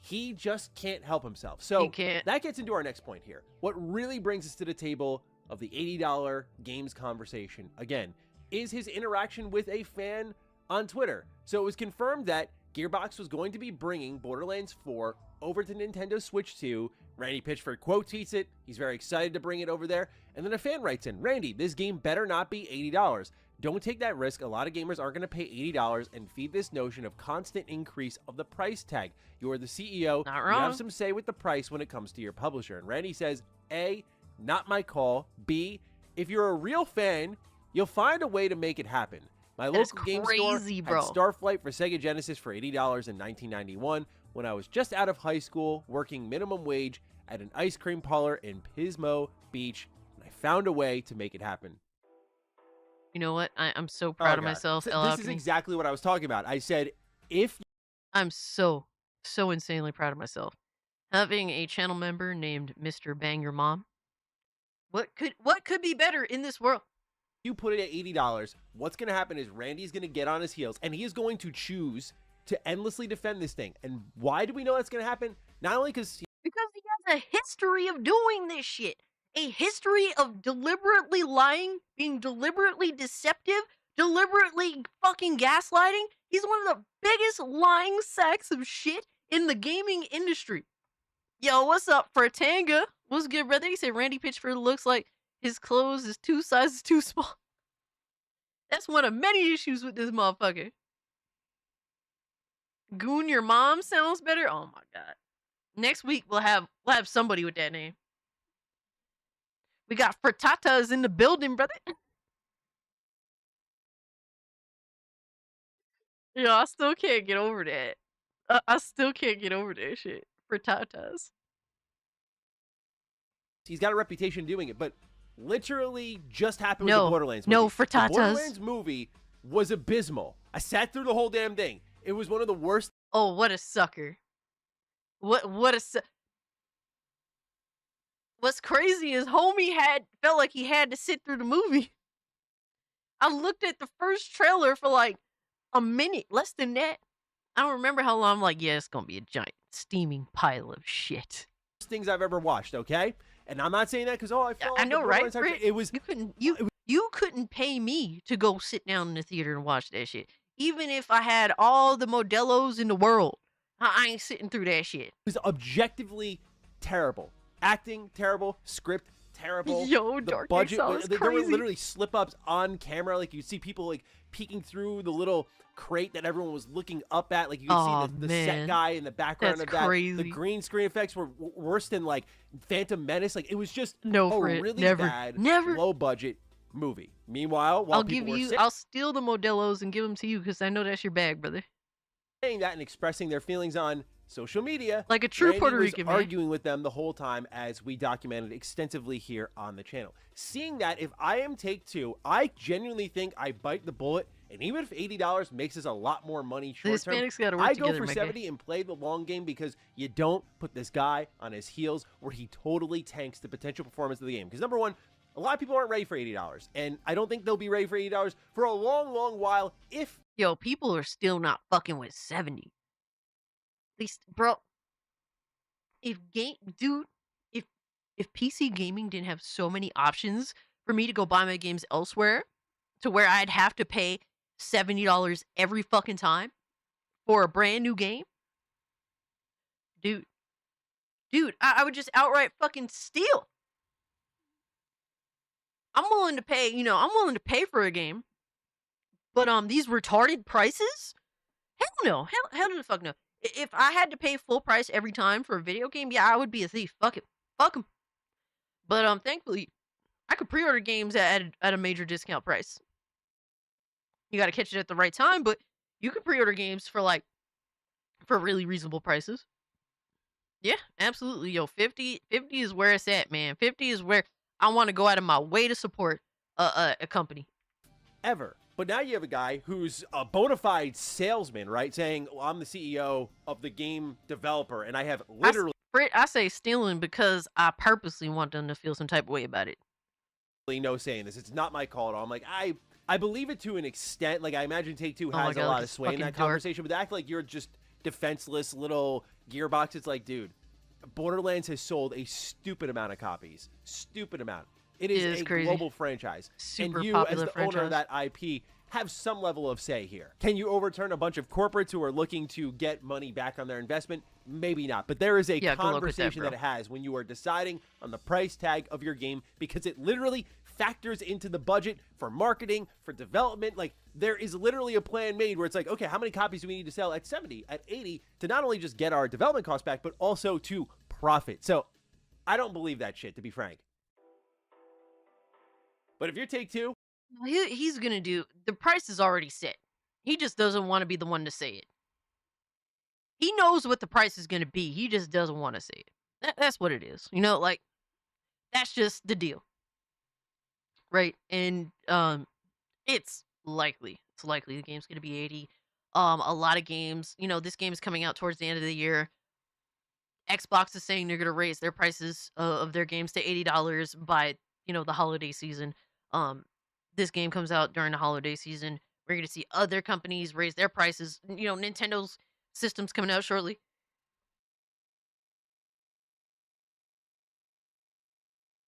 He just can't help himself. So that gets into our next point here. What really brings us to the table of the $80 games conversation, again, is his interaction with a fan on Twitter. So it was confirmed that Gearbox was going to be bringing Borderlands 4 over to Nintendo Switch 2. Randy Pitchford quote tweets it. He's very excited to bring it over there. And then a fan writes in, Randy, this game better not be $80. Don't take that risk. A lot of gamers aren't going to pay $80 and feed this notion of constant increase of the price tag. You are the CEO. Not You wrong. have some say with the price when it comes to your publisher. And Randy says, A, not my call. B, if you're a real fan, you'll find a way to make it happen. My That is local game store crazy, had bro. Starflight for Sega Genesis for $80 in 1991 when I was just out of high school working minimum wage at an ice cream parlor in Pismo Beach, and I found a way to make it happen. You know what? I'm so proud of God. myself. This El is Alchemy. exactly what I was talking about. I said, if I'm so insanely proud of myself. Having a channel member named Mr. Bang Your Mom. What could be better in this world? you put it at $80, what's going to happen is Randy's going to get on his heels, and he is going to choose to endlessly defend this thing. And why do we know that's going to happen? Not only because he has a history of doing this shit. A history of deliberately lying, being deliberately deceptive, deliberately fucking gaslighting. He's one of the biggest lying sacks of shit in the gaming industry. Yo, what's up, Fertanga? What's good, brother? He said Randy Pitchford looks like his clothes is 2 sizes too small. That's one of many issues with this motherfucker. Goon your mom sounds better? Oh my god. Next week we'll have somebody with that name. We got frittatas in the building, brother. Yo, I still can't get over that. I still can't get over that shit. Frittatas. he's got a reputation doing it, but literally just happened with No, the Borderlands movie. no frittatas. The Borderlands movie was abysmal. I sat through the whole damn thing. It was one of the worst. Oh, what a sucker. What a what's crazy is homie felt like he had to sit through the movie. I looked at the first trailer for like a minute, less than that. I don't remember how long. I'm like, yeah, it's gonna be a giant steaming pile of shit. Things I've ever watched, okay? And I'm not saying that because I fell I off know, the right? Borderlands hype train. It was You couldn't pay me to go sit down in the theater and watch that shit. Even if I had all the Modelos in the world, I ain't sitting through that shit. It was objectively terrible. Acting terrible, script terrible. Yo, the Dark budget Exile is there were crazy. literally slip-ups on camera. Like you see people like peeking through the little crate that everyone was looking up at. Like you could see the set man. guy in the background That's of that. crazy. The green screen effects were worse than like Phantom Menace. Like it was just a really bad, low budget movie. Meanwhile, while I'll steal the Modelos and give them to you because I know that's your bag, brother. saying that and expressing their feelings on social media, like a true Randy Puerto was Rican man. arguing with them the whole time, as we documented extensively here on the channel. Seeing that, if I am Take-Two, I genuinely think I bite the bullet, and even if $80 makes us a lot more money short term, Hispanics gotta work I go together, for my 70 and play the long game, because you don't put this guy on his heels where he totally tanks the potential performance of the game. Because number one, a lot of people aren't ready for $80, and I don't think they'll be ready for $80 for a long, long while. Yo, people are still not fucking with 70. At least, bro. If PC gaming didn't have so many options for me to go buy my games elsewhere, to where I'd have to pay $70 every fucking time for a brand new game, dude, I would just outright fucking steal. I'm willing to pay for a game, but these retarded prices? Hell no, hell the fuck no. If I had to pay full price every time for a video game, yeah, I would be a thief. Fuck it, fuck them. But thankfully, I could pre-order games at a major discount price. You got to catch it at the right time, but you can pre-order games for really reasonable prices. Yeah, absolutely, yo. 50 is where it's at, man. 50 is where I want to go out of my way to support a company. Ever. But now you have a guy who's a bona fide salesman, right? Saying, well, I'm the CEO of the game developer, and I have literally... I say stealing because I purposely want them to feel some type of way about it. No saying this. It's not my call at all. I'm like, I believe it to an extent. Like, I imagine Take-Two Oh my has God, a lot look of at sway in that fucking dork. conversation, but to act like you're just defenseless little gearbox, it's like, dude, Borderlands has sold a stupid amount of copies. Stupid amount. It is a crazy. global franchise. Super and you, popular as the owner of franchise. that IP, have some level of say here. Can you overturn a bunch of corporates who are looking to get money back on their investment? Maybe not. But there is a Yeah, good luck with that, conversation bro. that it has when you are deciding on the price tag of your game, because it literally factors into the budget for marketing, for development. Like, there is literally a plan made where it's like, okay, how many copies do we need to sell at 70, at 80 to not only just get our development costs back, but also to profit? So I don't believe that shit, to be frank. But if you're Take-Two, He's gonna do, the price is already set. He just doesn't want to be the one to say it. He knows what the price is gonna be. He just doesn't want to say it. That's what it is. You know, like, that's just the deal, right? And it's likely the game's gonna be 80. A lot of games, this game is coming out towards the end of the year. Xbox is saying they're gonna raise their prices of their games to $80 by the holiday season. This game comes out during the holiday season. We're going to see other companies raise their prices. Nintendo's system's coming out shortly.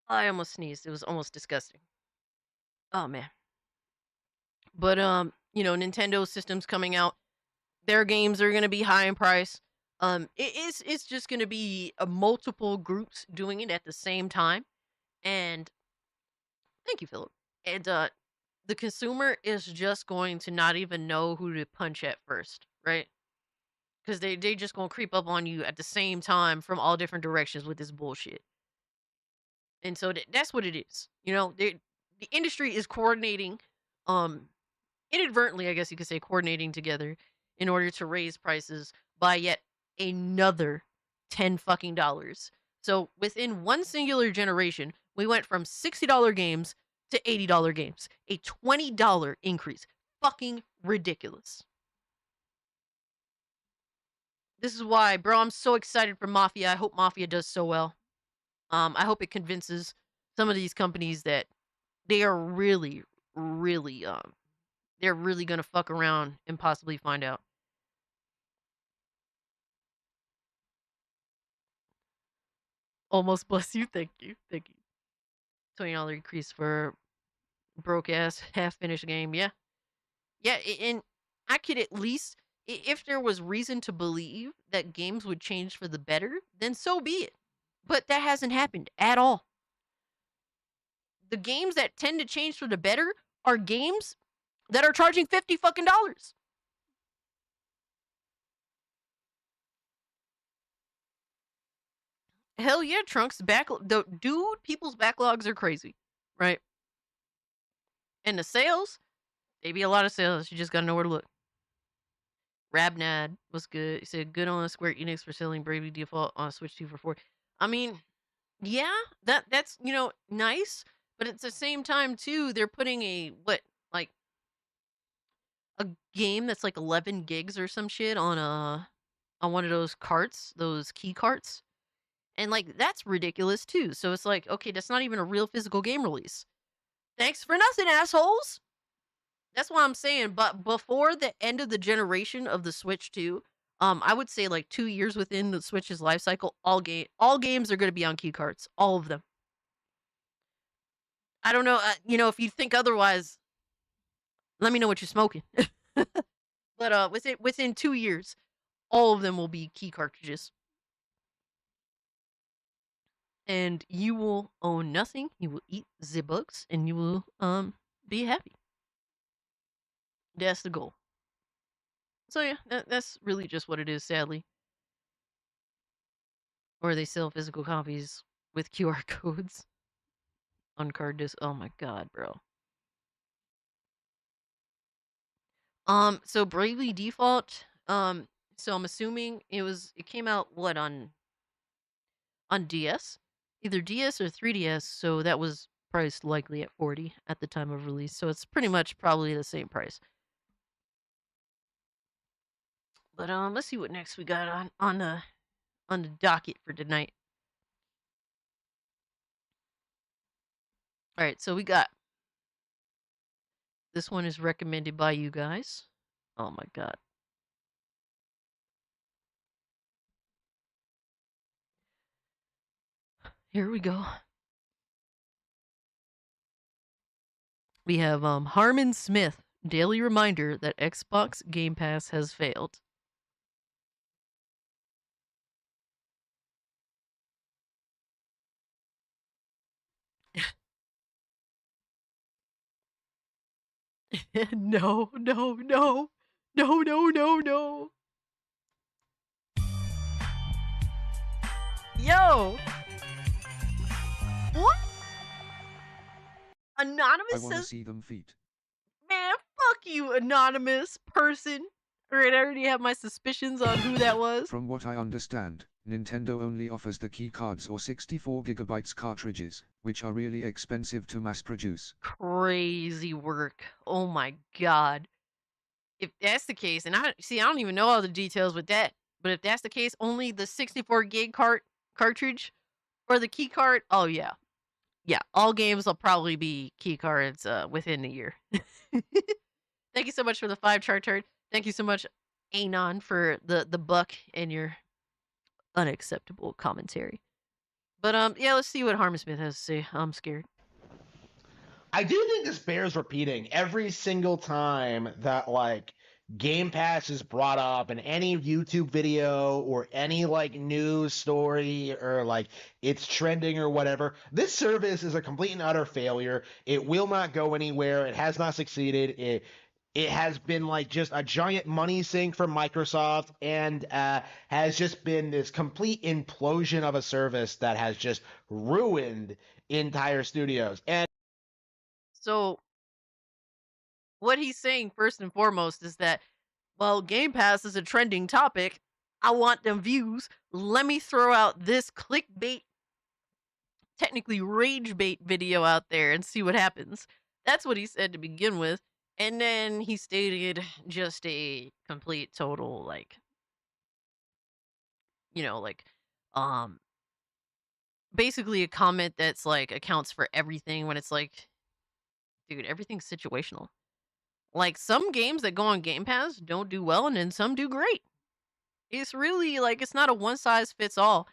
I almost sneezed. It was almost disgusting. Oh, man. But, Nintendo's system's coming out. Their games are going to be high in price. It's just going to be multiple groups doing it at the same time. And thank you, Philip. And the consumer is just going to not even know who to punch at first, right? Because they just going to creep up on you at the same time from all different directions with this bullshit. And so that's what it is. The industry is coordinating, inadvertently, I guess you could say, coordinating together in order to raise prices by yet another $10 fucking dollars. So within one singular generation, we went from $60 games to $80 games. A $20 increase. Fucking ridiculous. This is why, bro, I'm so excited for Mafia. I hope Mafia does so well. I hope it convinces some of these companies that they are really, really, they're really gonna fuck around and possibly find out. Almost bless you. Thank you. Thank you. $20 increase for broke ass half finished game. Yeah. Yeah. And I could at least, if there was reason to believe that games would change for the better, then so be it. But that hasn't happened at all. The games that tend to change for the better are games that are charging $50 fucking dollars. Hell yeah, Trunks. Dude, people's backlogs are crazy, right? And the sales, they be a lot of sales. You just gotta know where to look. Rabnad was good. He said, good on Square Enix for selling Bravely Default on Switch 2 for 4. I mean, yeah, that's, nice. But at the same time, too, they're putting a game that's like 11 gigs or some shit on one of those carts, those key carts. And like that's ridiculous too. So it's like, okay, that's not even a real physical game release. Thanks for nothing, assholes. That's what I'm saying. But before the end of the generation of the Switch 2, I would say like 2 years within the Switch's life cycle, all games are going to be on key carts, all of them. I don't know, if you think otherwise, let me know what you're smoking. But within 2 years, all of them will be key cartridges. And you will own nothing. You will eat the bugs, and you will be happy. That's the goal. So yeah, that's really just what it is, sadly. Or they sell physical copies with QR codes on card disc. Oh my god, bro. So Bravely Default, so I'm assuming it came out on DS? Either DS or 3DS, so that was priced likely at $40 at the time of release. So it's pretty much probably the same price. But let's see what next we got on the docket for tonight. All right, so we got this one is recommended by you guys. Oh my god. Here we go. We have Harmon Smith, daily reminder that Xbox Game Pass has failed. No. Yo! What? Anonymous I want to says, see them feet. man, fuck you, anonymous person. Alright, I already have my suspicions on who that was. From what I understand, Nintendo only offers the key cards or 64GB cartridges, which are really expensive to mass produce. Crazy work. Oh my god. If that's the case, and I don't even know all the details with that, but if that's the case, only the 64 gig cartridge or the key card, oh yeah. Yeah, all games will probably be key cards within the year. Thank you so much for the 5-chart turn. Thank you so much, Anon, for the buck and your unacceptable commentary. But yeah, let's see what Harmon Smith has to say. I'm scared. I do think this bears repeating every single time that Game Pass is brought up in any YouTube video or any news story or it's trending or whatever. This service is a complete and utter failure. It will not go anywhere. It has not succeeded. It has been just a giant money sink for Microsoft and has just been this complete implosion of a service that has just ruined entire studios. And so what he's saying first and foremost is that, well, Game Pass is a trending topic. I want them views. Let me throw out this clickbait, technically rage bait video out there and see what happens. That's what he said to begin with. And then he stated just a complete total, basically a comment that's like accounts for everything when it's like, dude, everything's situational. Like some games that go on Game Pass don't do well and then some do great. It's really like it's not a one size fits all.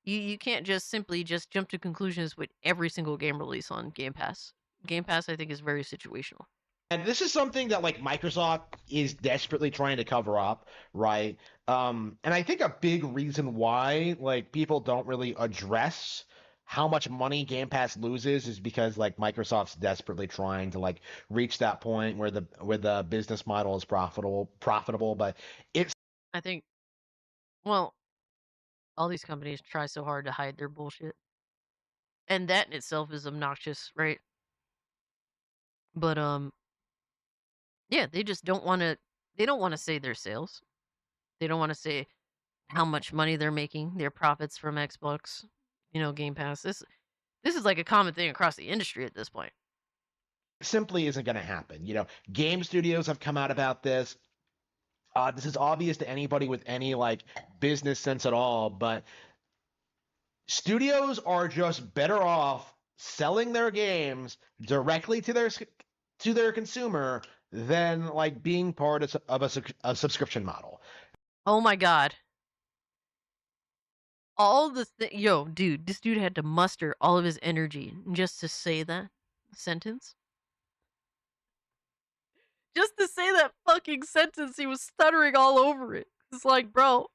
You can't just simply just jump to conclusions with every single game release on Game Pass. Game Pass I think is very situational. And this is something that like Microsoft is desperately trying to cover up, right? And I think a big reason why like people don't really address how much money Game Pass loses is because like Microsoft's desperately trying to like reach that point where the business model is profitable, but it's I think well, all these companies try so hard to hide their bullshit. And that in itself is obnoxious, right? But yeah, they just don't want to say their sales. They don't want to say how much money they're making, their profits from Xbox, Game Pass. This is like a common thing across the industry at this point. simply isn't going to happen. Game studios have come out about this. This is obvious to anybody with any like business sense at all, but studios are just better off selling their games directly to their consumer than like being part of a subscription model. Oh my god. Yo, dude, this dude had to muster all of his energy just to say that sentence. Just to say that fucking sentence, he was stuttering all over it. It's like, bro,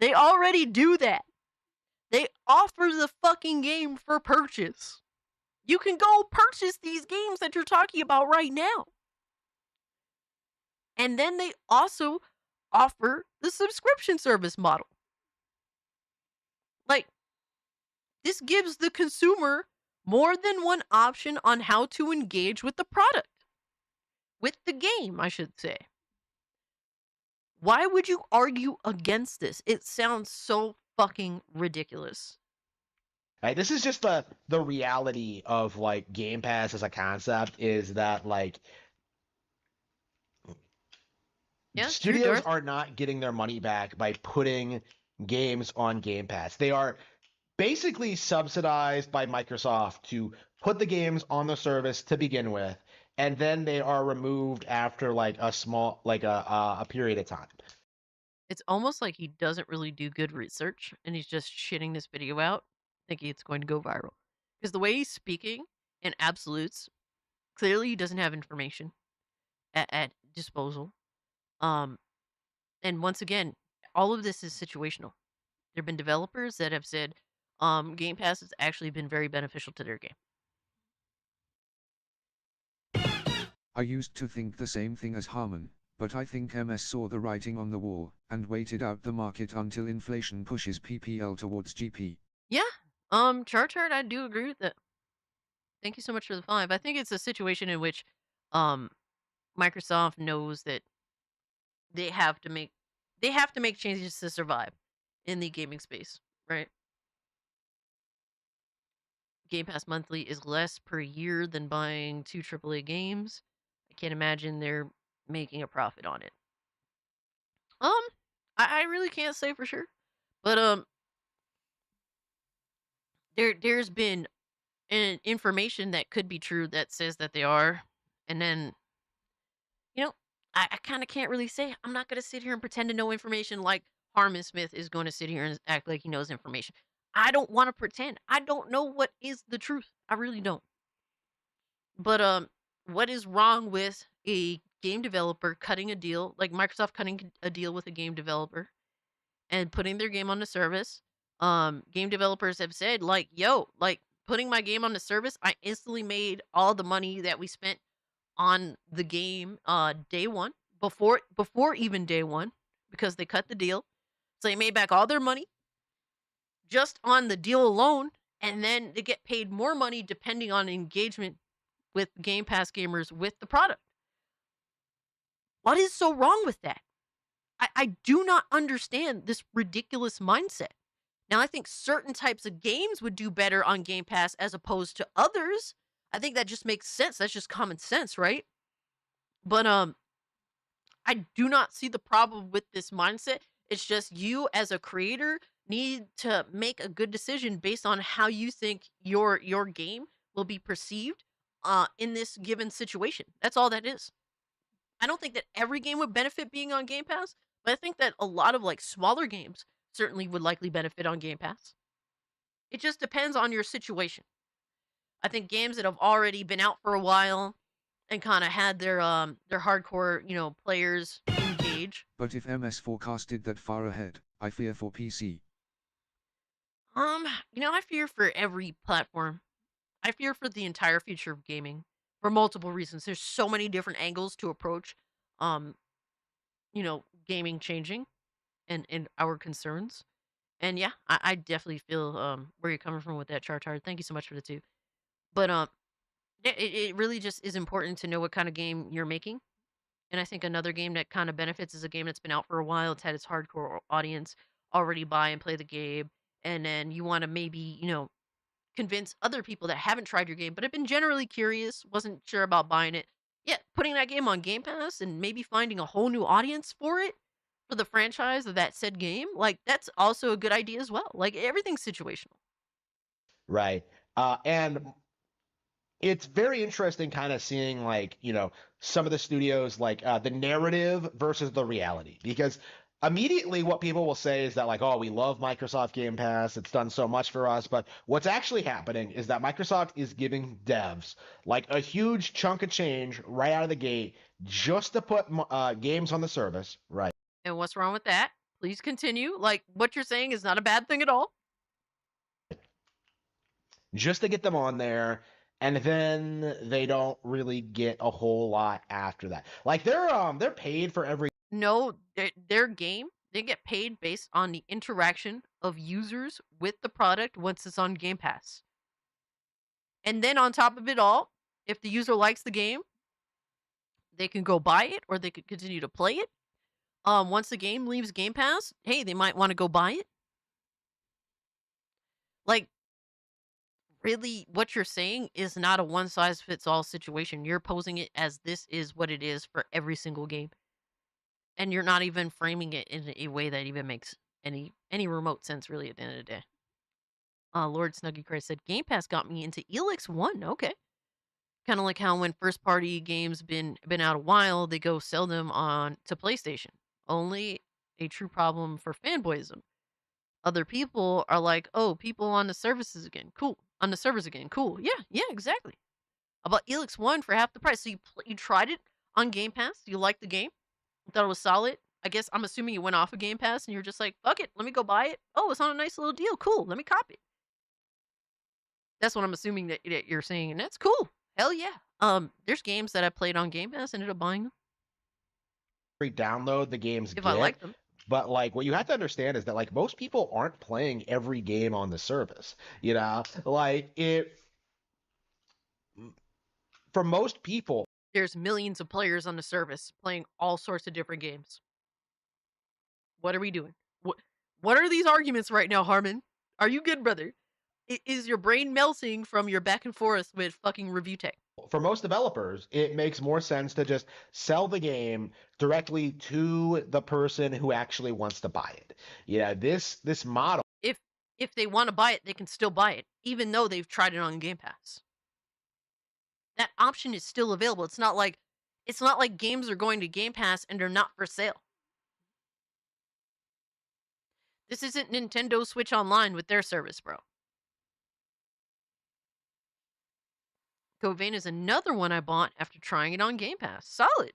they already do that. They offer the fucking game for purchase. You can go purchase these games that you're talking about right now. And then they also offer the subscription service model. Like, this gives the consumer more than one option on how to engage with the product. With the game, I should say. Why would you argue against this? It sounds so fucking ridiculous. Right, this is just the reality of like Game Pass as a concept is that like studios are not getting their money back by putting games on Game Pass. They are basically subsidized by Microsoft to put the games on the service to begin with, and then they are removed after like a period of time. It's almost like he doesn't really do good research and he's just shitting this video out thinking it's going to go viral. Because the way he's speaking in absolutes, clearly he doesn't have information at disposal. And once again, all of this is situational. There have been developers that have said Game Pass has actually been very beneficial to their game. I used to think the same thing as Harmon, but I think MS saw the writing on the wall and waited out the market until inflation pushes PPL towards GP. Yeah, Chart, I do agree with that. Thank you so much for the 5. I think it's a situation in which Microsoft knows that they have to make changes to survive in the gaming space, right? Game Pass monthly is less per year than buying 2 AAA games. I can't imagine they're making a profit on it. I really can't say for sure, but there's been an information that could be true that says that they are, and then I kind of can't really say. I'm not gonna sit here and pretend to know information like Harmon Smith is going to sit here and act like he knows information. I don't want to pretend. I don't know what is the truth. I really don't. But what is wrong with a game developer cutting a deal, like Microsoft cutting a deal with a game developer and putting their game on the service? Game developers have said, like, yo, like, putting my game on the service, I instantly made all the money that we spent on the game day one, before even day one, because they cut the deal. So they made back all their money just on the deal alone, and then they get paid more money depending on engagement with Game Pass gamers with the product. What is so wrong with that? I do not understand this ridiculous mindset. Now, I think certain types of games would do better on Game Pass as opposed to others. I think that just makes sense. That's just common sense, right? But I do not see the problem with this mindset. It's just you as a creator need to make a good decision based on how you think your game will be perceived in this given situation. That's all that is. I don't think that every game would benefit being on Game Pass, but I think that a lot of like smaller games certainly would likely benefit on Game Pass. It just depends on your situation. I think games that have already been out for a while and kind of had their hardcore, players engage. But if MS forecasted that far ahead, I fear for PC. I fear for every platform. I fear for the entire future of gaming for multiple reasons. There's so many different angles to approach gaming changing and our concerns. And yeah, I definitely feel where you're coming from with that, Chartard. Thank you so much for the two. But it really just is important to know what kind of game you're making. And I think another game that kind of benefits is a game that's been out for a while. It's had its hardcore audience already buy and play the game. And then you want to maybe, convince other people that haven't tried your game, but have been generally curious, wasn't sure about buying it. Yeah, putting that game on Game Pass and maybe finding a whole new audience for it, for the franchise of that said game, like, that's also a good idea as well. Like, everything's situational. Right. And it's very interesting kind of seeing like, some of the studios, like the narrative versus the reality, because immediately what people will say is that like, oh, we love Microsoft Game Pass, it's done so much for us. But what's actually happening is that Microsoft is giving devs like a huge chunk of change right out of the gate just to put games on the service. Right. And what's wrong with that? Please continue. Like, what you're saying is not a bad thing at all. Just to get them on there. And then they don't really get a whole lot after that. Like they're paid for every. No, their game, they get paid based on the interaction of users with the product once it's on Game Pass. And then on top of it all, if the user likes the game, they can go buy it or they could continue to play it. Once the game leaves Game Pass, hey, they might want to go buy it. Like, really, what you're saying is not a one-size-fits-all situation. You're posing it as this is what it is for every single game. And you're not even framing it in a way that even makes any remote sense, really, at the end of the day. Lord Snuggy Christ said, Game Pass got me into Elix 1. Okay. Kind of like how when first-party games been out a while, they go sell them on to PlayStation. Only a true problem for fanboyism. Other people are like, oh, people on the services again. Cool. On the servers again. Cool. Yeah, exactly. I bought Elix 1 for half the price. So you tried it on Game Pass? You liked the game? You thought it was solid? I guess I'm assuming you went off of Game Pass and you're just like, fuck it, let me go buy it. Oh, it's on a nice little deal. Cool. Let me cop it. That's what I'm assuming that you're saying, and that's cool. Hell yeah. There's games that I played on Game Pass, ended up buying them. Download the games if I like them. But like what you have to understand is that like most people aren't playing every game on the service. Like for most people, there's millions of players on the service playing all sorts of different games. What are we doing? What are these arguments right now, Harmon? Are you good, brother? Is your brain melting from your back and forth with fucking review tech? For most developers, it makes more sense to just sell the game directly to the person who actually wants to buy it. This model. If they want to buy it, they can still buy it, even though they've tried it on Game Pass. That option is still available. It's not like games are going to Game Pass and they're not for sale. This isn't Nintendo Switch Online with their service, bro. Code Vein is another one I bought after trying it on Game Pass. Solid.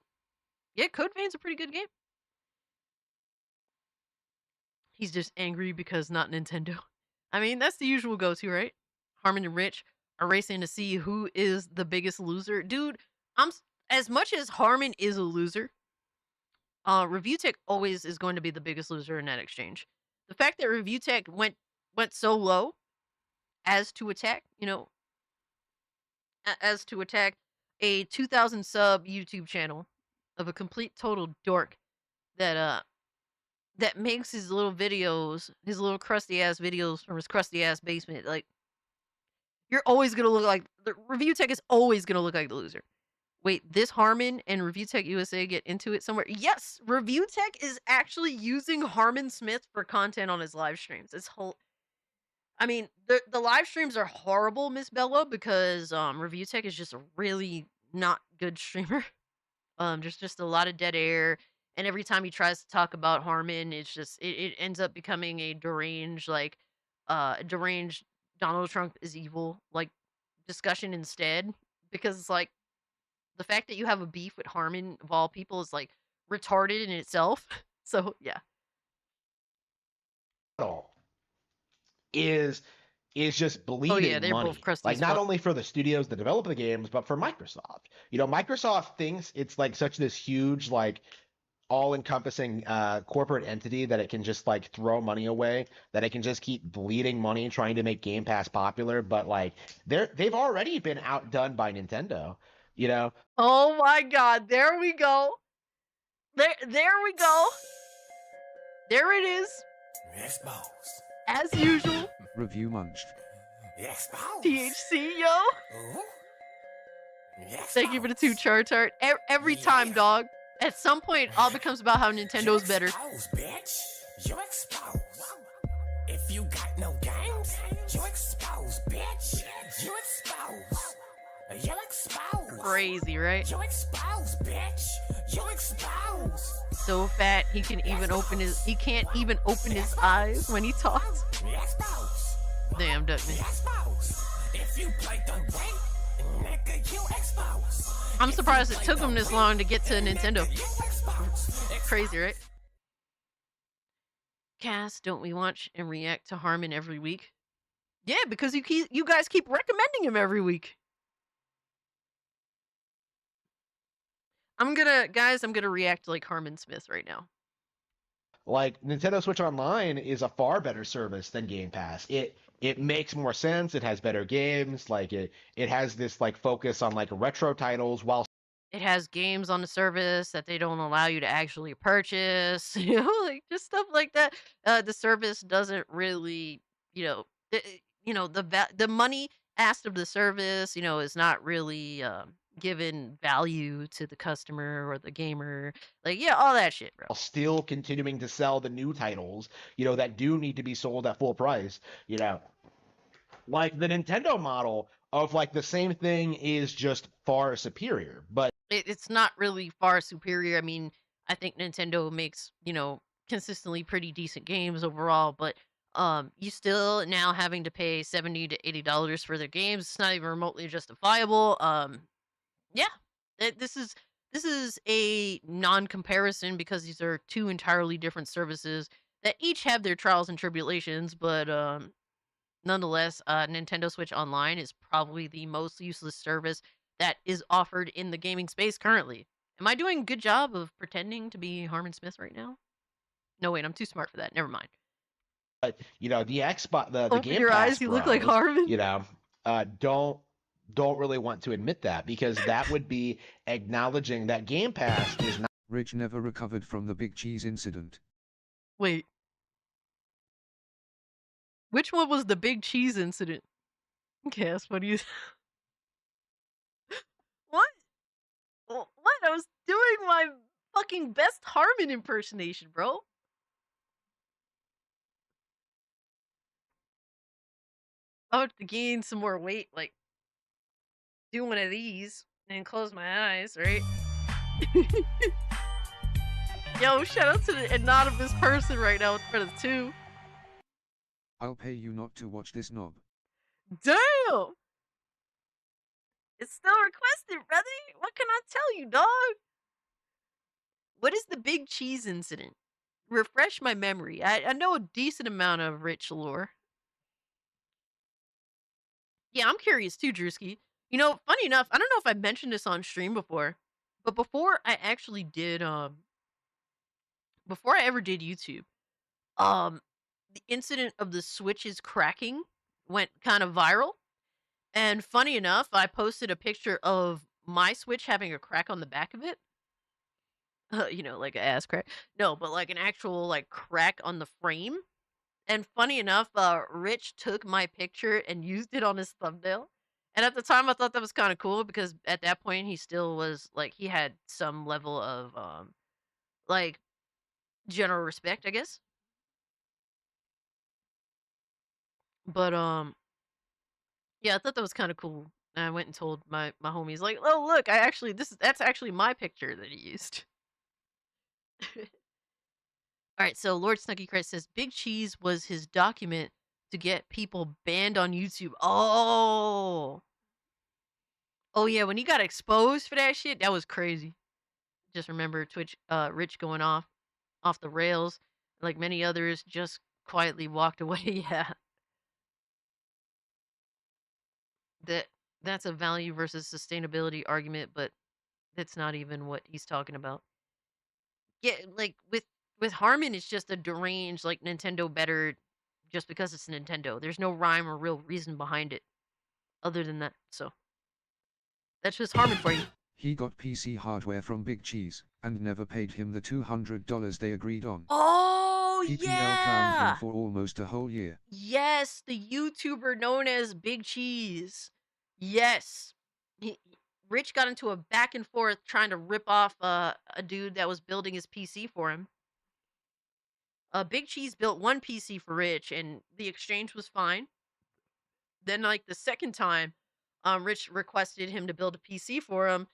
Yeah, Code Vein's a pretty good game. He's just angry because not Nintendo. I mean, that's the usual go-to, right? Harmon and Rich are racing to see who is the biggest loser. Dude, as much as Harmon is a loser, Review Tech always is going to be the biggest loser in that exchange. The fact that Review Tech went so low as to attack a 2,000 sub YouTube channel of a complete total dork that makes his little videos, his little crusty ass videos from his crusty ass basement. Like, you're always gonna look like the Review Tech is always gonna look like the loser. Wait, this Harmon and Review Tech USA get into it somewhere? Yes, Review Tech is actually using Harmon Smith for content on his live streams. It's whole. I mean, the live streams are horrible, Miss Bella, because Review Tech is just a really not good streamer. There's just a lot of dead air, and every time he tries to talk about Harmon, it's just it ends up becoming a deranged Donald Trump is evil like discussion instead, because it's like the fact that you have a beef with Harmon of all people is like retarded in itself. So yeah. is just bleeding Oh yeah, they're money. both crusty Like as not fuck. only for the studios that develop the games, but for Microsoft. You know, Microsoft thinks it's like such this huge, like all-encompassing corporate entity that it can just like throw money away, that it can just keep bleeding money trying to make Game Pass popular. But like they've already been outdone by Nintendo. You know, Oh my god, there we go. There we go. There it is. As usual. Review munched. THC, yo. Thank you for the 2 chart art. Every time, dog. At some point, all becomes about how Nintendo's better. Bitch, you exposed. If you got no games, you exposed, bitch. You exposed. You exposed. Crazy, right? You exposed, bitch. You exposed. So fat he can't even open his eyes when he talks. Damn, Duckman. If you play the way, nigga, you exposed. I'm surprised it took him this long to get to Nintendo. Crazy, right? Cass, don't we watch and react to Harmon every week? Yeah, because you guys keep recommending him every week. I'm gonna react to like Harmon Smith right now. like Nintendo Switch Online is a far better service than Game Pass. It makes more sense. It has better games. Like it has this like focus on like retro titles while It has games on the service that they don't allow you to actually purchase, like just stuff like that. The service doesn't really, the money asked of the service, is not really given value to the customer or the gamer. Like, yeah, all that shit, bro. still continuing to sell the new titles, that do need to be sold at full price, like the Nintendo model of like the same thing is just far superior, but It's not really far superior. I mean, I think Nintendo makes, consistently pretty decent games overall, but you still now having to pay $70 to $80 for their games. It's not even remotely justifiable. Yeah. This is a non-comparison because these are 2 entirely different services that each have their trials and tribulations, but nonetheless, Nintendo Switch Online is probably the most useless service that is offered in the gaming space currently. Am I doing a good job of pretending to be Harmon Smith right now? No, wait, I'm too smart for that. Never mind. the Xbox, the Open Game your Pass eyes, you look like bros, Harmon. Don't really want to admit that because that would be acknowledging that Game Pass is not. Rich never recovered from the big cheese incident. Wait. Which one was the big cheese incident? Cass, what do you... What? What? I was doing my fucking best Harmon impersonation, bro. I have to gain some more weight, like, do one of these, and close my eyes, right? Yo, shout out to the anonymous person right now with front of the 2. I'll pay you not to watch this knob. Damn! It's still requested, brother. What can I tell you, dog? What is the big cheese incident? Refresh my memory. I know a decent amount of Rich lore. Yeah, I'm curious too, Drewski. Funny enough, I don't know if I mentioned this on stream before, but before I actually did, before I ever did YouTube, the incident of the Switch's cracking went kind of viral. And funny enough, I posted a picture of my Switch having a crack on the back of it. Like an ass crack. No, but like an actual like crack on the frame. And funny enough, Rich took my picture and used it on his thumbnail. And at the time, I thought that was kind of cool because at that point, he still was like he had some level of like general respect, I guess. But yeah, I thought that was kind of cool. And I went and told my homies like, "Oh, look, that's actually my picture that he used." All right, so Lord Snuggy Christ says Big Cheese was his document to get people banned on YouTube. Oh. Oh yeah, when he got exposed for that shit, that was crazy. Just remember Twitch Rich going off the rails, like many others just quietly walked away. Yeah. That's a value versus sustainability argument, but that's not even what he's talking about. Yeah, like with Harmon, it's just a deranged like Nintendo better just because it's Nintendo. There's no rhyme or real reason behind it other than that. So that's just Harmon for you. He got PC hardware from Big Cheese and never paid him the $200 they agreed on. Oh PPL yeah. clowned him for almost a whole year. Yes, the YouTuber known as Big Cheese. Yes. Rich got into a back and forth trying to rip off a dude that was building his PC for him. Big Cheese built one PC for Rich, and the exchange was fine. Then, like the second time, Rich requested him to build a PC for him.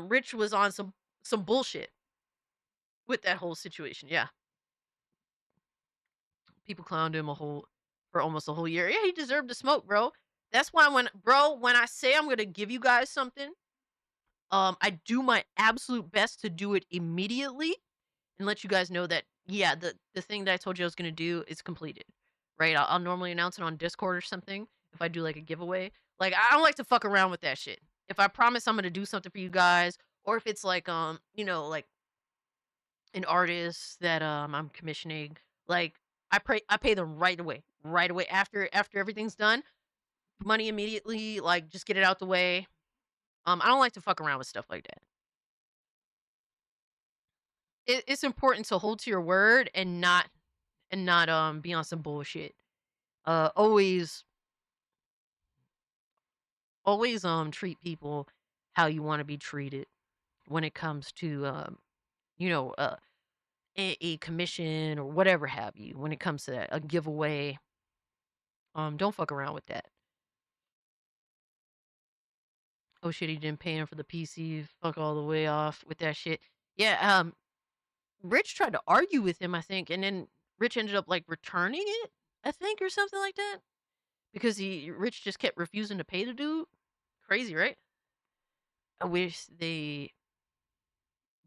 Rich was on some bullshit with that whole situation. Yeah, people clowned him for almost a whole year. Yeah, he deserved to smoke, bro. That's why when I say I'm gonna give you guys something, I do my absolute best to do it immediately and let you guys know that yeah, the thing that I told you I was gonna do is completed. Right? I'll normally announce it on Discord or something if I do like a giveaway. Like I don't like to fuck around with that shit. If I promise I'm gonna do something for you guys, or if it's like like an artist that I'm commissioning, like I pay them right away after everything's done. Money immediately, like just get it out the way. I don't like to fuck around with stuff like that. It's important to hold to your word and not be on some bullshit. Always treat people how you want to be treated when it comes to a commission or whatever have you. When it comes to a giveaway, don't fuck around with that. Oh shit, he didn't pay him for the PC. Fuck all the way off with that shit. Yeah, Rich tried to argue with him, I think, and then Rich ended up like returning it, I think, or something like that. Because Rich just kept refusing to pay the dude. Crazy, right? I wish they.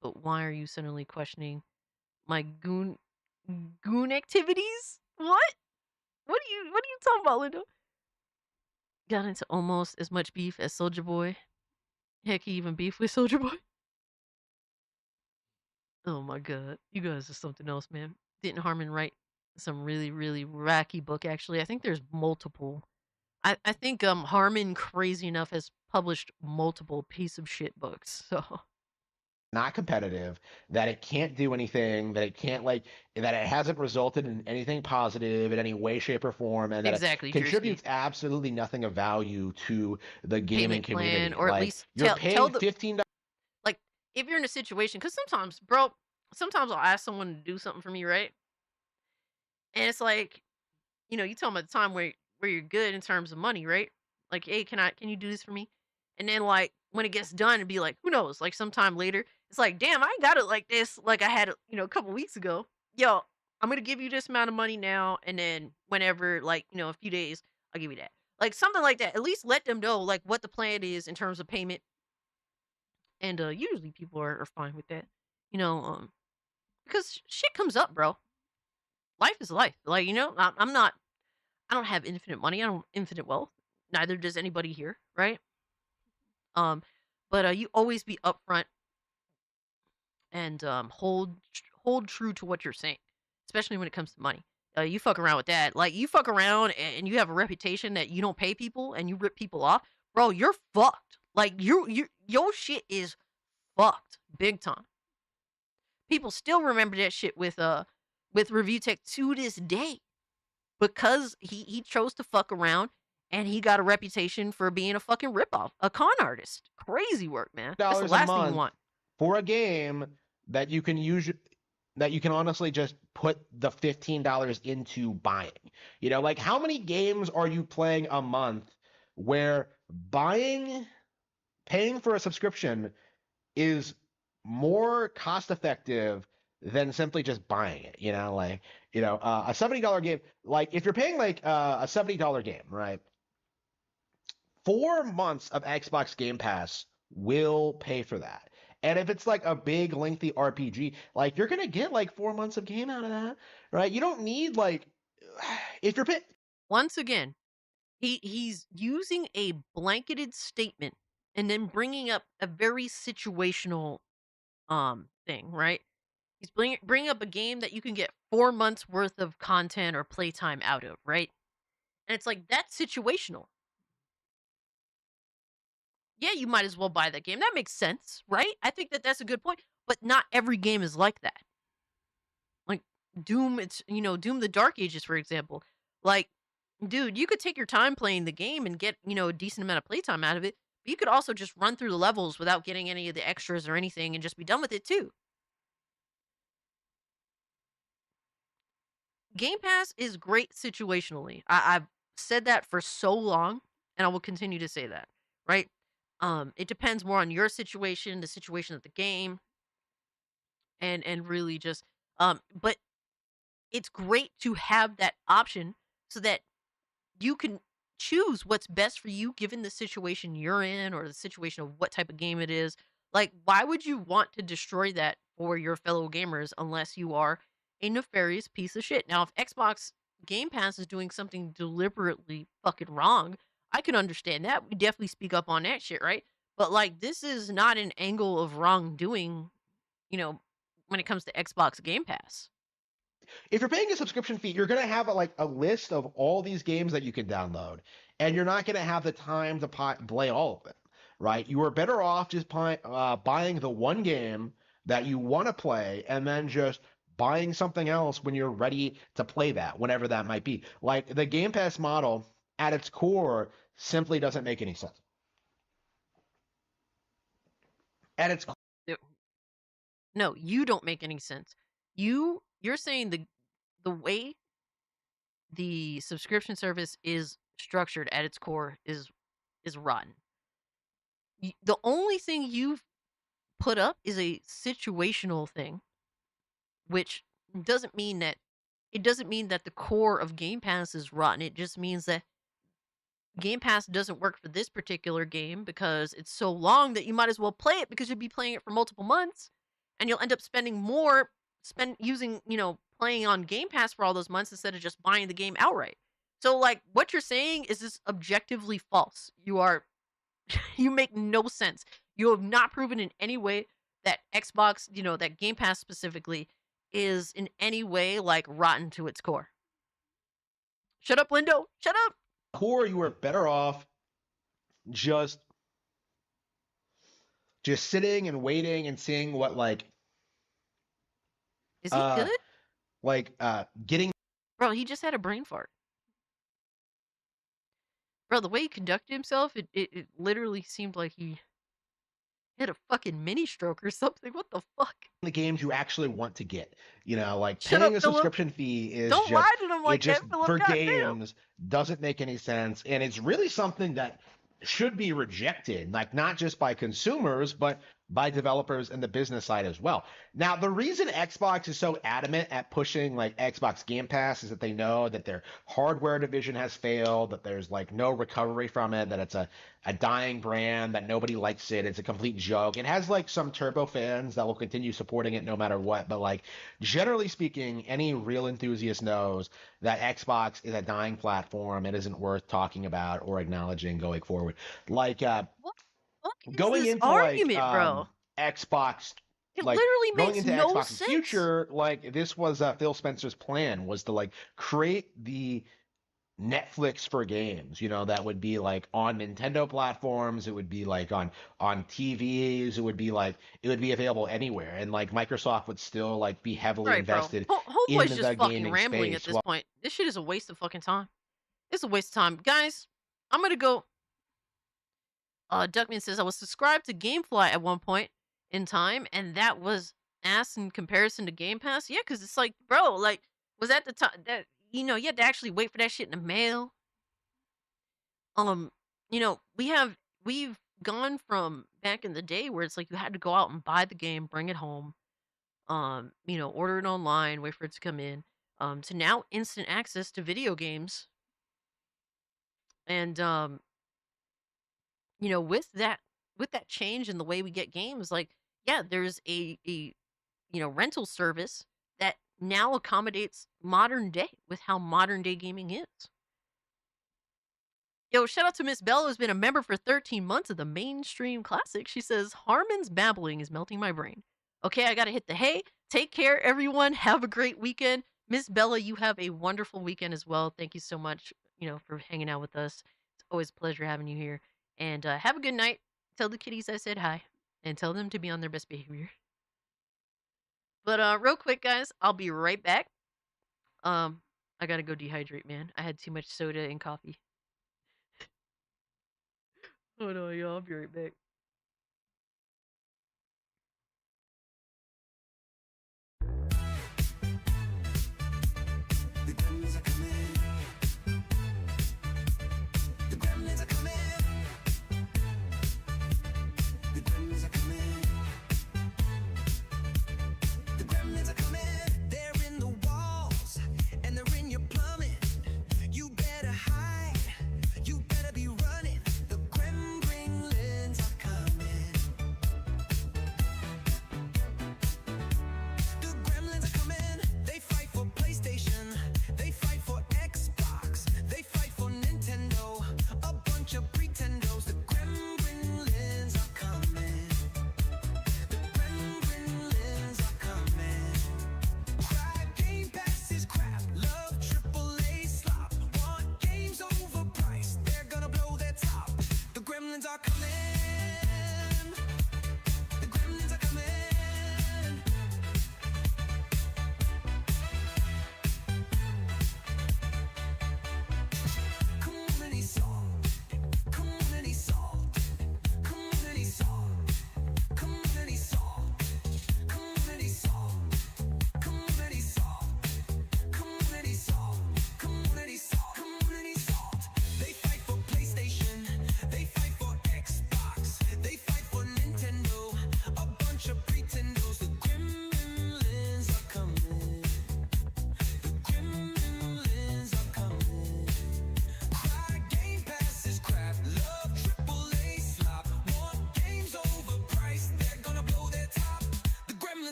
But why are you suddenly questioning my goon activities? What? What are you talking about, Linda? Got into almost as much beef as Soulja Boy. Heck, he even beef with Soulja Boy. Oh my god, you guys are something else, man. Didn't Harmon write some really, really wacky book? Actually, I think there's multiple. I think Harmon, crazy enough, has published multiple piece of shit books. So not competitive, that it can't do anything, that it can't that it hasn't resulted in anything positive in any way, shape, or form, and that exactly, it contributes absolutely nothing of value to the gaming payment community. plan, or at least you're tell paying the $15. like if you're in a situation, because sometimes I'll ask someone to do something for me, right? And it's like, you tell them at the time where you're good in terms of money, right? Like, hey, can you do this for me? And then like when it gets done, it'd be like, who knows? Like sometime later, it's like, damn, I ain't got it like this. Like I had it, a couple weeks ago. Yo, I'm gonna give you this amount of money now, and then whenever, like, a few days, I'll give you that. Like something like that. At least let them know like what the plan is in terms of payment. And usually people are fine with that. Because shit comes up, bro. Life is life. Like, I don't have infinite money. I don't have infinite wealth. Neither does anybody here, right? But you always be upfront and hold true to what you're saying, especially when it comes to money. You fuck around with that. Like, you fuck around and you have a reputation that you don't pay people and you rip people off, bro, you're fucked. Like, your shit is fucked big time. People still remember that shit with Review Tech to this day because he chose to fuck around and he got a reputation for being a fucking ripoff, a con artist. Crazy work, man. That's the dollars a last thing you month want. for a game that you can use, that you can honestly just put the $15 into buying. You know, like how many games are you playing a month where paying for a subscription is more cost effective than simply just buying it? You know, like, you know, a $70 game, like if you're paying like a $70 game, right? 4 months of Xbox Game Pass will pay for that. And if it's like a big lengthy RPG, like you're gonna get like 4 months of game out of that, right? You don't need like if you're Once again, he's using a blanketed statement and then bringing up a very situational thing, right? He's bringing up a game that you can get 4 months worth of content or playtime out of, right? And it's like, that's situational. Yeah, you might as well buy that game. That makes sense, right? I think that that's a good point. But not every game is like that. Like Doom, Doom the Dark Ages, for example. Like, dude, you could take your time playing the game and get, a decent amount of playtime out of it. But you could also just run through the levels without getting any of the extras or anything and just be done with it too. Game Pass is great situationally. I've said that for so long, and I will continue to say that, right? It depends more on your situation, the situation of the game, and really just but it's great to have that option so that you can choose what's best for you given the situation you're in or the situation of what type of game it is. Like, why would you want to destroy that for your fellow gamers unless you are a nefarious piece of shit? Now, if Xbox Game Pass is doing something deliberately fucking wrong, I can understand that. We definitely speak up on that shit, right? But like, this is not an angle of wrongdoing, when it comes to Xbox Game Pass. If you're paying a subscription fee, you're going to have a list of all these games that you can download, and you're not going to have the time to play all of them, right? You are better off just buying the one game that you want to play and then just buying something else when you're ready to play that, whenever that might be. Like, the Game Pass model at its core simply doesn't make any sense. At its No, you don't make any sense. You're saying the way the subscription service is structured at its core is rotten. The only thing you've put up is a situational thing, which doesn't mean that the core of Game Pass is rotten. It just means that Game Pass doesn't work for this particular game because it's so long that you might as well play it because you'll be playing it for multiple months and you'll end up spending more playing on Game Pass for all those months instead of just buying the game outright. So like, what you're saying is this objectively false. You make no sense. You have not proven in any way that Xbox, that Game Pass specifically is in any way like rotten to its core. Shut up, Lindo. Shut up. Core, you are better off just sitting and waiting and seeing what is he good? Getting. Bro, he just had a brain fart. Bro, the way he conducted himself, it literally seemed like he had a fucking mini stroke or something. What the fuck? The games you actually want to get, Shut paying up, a subscription fee is Don't lie to them like that, Philip. for Goddamn. games doesn't make any sense, and it's really something that should be rejected, like not just by consumers, but by developers and the business side as well. Now, the reason Xbox is so adamant at pushing like Xbox Game Pass is that they know that their hardware division has failed, that there's like no recovery from it, that it's a dying brand, that nobody likes it, it's a complete joke. It has like some turbo fans that will continue supporting it no matter what, but like generally speaking, any real enthusiast knows that Xbox is a dying platform. It isn't worth talking about or acknowledging going forward. Like going into argument, bro? Xbox, it like literally going makes into no Xbox's sense. future, like this was Phil Spencer's plan, was to like create the Netflix for games, that would be like on Nintendo platforms, it would be like on TVs, it would be available anywhere, and like Microsoft would still like be heavily invested in Homeboy's the just fucking gaming rambling space. at this point. This shit is a waste of fucking time. It's a waste of time. Guys, I'm gonna go. Duckman says I was subscribed to GameFly at one point in time, and that was ass in comparison to Game Pass. Yeah, because it's like, bro, like, was at the time that you had to actually wait for that shit in the mail. We've gone from back in the day where it's like you had to go out and buy the game, bring it home, order it online, wait for it to come in, to now instant access to video games. And with that change in the way we get games, like, yeah, there's a rental service that now accommodates modern day with how modern day gaming is. Yo, shout out to Miss Bella, who's been a member for 13 months of the Mainstream Classic. She says, Harmon's babbling is melting my brain. Okay, I gotta hit the hay. Take care, everyone. Have a great weekend. Miss Bella, you have a wonderful weekend as well. Thank you so much, for hanging out with us. It's always a pleasure having you here. And have a good night. Tell the kitties I said hi. And tell them to be on their best behavior. But real quick, guys, I'll be right back. I gotta go dehydrate, man. I had too much soda and coffee. Oh no, y'all, I'll be right back.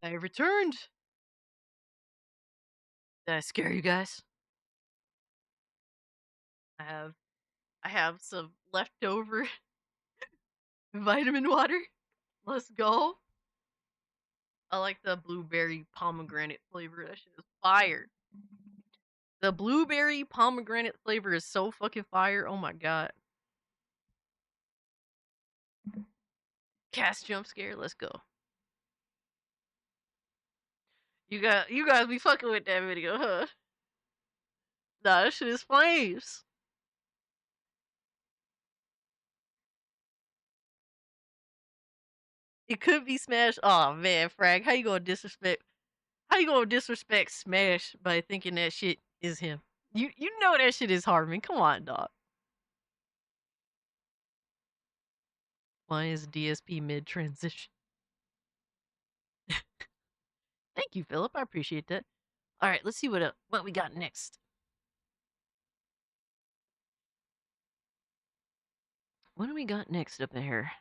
I returned. Did I scare you guys? I have some leftover vitamin water. Let's go. I like the blueberry pomegranate flavor. That shit is fire. The blueberry pomegranate flavor is so fucking fire. Oh my god. Cast jump scare. Let's go. You guys be fucking with that video, huh? Nah, that shit is flames. It could be Smash. Oh man, Frag, how you gonna disrespect Smash by thinking that shit is him? You know that shit is Harmon. Come on, dog. Why is DSP mid transition? Thank you, Philip. I appreciate that. All right, let's see what we got next. What do we got next up here?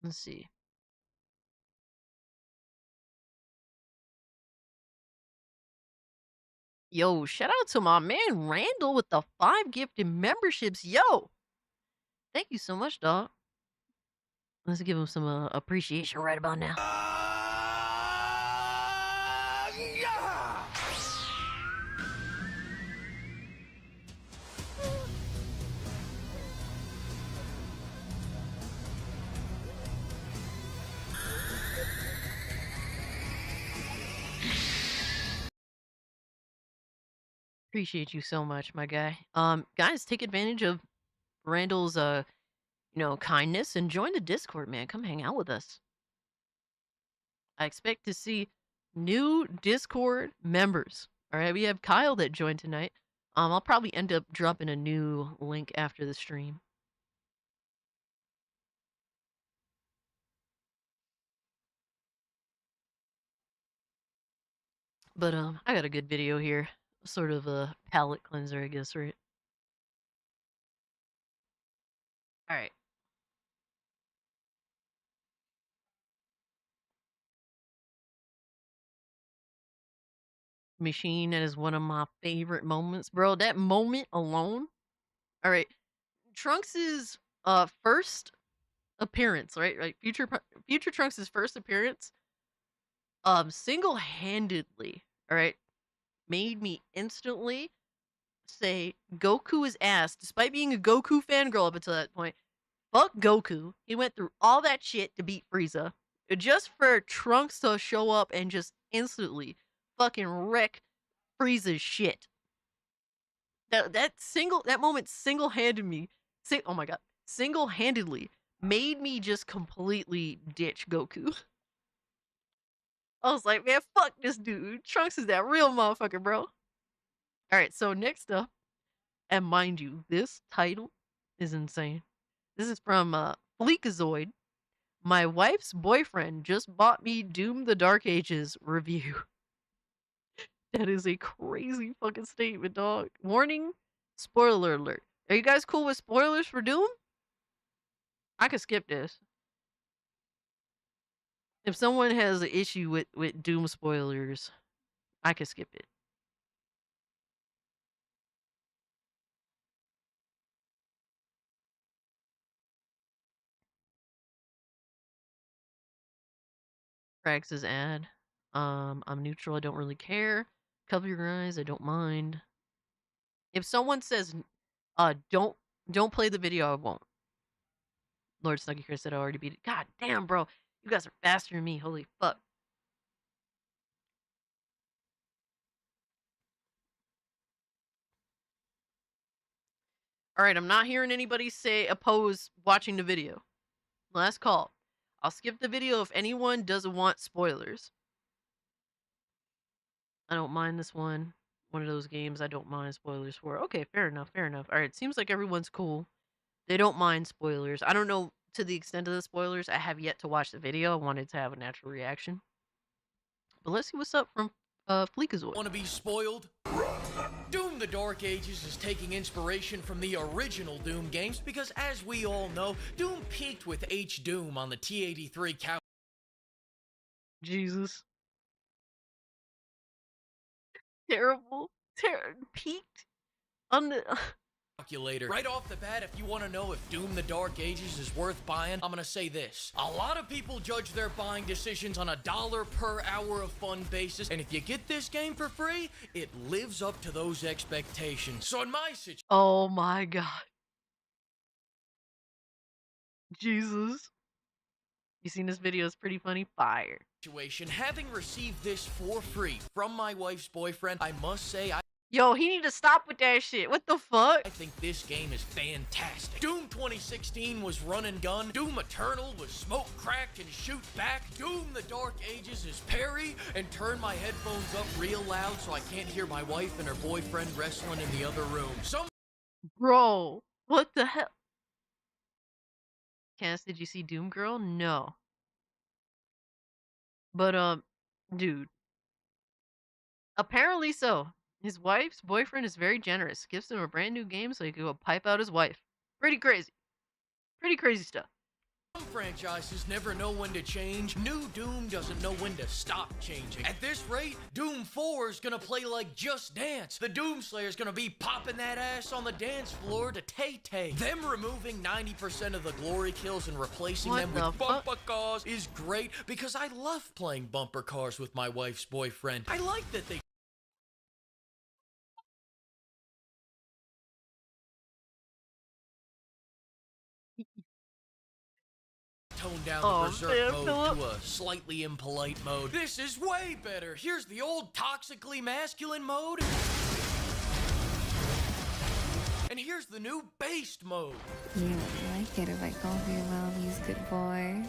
Let's see. Yo, shout out to my man Randall with the 5 gifted memberships. Yo, thank you so much, dog. Let's give him some appreciation right about now. Appreciate you so much, my guy. Guys, take advantage of Randall's kindness and join the Discord, man. Come hang out with us. I expect to see new Discord members. All right, we have Kyle that joined tonight. I'll probably end up dropping a new link after the stream. But I got a good video here. Sort of a palate cleanser, I guess, right? All right. Machine, that is one of my favorite moments, bro. That moment alone. All right, Trunks's first appearance, right? Future Trunks's first appearance, single-handedly, all right, made me instantly say Goku is ass, despite being a Goku fangirl up until that point. Fuck Goku. He went through all that shit to beat Frieza, just for Trunks to show up and just instantly fucking wreck Frieza's shit. That moment single-handedly made me just completely ditch Goku. I was like, man, fuck this dude. Trunks is that real motherfucker, bro. Alright, so next up, and mind you, this title is insane. This is from Fleekazoid. My wife's boyfriend just bought me Doom the Dark Ages review. That is a crazy fucking statement, dog. Warning, spoiler alert. Are you guys cool with spoilers for Doom? I could skip this. If someone has an issue with Doom spoilers, I could skip it. Prax's ad. I'm neutral, I don't really care. Cover your eyes, I don't mind. If someone says don't play the video, I won't. Lord Snuggy Chris said I already beat it. God damn, bro. You guys are faster than me. Holy fuck. Alright, I'm not hearing anybody say oppose watching the video. Last call. I'll skip the video if anyone doesn't want spoilers. I don't mind this one. One of those games I don't mind spoilers for. Okay, fair enough, fair enough. Alright, seems like everyone's cool. They don't mind spoilers. I don't know to the extent of the spoilers. I have yet to watch the video. I wanted to have a natural reaction. But let's see what's up from Fleekazoid. Want to be spoiled? Doom the Dark Ages is taking inspiration from the original Doom games because, as we all know, Doom peaked with H-Doom on the T-83 cow. Jesus. Terrible. Peaked on the... calculator. Right off the bat, if you want to know if Doom the Dark Ages is worth buying, I'm gonna say this. A lot of people judge their buying decisions on a $1 per hour of fun basis, and if you get this game for free, it lives up to those expectations. So in my situation... Oh my god. Jesus. You seen this video? It's pretty funny. Fire. Having received this for free from my wife's boyfriend, I must say Yo, he need to stop with that shit. What the fuck? I think this game is fantastic. Doom 2016 was run and gun. Doom Eternal was smoke, crack, and shoot back. Doom the Dark Ages is parry and turn my headphones up real loud so I can't hear my wife and her boyfriend wrestling in the other room. Bro, what the hell? Cass, did you see Doom Girl? No. But, dude. Apparently so. His wife's boyfriend is very generous. Gives him a brand new game so he can go pipe out his wife. Pretty crazy. Pretty crazy stuff. Some franchises never know when to change. New Doom doesn't know when to stop changing. At this rate, Doom 4 is gonna play like Just Dance. The Doomslayer's gonna be popping that ass on the dance floor to Tay-Tay. Them removing 90% of the glory kills and replacing them with bumper cars is great because I love playing bumper cars with my wife's boyfriend. I like that they tone down the berserk mode to a slightly impolite mode. This is way better. Here's the old toxically masculine mode. And here's the new based mode. You like it if I call you mommy's good boy?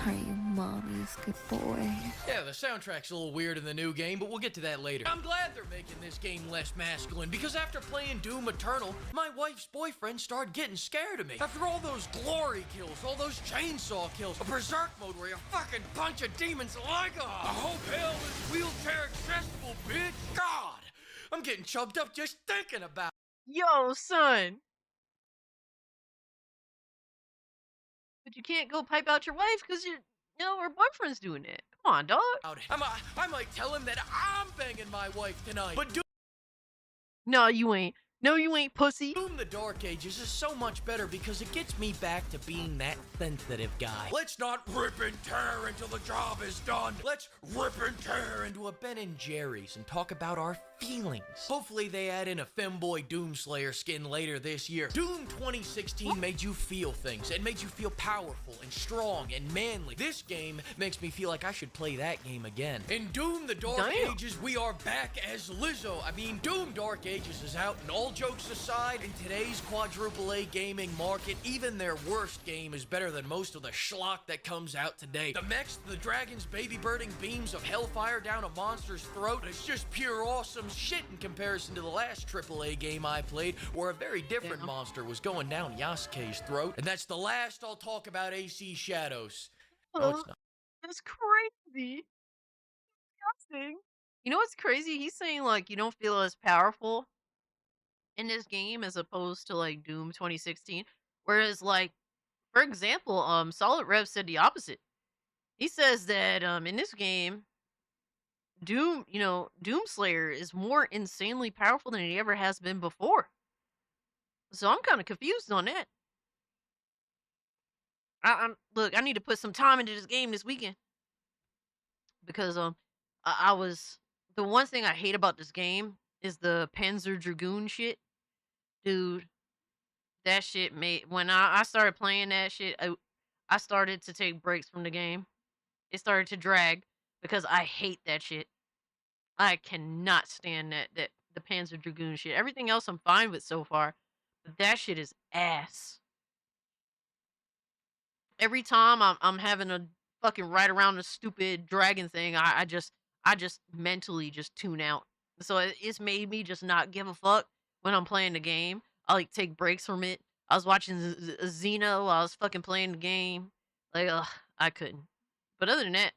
Are you mommy's good boy? Yeah, the soundtrack's a little weird in the new game, but we'll get to that later. I'm glad they're making this game less masculine, because after playing Doom Eternal, my wife's boyfriend started getting scared of me. After all those glory kills, all those chainsaw kills, a berserk mode where you fucking punch a demon's leg off. I hope hell is wheelchair accessible, bitch. God, I'm getting choked up just thinking about it. Yo, son. But you can't go pipe out your wife because you know her boyfriend's doing it. Come on, dog. I might tell him that I'm banging my wife tonight. But no, you ain't. No, you ain't, pussy. Doom the Dark Ages is so much better because it gets me back to being that sensitive guy. Let's not rip and tear until the job is done. Let's rip and tear into a Ben & Jerry's and talk about our feelings. Hopefully they add in a femboy Doomslayer skin later this year. Doom 2016 made you feel things and made you feel powerful and strong and manly. This game makes me feel like I should play that game again. In Doom the Dark Ages, we are back as Lizzo. I mean, Doom Dark Ages is out, and all jokes aside, in today's quadruple A gaming market, even their worst game is better than most of the schlock that comes out today. The mechs, the dragons baby-birding beams of hellfire down a monster's throat, it's just pure awesome shit in comparison to the last AAA game I played, where a very different monster was going down Yasuke's throat. And that's the last I'll talk about AC Shadows. No, it's not. That's crazy. Disgusting. You know what's crazy? He's saying, like, you don't feel as powerful in this game as opposed to, like, Doom 2016. Whereas, like, for example, Solid Rev said the opposite. He says that, in this game, Doomslayer is more insanely powerful than he ever has been before. So I'm kind of confused on that. Look, I need to put some time into this game this weekend. Because, I was... The one thing I hate about this game is the Panzer Dragoon shit. Dude, that shit made... When I started playing that shit, I started to take breaks from the game. It started to drag because I hate that shit. I cannot stand the Panzer Dragoon shit. Everything else I'm fine with so far, but that shit is ass. Every time I'm having a fucking ride around the stupid dragon thing, I just mentally just tune out. So it's made me just not give a fuck when I'm playing the game. I like take breaks from it. I was watching Xeno while I was fucking playing the game. Like, I couldn't. But other than that,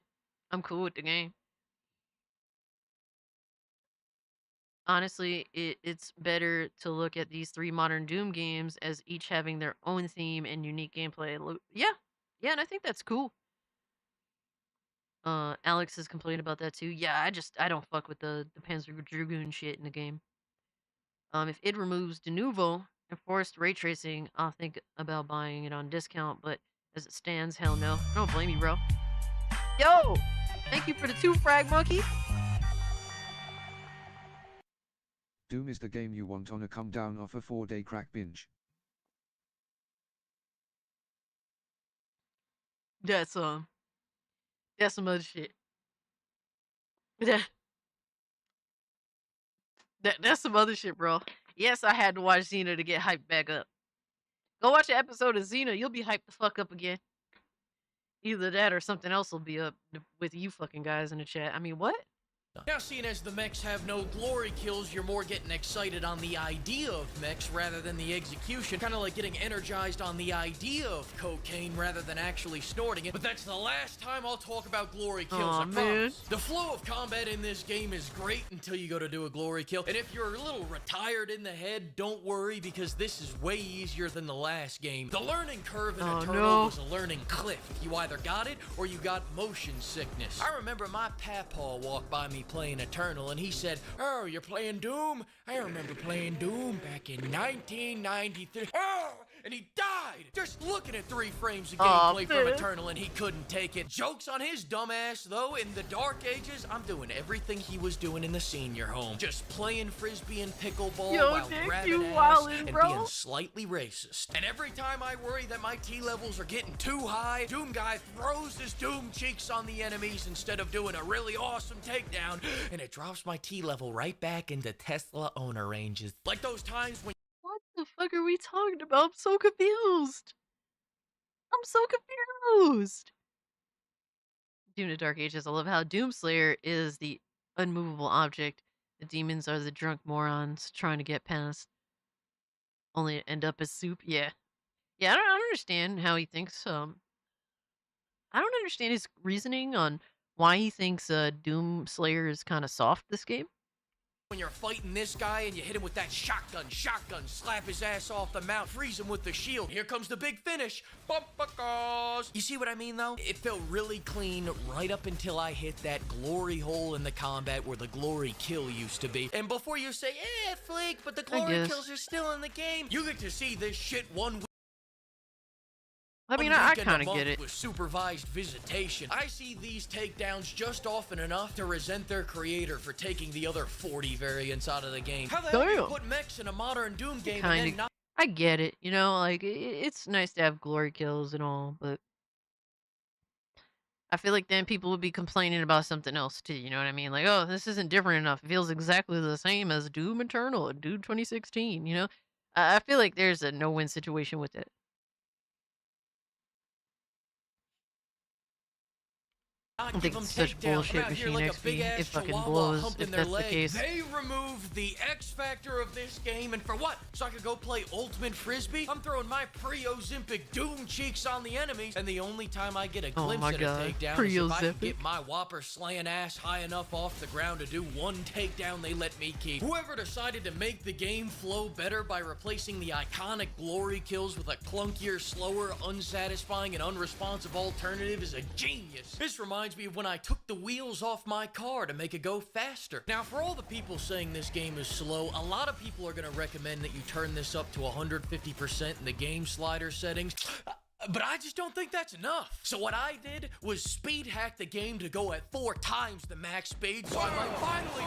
I'm cool with the game. Honestly, it's better to look at these 3 modern Doom games as each having their own theme and unique gameplay. Yeah, and I think that's cool. Alex has complained about that too. Yeah, I don't fuck with the Panzer Dragoon shit in the game. If it removes de novo and forced ray tracing, I'll think about buying it on discount, but as it stands, hell no. I don't blame you, bro. Yo! Thank you for the 2 frag monkey. Doom is the game you want on a come down off a 4-day crack binge. That's some other shit. That's some other shit, bro. Yes, I had to watch Xena to get hyped back up. Go watch an episode of Xena, you'll be hyped the fuck up again. Either that or something else will be up with you fucking guys in the chat. I mean, what? Now, seeing as the mechs have no glory kills, you're more getting excited on the idea of mechs rather than the execution. Kind of like getting energized on the idea of cocaine rather than actually snorting it. But that's the last time I'll talk about glory kills, I promise. The flow of combat in this game is great until you go to do a glory kill. And if you're a little retired in the head, don't worry, because this is way easier than the last game. The learning curve in Eternal was a learning cliff. You either got it or you got motion sickness. I remember my papaw walked by me playing Eternal, and he said, "Oh, you're playing Doom? I remember playing Doom back in 1993. Oh!" And he died just looking at 3 frames of gameplay from Eternal, and he couldn't take it. Joke's on his dumbass, though. In the Dark Ages, I'm doing everything he was doing in the senior home. Just playing Frisbee and pickleball while grabbing ass and being slightly racist. And every time I worry that my T levels are getting too high, Doom Guy throws his Doom cheeks on the enemies instead of doing a really awesome takedown, and it drops my T level right back into Tesla owner ranges. Like those times when What the fuck are we talking about? I'm so confused. I'm so confused. Doom to Dark Ages. I love how Doomslayer is the unmovable object. The demons are the drunk morons trying to get past. Only to end up as soup. Yeah. Yeah, I don't understand how he thinks. I don't understand his reasoning on why he thinks Doomslayer is kind of soft this game. when you're fighting this guy and you hit him with that shotgun, slap his ass off the mount, freeze him with the shield. Here comes the big finish. Bumpakos. You see what I mean, though? It felt really clean right up until I hit that glory hole in the combat where the glory kill used to be. And before you say, Flick, but the glory kills are still in the game, you get to see this shit one week. I mean, I kind of get it. With supervised visitation. I see these takedowns just often enough to resent their creator for taking the other 40 variants out of the game. How the hell do you put mechs in a modern Doom game and then not... I get it, you know, like, it's nice to have glory kills and all, but I feel like then people would be complaining about something else too, you know what I mean? Like, oh, this isn't different enough. It feels exactly the same as Doom Eternal and Doom 2016, you know? I feel like there's a no-win situation with it. I think it's such bullshit machine XP. It fucking blows if that's the case. They removed the X factor of this game, and for what? So I could go play Ultimate Frisbee? I'm throwing my pre-Ozempic Doom cheeks on the enemies, and the only time I get a glimpse at a takedown is if I can get my Whopper slaying ass high enough off the ground to do one takedown they let me keep. Whoever decided to make the game flow better by replacing the iconic glory kills with a clunkier, slower, unsatisfying, and unresponsive alternative is a genius. This reminds me of when I took the wheels off my car to make it go faster. Now, for all the people saying this game is slow, a lot of people are going to recommend that you turn this up to 150% in the game slider settings. But I just don't think that's enough. So what I did was speed hack the game to go at 4 times the max speed, so I might finally...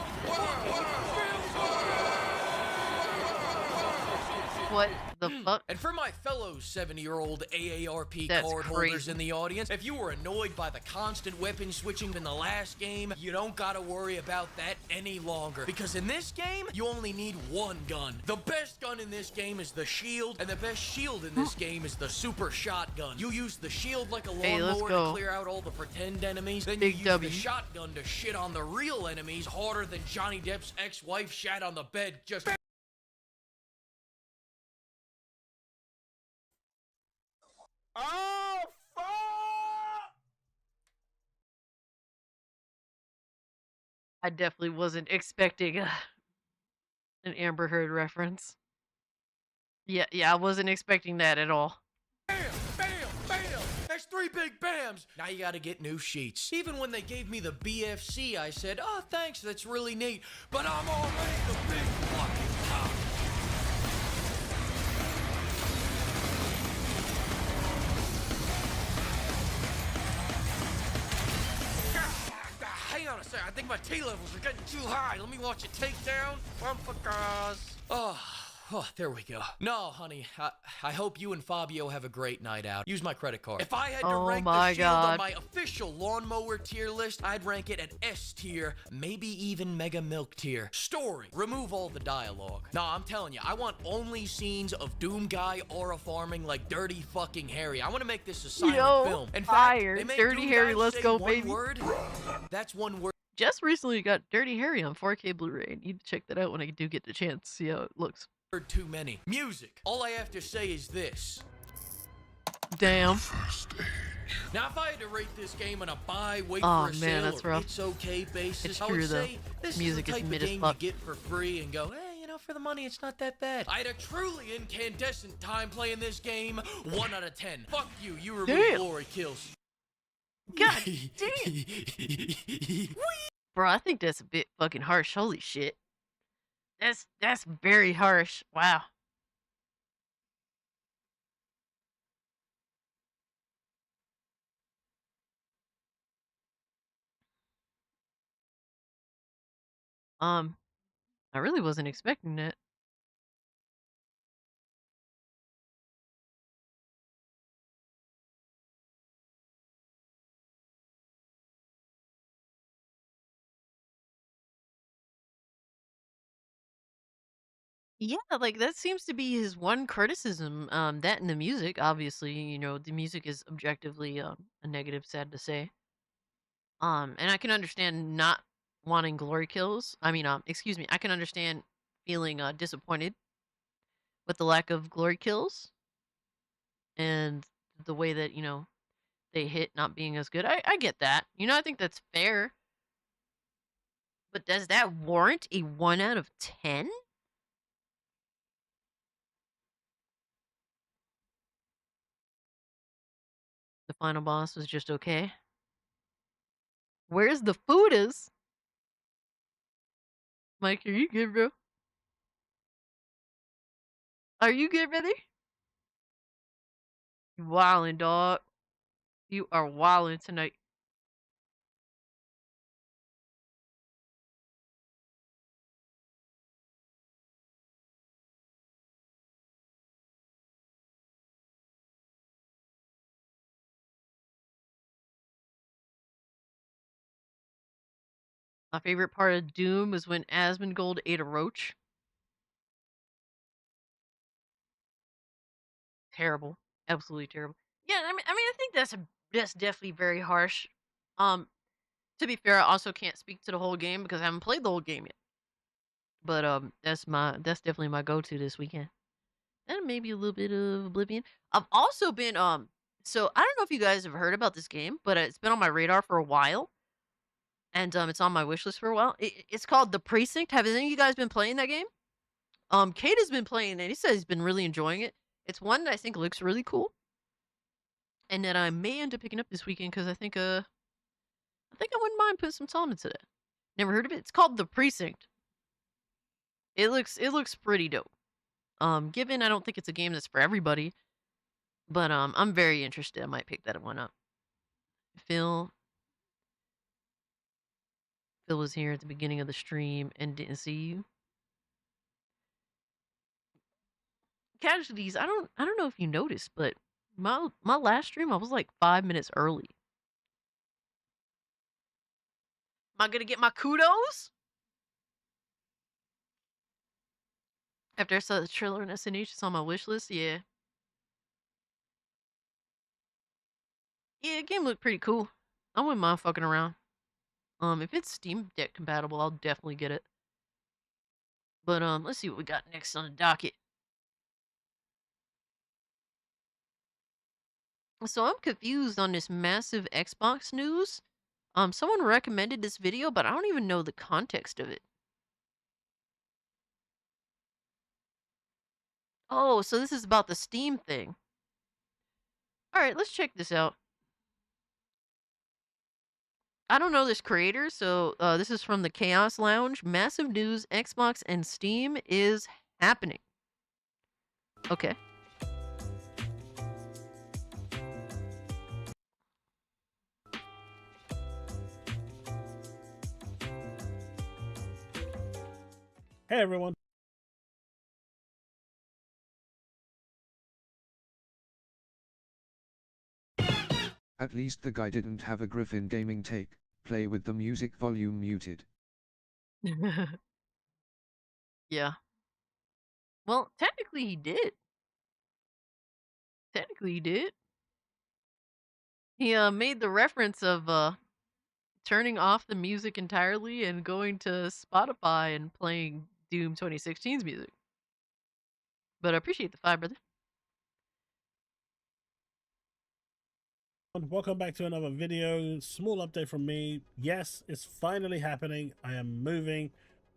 What the fuck? And for my fellow 70-year-old AARP card holders in the audience, if you were annoyed by the constant weapon switching in the last game, you don't gotta worry about that any longer. Because in this game, you only need one gun. The best gun in this game is the shield, and the best shield in this game is the super shotgun. You use the shield like a lawnmower to clear out all the pretend enemies, then you use the shotgun to shit on the real enemies harder than Johnny Depp's ex-wife shat on the bed just... Oh, fuck! I definitely wasn't expecting an Amber Heard reference. Yeah, I wasn't expecting that at all. Bam, bam, bam! That's 3 big bams! Now you gotta get new sheets. Even when they gave me the BFC, I said, oh, thanks, that's really neat. But I'm already the big fucking top. gotta say, I think my T levels are getting too high. Let me watch a takedown. Motherfuckers. Oh, there we go. No, honey, I hope you and Fabio have a great night out. Use my credit card. If I had to rank the Shield on my official lawnmower tier list, I'd rank it at S tier, maybe even Mega Milk tier. Story, remove all the dialogue. Nah, I'm telling you, I want only scenes of Doom Guy aura farming like Dirty fucking Harry. I want to make this a silent film. In fact, they make Dirty Doom Harry, Guy let's say go, one baby. word. That's one word. Just recently got Dirty Harry on 4K Blu-ray. I need to check that out when I do get the chance. See how it looks. Too many. Music. All I have to say is this. Damn. Now, if I had to rate this game on a buy, wait Oh, for a man, sale, that's or rough. it's okay basis, It's I true, would though. say this Music is is the type mid of as game fuck. you get for free and go, hey, you know, for the money, it's not that bad. I had a truly incandescent time playing this game. 1 out of 10. Fuck you. You remove Damn. glory kills. God damn. Bro, I think that's a bit fucking harsh. Holy shit. That's very harsh. Wow. I really wasn't expecting that. Yeah, like that seems to be his one criticism. That and the music, obviously, you know, the music is objectively a negative, sad to say. And I can understand not wanting glory kills. I mean, excuse me, I can understand feeling disappointed with the lack of glory kills and the way that, you know, they hit not being as good. I get that. You know, I think that's fair. But does that warrant a 1 out of 10? The final boss was just okay. Where's the food is? Mike, are you good, bro? Are you good, brother? You wildin', dog. You are wildin' tonight. My favorite part of Doom was when Asmongold ate a roach. Terrible. Absolutely terrible. Yeah, I think that's definitely very harsh. To be fair, I also can't speak to the whole game because I haven't played the whole game yet. But that's definitely my go-to this weekend. And maybe a little bit of Oblivion. I've also been so I don't know if you guys have heard about this game, but it's been on my radar for a while. And it's on my wish list for a while. It's called The Precinct. Have any of you guys been playing that game? Kate has been playing it. He says he's been really enjoying it. It's one that I think looks really cool. And that I may end up picking up this weekend because I think I wouldn't mind putting some time into that. Never heard of it? It's called The Precinct. It looks pretty dope. Given I don't think it's a game that's for everybody, but I'm very interested. I might pick that one up. Phil was here at the beginning of the stream and didn't see you. Casualties, I don't know if you noticed, but my last stream I was like 5 minutes early. Am I gonna get my kudos? After I saw the trailer in SNH, it's on my wish list, yeah. Yeah, the game looked pretty cool. I wouldn't mind fucking around. If it's Steam Deck compatible, I'll definitely get it. But let's see what we got next on the docket. So I'm confused on this massive Xbox news. Someone recommended this video, but I don't even know the context of it. Oh, so this is about the Steam thing. Alright, let's check this out. I don't know this creator, so this is from the Chaos Lounge. Massive news, Xbox and Steam is happening. Okay. Hey everyone. At least the guy didn't have a Griffin gaming take. Play with the music volume muted. Yeah. Well, technically he did. Technically he did. He made the reference of turning off the music entirely and going to Spotify and playing Doom 2016's music. But I appreciate the 5, brother. Welcome back to another video. Small update from me. Yes, it's finally happening. I am moving.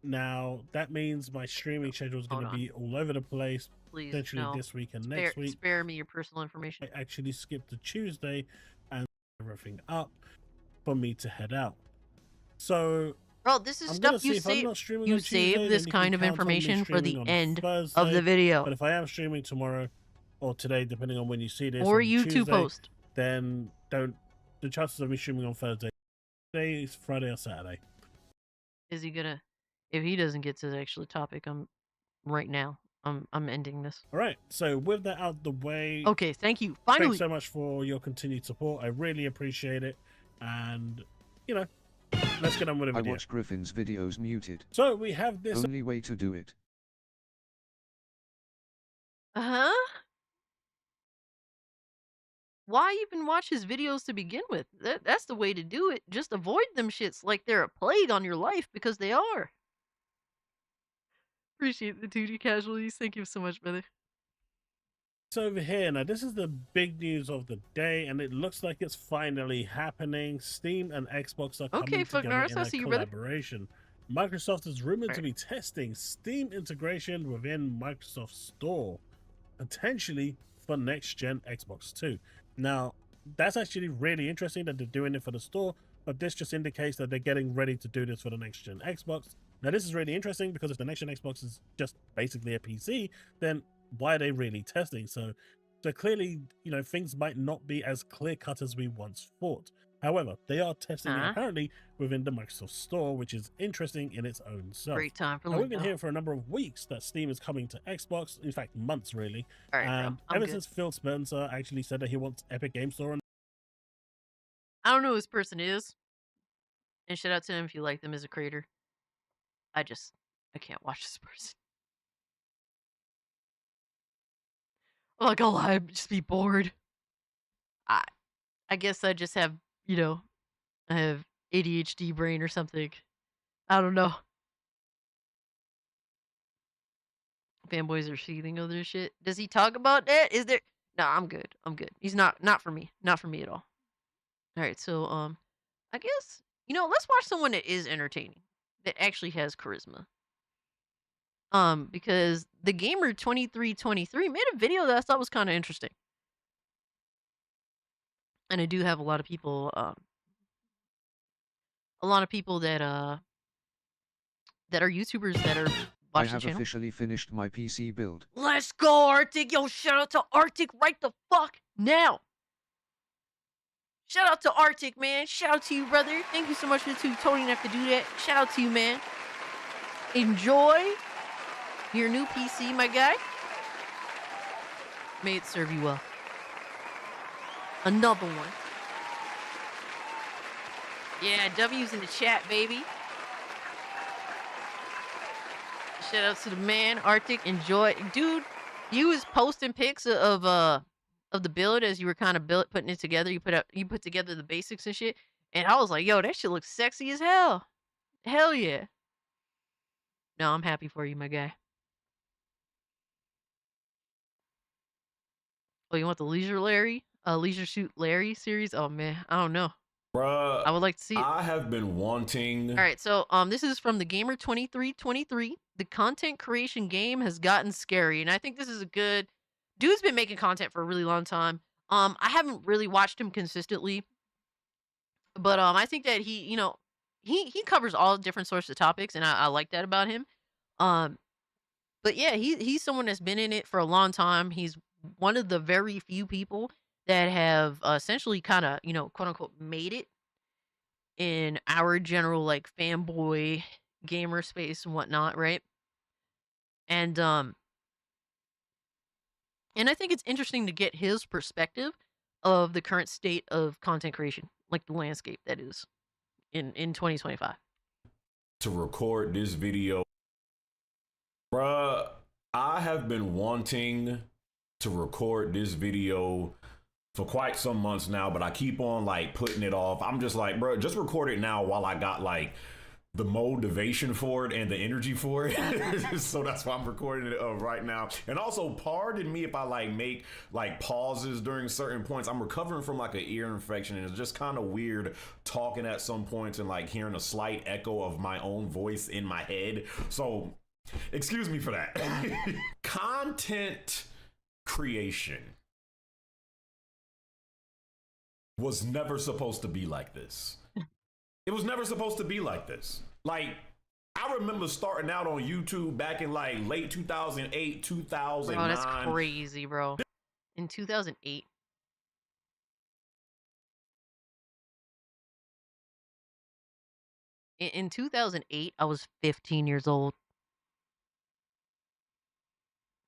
Now, that means my streaming schedule is going to be all over the place. Please, Potentially no. this week and next week. Spare me your personal information. I actually skipped the Tuesday and everything up for me to head out. So, bro, this is I'm stuff gonna see you if I'm save. not streaming You on Tuesday, save this then you kind can of count on me information for the streaming on end of Thursday. the video. But if I am streaming tomorrow or today, depending on when you see this, Or on YouTube Tuesday, post. then the chances of me streaming on Thursday, today is Friday or Saturday. Is he gonna? If he doesn't get to the actual topic, right now. I'm ending this. All right. So with that out the way. Okay. Thank you. Finally. Thanks so much for your continued support. I really appreciate it. And you know, let's get on with the video. I watch Griffin's videos muted. So we have this. Only way to do it. Uh-huh. Why even watch his videos to begin with? That's the way to do it. Just avoid them shits like they're a plague on your life, because they are. Appreciate the 2D casualties. Thank you so much, brother. So over here, now this is the big news of the day, and it looks like it's finally happening. Steam and Xbox are coming together in a collaboration. Microsoft is rumored to be testing Steam integration within Microsoft Store, potentially for next-gen Xbox 2. Now, that's actually really interesting that they're doing it for the store, but this just indicates that they're getting ready to do this for the next-gen Xbox. Now, this is really interesting because if the next-gen Xbox is just basically a PC, then why are they really testing? So clearly, you know, things might not be as clear-cut as we once thought. However, they are testing it apparently within the Microsoft Store, which is interesting in its own self. Great time for we've been hearing for a number of weeks that Steam is coming to Xbox, in fact, months really. All right, and bro, ever since Phil Spencer actually said that he wants Epic Game Store. I don't know who this person is. And shout out to him if you like them as a creator. I can't watch this person. I'm not gonna lie, I'd just be bored. I guess I just have, you know, I have ADHD brain or something. I don't know. Fanboys are seething over this shit. Does he talk about that? Is there? No, I'm good. I'm good. He's not for me. Not for me at all. All right, so I guess, you know, let's watch someone that is entertaining, that actually has charisma. Because the gamer 2323 made a video that I thought was kind of interesting. And I do have a lot of people that are YouTubers that are watching I the have channel. officially finished my PC build. Let's go, Arctic! Yo, shout out to Arctic right the fuck now! Shout out to Arctic, man. Shout out to you, brother. Thank you so much for the 2. Totally didn't have to do that. Shout out to you, man. Enjoy your new PC, my guy. May it serve you well. Another one. Yeah, W's in the chat, baby. Shout out to the man, Arctic. Enjoy. Dude, you was posting pics of the build as you were kind of putting it together. You put together the basics and shit. And I was like, yo, that shit looks sexy as hell. Hell yeah. No, I'm happy for you, my guy. Oh, you want the Leisure Suit Larry series? Oh man, I don't know. Bruh, I would like to see it. I have been wanting. All right, so this is from the Gamer 2323. The content creation game has gotten scary, and I think this is a good. Dude's been making content for a really long time. I haven't really watched him consistently, but I think that he covers all different sorts of topics, and I like that about him. But yeah, he's someone that's been in it for a long time. He's one of the very few people that have essentially kind of, you know, quote unquote, made it in our general like fanboy gamer space and whatnot, right? And I think it's interesting to get his perspective of the current state of content creation, like the landscape that is in 2025. To record this video, bruh, I have been wanting to record this video for quite some months now, but I keep on like putting it off. I'm just like, bro, just record it now while I got like the motivation for it and the energy for it. So that's why I'm recording it right now. And also, pardon me if I like make like pauses during certain points. I'm recovering from like an ear infection, and it's just kind of weird talking at some points and like hearing a slight echo of my own voice in my head. So excuse me for that. Content creation was never supposed to be like this. It was never supposed to be like this. Like, I remember starting out on YouTube back in like late 2008, 2009. Bro, that's crazy, bro. In 2008. In 2008, I was 15 years old.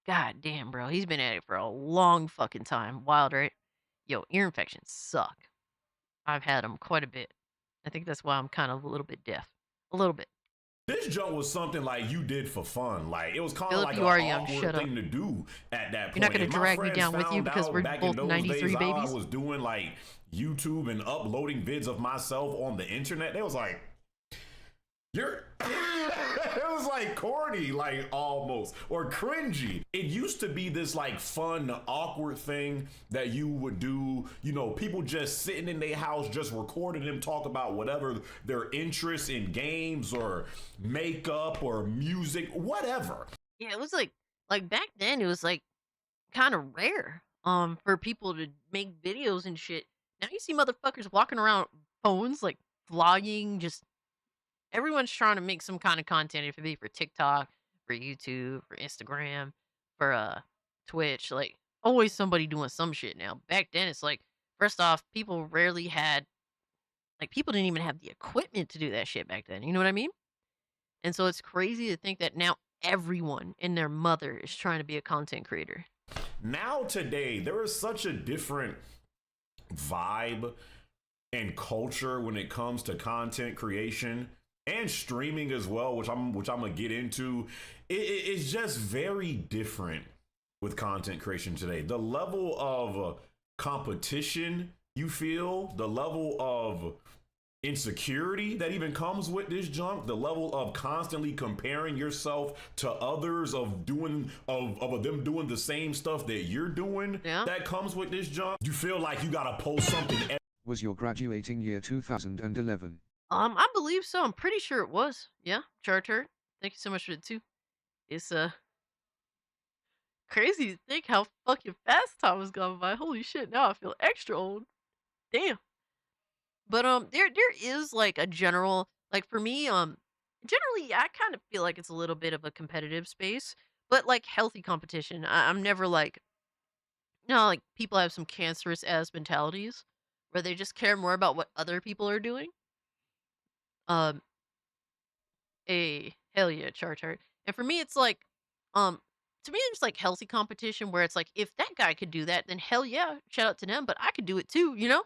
God damn, bro. He's been at it for a long fucking time. Wild, right? Yo, ear infections suck. I've had them quite a bit. I think that's why I'm kind of a little bit deaf. A little bit. This jump was something like you did for fun. Like, it was kind of Philip, like you an are young. awkward Shut thing up. to do at that point. You're not going to And my drag me friends down with you found because out we're back both in those 93 days, babies. I was doing like YouTube and uploading vids of myself on the internet. They was like, you're it was like corny, like almost, or cringy. It used to be this like fun, awkward thing that you would do, you know, people just sitting in their house, just recording them talk about whatever their interests in games or makeup or music, whatever. Yeah, it was like back then it was like kind of rare for people to make videos and shit. Now you see motherfuckers walking around phones like vlogging, just everyone's trying to make some kind of content, if it be for TikTok, for YouTube, for Instagram, for Twitch. Like always somebody doing some shit now. Back then it's like, first off, people rarely had, like, people didn't even have the equipment to do that shit back then. You know what I mean? And so it's crazy to think that now everyone and their mother is trying to be a content creator. Now today, there is such a different vibe and culture when it comes to content creation and streaming as well, which I'm gonna get into. It's just very different with content creation today. The level of competition you feel, the level of insecurity that even comes with this junk, the level of constantly comparing yourself to others, of them doing the same stuff that you're doing, that comes with this junk. You feel like you gotta post something. Was your graduating year 2011? I believe so. I'm pretty sure it was. Yeah, Charter. Thank you so much for it too. It's crazy to think how fucking fast time has gone by. Holy shit! Now I feel extra old. Damn. But there is like a general, like, for me, generally I kind of feel like it's a little bit of a competitive space, but like healthy competition. I'm never like, you know, like people have some cancerous ass mentalities where they just care more about what other people are doing. Um, hell yeah, chart. And for me, it's like, to me, there's like healthy competition where it's like, if that guy could do that, then hell yeah, shout out to them. But I could do it too, you know.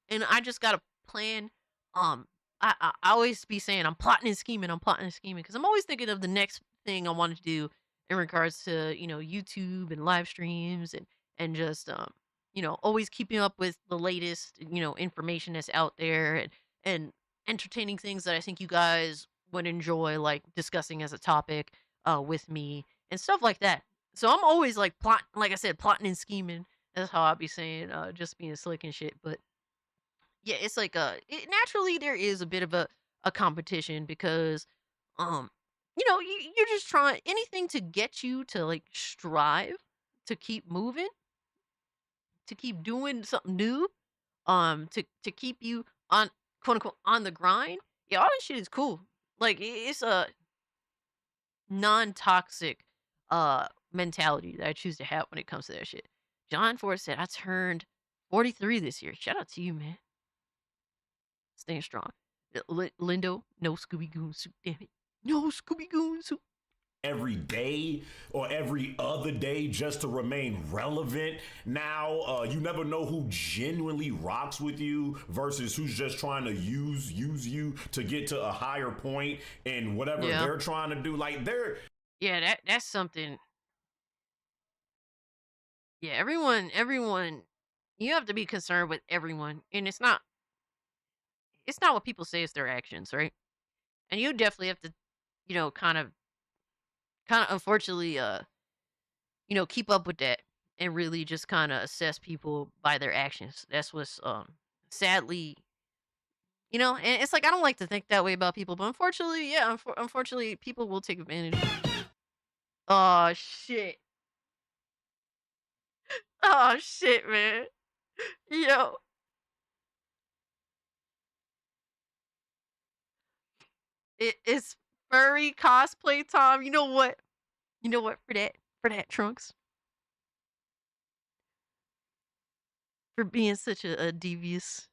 And I just gotta plan. I always be saying I'm plotting and scheming. I'm plotting and scheming because I'm always thinking of the next thing I wanted to do in regards to, you know, YouTube and live streams and just you know, always keeping up with the latest, you know, information that's out there and entertaining things that I think you guys would enjoy, like discussing as a topic with me and stuff like that. So I'm always like plotting, like I said, plotting and scheming. That's how I'll be saying, just being slick and shit. But yeah, it's like naturally there is a bit of a competition because you know, you're just trying anything to get you to like strive to keep moving, to keep doing something new, to keep you on, quote unquote, on the grind. Yeah, all this shit is cool. Like it's a non-toxic mentality that I choose to have when it comes to that shit. John Ford said I turned 43 this year. Shout out to you, man. Staying strong. Lindo, no Scooby Goon suit, damn it. No Scooby Goon suit. every day or every other day just to remain relevant. Now, you never know who genuinely rocks with you versus who's just trying to use you to get to a higher point in whatever they're trying to do. Like that's something. Yeah, everyone, you have to be concerned with everyone, and it's not what people say, it's their actions, right? And you definitely have to, kind of unfortunately, keep up with that and really just kind of assess people by their actions. That's what's sadly, and it's like I don't like to think that way about people, but unfortunately, unfortunately, people will take advantage. Oh shit. Oh shit, man. Yo. It's furry cosplay time. You know what? For that, Trunks. For being such a devious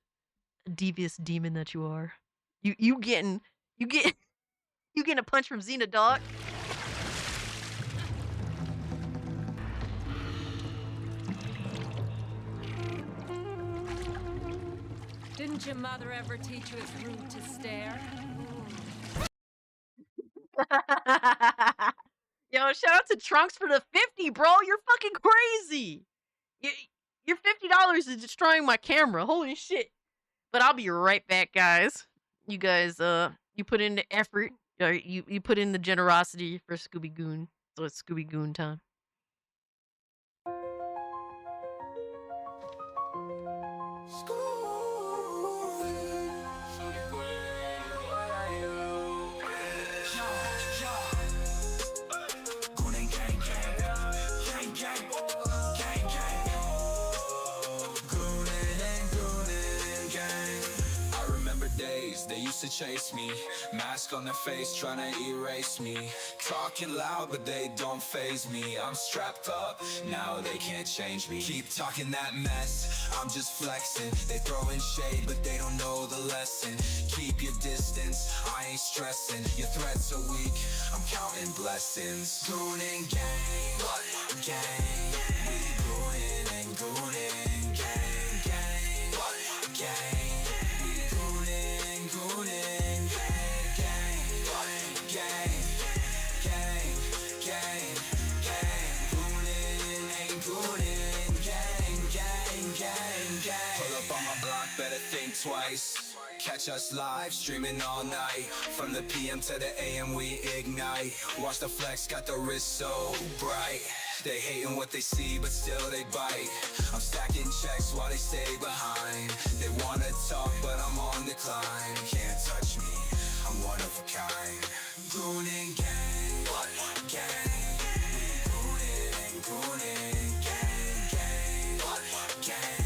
demon that you are. You getting you getting a punch from Xena, dog. Didn't your mother ever teach you it's rude to stare? Yo, shout out to Trunks for the 50, bro. You're fucking crazy. Your $50 is destroying my camera. Holy shit. But I'll be right back, guys. You guys, you put in the effort. Or you put in the generosity for Scooby Goon. So it's Scooby Goon time. They used to chase me, mask on their face trying to erase me. Talking loud but they don't faze me. I'm strapped up, now they can't change me. Keep talking that mess, I'm just flexing. They throwing shade but they don't know the lesson. Keep your distance, I ain't stressing. Your threats are weak, I'm counting blessings. Goonin' gang, gang. We goonin' and goonin', gang, gang, gang. Twice. Catch us live, streaming all night. From the PM to the AM we ignite. Watch the flex, got the wrist so bright. They hating what they see, but still they bite. I'm stacking checks while they stay behind. They wanna talk, but I'm on the climb. Can't touch me, I'm one of a kind. Goonin' gang, gang. Goonin' and goonin', gang, gang, gang.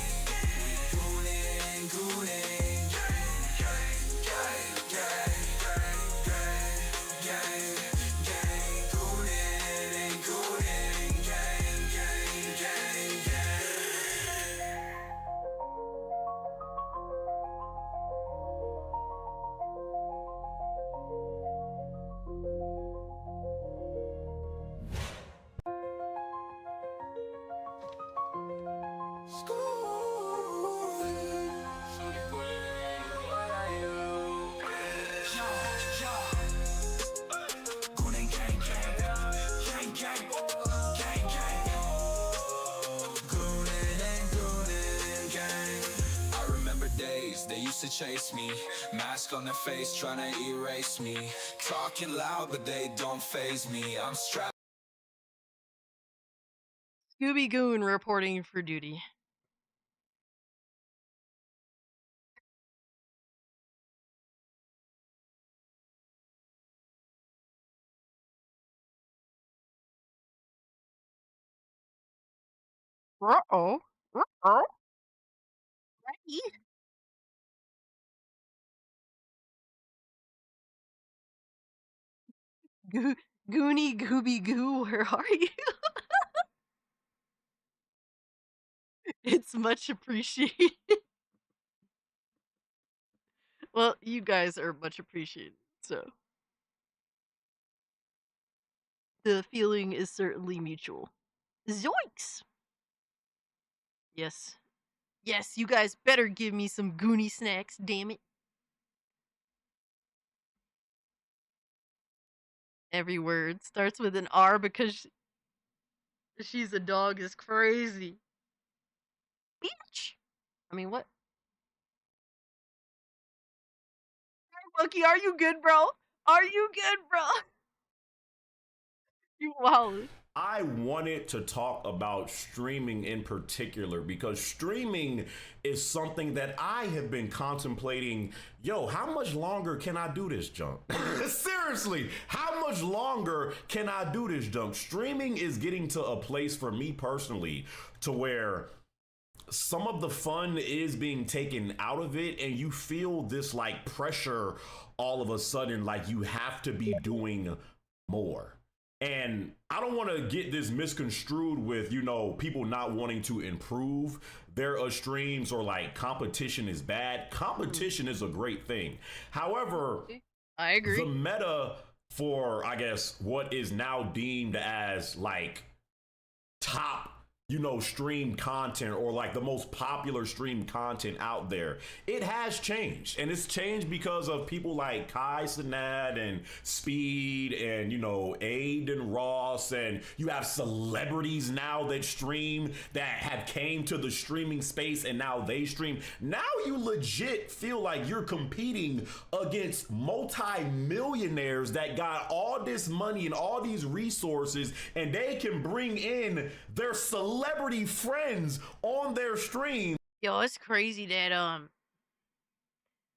They used to chase me, mask on their face trying to erase me. Talking loud but they don't faze me. I'm strapped. Scooby Goon reporting for duty. Uh-oh. Uh-oh. Ready? Goonie Gooby Goo, where are you? It's much appreciated. Well, you guys are much appreciated, so. the feeling is certainly mutual. Zoinks! Yes. Yes, you guys better give me some Goonie snacks, damn it. Every word starts with an R because she's a dog is crazy. Bitch! I mean, what? Monkey, are you good, bro? Are you good, bro? You wild. I wanted to talk about streaming in particular because streaming is something that I have been contemplating. Yo, how much longer can I do this junk? Seriously, how much longer can I do this junk? Streaming is getting to a place for me personally to where some of the fun is being taken out of it, and you feel this like pressure all of a sudden, like you have to be doing more. And I don't want to get this misconstrued with, you know, people not wanting to improve their streams or like competition is bad. Competition is a great thing. However, I agree. The meta for, I guess, what is now deemed as like top, you know, stream content or like the most popular stream content out there, it has changed. And it's changed because of people like Kai Cenat and Speed and, you know, Aiden Ross, and you have celebrities now that stream that have came to the streaming space and now they stream. Now you legit feel like you're competing against multi-millionaires that got all this money and all these resources, and they can bring in their celebrity friends on their stream. Yo, it's crazy that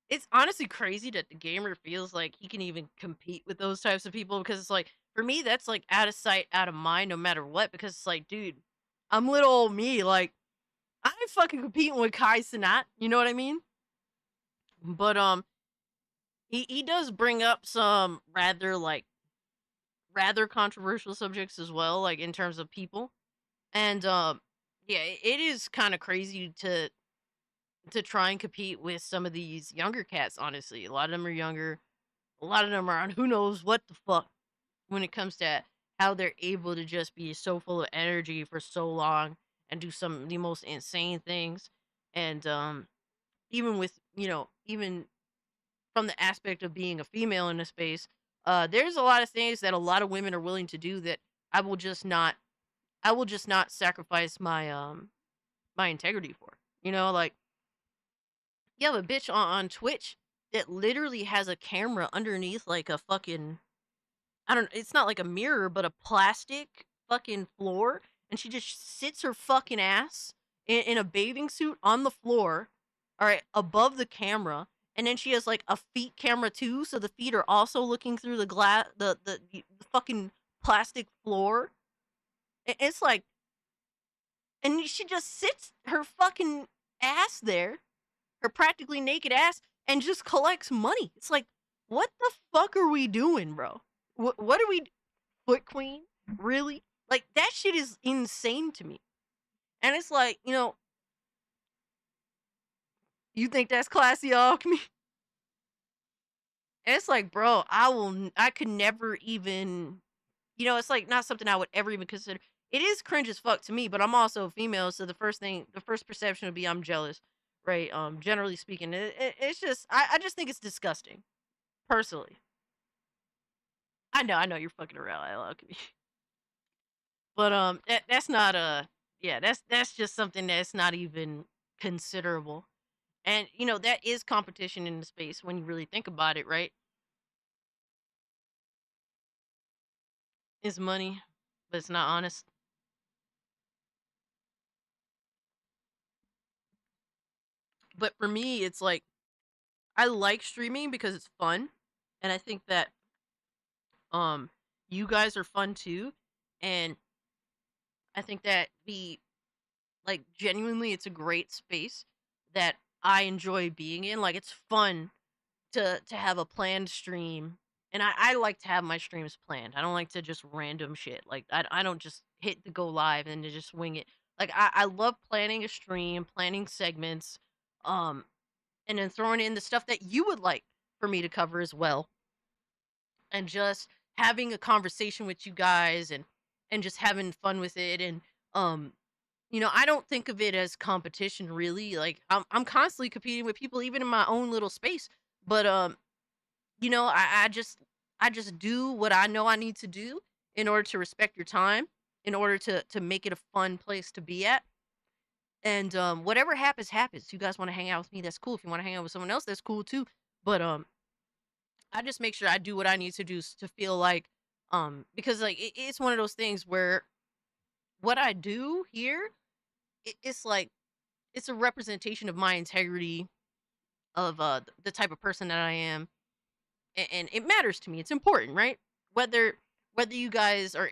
it's honestly crazy that the gamer feels like he can even compete with those types of people, because it's like, for me, that's like out of sight, out of mind, no matter what, because it's like, dude, I'm little old me, like, I ain't fucking competing with Kai Cenat, you know what I mean? But he does bring up some rather controversial subjects as well, like in terms of people. And yeah, it is kind of crazy to try and compete with some of these younger cats, honestly. A lot of them are younger. A lot of them are on who knows what the fuck when it comes to how they're able to just be so full of energy for so long and do some of the most insane things. And even with, you know, even from the aspect of being a female in the space, there's a lot of things that a lot of women are willing to do that I will just not sacrifice my my integrity for. You know, like, you have a bitch on Twitch that literally has a camera underneath like a fucking, it's not like a mirror, but a plastic fucking floor, and she just sits her fucking ass in a bathing suit on the floor, all right, above the camera, and then she has like a feet camera too, so the feet are also looking through the glass, the fucking plastic floor. It's like, and she just sits her fucking ass there, her practically naked ass, and just collects money. It's like, what the fuck are we doing, bro? What are we, Foot Queen? Really? Like, that shit is insane to me. And it's like, you know, you think that's classy, Alchemy? And it's like, bro, I could never even, you know, it's like not something I would ever even consider. It is cringe as fuck to me, but I'm also a female, so the first perception would be I'm jealous, right? Generally speaking, it's just, I just think it's disgusting, personally. I know you're fucking around, Alchemy. But that's not yeah, that's just something that's not even considerable. And you know, that is competition in the space when you really think about it, right? It's money, but it's not honest. But for me, it's like, I like streaming because it's fun, and I think that you guys are fun too, and I think that genuinely, it's a great space that I enjoy being in. Like, it's fun to have a planned stream, and I like to have my streams planned. I don't like to just random shit. Like, I don't just hit the go live and to just wing it. Like, I love planning a stream, planning segments, and then throwing in the stuff that you would like for me to cover as well, and just having a conversation with you guys and just having fun with it. And I don't think of it as competition really. Like I'm constantly competing with people even in my own little space. But I just do what I know I need to do in order to respect your time, in order to make it a fun place to be at. And whatever happens, happens. You guys want to hang out with me, that's cool. If you want to hang out with someone else, that's cool too. But I just make sure I do what I need to do to feel like because like it's one of those things where what I do here, it's like it's a representation of my integrity, of the type of person that I am, and it matters to me. It's important, right? Whether you guys are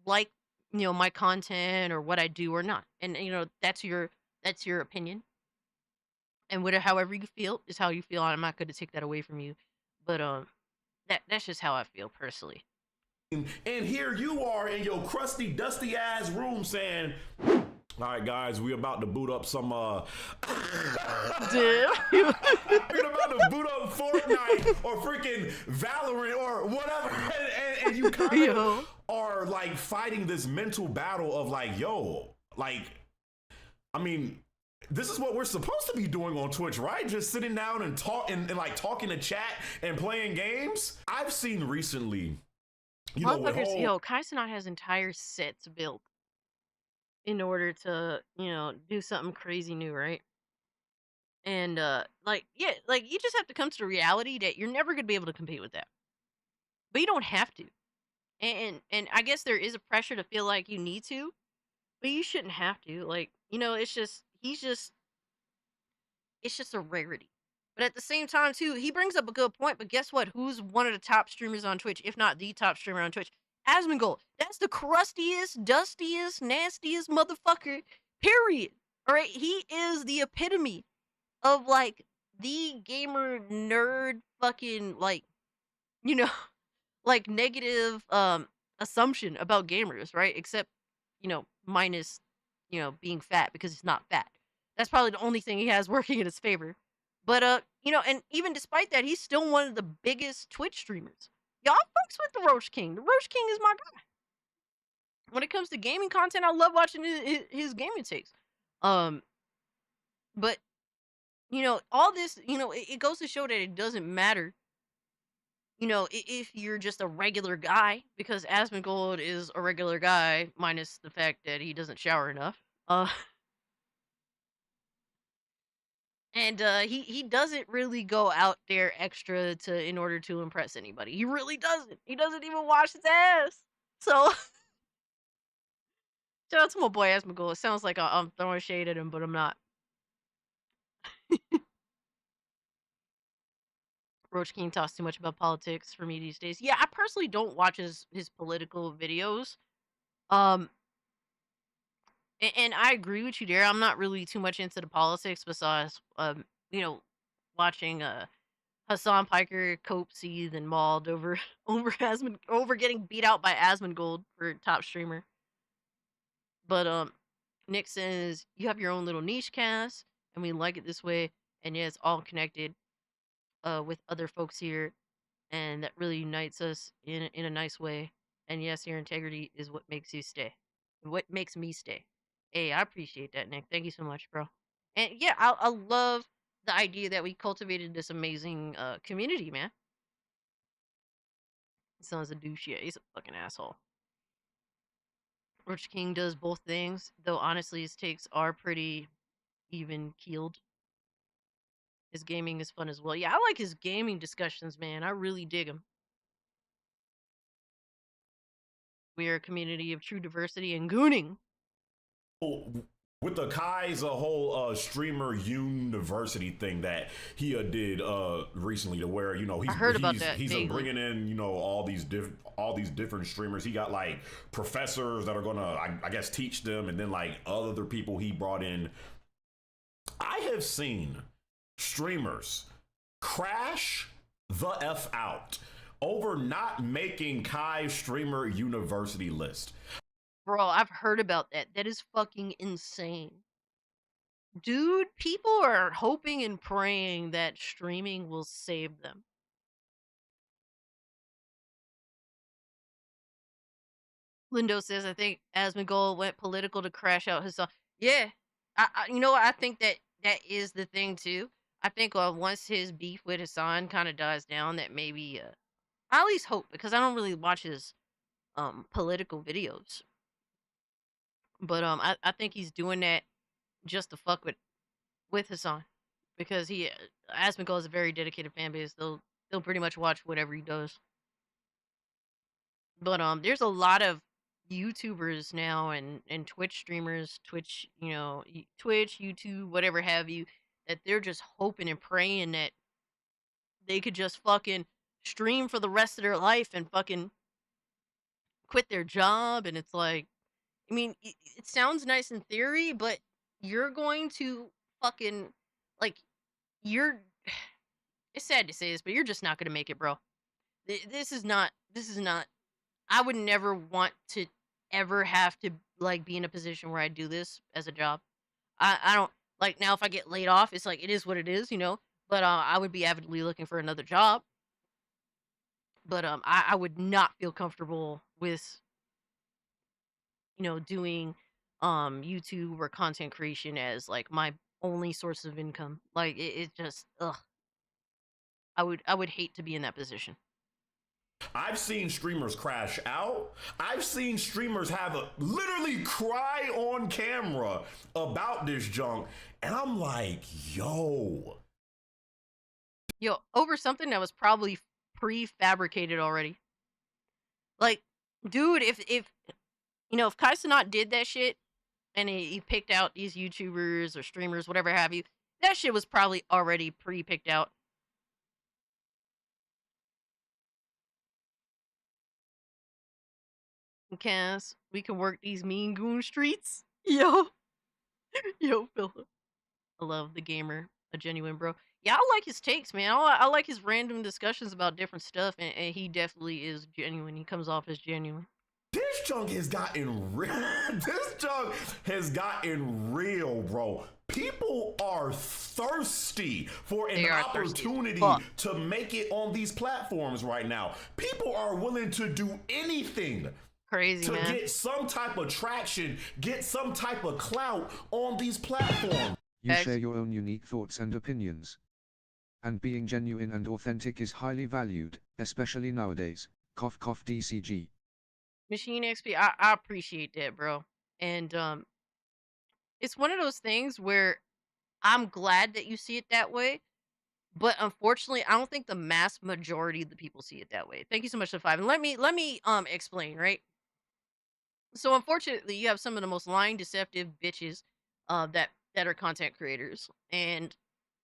like my content or what I do or not, and that's your opinion, and whatever however you feel is how you feel. I'm not going to take that away from you, but that's just how I feel personally. And here you are in your crusty, dusty ass room saying, all right, guys, we about to boot up some, we're about to boot up Fortnite or freaking Valorant or whatever. And you kind of are like fighting this mental battle of like, this is what we're supposed to be doing on Twitch, right? Just sitting down and talking to chat and playing games. I've seen recently, Motherfuckers, Kaisenot has entire sets built in order to, do something crazy new, right? And you just have to come to the reality that you're never gonna be able to compete with that. But you don't have to. And I guess there is a pressure to feel like you need to, but you shouldn't have to. Like, it's just a rarity. But at the same time, too, he brings up a good point. But guess what? Who's one of the top streamers on Twitch, if not the top streamer on Twitch? Asmongold. That's the crustiest, dustiest, nastiest motherfucker, period. All right? He is the epitome of, like, the gamer nerd fucking, like, like, negative assumption about gamers, right? Except, minus, being fat, because he's not fat. That's probably the only thing he has working in his favor. But, and even despite that, he's still one of the biggest Twitch streamers. Y'all fucks with the Roach King. The Roach King is my guy. When it comes to gaming content, I love watching his gaming takes. But, all this, it goes to show that it doesn't matter, if you're just a regular guy, because Asmongold is a regular guy, minus the fact that he doesn't shower enough. And he doesn't really go out there extra in order to impress anybody. He really doesn't. He doesn't even wash his ass. So shout out to my boy Asmongold. It sounds like I'm throwing shade at him, but I'm not. Roach King talks too much about politics for me these days. Yeah, I personally don't watch his political videos. And I agree with you there. I'm not really too much into the politics besides, watching Hassan Piker cope, seethe, and mauled over over getting beat out by Asmongold for top streamer. But Nick says you have your own little niche cast, and we like it this way. And yeah, it's all connected with other folks here, and that really unites us in a nice way. And yes, your integrity is what makes you stay. What makes me stay. Hey, I appreciate that, Nick. Thank you so much, bro. And yeah, I love the idea that we cultivated this amazing community, man. Sounds a douche. Yeah, he's a fucking asshole. Roach King does both things, though honestly his takes are pretty even keeled. His gaming is fun as well. Yeah, I like his gaming discussions, man. I really dig them. We are a community of true diversity and gooning. With the Kai's a whole streamer university thing that he did recently, to where he's I heard about that. He's bringing in all these different streamers. He got like professors that are gonna I guess teach them, and then like other people he brought in. I have seen streamers crash the F out over not making Kai's streamer university list. Bro, I've heard about that. That is fucking insane. Dude, people are hoping and praying that streaming will save them. Lindo says, I think Asmongold went political to crash out his song. Yeah. You know what? I think that is the thing, too. I think once his beef with Hassan kind of dies down, that maybe, I at least hope, because I don't really watch his political videos. But I think he's doing that just to fuck with Hassan, because Asmongold is a very dedicated fan base. They'll pretty much watch whatever he does. But there's a lot of YouTubers now and Twitch streamers, Twitch, Twitch, YouTube, whatever have you, that they're just hoping and praying that they could just fucking stream for the rest of their life and fucking quit their job. And it's like, I mean, it sounds nice in theory, but you're going to fucking, like, it's sad to say this, but you're just not going to make it, bro. This is not, I would never want to ever have to, like, be in a position where I do this as a job. I don't, like, now if I get laid off, it's like, it is what it is, but I would be avidly looking for another job. But I would not feel comfortable with, doing YouTube or content creation as, like, my only source of income. Like, it just, ugh. I would hate to be in that position. I've seen streamers crash out. I've seen streamers literally cry on camera about this junk. And I'm like, yo, over something that was probably prefabricated already. Like, dude, if Kaisenot did that shit and he picked out these YouTubers or streamers, whatever have you, that shit was probably already pre-picked out. Cass, we can work these mean goon streets. Yo, Philip. I love the gamer, a genuine bro. Yeah, I like his takes, man. I like his random discussions about different stuff, and he definitely is genuine. He comes off as genuine. This junk has gotten real. This junk has gotten real, bro. People are thirsty for an opportunity to make it on these platforms right now. People are willing to do anything. Crazy, man. To get some type of traction, get some type of clout on these platforms. You share your own unique thoughts and opinions. And being genuine and authentic is highly valued, especially nowadays. Cough cough DCG. Machine XP, I appreciate that, bro. And it's one of those things where I'm glad that you see it that way, but unfortunately, I don't think the mass majority of the people see it that way. Thank you so much for 5. And let me explain, right? So unfortunately, you have some of the most lying, deceptive bitches that are content creators, and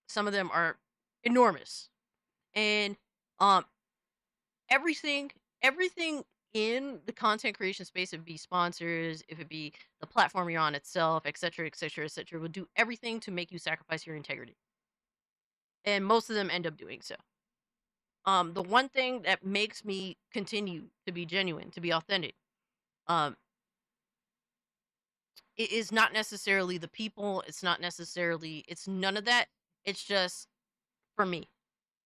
some of them are enormous. And everything in the content creation space, if it be sponsors, if it be the platform you're on itself, etc., etc., etc., will do everything to make you sacrifice your integrity. And most of them end up doing so. The one thing that makes me continue to be genuine, to be authentic, it is not necessarily the people. It's none of that. It's just for me.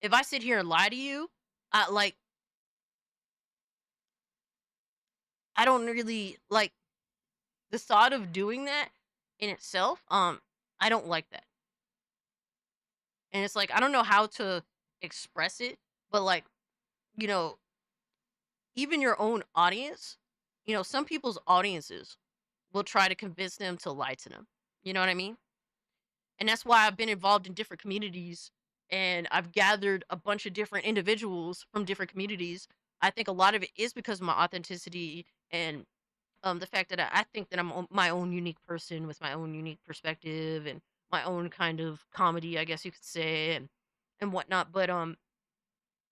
If I sit here and lie to you, I don't really like the thought of doing that in itself. I don't like that. And it's like, I don't know how to express it, but like, even your own audience, some people's audiences will try to convince them to lie to them. You know what I mean? And that's why I've been involved in different communities, and I've gathered a bunch of different individuals from different communities. I think a lot of it is because of my authenticity and the fact that I think that I'm my own unique person with my own unique perspective and my own kind of comedy, I guess you could say, and whatnot. But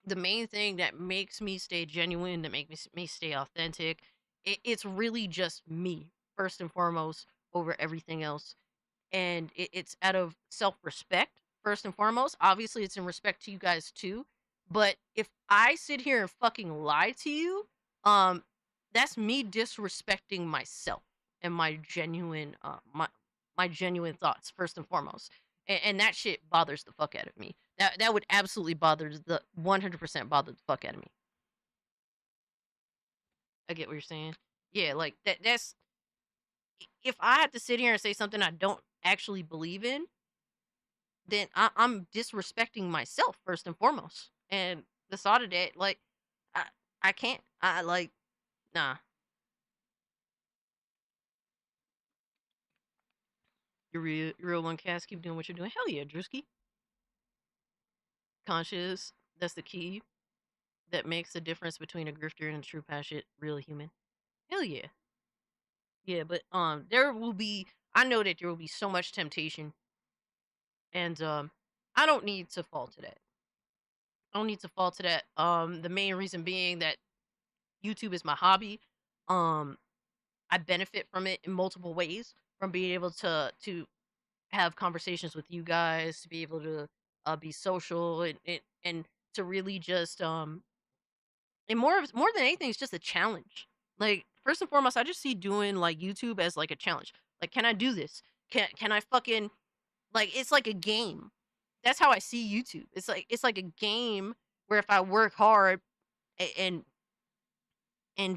the main thing that makes me stay genuine, that makes me stay authentic, it's really just me, first and foremost, over everything else. And it's out of self-respect, first and foremost. Obviously, it's in respect to you guys, too. But if I sit here and fucking lie to you, that's me disrespecting myself and my genuine, my genuine thoughts, first and foremost. And that shit bothers the fuck out of me. That would absolutely 100% bother the fuck out of me. I get what you're saying. Yeah, like that's if I have to sit here and say something I don't actually believe in, then I'm disrespecting myself first and foremost. And the thought of that, like, I I can't. I like, nah. You're real one, Cass. Keep doing what you're doing. Hell yeah, Drewski. Conscious. That's the key that makes the difference between a grifter and a true passionate real human. Hell yeah. Yeah, but there will be. I know that there will be so much temptation, and I don't need to fall to that. I don't need to fall to that. The main reason being that YouTube is my hobby. I benefit from it in multiple ways, from being able to have conversations with you guys, to be able to be social, and to really just and more than anything, it's just a challenge. Like, first and foremost, I just see doing like YouTube as like a challenge. Like, can I do this? Can I fucking, like, it's like a game. That's how I see YouTube. It's like a game where if I work hard and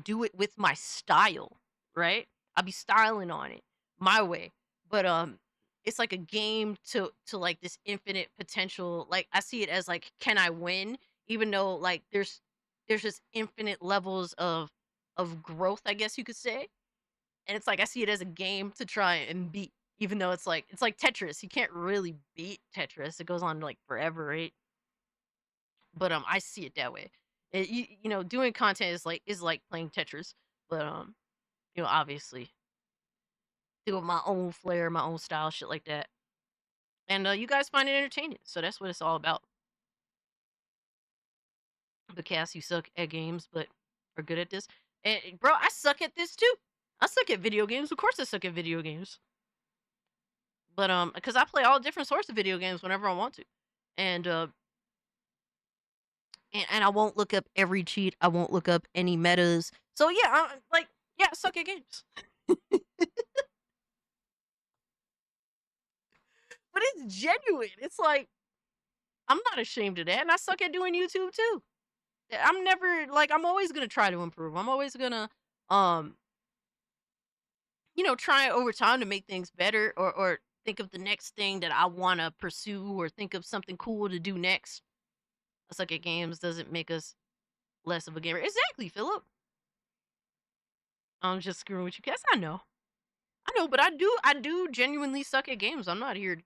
do it with my style, right? I'll be styling on it my way. But it's like a game to like this infinite potential. Like, I see it as like, can I win? Even though like there's just infinite levels of growth, I guess you could say. And it's like I see it as a game to try and beat. Even though it's like Tetris. You can't really beat Tetris. It goes on like forever, right? But I see it that way. You know, doing content is like playing Tetris, but you know, obviously doing my own flair, my own style, shit like that. And you guys find it entertaining, so that's what it's all about. The Cass, you suck at games, but are good at this. And bro, I suck at this too. I suck at video games. Of course, I suck at video games. But because I play all different sorts of video games whenever I want to, and I won't look up every cheat. I won't look up any metas. So yeah, I'm like, yeah, I suck at games. But it's genuine. It's like, I'm not ashamed of that, and I suck at doing YouTube too. I'm never like, I'm always gonna try to improve. I'm always gonna you know, try over time to make things better, or think of the next thing that I want to pursue, or think of something cool to do next. I suck at games doesn't make us less of a gamer. Exactly, Philip. I'm just screwing with you, Cass. I know, but I do genuinely suck at games. I'm not here,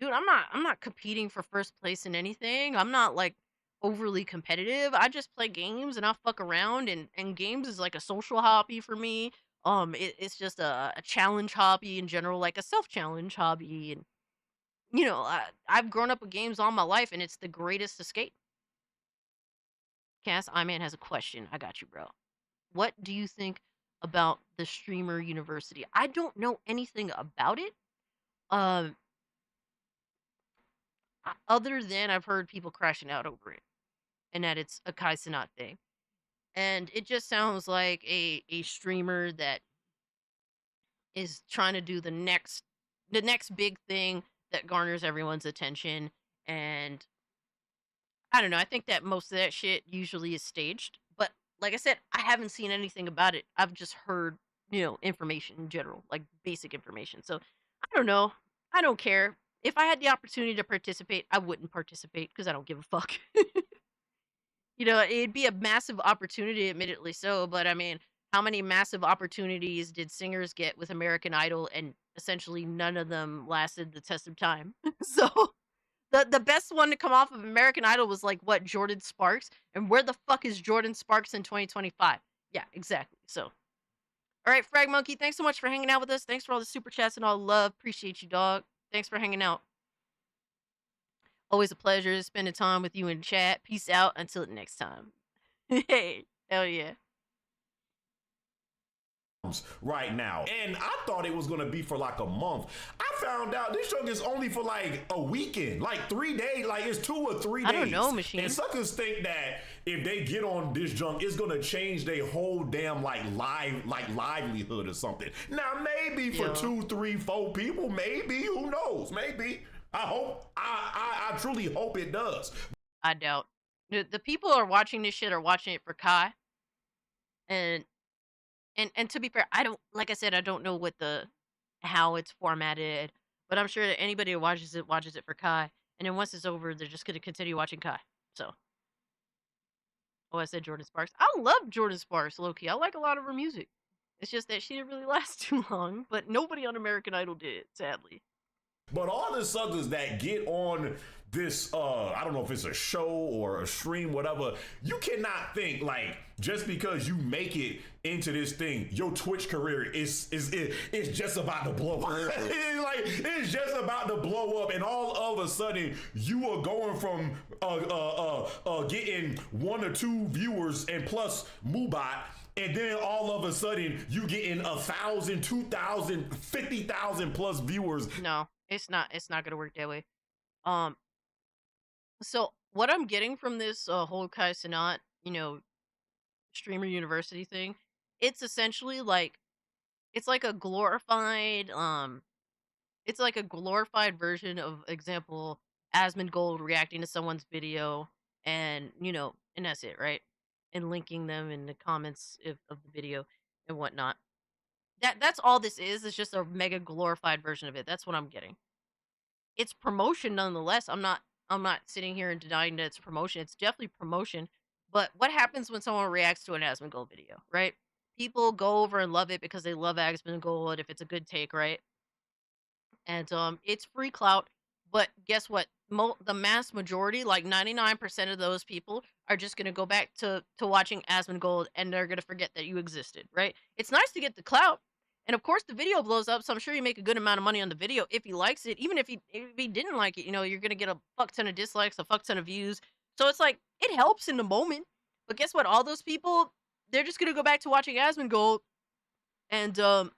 dude. I'm not competing for first place in anything. I'm not like overly competitive. I just play games and I fuck around, and games is like a social hobby for me. It's just a challenge hobby in general, like a self-challenge hobby. And you know, I've grown up with games all my life, and it's the greatest escape. Cass, Iman has a question. I got you, bro. What do you think about the streamer university? I don't know anything about it. Other than I've heard people crashing out over it, and that it's a Kai Cenat thing. And it just sounds like a streamer that is trying to do the next big thing that garners everyone's attention. And I don't know, I think that most of that shit usually is staged. But like I said, I haven't seen anything about it. I've just heard, you know, information in general, like basic information. So I don't know. I don't care. If I had the opportunity to participate, I wouldn't participate because I don't give a fuck. You know, it'd be a massive opportunity, admittedly so, but I mean, how many massive opportunities did singers get with American Idol, and essentially none of them lasted the test of time? So the best one to come off of American Idol was like, what, Jordan Sparks? And where the fuck is Jordan Sparks in 2025? Yeah, exactly. So, all right, Frag Monkey, thanks so much for hanging out with us. Thanks for all the super chats and all the love. Appreciate you, dog. Thanks for hanging out. Always a pleasure spending time with you in chat. Peace out until next time. Hey, hell yeah. Right now, and I thought it was gonna be for like a month. I found out this show is only for like a weekend, like 3 days, like it's 2 or 3 days. I don't know, Machine. And suckers think that if they get on this junk, it's gonna change their whole damn like livelihood or something. Now maybe for 2, 3, 4 people, maybe, who knows? Maybe. I hope. I truly hope it does. I doubt. The people who are watching this shit are watching it for Kai. And And to be fair, I don't, like I said, I don't know what how it's formatted, but I'm sure that anybody who watches it for Kai, and then once it's over, they're just gonna continue watching Kai. So, oh, I said Jordan Sparks. I love Jordan Sparks, low key. I like a lot of her music. It's just that she didn't really last too long, but nobody on American Idol did, sadly. But all the suckers that get on this, I don't know if it's a show or a stream, whatever, you cannot think like just because you make it into this thing, your Twitch career is just about to blow up. It's just about to blow up, and all of a sudden you are going from getting 1 or 2 viewers and plus Mubot. And then all of a sudden you getting 1,000, 2,000, 50,000 plus viewers. No, it's not gonna work that way. So what I'm getting from this whole Kai Cenat, streamer university thing, it's essentially like it's like a glorified version of example Asmongold reacting to someone's video, and and that's it, right? And linking them in the comments of the video and whatnot. That's all this is. It's just a mega glorified version of it. That's what I'm getting. It's promotion nonetheless. I'm not sitting here and denying that it's promotion. It's definitely promotion. But what happens when someone reacts to an Asmongold video, right? People go over and love it because they love Asmongold if it's a good take, right? And it's free clout. But guess what? The mass majority, like 99% of those people, are just going to go back to watching Asmongold, and they're going to forget that you existed, right? It's nice to get the clout. And of course, the video blows up, so I'm sure you make a good amount of money on the video if he likes it. Even if he didn't like it, you're going to get a fuck ton of dislikes, a fuck ton of views. So it's like, it helps in the moment. But guess what? All those people, they're just going to go back to watching Asmongold. And, some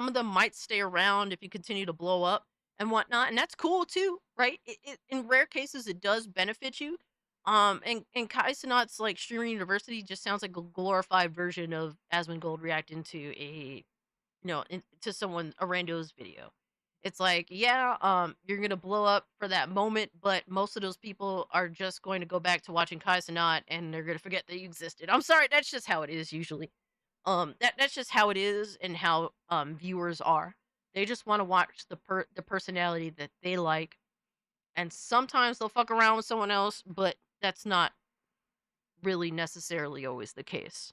of them might stay around if you continue to blow up and whatnot, and that's cool too, right? In rare cases, it does benefit you. And Kai Cenat's like streamer university just sounds like a glorified version of Asmongold reacting to to someone a rando's video. It's like, yeah, you're gonna blow up for that moment, but most of those people are just going to go back to watching Kai Cenat, and they're gonna forget that you existed. I'm sorry, that's just how it is usually. That's just how it is, and how viewers are. They just want to watch the personality that they like, and sometimes they'll fuck around with someone else, but that's not really necessarily always the case.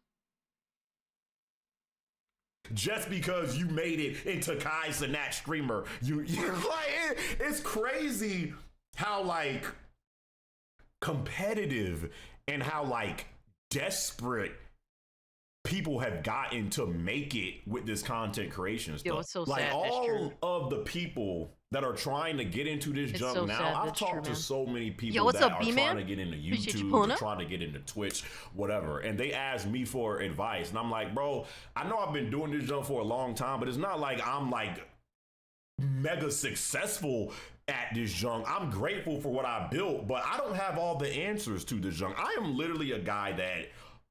Just because you made it into Kai Cenat streamer, you're like, it's crazy how like competitive and how like desperate people have gotten to make it with this content creation stuff. Yo, it's so like sad. all of the people that are trying to get into this junk so now. sad. I've That's talked true, to man. so many people Yo, what's that up, are B-Man? trying to get into Appreciate you YouTube, pulling or up. trying to get into Twitch, whatever. And they ask me for advice. And I'm like, bro, I know I've been doing this junk for a long time, but it's not like I'm like mega successful at this junk. I'm grateful for what I built, but I don't have all the answers to this junk. I am literally a guy that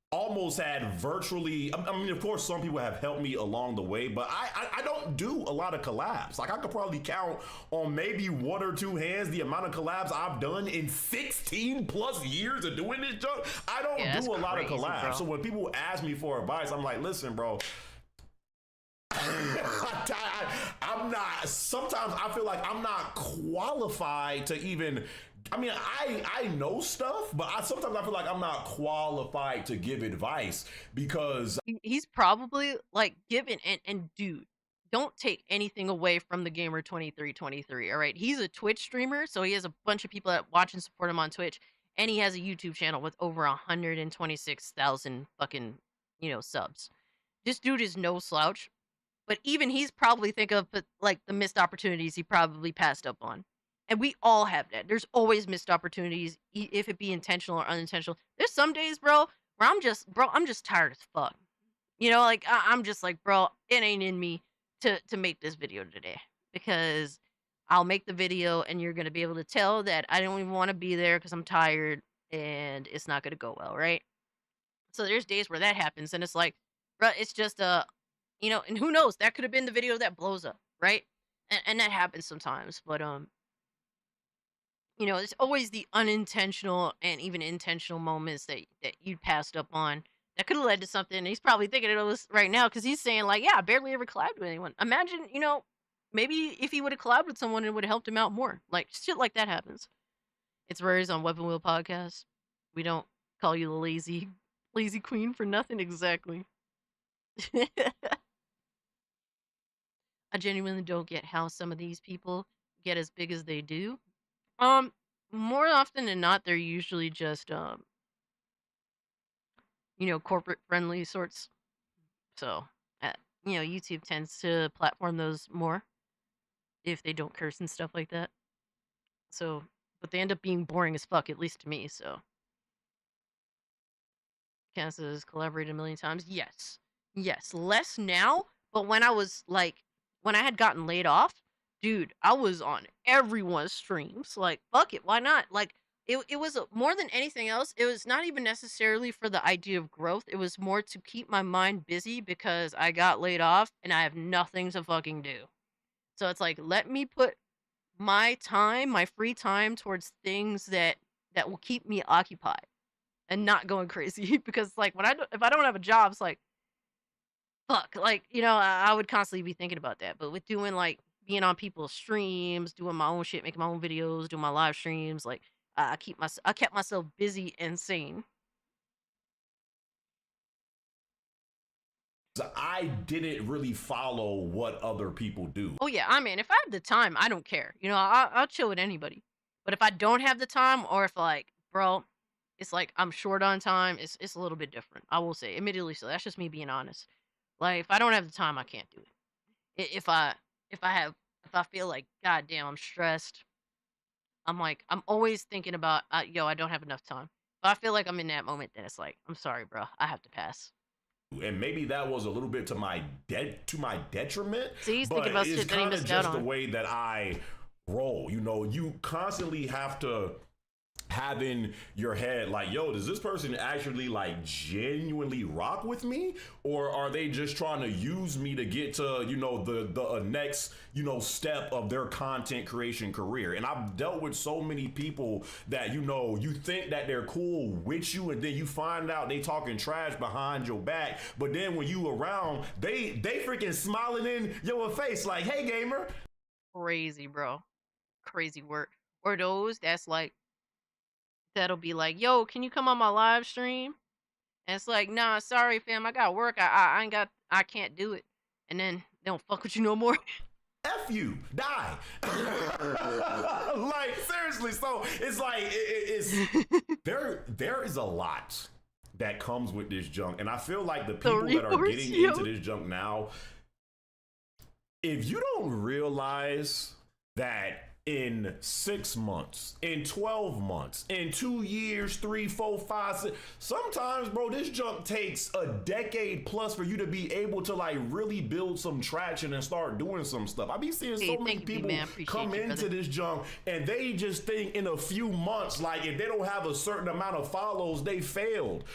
almost had virtually, I mean, of course, some people have helped me along the way, but I don't do a lot of collabs. Like, I could probably count on maybe 1 or 2 hands the amount of collabs I've done in 16 plus years of doing this junk. I don't do a lot of collabs. bro. So when people ask me for advice, I'm like, listen, bro, I'm not, sometimes I feel like I'm not qualified to even, I mean, I know stuff, but sometimes I feel like I'm not qualified to give advice because He's probably like given, and dude, don't take anything away from the gamer 2323. All right, he's a Twitch streamer, so he has a bunch of people that watch and support him on Twitch, and he has a YouTube channel with over 126,000 fucking subs. This dude is no slouch, but even he's probably think of like the missed opportunities he probably passed up on. And we all have that. There's always missed opportunities, if it be intentional or unintentional. There's some days, bro, where I'm just tired as fuck. Like I'm just like, bro, it ain't in me to make this video today, because I'll make the video and you're gonna be able to tell that I don't even want to be there because I'm tired and it's not gonna go well, right? So there's days where that happens, and it's like, bro, it's just and who knows? That could have been the video that blows up, right? And that happens sometimes, but it's always the unintentional and even intentional moments that you passed up on That could have led to something. He's probably thinking of this right now because he's saying, like, yeah, I barely ever collabed with anyone. Imagine, you know, maybe if he would have collabed with someone, it would have helped him out more. Like, shit like that happens. It's Rares on Weapon Wheel Podcast. We don't call you the lazy queen for nothing, exactly. I genuinely don't get how some of these people get as big as they do. More often than not, they're usually just, you know, corporate friendly sorts. So, you know, YouTube tends to platform those more if they don't curse and stuff like that. So, but they end up being boring as fuck, at least to me, so. Cass has collaborated a million times. Yes. Yes. Less now, but when I was like, when I had gotten laid off, dude, I was on everyone's streams. Like, fuck it, why not? Like, it was more than anything else, it was not even necessarily for the idea of growth. It was more to keep my mind busy because I got laid off and I have nothing to fucking do. So it's like, let me put my time, my free time towards things that will keep me occupied and not going crazy. Because like if I don't have a job, it's like, fuck, like, you know, I would constantly be thinking about that. But with doing like being on people's streams, doing my own shit, making my own videos, doing my live streams, like I kept myself busy and sane. I didn't really follow what other people do. Oh yeah, I mean, if I have the time, I don't care. You know, I'll chill with anybody. But if I don't have the time, or if like, bro, it's like I'm short on time, it's a little bit different. I will say, admittedly, so that's just me being honest. Like, if I don't have the time, I can't do it. If I feel like, god damn, I'm stressed, I'm always thinking about, yo, I don't have enough time. If I feel like I'm in that moment, then it's like, I'm sorry, bro, I have to pass. And maybe that was a little bit to my detriment. See, he's thinking about shit that he missed out on. It's just the way that I roll. You know, you constantly have to have in your head like, yo, does this person actually like genuinely rock with me, or are they just trying to use me to get to, you know, the next, you know, step of their content creation career? And I've dealt with so many people that, you know, you think that they're cool with you, and then you find out they talking trash behind your back, but then when you around, they freaking smiling in your face like, hey gamer. Crazy, bro. Crazy work. Or those that's like, that'll be like, yo, can you come on my live stream? And it's like, nah, sorry fam, I got work, I can't do it. And then they don't fuck with you no more. F you, die. Like, seriously. So it's like, it's there is a lot that comes with this junk, and I feel like the people that are getting into this junk now, if you don't realize that in 6 months, in 12 months, in 2 years, 3, 4, 5, 6. Sometimes, bro, this junk takes a decade plus for you to be able to like really build some traction and start doing some stuff. I be seeing so many people come into this junk and they just think in a few months, like if they don't have a certain amount of follows, they failed.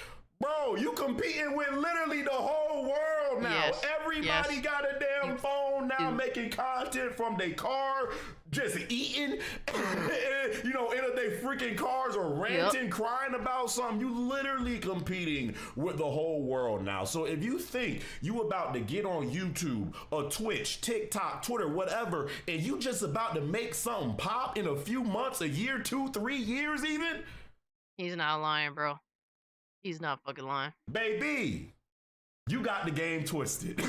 Bro, you competing with literally the whole world now. Yes. Everybody got a damn phone now, making content from their car, just eating, you know, in their freaking cars or ranting, crying about something. You literally competing with the whole world now. So if you think you about to get on YouTube or Twitch, TikTok, Twitter, whatever, and you just about to make something pop in a few months, a year, 2, 3 years even. He's not lying, bro. He's not fucking lying. Baby, you got the game twisted.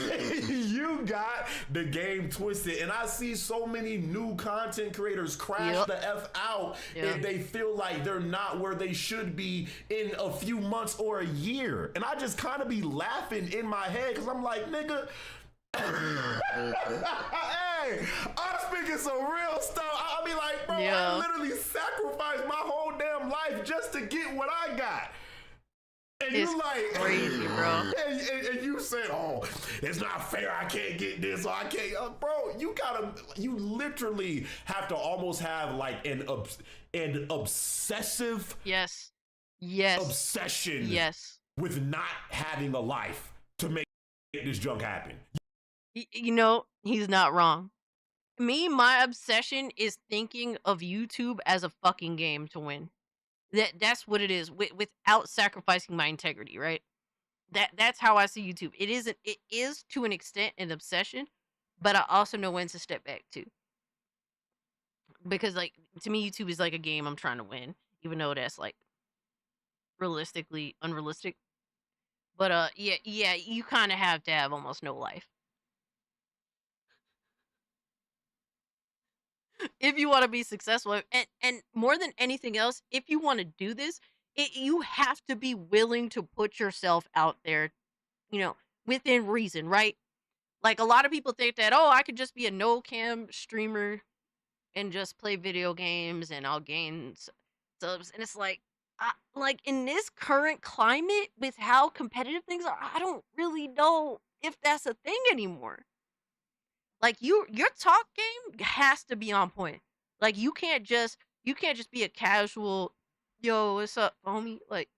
You got the game twisted. And I see so many new content creators crash the F out if they feel like they're not where they should be in a few months or a year. And I just kind of be laughing in my head because I'm like, nigga, hey, I'm speaking some real stuff. I'll be like, bro, I literally sacrificed my whole damn life just to get what I got. And it's you like crazy, bro. And you said, "Oh, it's not fair. I can't get this. Or I can't." Bro, you literally have to almost have like an obsessive, obsession, with not having a life to make this junk happen. You know, he's not wrong. Me, my obsession is thinking of YouTube as a fucking game to win. That's what it is, without sacrificing my integrity, right? That's how I see YouTube. It is to an extent an obsession, but I also know when to step back too. Because like to me, YouTube is like a game I'm trying to win, even though that's like realistically unrealistic. But yeah, you kind of have to have almost no life if you want to be successful. And more than anything else, if you want to do this, you have to be willing to put yourself out there, within reason, right? Like a lot of people think that, oh, I could just be a no cam streamer and just play video games and I'll gain subs. And it's like in this current climate with how competitive things are, I don't really know if that's a thing anymore. Like your talk game has to be on point. Like you can't just be a casual, yo, what's up, homie? Like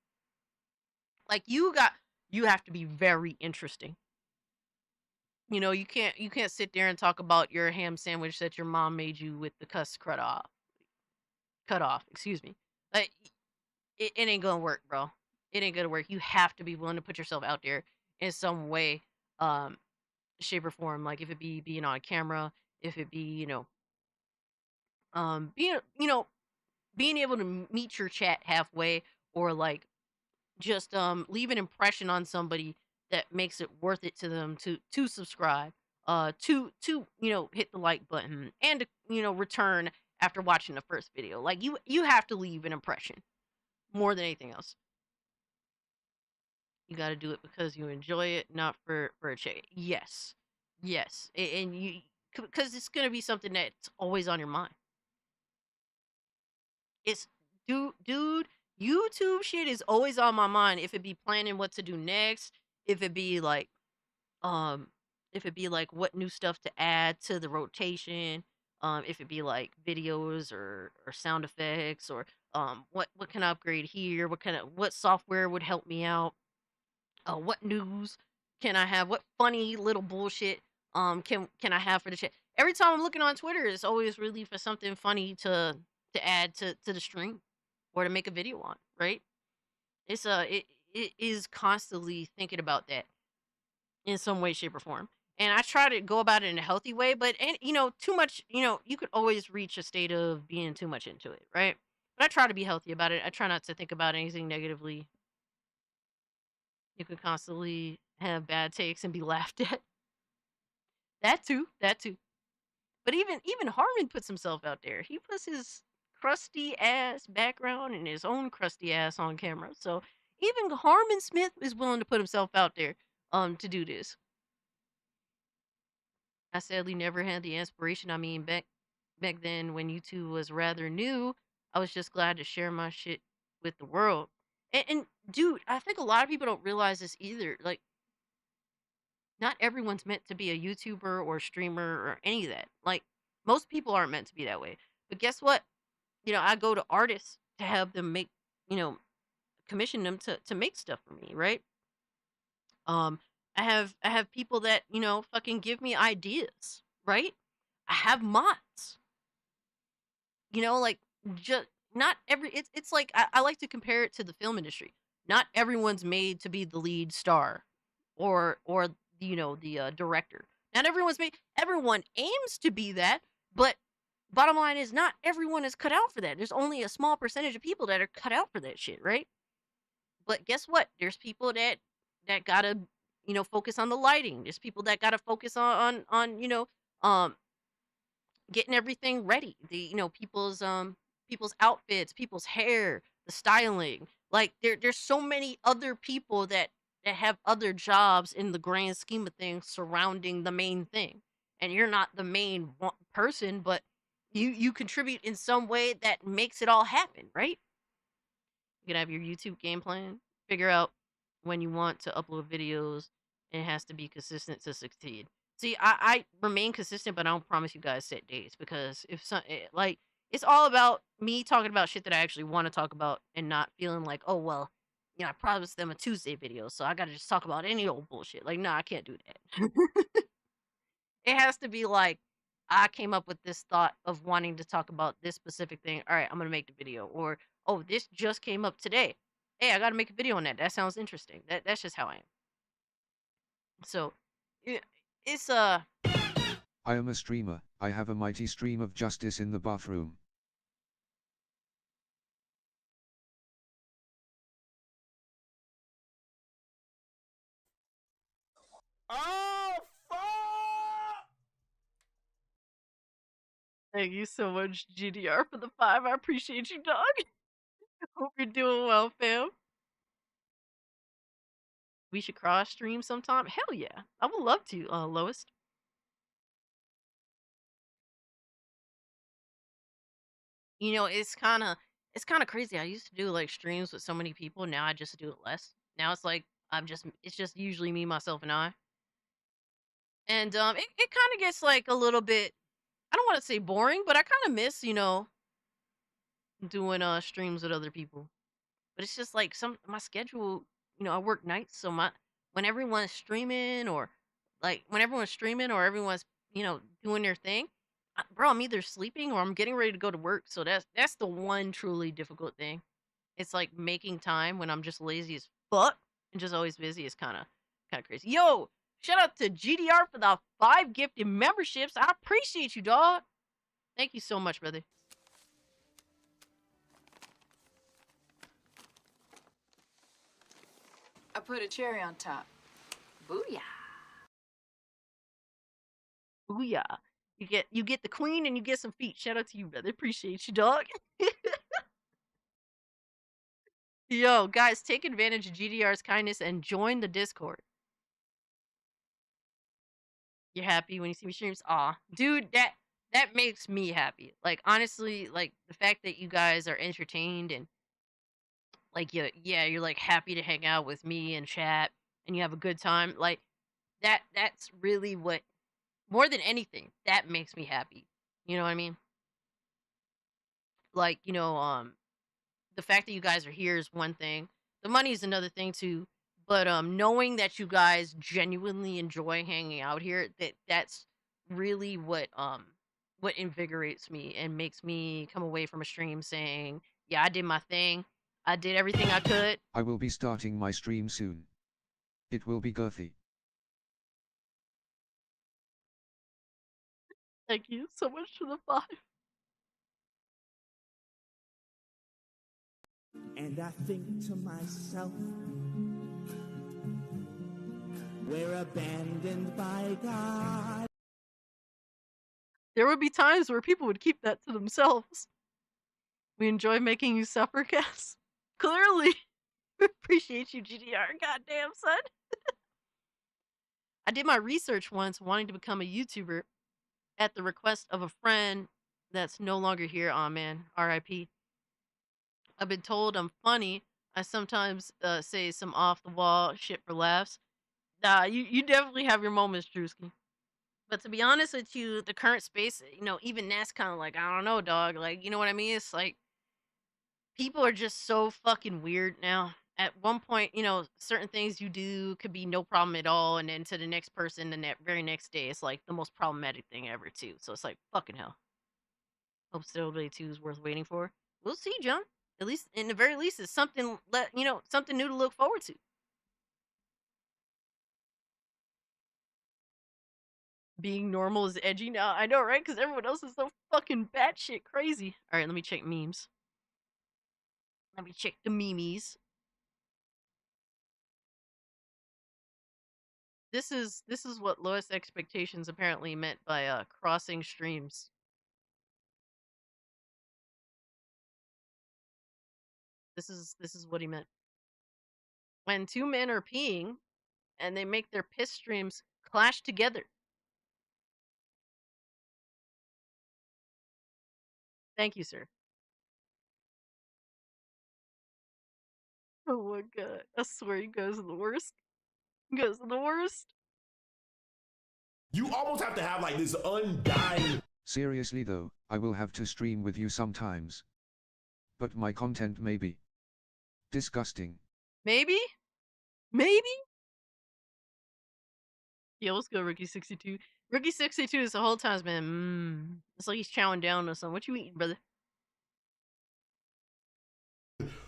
you have to be very interesting. You can't sit there and talk about your ham sandwich that your mom made you with the cut off, excuse me. Like it ain't gonna work, bro. It ain't gonna work. You have to be willing to put yourself out there in some way, shape or form. Like if it be being on camera, if it be, being able to meet your chat halfway, or like just leave an impression on somebody that makes it worth it to them to subscribe, to hit the like button, and to return after watching the first video. Like you have to leave an impression more than anything else. You got to do it because you enjoy it, not for a check. Yes, and you, because it's gonna be something that's always on your mind. It's dude. YouTube shit is always on my mind. If it be planning what to do next, if it be like what new stuff to add to the rotation, if it be like videos or sound effects, or what can I upgrade here, what software would help me out, what news can I have, what funny little bullshit can I have for the chat. Every time I'm looking on Twitter, it's always really for something funny to add to the stream or to make a video on, right? It's it is constantly thinking about that in some way, shape, or form. And I try to go about it in a healthy way, but too much, you could always reach a state of being too much into it, right? But I try to be healthy about it. I try not to think about anything negatively. You could constantly have bad takes and be laughed at. That too. But even Harmon puts himself out there. He puts his crusty ass background and his own crusty ass on camera. So even Harmon Smith is willing to put himself out there to do this. I sadly never had the inspiration. I mean, back then when YouTube was rather new, I was just glad to share my shit with the world. And dude, I think a lot of people don't realize this either. Like, not everyone's meant to be a YouTuber or streamer or any of that. Like, most people aren't meant to be that way. But guess what? I go to artists to have them make, commission them to make stuff for me, right? I have people that, fucking give me ideas, right? I have mods. Like, just not every it's like I like to compare it to the film industry. Not everyone's made to be the lead star or the director. Not everyone's made. Everyone aims to be that, but bottom line is not everyone is cut out for that. There's only a small percentage of people that are cut out for that shit, right? But guess what? There's people that gotta focus on the lighting. There's people that gotta focus on getting everything ready. The people's outfits, people's hair, the styling. Like there's so many other people that have other jobs in the grand scheme of things surrounding the main thing. And you're not the main person, but you contribute in some way that makes it all happen, right? You can have your YouTube game plan, figure out when you want to upload videos, and it has to be consistent to succeed. See, I remain consistent, but I don't promise you guys set dates, because it's all about me talking about shit that I actually want to talk about and not feeling like, oh, well, I promised them a Tuesday video, so I got to just talk about any old bullshit. Like, nah, I can't do that. It has to be like, I came up with this thought of wanting to talk about this specific thing. All right, I'm going to make the video. Or, oh, this just came up today. Hey, I got to make a video on that. That sounds interesting. That's just how I am. So, it's I am a streamer. I have a mighty stream of justice in the bathroom. Oh, fuck! Thank you so much, GDR, for the 5. I appreciate you, dog. Hope you're doing well, fam. We should cross stream sometime. Hell yeah, I would love to, Lois. You know, it's kind of crazy. I used to do like streams with so many people. Now I just do it less. Now it's like it's just usually me, myself, and I. And it kind of gets like a little bit. I don't want to say boring, but I kind of miss doing streams with other people. But it's just like my schedule. I work nights, so when everyone's streaming or everyone's doing their thing, bro, I'm either sleeping or I'm getting ready to go to work. So that's the one truly difficult thing. It's like making time when I'm just lazy as fuck and just always busy is kind of crazy. Yo, shout out to GDR for the 5 gifted memberships. I appreciate you, dog. Thank you so much, brother. I put a cherry on top. Booyah. Booyah. You get the queen and you get some feet. Shout out to you, brother. Appreciate you, dog. Yo, guys, take advantage of GDR's kindness and join the Discord. You're happy when you see me streams? Aw. Dude, that makes me happy. Like, honestly, like, the fact that you guys are entertained and, like, you're, like, happy to hang out with me and chat and you have a good time. Like, that's really what, more than anything, that makes me happy. You know what I mean? Like, the fact that you guys are here is one thing. The money is another thing too. But knowing that you guys genuinely enjoy hanging out here, that's really what invigorates me and makes me come away from a stream saying, yeah, I did my thing. I did everything I could. I will be starting my stream soon. It will be girthy. Thank you so much for the 5. And I think to myself, we're abandoned by God. There would be times where people would keep that to themselves. We enjoy making you suffer, Cass. Clearly. Appreciate you, GDR. Goddamn, son. I did my research once wanting to become a YouTuber at the request of a friend that's no longer here. Aw, man. R.I.P. I've been told I'm funny. I sometimes say some off-the-wall shit for laughs. Nah, you definitely have your moments, Drewski. But to be honest with you, the current space, even that's kind of like, I don't know, dog. Like, you know what I mean? It's like, people are just so fucking weird now. At one point, certain things you do could be no problem at all. And then to the next person, the very next day, it's like the most problematic thing ever, too. So it's like, fucking hell. Hope Stowaway 2 is worth waiting for. We'll see, John. At least, in the very least, it's something, something new to look forward to. Being normal is edgy now. I know, right? Because everyone else is so fucking batshit crazy. All right, let me check memes. Let me check the memes. This is what lowest expectations apparently meant by crossing streams. This is what he meant. When 2 men are peeing and they make their piss streams clash together. Thank you, sir. Oh my god. I swear you guys are the worst. You guys are the worst. You almost have to have like this undying. Seriously though, I will have to stream with you sometimes. But my content may be disgusting. Maybe? Maybe? Yeah, let's go, Rookie62. Rookie62 is the whole time, man. It's like he's chowing down or something. What you eating, brother?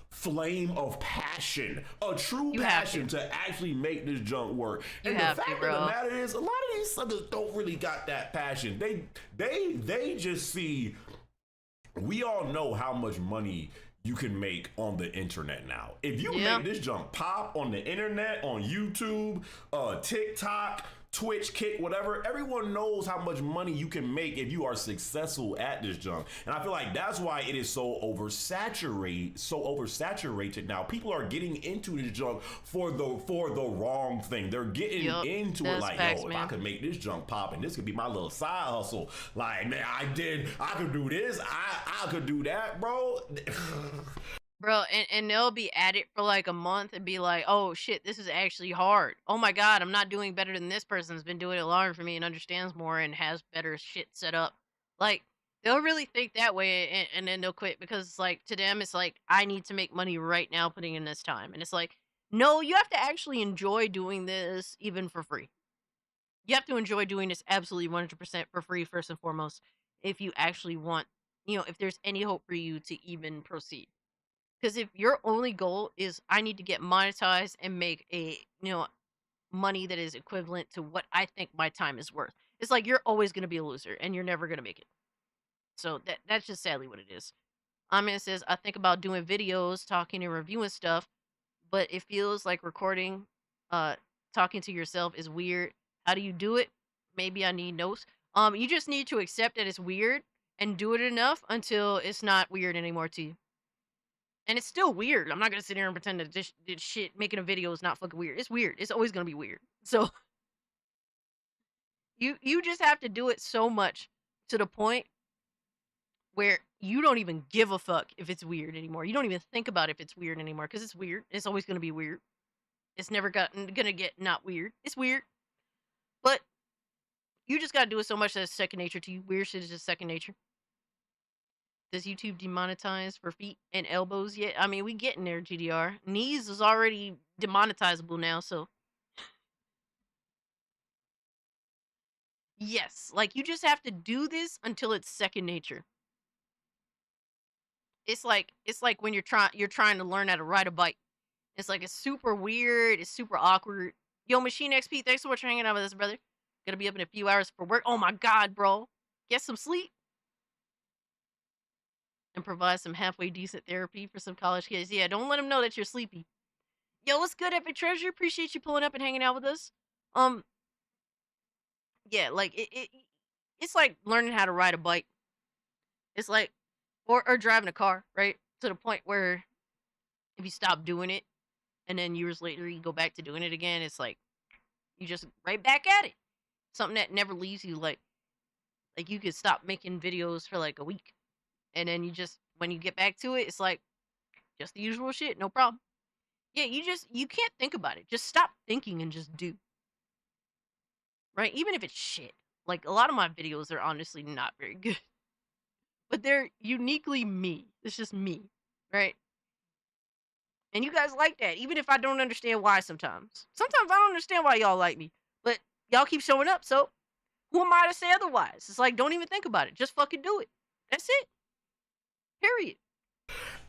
flame of passion, a true passion to actually make this junk work. And the fact of the matter is, a lot of these suckers don't really got that passion. They just see. We all know how much money you can make on the internet now. If you make this junk pop on the internet, on YouTube, TikTok, Twitch, Kick, whatever, everyone knows how much money you can make if you are successful at this junk. And I feel like that's why it is so oversaturated now. People are getting into this junk for the wrong thing. They're getting into it like, yo, if I could make this junk pop and this could be my little side hustle. Like, man, I could do this, I could do that, bro. Bro, and they'll be at it for like a month and be like, oh shit, this is actually hard. Oh my god, I'm not doing better than this person's been doing it longer for me and understands more and has better shit set up. Like, they'll really think that way and then they'll quit because it's like, to them, it's like, I need to make money right now putting in this time. And it's like, no, you have to actually enjoy doing this even for free. You have to enjoy doing this absolutely 100% for free, first and foremost, if you actually want, if there's any hope for you to even proceed. Because if your only goal is I need to get monetized and make a, money that is equivalent to what I think my time is worth, it's like you're always going to be a loser and you're never going to make it. So that's just sadly what it is. It says, I think about doing videos, talking and reviewing stuff, but it feels like recording, talking to yourself is weird. How do you do it? Maybe I need notes. You just need to accept that it's weird and do it enough until it's not weird anymore to you. And it's still weird. I'm not going to sit here and pretend that this shit, making a video is not fucking weird. It's weird. It's always going to be weird. So, you just have to do it so much to the point where you don't even give a fuck if it's weird anymore. You don't even think about if it's weird anymore because it's weird. It's always going to be weird. It's never going to get not weird. It's weird. But you just got to do it so much that it's second nature to you. Weird shit is just second nature. Does YouTube demonetize for feet and elbows yet? I mean, we getting there, GDR. Knees is already demonetizable now, so. Yes, like, you just have to do this until it's second nature. It's like when you're trying to learn how to ride a bike. It's like, it's super weird, it's super awkward. Yo, Machine XP, thanks so much for hanging out with us, brother. Gonna be up in a few hours for work. Oh my god, bro. Get some sleep. And provide some halfway decent therapy for some college kids. Yeah, don't let them know that you're sleepy. Yo, what's good, Epic Treasure? Appreciate you pulling up and hanging out with us. Yeah, like, it's like learning how to ride a bike. It's like, or driving a car, right? To the point where if you stop doing it, and then years later you go back to doing it again, it's like, you just right back at it. Something that never leaves you, like you could stop making videos for like a week. And then when you get back to it, it's like, just the usual shit, no problem. Yeah, you can't think about it. Just stop thinking and just do. Right? Even if it's shit. Like, a lot of my videos are honestly not very good. But they're uniquely me. It's just me. Right? And you guys like that, even if I don't understand why sometimes. Sometimes I don't understand why y'all like me. But y'all keep showing up, so who am I to say otherwise? It's like, don't even think about it. Just fucking do it. That's it. Period.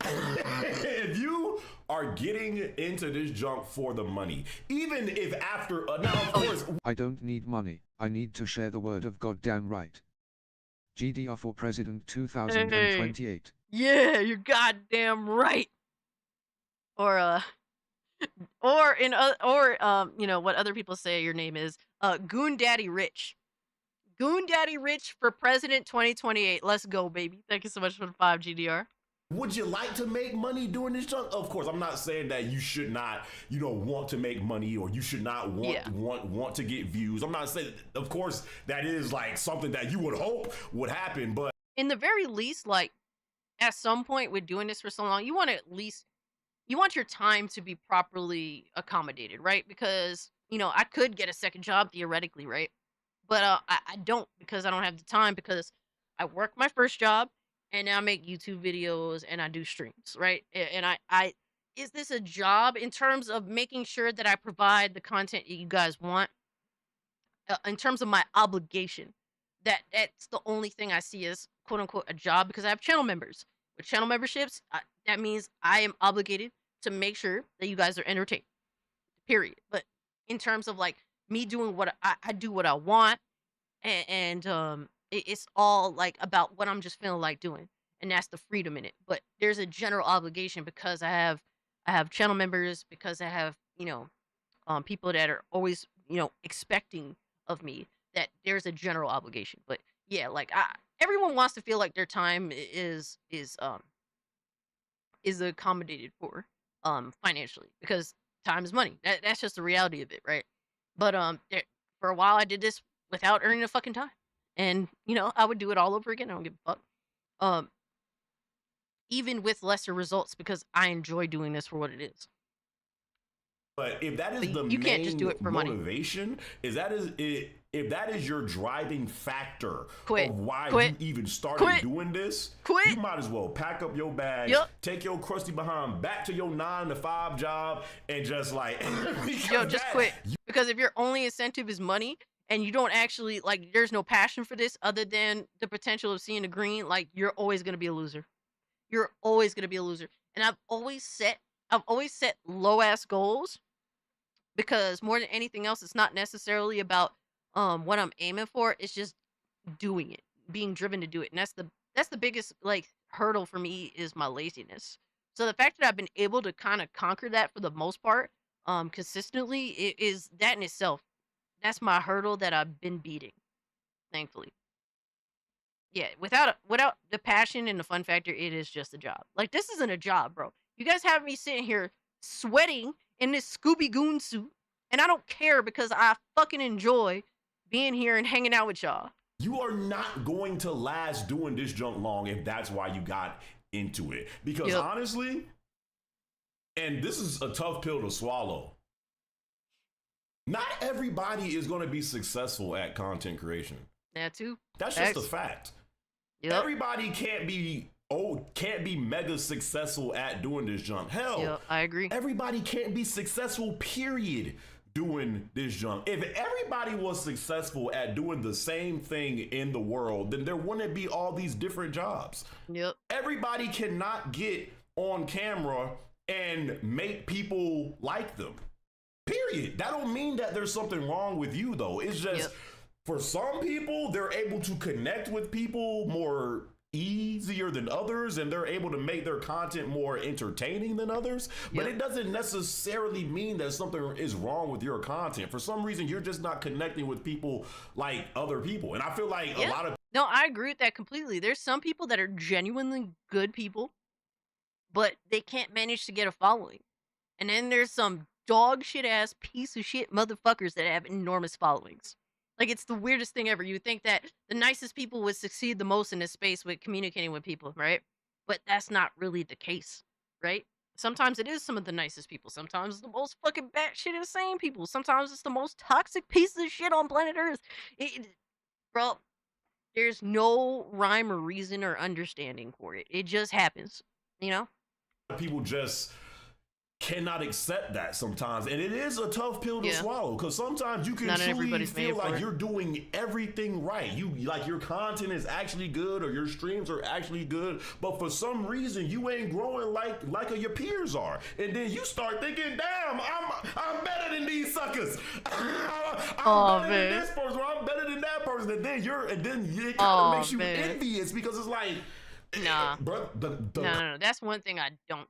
If you are getting into this junk for the money, even if after now, of course, I don't need money. I need to share the word of goddamn right. GDR for President 2028. Hey. Yeah, you're goddamn right. Or what other people say your name is, Goon Daddy Rich. Goon Daddy Rich for President 2028. Let's go, baby. Thank you so much for the 5 GDR. Would you like to make money doing this junk? Of course, I'm not saying that you should not, want to make money or you should not want to get views. I'm not saying, of course, that is like something that you would hope would happen, but in the very least, like, at some point with doing this for so long, you want your time to be properly accommodated, right? Because, I could get a second job theoretically, right? But I don't, because I don't have the time, because I work my first job and now I make YouTube videos and I do streams, right? And I is this a job in terms of making sure that I provide the content that you guys want? In terms of my obligation, that's the only thing I see as quote unquote a job, because I have channel members, With channel memberships, that means I am obligated to make sure that you guys are entertained. Period. But in terms of like me doing what I do what I want, and it's all like about what I'm just feeling like doing, and that's the freedom in it. But there's a general obligation because I have channel members, because I have people that are always expecting of me, that there's a general obligation. But yeah, like everyone wants to feel like their time is accommodated for financially, because time is money. That's just the reality of it, right? But for a while I did this without earning a fucking time, and I would do it all over again. I don't give a fuck. Even with lesser results, because I enjoy doing this for what it is. But if that is But the you can't just do it for money. motivation, if that is your driving factor Quit. of why Quit. you even started Quit. doing this, Quit. you might as well pack up your bags, Yep. take your crusty behind back to your 9-to-5 job, and just like Just quit. Because if your only incentive is money, and you don't actually like, there's no passion for this other than the potential of seeing the green, like, you're always gonna be a loser. You're always gonna be a loser. And I've always set low ass goals, because more than anything else, it's not necessarily about what I'm aiming for. It's just doing it, being driven to do it. And that's the biggest like hurdle for me, is my laziness. So the fact that I've been able to kind of conquer that for the most part consistently, it is that in itself, that's my hurdle that I've been beating, thankfully. Yeah, without the passion and the fun factor, it is just a job. Like, this isn't a job, bro. You guys have me sitting here sweating in this Scooby Goon suit, and I don't care, because I fucking enjoy being here and hanging out with y'all. You are not going to last doing this junk long if that's why you got into it. Because honestly, and this is a tough pill to swallow, not everybody is going to be successful at content creation. That too. That's just a fact. Everybody can't be mega successful at doing this junk. Hell, I agree. Everybody can't be successful, period, doing this junk. If everybody was successful at doing the same thing in the world, then there wouldn't be all these different jobs. Yep. Everybody cannot get on camera and make people like them. Period. That don't mean that there's something wrong with you, though. It's just for some people, they're able to connect with people more easier than others, and they're able to make their content more entertaining than others. But it doesn't necessarily mean that something is wrong with your content. For some reason, you're just not connecting with people like other people. And I feel like a lot of No, I agree with that completely. There's some people that are genuinely good people, but they can't manage to get a following. And then there's some dog shit ass piece of shit motherfuckers that have enormous followings. Like, it's the weirdest thing ever. You would think that the nicest people would succeed the most in this space with communicating with people, right? But that's not really the case, right? Sometimes it is some of the nicest people. Sometimes it's the most fucking batshit insane people. Sometimes it's the most toxic piece of shit on planet Earth. Bro, there's no rhyme or reason or understanding for it. It just happens, you know? people just cannot accept that sometimes, and it is a tough pill to swallow, because sometimes you can truly feel like you're doing everything right. You like your content is actually good, or your streams are actually good, but for some reason you ain't growing like your peers are, and then you start thinking, damn, I'm better than these suckers. I'm better than this person, or I'm better than that person, and then it kind of makes you envious, because it's like, nah, bro, no. That's one thing I don't.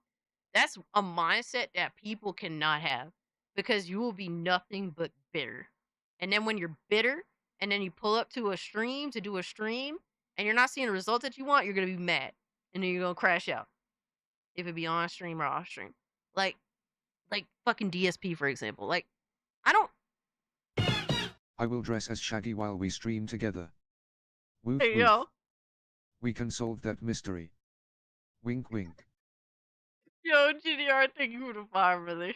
That's a mindset that people cannot have, because you will be nothing but bitter. And then when you're bitter, and then you pull up to a stream to do a stream, and you're not seeing the results that you want, you're gonna be mad, and then you're gonna crash out. If it be on stream or off stream, like fucking DSP, for example. Like, I don't. I will dress as Shaggy while we stream together. Woof, Hey, woof. yo. We can solve that mystery. Wink, wink. Yo, GDR, thank you for the fire, brother.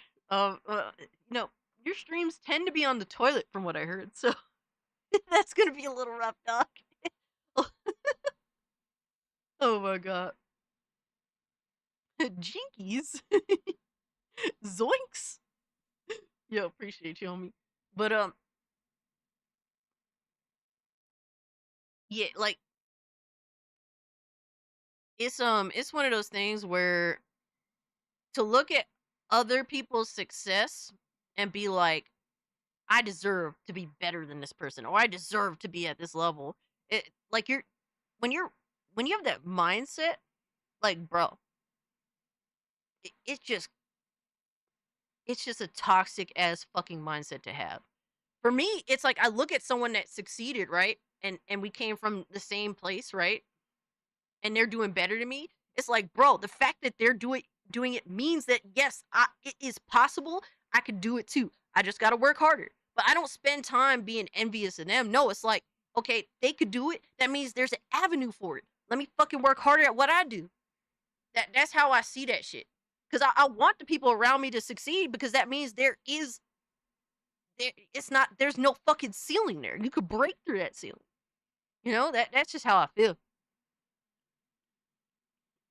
Your streams tend to be on the toilet, from what I heard, so that's gonna be a little rough, dog. Oh my god. Jinkies. Zoinks. Yo, appreciate you, homie. But, yeah, like, it's one of those things where to look at other people's success and be like, I deserve to be better than this person, or I deserve to be at this level. It like when you have that mindset, like, bro, it's just a toxic ass fucking mindset to have. For me, it's like I look at someone that succeeded, right? And we came from the same place, right? And they're doing better than me. It's like, bro, the fact that they're doing it means that yes, it is possible. I could do it too. I just got to work harder. But I don't spend time being envious of them. No, it's like, okay, they could do it. That means there's an avenue for it. Let me fucking work harder at what I do. That's how I see that shit. Because I want the people around me to succeed, because that means there's no fucking ceiling there. You could break through that ceiling. You know, that's just how I feel.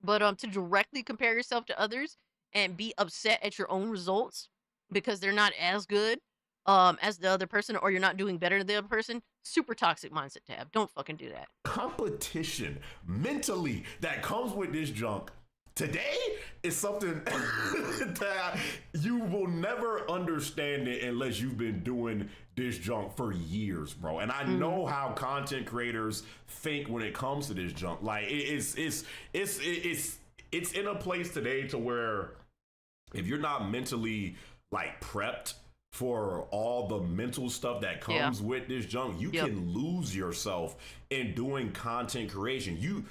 But to directly compare yourself to others and be upset at your own results because they're not as good as the other person, or you're not doing better than the other person, super toxic mindset to have. Don't fucking do that. Competition mentally that comes with this junk today is something that you will never understand it unless you've been doing this junk for years, bro. And I know how content creators think when it comes to this junk. Like it's in a place today to where if you're not mentally like prepped for all the mental stuff that comes with this junk, you can lose yourself in doing content creation. You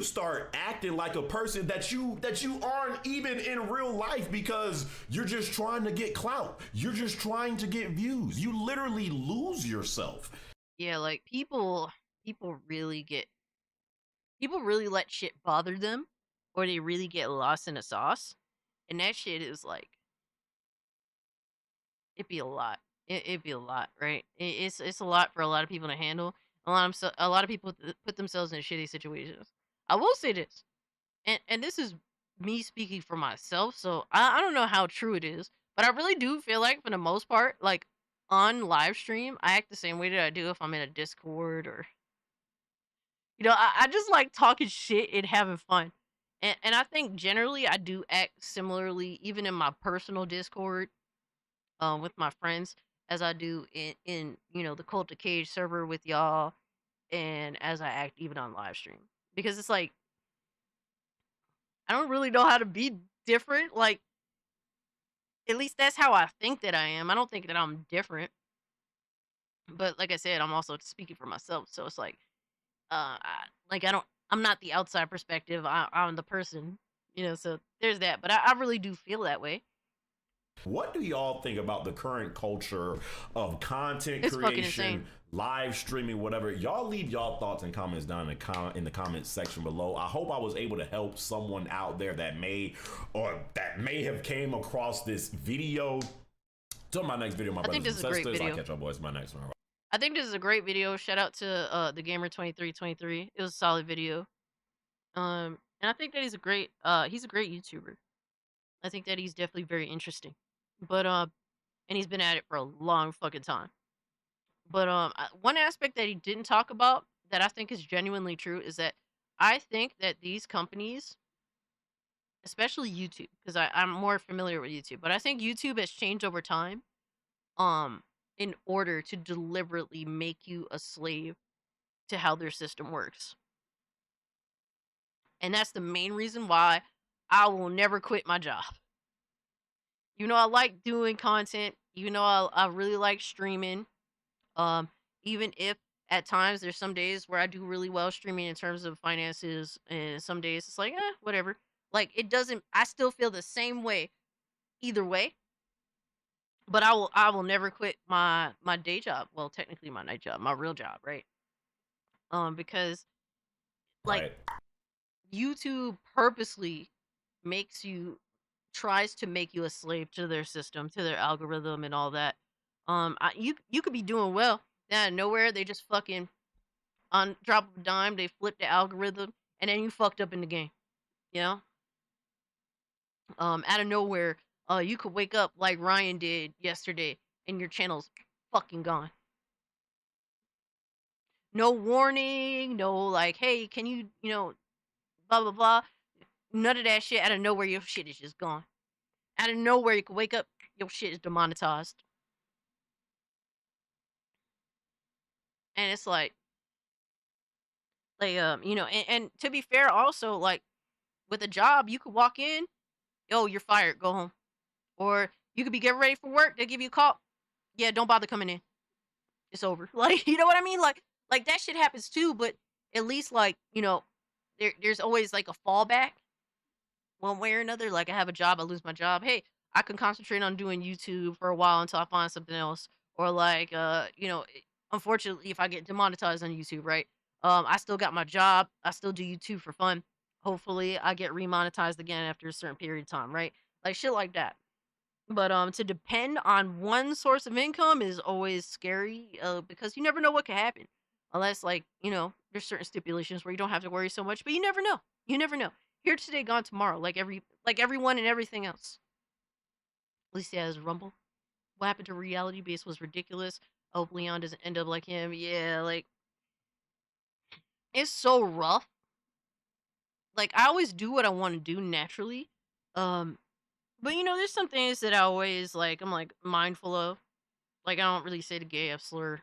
start acting like a person that you aren't even in real life, because you're just trying to get clout. You're just trying to get views. You literally lose yourself. Yeah, like people really let shit bother them, or they really get lost in a sauce. And that shit is like, it'd be a lot. It'd be a lot, right? It's a lot for a lot of people to handle. A lot of people put themselves in shitty situations. I will say this, and this is me speaking for myself, so I don't know how true it is, but I really do feel like for the most part, like on live stream, I act the same way that I do if I'm in a Discord, or I just like talking shit and having fun. And I think generally I do act similarly, even in my personal Discord, with my friends, as I do in the Cult of Cage server with y'all, and as I act even on live stream, because it's like I don't really know how to be different. Like, at least that's how I think that I am. I don't think that I'm different, but like I said, I'm also speaking for myself, so it's like I'm not the outside perspective. I'm the person, so there's that. But I really do feel that way. What do y'all think about the current culture of content creation, live streaming, whatever? Y'all leave y'all thoughts and comments down in the comments section below. I hope I was able to help someone out there that may have came across this video. Till my next video, my brothers and sisters. I'll catch y'all boys in my next one. I think this is a great video. Shout out to the Gamer 2323. It was a solid video. And I think that he's a great YouTuber. I think that he's definitely very interesting. But and he's been at it for a long fucking time. But one aspect that he didn't talk about that I think is genuinely true is that I think that these companies, especially YouTube, because I'm more familiar with YouTube, but I think YouTube has changed over time in order to deliberately make you a slave to how their system works. And that's the main reason why I will never quit my job. I like doing content. I really like streaming. Even if at times there's some days where I do really well streaming in terms of finances, and some days it's like, whatever. Like, I still feel the same way either way. But I will never quit my day job. Well, technically my night job, my real job, right? Because like YouTube purposely tries to make you a slave to their system, to their algorithm and all that. You could be doing well, out of nowhere they just fucking on drop of a dime they flip the algorithm, and then you fucked up in the game. Out of nowhere, you could wake up like Ryan did yesterday, and your channel's fucking gone. No warning, no like, hey, can you blah, blah, blah. None of that shit. Out of nowhere, your shit is just gone. Out of nowhere, you can wake up, your shit is demonetized. And it's like, you know, and to be fair, also, like, with a job, you could walk in, oh, you're fired, go home. Or you could be getting ready for work, they give you a call. Yeah, don't bother coming in. It's over. Like, you know what I mean? Like that shit happens too, but at least, like, you know, there's always like a fallback one way or another. Like, I have a job, I lose my job. Hey, I can concentrate on doing YouTube for a while until I find something else. Or like, you know, unfortunately, if I get demonetized on YouTube, right? I still got my job. I still do YouTube for fun. Hopefully, I get remonetized again after a certain period of time, right? Like shit like that. But to depend on one source of income is always scary, because you never know what could happen, unless, like, you know, there's certain stipulations where you don't have to worry so much. But you never know. You never know. Here today, gone tomorrow. Like everyone and everything else. At least he has Rumble. What happened to Reality Base was ridiculous. I hope Leon doesn't end up like him. Yeah, like, it's so rough. Like, I always do what I want to do naturally. But you know, there's some things that I always, like, I'm like mindful of. Like, I don't really say the gay F slur.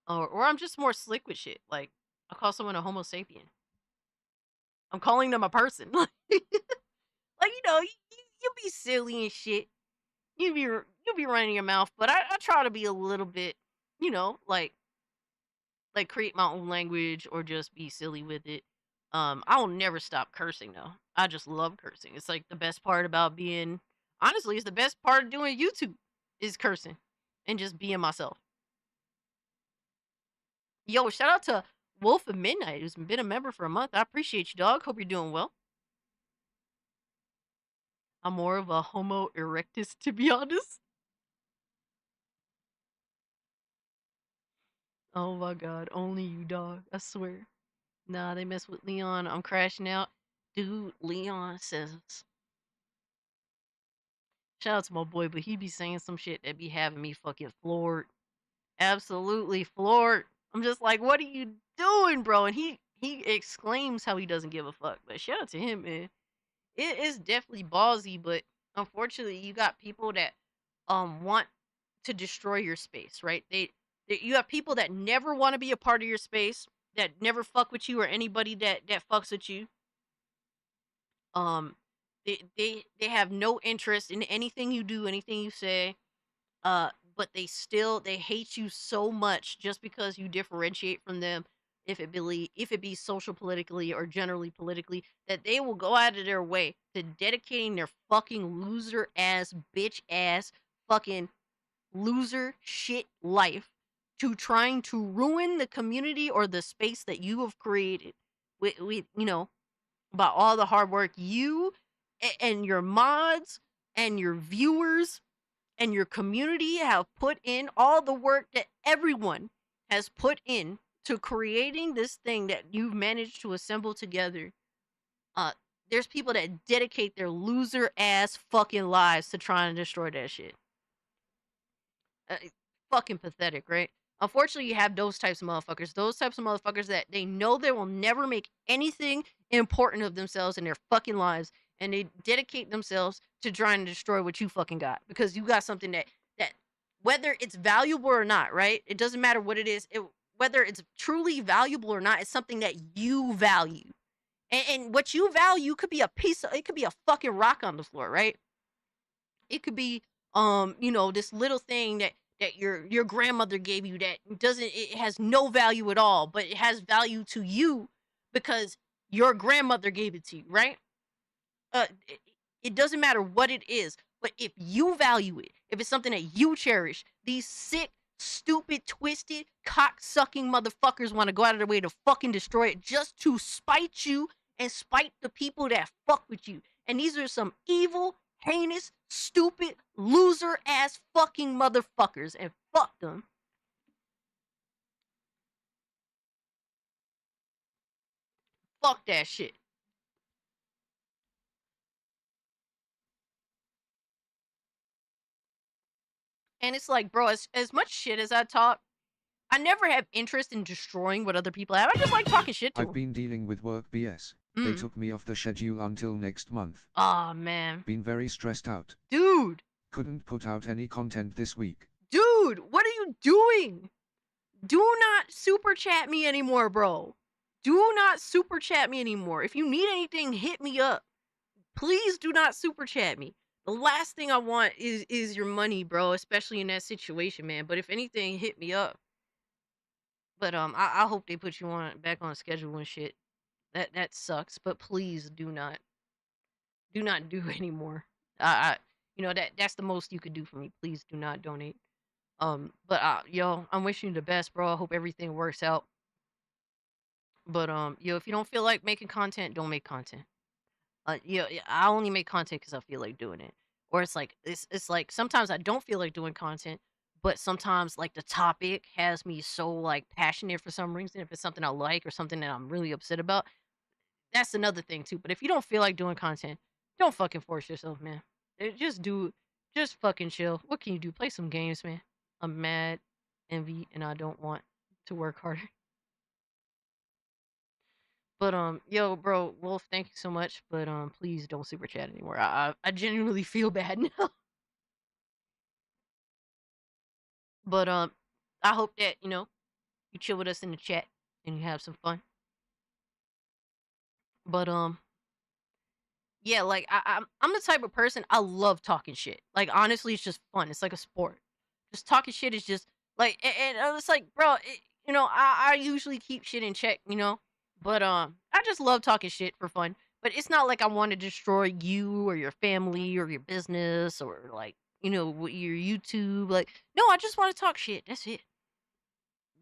Or I'm just more slick with shit. Like, I call someone a homo sapien. I'm calling them a person. Like, you know, you be silly and shit. You be running your mouth, but I try to be a little bit, you know, like create my own language or just be silly with it. I'll never stop cursing though. I just love cursing. It's like the best part about being, honestly, it's the best part of doing YouTube is cursing and just being myself. Yo, shout out to Wolf of Midnight, who's been a member for a month. I appreciate you, dog. Hope you're doing well. I'm more of a Homo erectus, to be honest. Oh my god, only you, dog. I swear. Nah, they mess with Leon. I'm crashing out. Dude, Leon says. Shout out to my boy, but he be saying some shit that be having me fucking floored. Absolutely floored. I'm just like, what are you doing, bro? And he exclaims how he doesn't give a fuck. But shout out to him, man. It is definitely ballsy, but unfortunately, you got people that want to destroy your space, right? You have people that never want to be a part of your space, that never fuck with you or anybody that fucks with you. They have no interest in anything you do, anything you say. But they hate you so much just because you differentiate from them, if it be social politically or generally politically, that they will go out of their way to dedicating their fucking loser ass, bitch ass, fucking loser shit life to trying to ruin the community or the space that you have created with you know, about all the hard work you and your mods and your viewers and your community have put in, all the work that everyone has put in to creating this thing that you've managed to assemble together. There's people that dedicate their loser ass fucking lives to trying to destroy that shit. Fucking pathetic, right? Unfortunately, you have those types of motherfuckers. Those types of motherfuckers that they know they will never make anything important of themselves in their fucking lives, and they dedicate themselves to trying to destroy what you fucking got, because you got something that whether it's valuable or not, right? It doesn't matter what it is. Whether it's truly valuable or not, it's something that you value. And what you value could be it could be a fucking rock on the floor, right? It could be, you know, this little thing that your grandmother gave you that it has no value at all, but it has value to you because your grandmother gave it to you, right? It doesn't matter what it is, but if you value it, if it's something that you cherish, these sick, stupid, twisted, cock-sucking motherfuckers want to go out of their way to fucking destroy it just to spite you and spite the people that fuck with you. And these are some evil, heinous, stupid, loser-ass fucking motherfuckers, and fuck them. Fuck that shit. And it's like, bro, as much shit as I talk, I never have interest in destroying what other people have. I just like talking shit to them. I've been dealing with work BS. They took me off the schedule until next month. Aw, man. Been very stressed out. Dude. Couldn't put out any content this week. Dude, what are you doing? Do not super chat me anymore, bro. Do not super chat me anymore. If you need anything, hit me up. Please do not super chat me. The last thing I want is your money, bro, especially in that situation, man. But if anything, hit me up. But I hope they put you back on schedule and shit. That sucks, but please do not do anymore. That's the most you could do for me. Please do not donate. But yo, I'm wishing you the best, bro. I hope everything works out. But yo, if you don't feel like making content, don't make content. I only make content because I feel like doing it. Or it's like sometimes I don't feel like doing content, but sometimes like the topic has me so like passionate for some reason. If it's something I like or something that I'm really upset about, that's another thing too. But if you don't feel like doing content, don't fucking force yourself, man. Just fucking chill. What can you do? Play some games, man. I'm mad, envy, and I don't want to work harder. But yo, bro, Wolf, thank you so much. But please don't super chat anymore. I genuinely feel bad now. But I hope that you chill with us in the chat and you have some fun. But yeah, like I'm the type of person, I love talking shit. Like honestly, it's just fun. It's like a sport. Just talking shit is just like, and it's like, bro, I usually keep shit in check, but I just love talking shit for fun. But it's not like I want to destroy you or your family or your business or like your YouTube. Like, no, I just want to talk shit. That's it.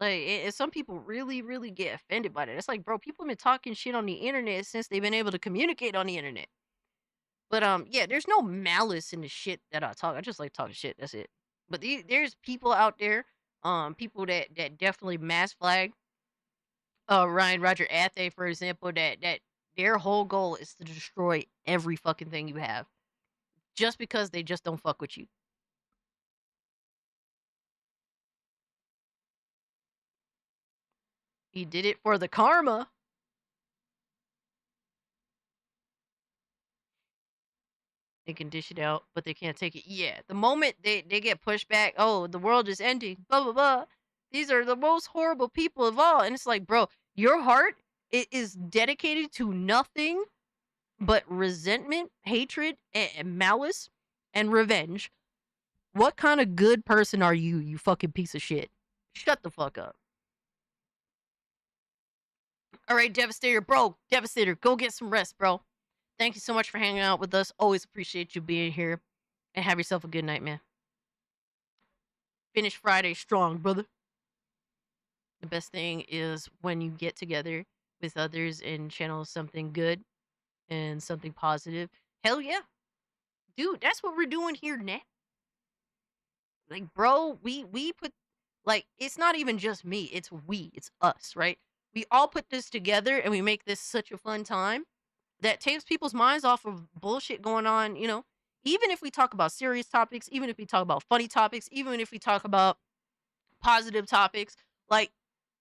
Like, and some people really, really get offended by that. It's like, bro, people have been talking shit on the internet since they've been able to communicate on the internet. But yeah, there's no malice in the shit that I talk. I just like talking shit. That's it. But there's people out there, people that definitely mass flag. Ryan Roger Athe, for example, that their whole goal is to destroy every fucking thing you have, just because they just don't fuck with you. He did it for the karma. They can dish it out, but they can't take it. Yeah, the moment they get pushed back, oh, the world is ending, blah, blah, blah. These are the most horrible people of all. And it's like, bro, your heart is dedicated to nothing but resentment, hatred, and malice, and revenge. What kind of good person are you, you fucking piece of shit? Shut the fuck up. All right, Devastator, bro. Devastator, go get some rest, bro. Thank you so much for hanging out with us. Always appreciate you being here. And have yourself a good night, man. Finish Friday strong, brother. The best thing is when you get together with others and channel something good and something positive. Hell yeah. Dude, that's what we're doing here now. Like, bro, we put, like, it's not even just me. It's us, right? We all put this together and we make this such a fun time that takes people's minds off of bullshit going on, even if we talk about serious topics, even if we talk about funny topics, even if we talk about positive topics, like,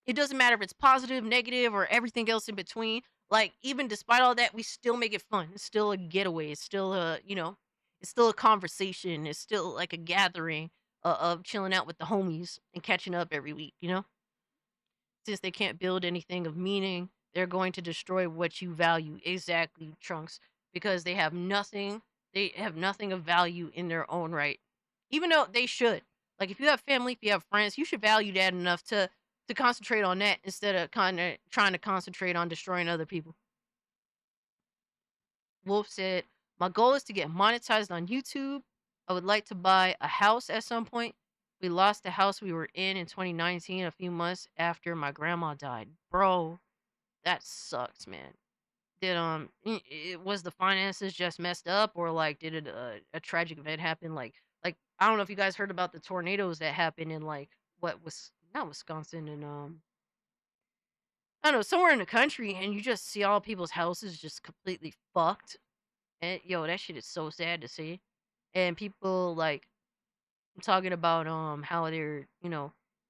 it doesn't matter if it's positive, negative, or everything else in between. Like, even despite all that, we still make it fun. It's still a getaway. It's still it's still a conversation. It's still like a gathering of chilling out with the homies and catching up every week, Since they can't build anything of meaning, they're going to destroy what you value. Exactly, Trunks. Because they have nothing of value in their own right. Even though they should. Like, if you have family, if you have friends, you should value that enough to concentrate on that instead of kind of trying to concentrate on destroying other people. Wolf said, my goal is to get monetized on YouTube. I would like to buy a house at some point. We lost the house we were in 2019, a few months after my grandma died. Bro, that sucks, man. Did was the finances just messed up, or like did a tragic event happen? Like I don't know if you guys heard about the tornadoes that happened in like not Wisconsin, and I don't know, somewhere in the country, and you just see all people's houses just completely fucked. And yo, that shit is so sad to see. And people like talking about how they're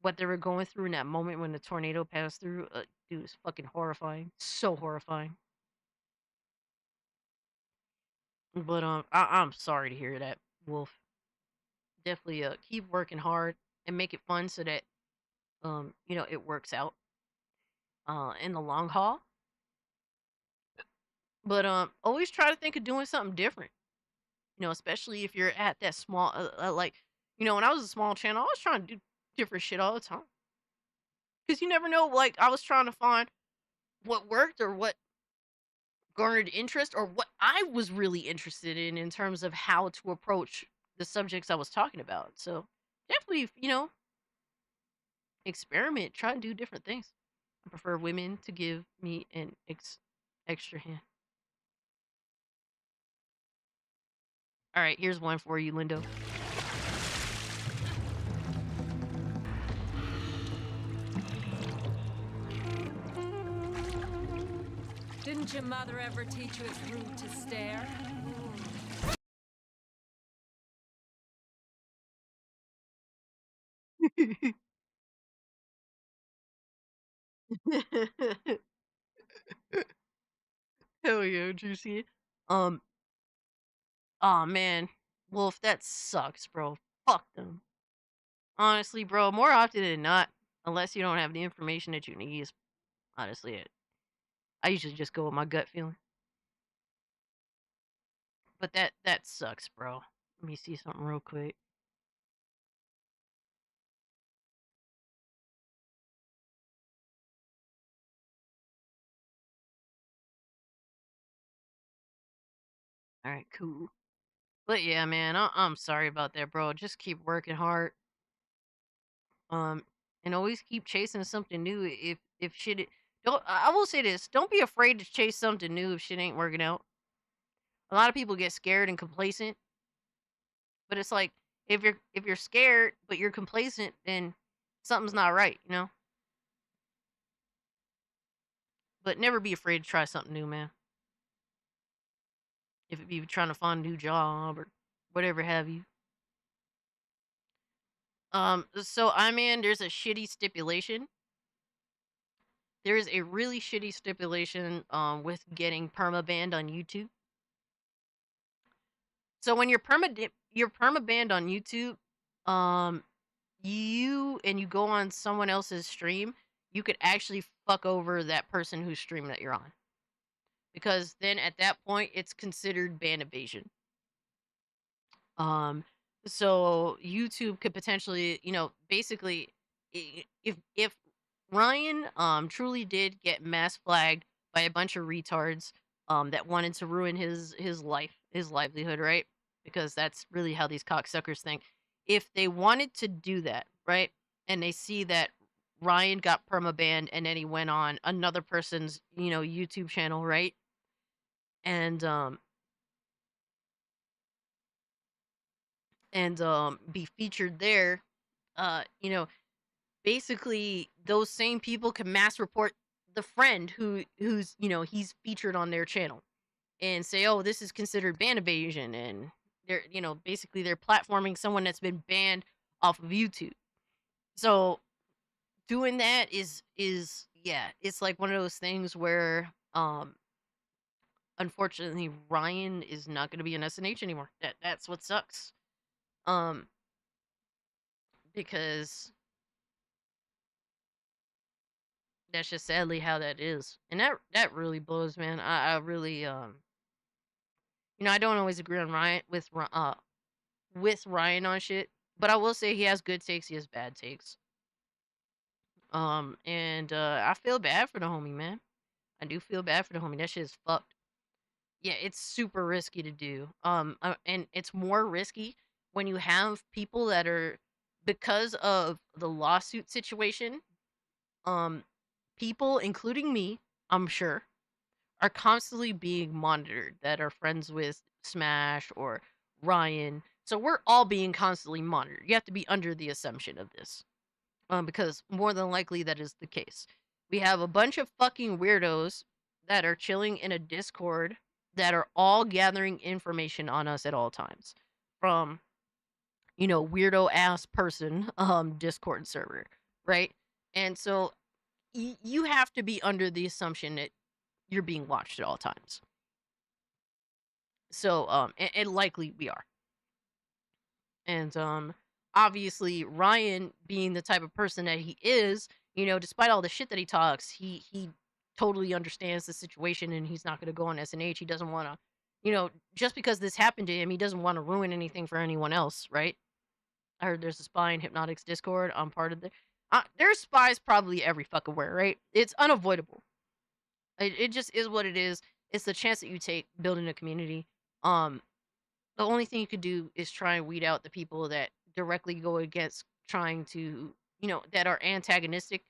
what they were going through in that moment when the tornado passed through. Dude, it's fucking horrifying. So horrifying. But I'm sorry to hear that, Wolf. Definitely keep working hard and make it fun so that it works out in the long haul. But always try to think of doing something different. Especially if you're at that small when I was a small channel, I was trying to do different shit all the time. Because you never know, like, I was trying to find what worked or what garnered interest or what I was really interested in terms of how to approach the subjects I was talking about. So definitely, experiment, try and do different things. I prefer women to give me an extra hand. All right, here's one for you, Lindo. Didn't your mother ever teach you it's rude to stare? Hell yeah, juicy. Oh man, Wolf, that sucks, bro. Fuck them. Honestly, bro, more often than not, unless you don't have the information that you need, is honestly it. I usually just go with my gut feeling. But that sucks, bro. Let me see something real quick. All right, cool. But yeah, man, I'm sorry about that, bro. Just keep working hard. And always keep chasing something new. If shit, don't. I will say this: don't be afraid to chase something new if shit ain't working out. A lot of people get scared and complacent, but it's like if you're scared but you're complacent, then something's not right, But never be afraid to try something new, man. If it be trying to find a new job or whatever have you. So there's a shitty stipulation. There's a really shitty stipulation with getting permabanned on YouTube. So when you're permabanned on YouTube, you go on someone else's stream, you could actually fuck over that person whose stream that you're on. Because then at that point it's considered ban evasion. So YouTube could potentially, basically if Ryan truly did get mass flagged by a bunch of retards that wanted to ruin his livelihood, right? Because that's really how these cocksuckers think. If they wanted to do that, right? And they see that Ryan got permabanned and then he went on another person's, YouTube channel, right? And be featured there, basically those same people can mass report the friend who's he's featured on their channel and say, oh, this is considered ban evasion, and they're basically they're platforming someone that's been banned off of YouTube. So doing that is yeah, it's like one of those things where unfortunately Ryan is not going to be an SNH anymore. That's what sucks. Because that's just sadly how that is. And that really blows, man. I really I don't always agree on Ryan with Ryan on shit, but I will say he has good takes, he has bad takes. And I feel bad for the homie, man. I do feel bad for the homie. That shit is fucked. Yeah, it's super risky to do. And it's more risky when you have people that are, because of the lawsuit situation, people, including me, I'm sure, are constantly being monitored that are friends with Smash or Ryan. So we're all being constantly monitored. You have to be under the assumption of this. Because more than likely that is the case. We have a bunch of fucking weirdos that are chilling in a Discord that are all gathering information on us at all times. From, weirdo ass person Discord server, right? And so you have to be under the assumption that you're being watched at all times. So, and likely we are. And obviously Ryan, being the type of person that he is, you know, despite all the shit that he talks, he totally understands the situation, and he's not going to go on SNH. He doesn't want to, you know, just because this happened to him, he doesn't want to ruin anything for anyone else, right? I heard there's a spy in Hypnotic's Discord. I'm part of the. There's spies probably every fucking where, right? It's unavoidable. It just is what it is. It's the chance that you take building a community. The only thing you could do is try and weed out the people that directly go against trying to, you know, that are antagonistic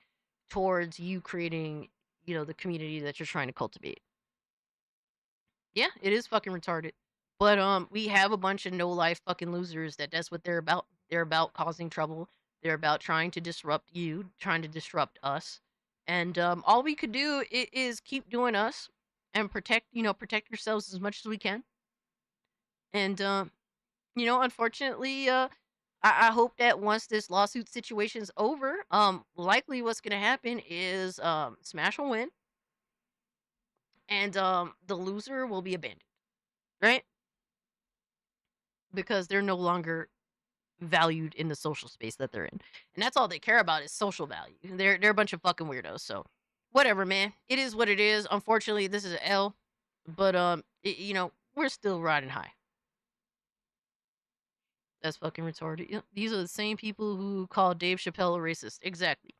towards you creating, you know, the community that you're trying to cultivate. Yeah, it is fucking retarded. But we have a bunch of no life fucking losers that's what they're about. They're about causing trouble. They're about trying to disrupt you, trying to disrupt us. And all we could do is keep doing us and protect yourselves as much as we can. And you know, unfortunately, I hope that once this lawsuit situation's over, likely what's gonna happen is Smash will win, and the loser will be abandoned, right? Because they're no longer valued in the social space that they're in, and that's all they care about is social value. They're a bunch of fucking weirdos. So, whatever, man. It is what it is. Unfortunately, this is an L, but you know, we're still riding high. That's fucking retarded. Yep, these are the same people who call Dave Chappelle a racist. Exactly.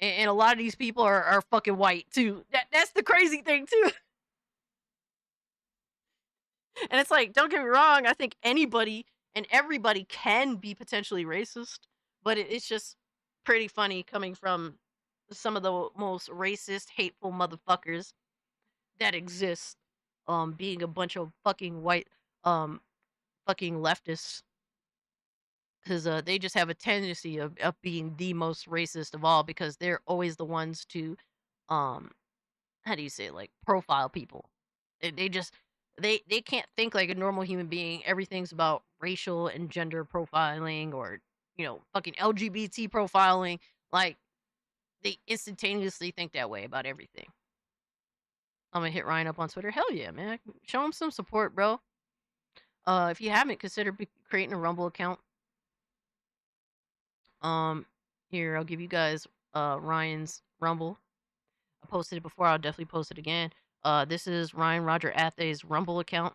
And a lot of these people are fucking white too. That's the crazy thing too. And it's like, don't get me wrong, I think anybody and everybody can be potentially racist, but it's just pretty funny coming from some of the most racist, hateful motherfuckers that exist, being a bunch of fucking white, fucking leftists. Because they just have a tendency of being the most racist of all, because they're always the ones to, how do you say it? Like, profile people. They just, they can't think like a normal human being. Everything's about racial and gender profiling, or, you know, fucking LGBT profiling. Like, they instantaneously think that way about everything. I'm gonna hit Ryan up on Twitter. Hell yeah, man. Show him some support, bro. If you haven't, consider creating a Rumble account. Here, I'll give you guys Ryan's Rumble. I posted it before, I'll definitely post it again. This is Ryan Roger Athay's Rumble account.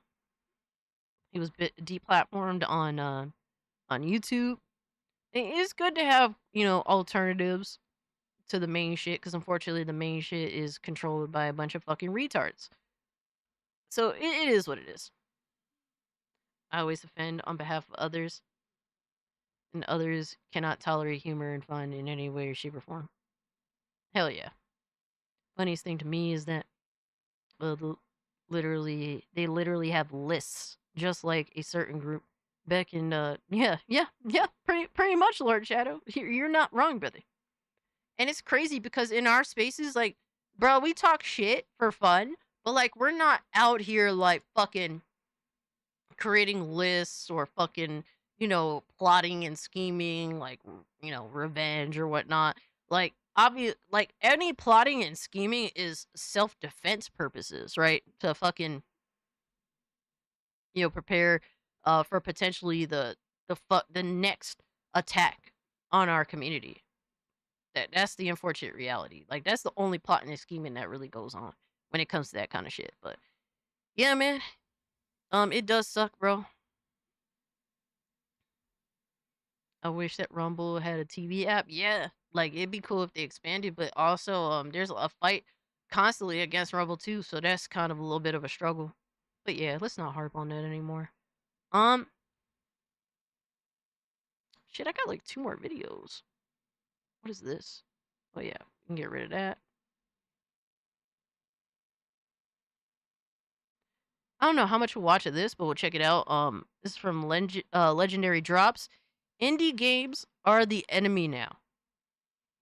He was deplatformed on YouTube. It's good to have, you know, alternatives to the main shit, because unfortunately the main shit is controlled by a bunch of fucking retards. So it is what it is. I always offend on behalf of others, and others cannot tolerate humor and fun in any way or shape or form. Hell yeah. Funniest thing to me is that they literally have lists, just like a certain group back in pretty much, Lord Shadow. You're not wrong, brother. And it's crazy because in our spaces, like, bro, we talk shit for fun, but like, we're not out here like fucking creating lists or fucking, you know, plotting and scheming, like, you know, revenge or whatnot. Like, like, any plotting and scheming is self-defense purposes, right? To fucking, you know, prepare for potentially the next attack on our community. That's the unfortunate reality. Like, that's the only plotting and scheming that really goes on when it comes to that kind of shit. But yeah, man, it does suck, bro. I wish that Rumble had a TV app. Yeah, like, it'd be cool if they expanded, but also there's a fight constantly against Rumble too, so that's kind of a little bit of a struggle. But yeah, let's not harp on that anymore. Shit, I got like 2 more videos. What is this? Oh yeah, we can get rid of that. I don't know how much we'll watch of this, but we'll check it out. This is from Legendary Drops. Indie games are the enemy now.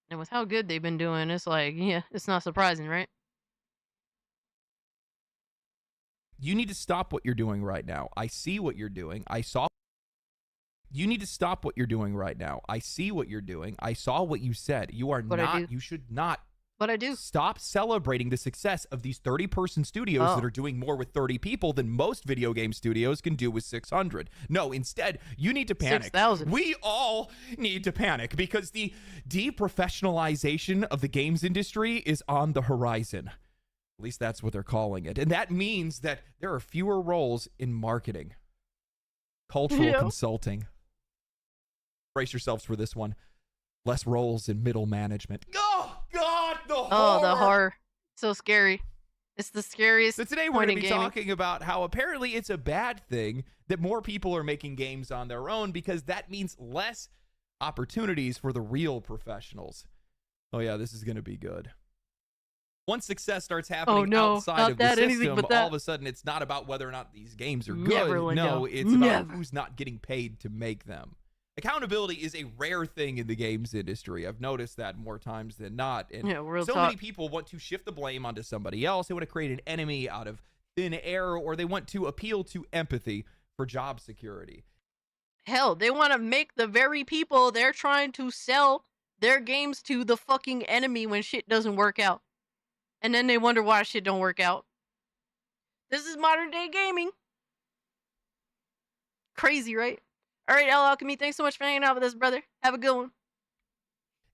And with how good they've been doing, it's like, yeah, it's not surprising, right? You need to stop what you're doing right now. I see what you're doing. You need to stop what you're doing right now. I see what you're doing. I saw what you said. You are not, you should not What I do? Stop celebrating the success of these 30-person studios that are doing more with 30 people than most video game studios can do with 600. No, instead, you need to panic. 6,000. We all need to panic because the deprofessionalization of the games industry is on the horizon. At least that's what they're calling it. And that means that there are fewer roles in marketing, cultural consulting. Brace yourselves for this one. Less roles in middle management. Oh, God, the horror. Oh, the horror. So scary. It's the scariest. So today we're going to be talking about how apparently it's a bad thing that more people are making games on their own because that means less opportunities for the real professionals. Oh, yeah, this is going to be good. Once success starts happening outside of the system, all of a sudden it's not about whether or not these games are good. No, it's about who's not getting paid to make them. Accountability is a rare thing in the games industry. I've noticed that more times than not. And many people want to shift the blame onto somebody else. They want to create an enemy out of thin air, or they want to appeal to empathy for job security. Hell, they want to make the very people they're trying to sell their games to the fucking enemy when shit doesn't work out. And then they wonder why shit don't work out. This is modern day gaming. Crazy, right? All right, L Alchemy, thanks so much for hanging out with us, brother. Have a good one.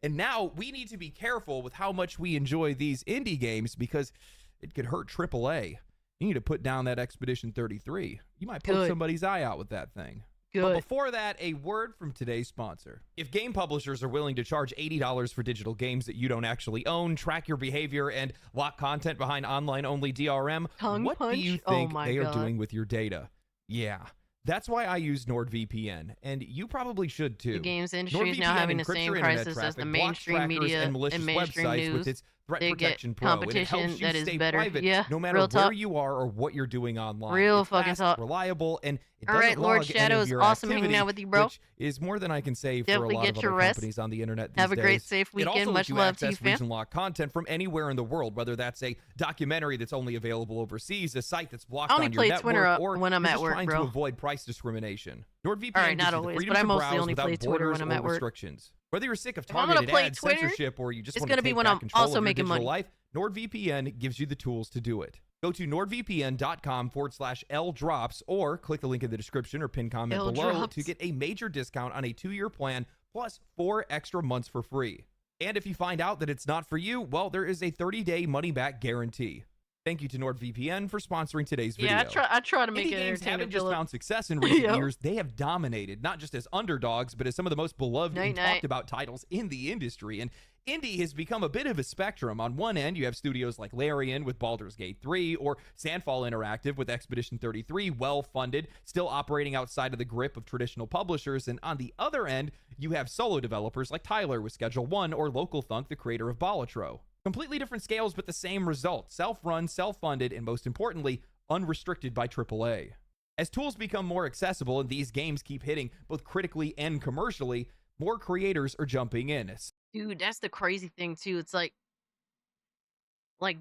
And now we need to be careful with how much we enjoy these indie games because it could hurt AAA. You need to put down that Expedition 33. You might poke somebody's eye out with that thing. But before that, a word from today's sponsor. If game publishers are willing to charge $80 for digital games that you don't actually own, track your behavior, and lock content behind online-only DRM, what do you think they are doing with your data? Yeah. That's why I use NordVPN, and you probably should too. The games industry is now having the same crisis as the mainstream media and mainstream news. With its Threat they Protection get Pro, competition and it helps you that is stay better. private, Yeah, no matter real where talk. you are or what you're doing online. Real it's fucking fast, talk. reliable, and it All doesn't right, Lord log any Shadow, of it's your awesome activity, hanging out with you, bro. which is more than I can say for Definitely a lot get of your other rest. companies on the internet these Have a great, days. safe It weekend. also Much lets you love to you, access fam. region-locked content from anywhere in the world, whether that's a documentary that's only available overseas, a site that's blocked I only on your play network, Twitter or when I'm you're at just work, trying bro. to avoid price discrimination. NordVPN All right, gives not you the always, freedom but I to mostly browse only without play Twitter borders when I'm or at work. restrictions. Whether you're sick of If I'm gonna targeted play ads, Twitter, censorship, or you just it's want to gonna be take when back I'm control also of your making digital money. life, NordVPN gives you the tools to do it. Go to nordvpn.com/LDrops or click the link in the description or pin comment below L-Drops. to get a major discount on a 2-year plan plus 4 extra months for free. And if you find out that it's not for you, well, there is a 30-day money-back guarantee. Thank you to NordVPN for sponsoring today's video. Yeah, I try to make Indie it games entertaining. haven't just Philip. found success in recent Yo. years. They have dominated, not just as underdogs, but as some of the most beloved and Night-night. talked about titles in the industry. And indie has become a bit of a spectrum. On one end, you have studios like Larian with Baldur's Gate 3 or Sandfall Interactive with Expedition 33, well-funded, still operating outside of the grip of traditional publishers. And on the other end, you have solo developers like Tyler with Schedule 1 or Local Thunk, the creator of Balatro. Completely different scales, but the same result. Self-run, self-funded, and most importantly, unrestricted by AAA. As tools become more accessible and these games keep hitting both critically and commercially, more creators are jumping in. Dude, that's the crazy thing too. It's like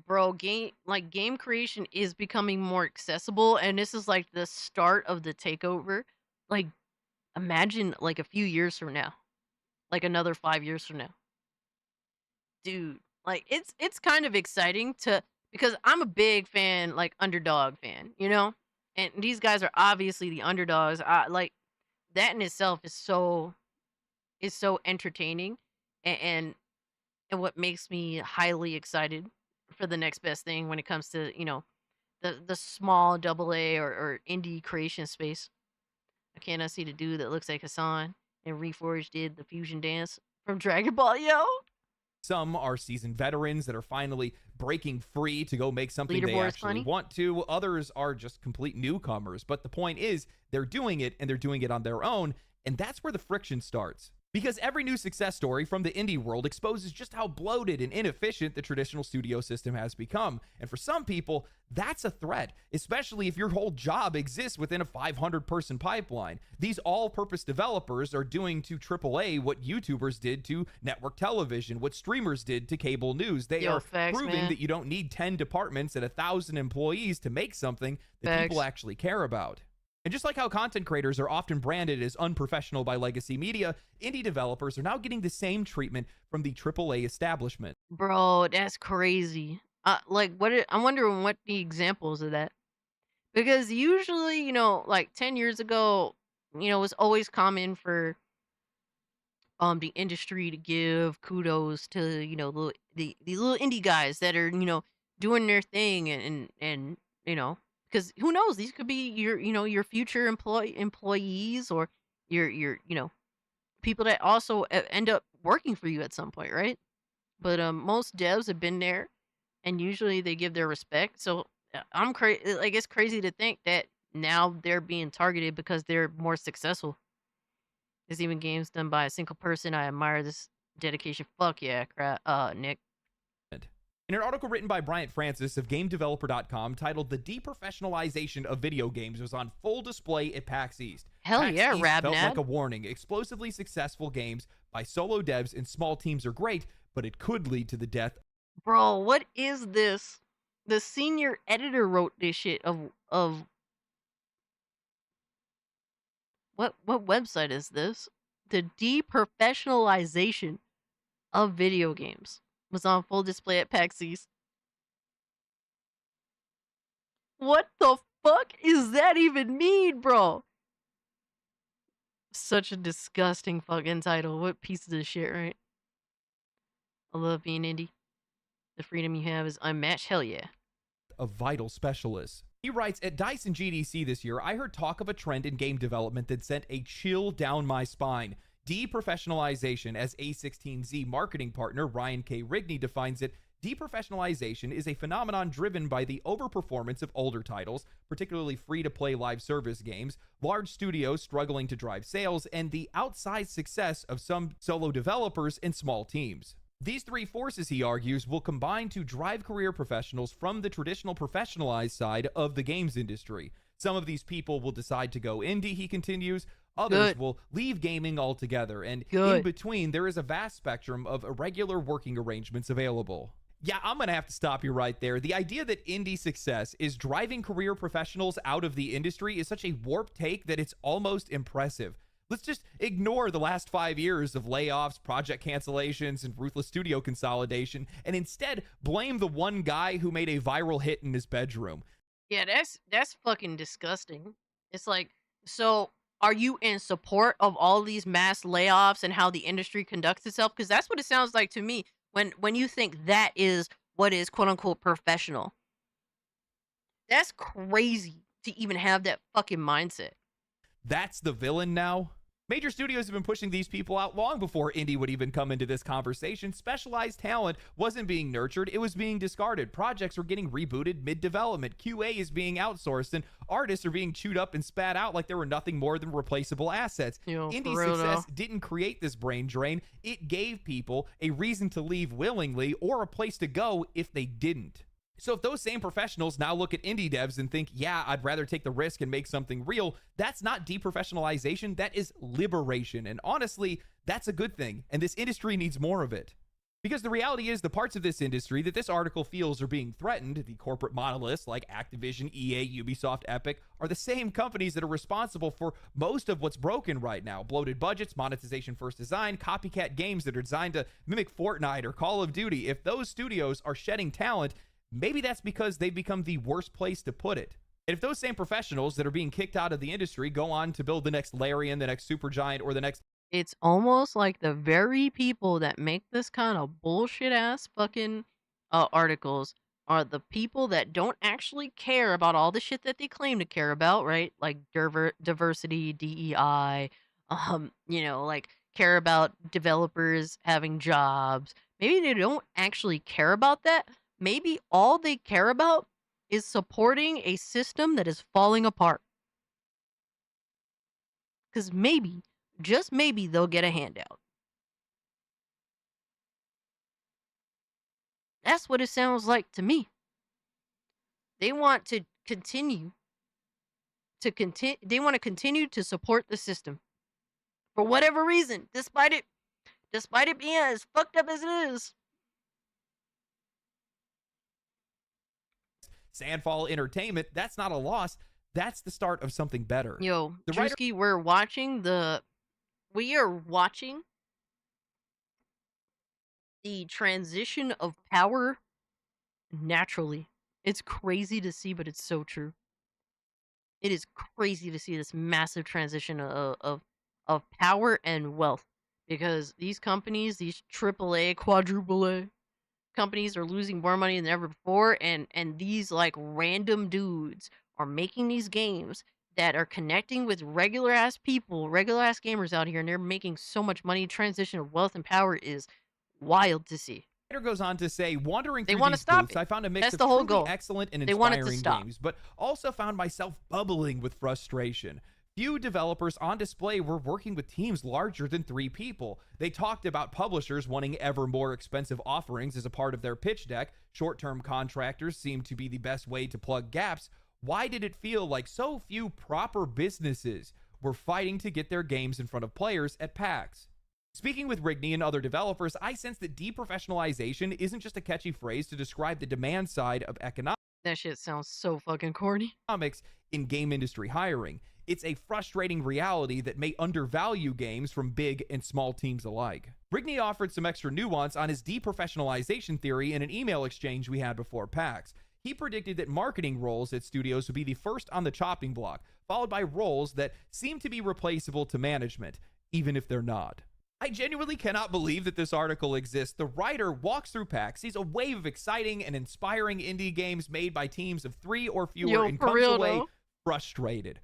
bro, game creation is becoming more accessible, and this is like the start of the takeover. Like, imagine like a few years from now, like another 5 years from now, dude. Like it's kind of exciting because I'm a big fan, like underdog fan, you know, and these guys are obviously the underdogs. Like that in itself is so entertaining, and what makes me highly excited for the next best thing when it comes to the small AA or indie creation space. I cannot see the dude that looks like Hassan and Reforged did the fusion dance from Dragon Ball, yo. Some are seasoned veterans that are finally breaking free to go make something they Leaderboard's actually funny. want to. Others are just complete newcomers. But the point is, they're doing it, and they're doing it on their own. And that's where the friction starts. Because every new success story from the indie world exposes just how bloated and inefficient the traditional studio system has become. And for some people, that's a threat, especially if your whole job exists within a 500-person pipeline. These all-purpose developers are doing to AAA what YouTubers did to network television, what streamers did to cable news. They are facts, proving man. that you don't need 10 departments and 1,000 employees to make something that Facts. people actually care about. And just like how content creators are often branded as unprofessional by legacy media, indie developers are now getting the same treatment from the AAA establishment. Bro, that's crazy. I'm wondering what the examples of that. Because usually, like 10 years ago, it was always common for the industry to give kudos to, the little indie guys that are, doing their thing and because who knows, these could be your future employees or your people that also end up working for you at some point, right? But most devs have been there, and usually they give their respect. So I'm crazy. Like, it's crazy to think that now they're being targeted because they're more successful. There's even games done by a single person. I admire this dedication. Fuck yeah, Nick. In an article written by Bryant Francis of GameDeveloper.com titled "The Deprofessionalization of Video Games" was on full display at PAX East. Hell PAX yeah, East Rabnad. felt like a warning. Explosively successful games by solo devs and small teams are great, but it could lead to the death. Bro, what is this? The senior editor wrote this shit of what website is this? The deprofessionalization of video games was on full display at PAX East. What the fuck is that even mean, bro? Such a disgusting fucking title. What piece of shit, right? I love being indie. The freedom you have is unmatched. Hell yeah. Of vital specialists. He writes, at DICE and GDC this year, I heard talk of a trend in game development that sent a chill down my spine. Deprofessionalization, as A16Z marketing partner Ryan K. Rigney defines it, deprofessionalization is a phenomenon driven by the overperformance of older titles, particularly free-to-play live service games, large studios struggling to drive sales, and the outsized success of some solo developers and small teams. These three forces, he argues, will combine to drive career professionals from the traditional professionalized side of the games industry. Some of these people will decide to go indie, he continues. Others will leave gaming altogether. And in between, there is a vast spectrum of irregular working arrangements available. Yeah, I'm going to have to stop you right there. The idea that indie success is driving career professionals out of the industry is such a warped take that it's almost impressive. Let's just ignore the last 5 years of layoffs, project cancellations, and ruthless studio consolidation, and instead blame the one guy who made a viral hit in his bedroom. Yeah, that's fucking disgusting. It's like, so are you in support of all these mass layoffs and how the industry conducts itself? Because that's what it sounds like to me when you think that is what is quote unquote professional. That's crazy to even have that fucking mindset. That's the villain now? Major studios have been pushing these people out long before indie would even come into this conversation. Specialized talent wasn't being nurtured, it was being discarded. Projects were getting rebooted mid-development. QA is being outsourced, and artists are being chewed up and spat out like they were nothing more than replaceable assets. Indie success didn't create this brain drain. It gave people a reason to leave willingly or a place to go if they didn't. So if those same professionals now look at indie devs and think, yeah, I'd rather take the risk and make something real, that's not deprofessionalization, that is liberation. And honestly, that's a good thing. And this industry needs more of it. Because the reality is the parts of this industry that this article feels are being threatened, the corporate monoliths like Activision, EA, Ubisoft, Epic, are the same companies that are responsible for most of what's broken right now. Bloated budgets, monetization first design, copycat games that are designed to mimic Fortnite or Call of Duty. If those studios are shedding talent, maybe that's because they've become the worst place to put it. And if those same professionals that are being kicked out of the industry go on to build the next Larian, the next Supergiant, or the next... It's almost like the very people that make this kind of bullshit ass fucking articles are the people that don't actually care about all the shit that they claim to care about, right? Like diversity, DEI, like care about developers having jobs. Maybe they don't actually care about that. Maybe all they care about is supporting a system that is falling apart. Because maybe, just maybe, they'll get a handout. That's what it sounds like to me. They want to continue to support the system for whatever reason, despite it being as fucked up as it is. Sandfall Entertainment, that's not a loss. that's the start of something better. Yo, The Drewski, we are watching the transition of power naturally. It's crazy to see, but it's so true. It is crazy to see this massive transition of power and wealth, because these companies, these AAA, quadruple A companies, are losing more money than ever before, and these like random dudes are making these games that are connecting with regular ass people, regular ass gamers out here, and they're making so much money. Transition of wealth and power is wild to see. Writer goes on to say, wandering They through wanna these stop booths, it. I found a mix That's of the whole truly goal. excellent and They want it to inspiring stop. games, but also found myself bubbling with frustration. Few developers on display were working with teams larger than 3 people. They talked about publishers wanting ever more expensive offerings as a part of their pitch deck. Short-term contractors seemed to be the best way to plug gaps. Why did it feel like so few proper businesses were fighting to get their games in front of players at PAX? Speaking with Rigney and other developers, I sense that deprofessionalization isn't just a catchy phrase to describe the demand side of economics. That shit sounds so fucking corny. In game industry hiring. It's a frustrating reality that may undervalue games from big and small teams alike. Rigney offered some extra nuance on his deprofessionalization theory in an email exchange we had before PAX. He predicted that marketing roles at studios would be the first on the chopping block, followed by roles that seem to be replaceable to management, even if they're not. I genuinely cannot believe that this article exists. The writer walks through PAX, sees a wave of exciting and inspiring indie games made by teams of 3 or fewer, Yo, and for comes real, away though. frustrated.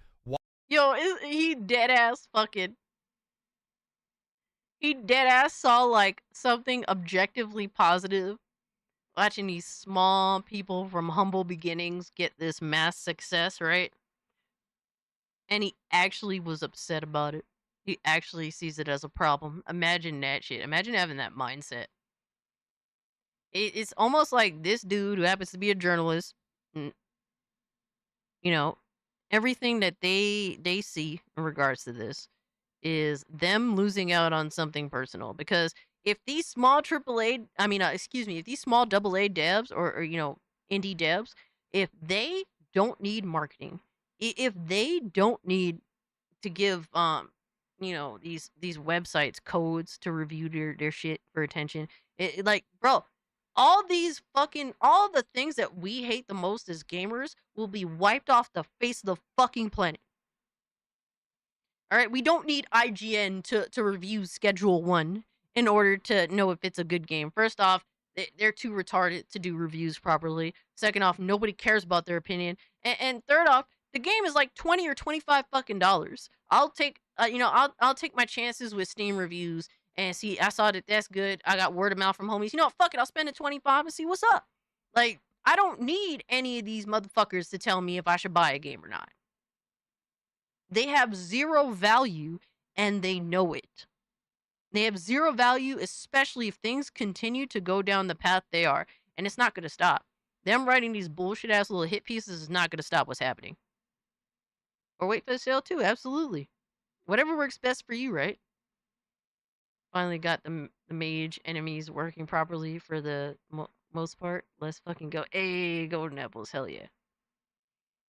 Yo, he dead ass fucking. He dead ass saw like something objectively positive, watching these small people from humble beginnings get this mass success, right? And he actually was upset about it. He actually sees it as a problem. Imagine that shit. Imagine having that mindset. It's almost like this dude who happens to be a journalist, you know, everything that they see in regards to this is them losing out on something personal. Because if these small AAA, if these small AA devs or indie devs, if they don't need marketing, if they don't need to give these websites codes to review their shit for attention, like, bro, all the things that we hate the most as gamers will be wiped off the face of the fucking planet. All right, we don't need IGN to review Schedule 1 in order to know if it's a good game. First off, they're too retarded to do reviews properly. Second off, nobody cares about their opinion. And third off, the game is like $20 or $25 fucking dollars. I'll take I'll take my chances with Steam reviews and see. I saw that that's good. I got word of mouth from homies. You know what? Fuck it. I'll spend the $25 and see what's up. Like, I don't need any of these motherfuckers to tell me if I should buy a game or not. They have zero value, and they know it. They have zero value, especially if things continue to go down the path they are, and it's not going to stop. Them writing these bullshit-ass little hit pieces is not going to stop what's happening. Or wait for the sale, too, absolutely. Whatever works best for you, right? Finally got the mage enemies working properly for the most part. Let's fucking go. Hey, golden apples, hell yeah.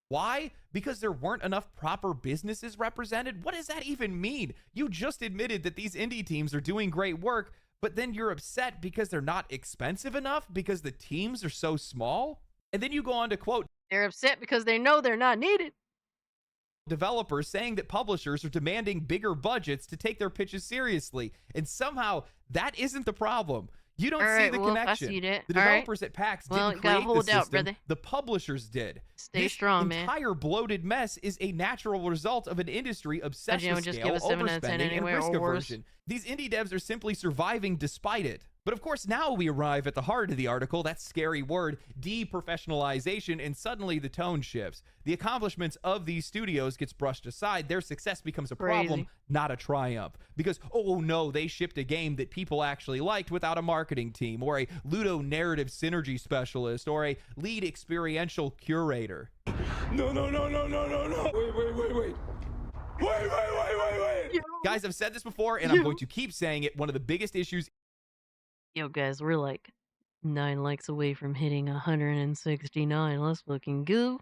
Why? Because there weren't enough proper businesses represented? What does that even mean? You just admitted that these indie teams are doing great work, but then you're upset because they're not expensive enough because the teams are so small? And then you go on to quote, they're upset because they know they're not needed. Developers saying that publishers are demanding bigger budgets to take their pitches seriously. And somehow that isn't the problem. You don't see the connection. The developers at PAX didn't create the system. The publishers did. Stay strong, man. This entire bloated mess is a natural result of an industry obsessed with scale, overspending, and risk aversion. These indie devs are simply surviving despite it. But of course, now we arrive at the heart of the article, that scary word, deprofessionalization, and suddenly the tone shifts. The accomplishments of these studios gets brushed aside. Their success becomes a problem, not a triumph. Because, oh no, they shipped a game that people actually liked without a marketing team, or a Ludo narrative synergy specialist, or a lead experiential curator. No. Wait. Guys, I've said this before, and I'm going to keep saying it. One of the biggest issues. Yo, guys, we're like 9 likes away from hitting 169. Let's fucking go.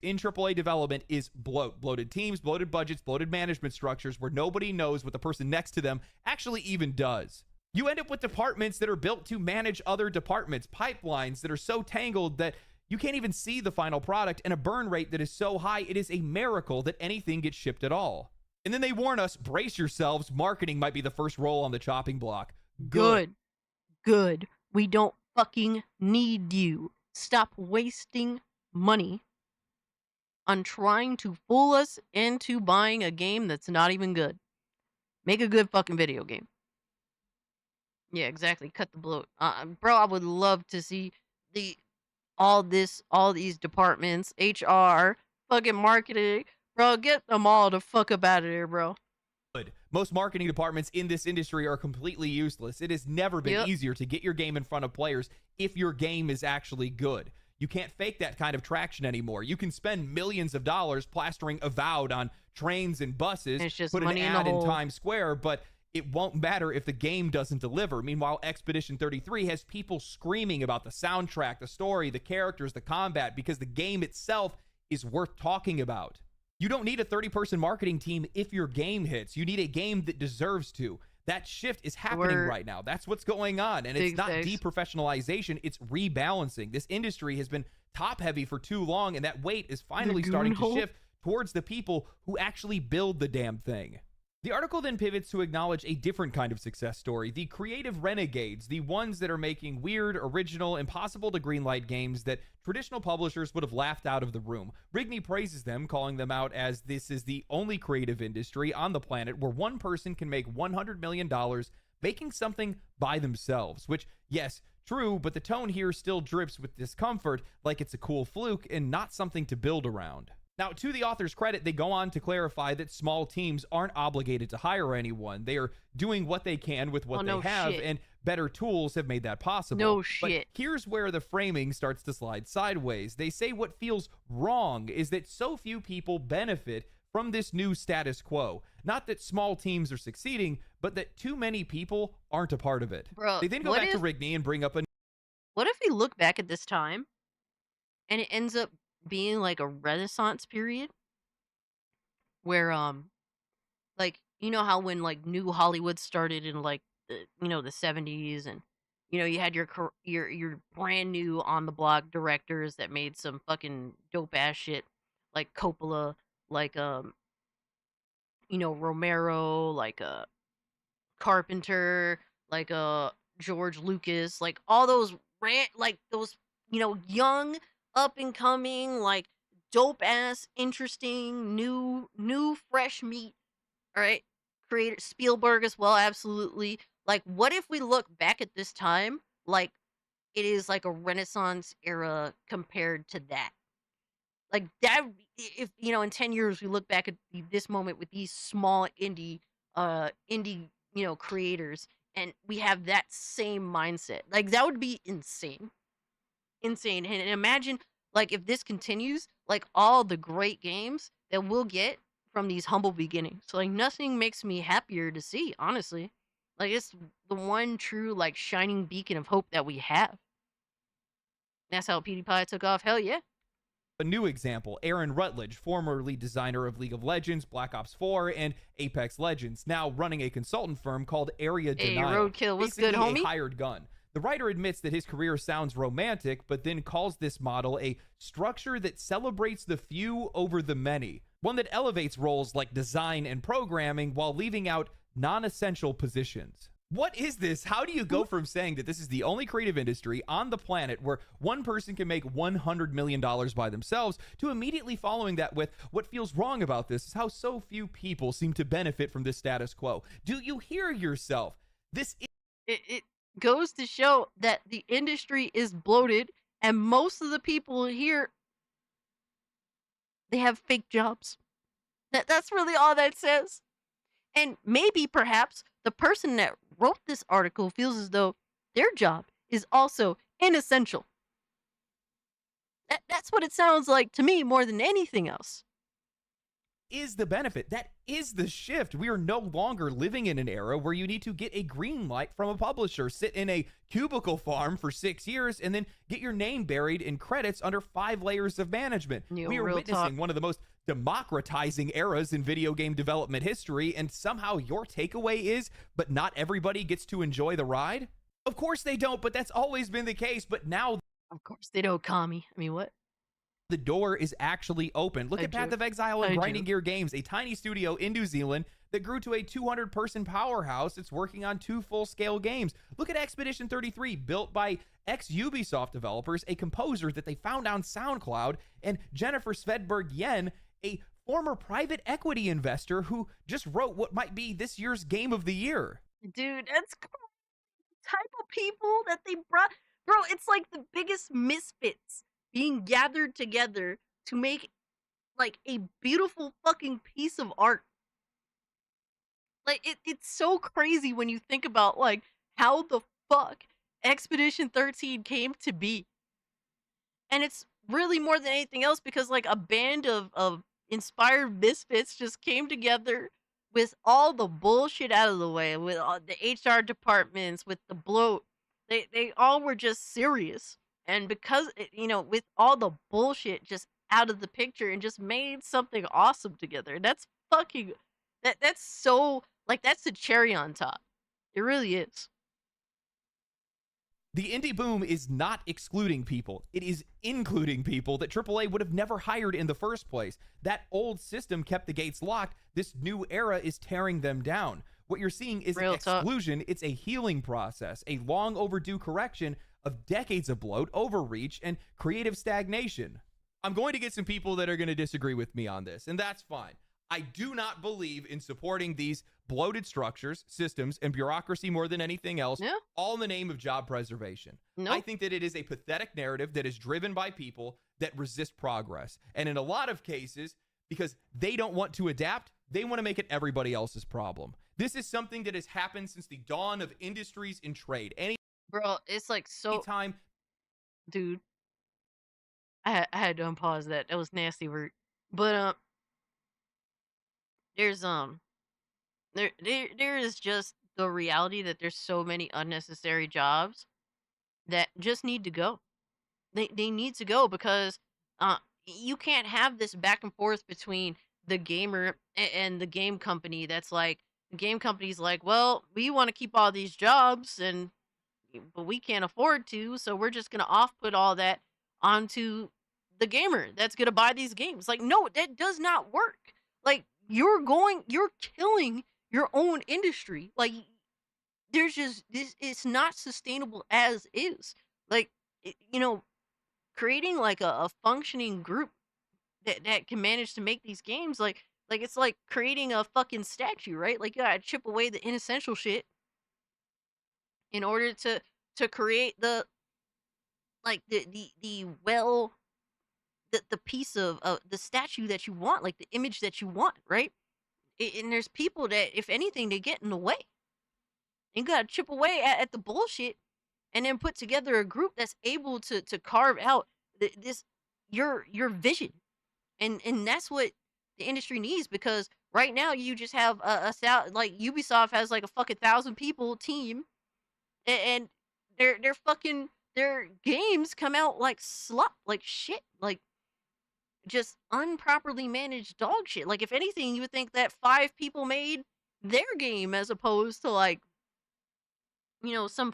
in AAA development is bloated teams, bloated budgets, bloated management structures where nobody knows what the person next to them actually even does. You end up with departments that are built to manage other departments, pipelines that are so tangled that you can't even see the final product, and a burn rate that is so high it is a miracle that anything gets shipped at all. And then they warn us, brace yourselves, marketing might be the first roll on the chopping block. Good. We don't fucking need you. Stop wasting money on trying to fool us into buying a game that's not even good. Make a good fucking video game. Yeah, exactly. Cut the bloat. Bro, I would love to see all these departments, HR, fucking marketing. Bro, get them all the fuck up out of there, bro. Most marketing departments in this industry are completely useless. It has never been easier to get your game in front of players if your game is actually good. You can't fake that kind of traction anymore. You can spend millions of dollars plastering Avowed on trains and buses, put an ad in Times Square, but it won't matter if the game doesn't deliver. Meanwhile, Expedition 33 has people screaming about the soundtrack, the story, the characters, the combat, because the game itself is worth talking about. You don't need a 30-person marketing team if your game hits. You need a game that deserves to. That shift is happening right now. That's what's going on. And it's not deprofessionalization, it's rebalancing. This industry has been top-heavy for too long, and that weight is finally starting to shift towards the people who actually build the damn thing. The article then pivots to acknowledge a different kind of success story, the creative renegades, the ones that are making weird, original, impossible to greenlight games that traditional publishers would have laughed out of the room. Rigney praises them, calling them out as this is the only creative industry on the planet where one person can make $100 million making something by themselves, which, yes, true, but the tone here still drips with discomfort, like it's a cool fluke and not something to build around. Now, to the author's credit, they go on to clarify that small teams aren't obligated to hire anyone. They are doing what they can with what they have, and better tools have made that possible. No shit. But here's where the framing starts to slide sideways. They say what feels wrong is that so few people benefit from this new status quo. Not that small teams are succeeding, but that too many people aren't a part of it. Bro, they then go back to Rigney and bring up a... What if we look back at this time and it ends up being like a Renaissance period where like, you know how when like new Hollywood started in like the, you know, the 70s, and you know you had your brand new on the block directors that made some fucking dope ass shit, like Coppola, like you know, Romero, like Carpenter, like George Lucas, like all those like those, you know, young up and coming, like dope ass, interesting, new fresh meat. All right, creator Spielberg as well, absolutely. Like, what if we look back at this time like it is like a Renaissance era compared to that? Like that, if you know, in 10 years we look back at this moment with these small indie, you know, creators, and we have that same mindset. Like that would be insane. And imagine like if this continues, like all the great games that we'll get from these humble beginnings. So like nothing makes me happier to see, honestly. Like it's the one true like shining beacon of hope that we have. That's how PewDiePie took off. Hell yeah. A new example, Aaron Rutledge, former lead designer of League of Legends, Black Ops 4, and Apex Legends, now running a consultant firm called Area Denial. Roadkill, what's good, homie? A hired gun. The writer admits that his career sounds romantic, but then calls this model a structure that celebrates the few over the many, one that elevates roles like design and programming while leaving out non-essential positions. What is this? How do you go from saying that this is the only creative industry on the planet where one person can make $100 million by themselves to immediately following that with what feels wrong about this is how so few people seem to benefit from this status quo? Do you hear yourself? This is... It goes to show that the industry is bloated, and most of the people here, they have fake jobs. That's really all that says. And maybe perhaps the person that wrote this article feels as though their job is also inessential. That's what it sounds like to me more than anything else. is the benefit. That is the shift. We are no longer living in an era where you need to get a green light from a publisher, sit in a cubicle farm for 6 years, and then get your name buried in credits under 5 layers of management. We are witnessing one of the most democratizing eras in video game development history, and somehow your takeaway is, but not everybody gets to enjoy the ride? Of course they don't, but that's always been the case. But now, of course they don't, Kami. I mean, what? The door is actually open. Look at Path of Exile and Grinding Gear Games, a tiny studio in New Zealand that grew to a 200-person powerhouse that's working on 2 full-scale games. Look at Expedition 33, built by ex-Ubisoft developers, a composer that they found on SoundCloud, and Jennifer Svedberg-Yen, a former private equity investor who just wrote what might be this year's Game of the Year. Dude, that's cool. Type of people that they brought. Bro, it's like the biggest misfits being gathered together to make like a beautiful fucking piece of art. Like it's so crazy when you think about like how the fuck Expedition 13 came to be. And it's really more than anything else because like a band of inspired misfits just came together with all the bullshit out of the way, with all the HR departments, with the bloat. They all were just serious. And because, with all the bullshit just out of the picture and just made something awesome together. That's fucking, that's so, like, that's the cherry on top. It really is. The indie boom is not excluding people. It is including people that AAA would have never hired in the first place. That old system kept the gates locked. This new era is tearing them down. What you're seeing is exclusion. It's a healing process, a long overdue correction of decades of bloat, overreach, and creative stagnation. I'm going to get some people that are going to disagree with me on this, and that's fine. I do not believe in supporting these bloated structures, systems, and bureaucracy more than anything else, all in the name of job preservation. I think that it is a pathetic narrative that is driven by people that resist progress. And in a lot of cases, because they don't want to adapt, they want to make it everybody else's problem. This is something that has happened since the dawn of industries in trade. Bro, it's like so... Anytime... Dude. I had to unpause that. That was nasty word. But, there's, there is just the reality that there's so many unnecessary jobs that just need to go. They need to go because, you can't have this back and forth between the gamer and the game company that's like, the game company's like, well, we want to keep all these jobs but we can't afford to, so we're just gonna off-put all that onto the gamer that's gonna buy these games. Like, no, that does not work. Like, you're killing your own industry. Like, there's just this, it's not sustainable as is. Like, creating like a functioning group that can manage to make these games, like it's like creating a fucking statue, right? Like, you gotta chip away the inessential shit in order to create the piece of the statue that you want, like the image that you want, right? And there's people that, if anything, they get in the way. You gotta chip away at the bullshit and then put together a group that's able to carve out your vision. And that's what the industry needs, because right now you just have like Ubisoft has like a fucking 1,000 people team, and their games come out like like shit, like just unproperly managed dog shit. Like, if anything, you would think that 5 people made their game as opposed to like, some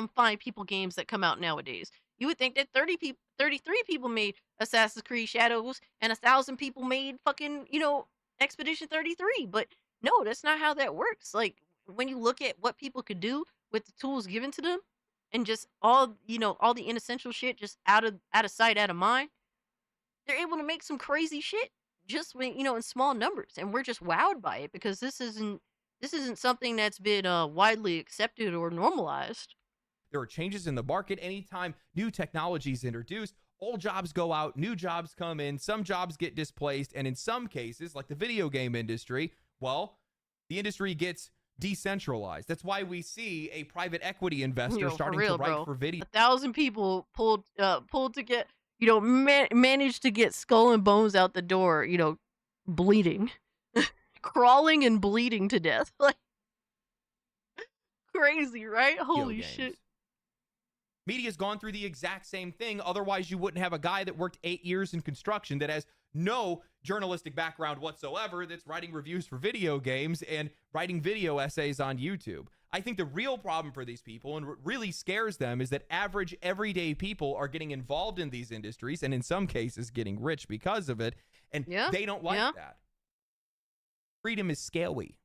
5 people games that come out nowadays. You would think that 33 people made Assassin's Creed Shadows and 1,000 people made fucking, Expedition 33. But no, that's not how that works. Like, when you look at what people could do with the tools given to them and just all the inessential shit just out of sight, out of mind, they're able to make some crazy shit just when, in small numbers. And we're just wowed by it because this isn't something that's been widely accepted or normalized. There are changes in the market. Anytime new technology is introduced, old jobs go out, new jobs come in, some jobs get displaced, and in some cases, like the video game industry, well, the industry gets decentralized. That's why we see a private equity investor starting to write for video. 1,000 people pulled to get, managed to get Skull and Bones out the door, bleeding, crawling and bleeding to death. Like, crazy, right? Holy games. shit. Media's gone through the exact same thing. Otherwise, you wouldn't have a guy that worked 8 years in construction that has no journalistic background whatsoever that's writing reviews for video games and writing video essays on YouTube. I think the real problem for these people, and what really scares them, is that average everyday people are getting involved in these industries and in some cases getting rich because of it, and they don't like that. Freedom is scary.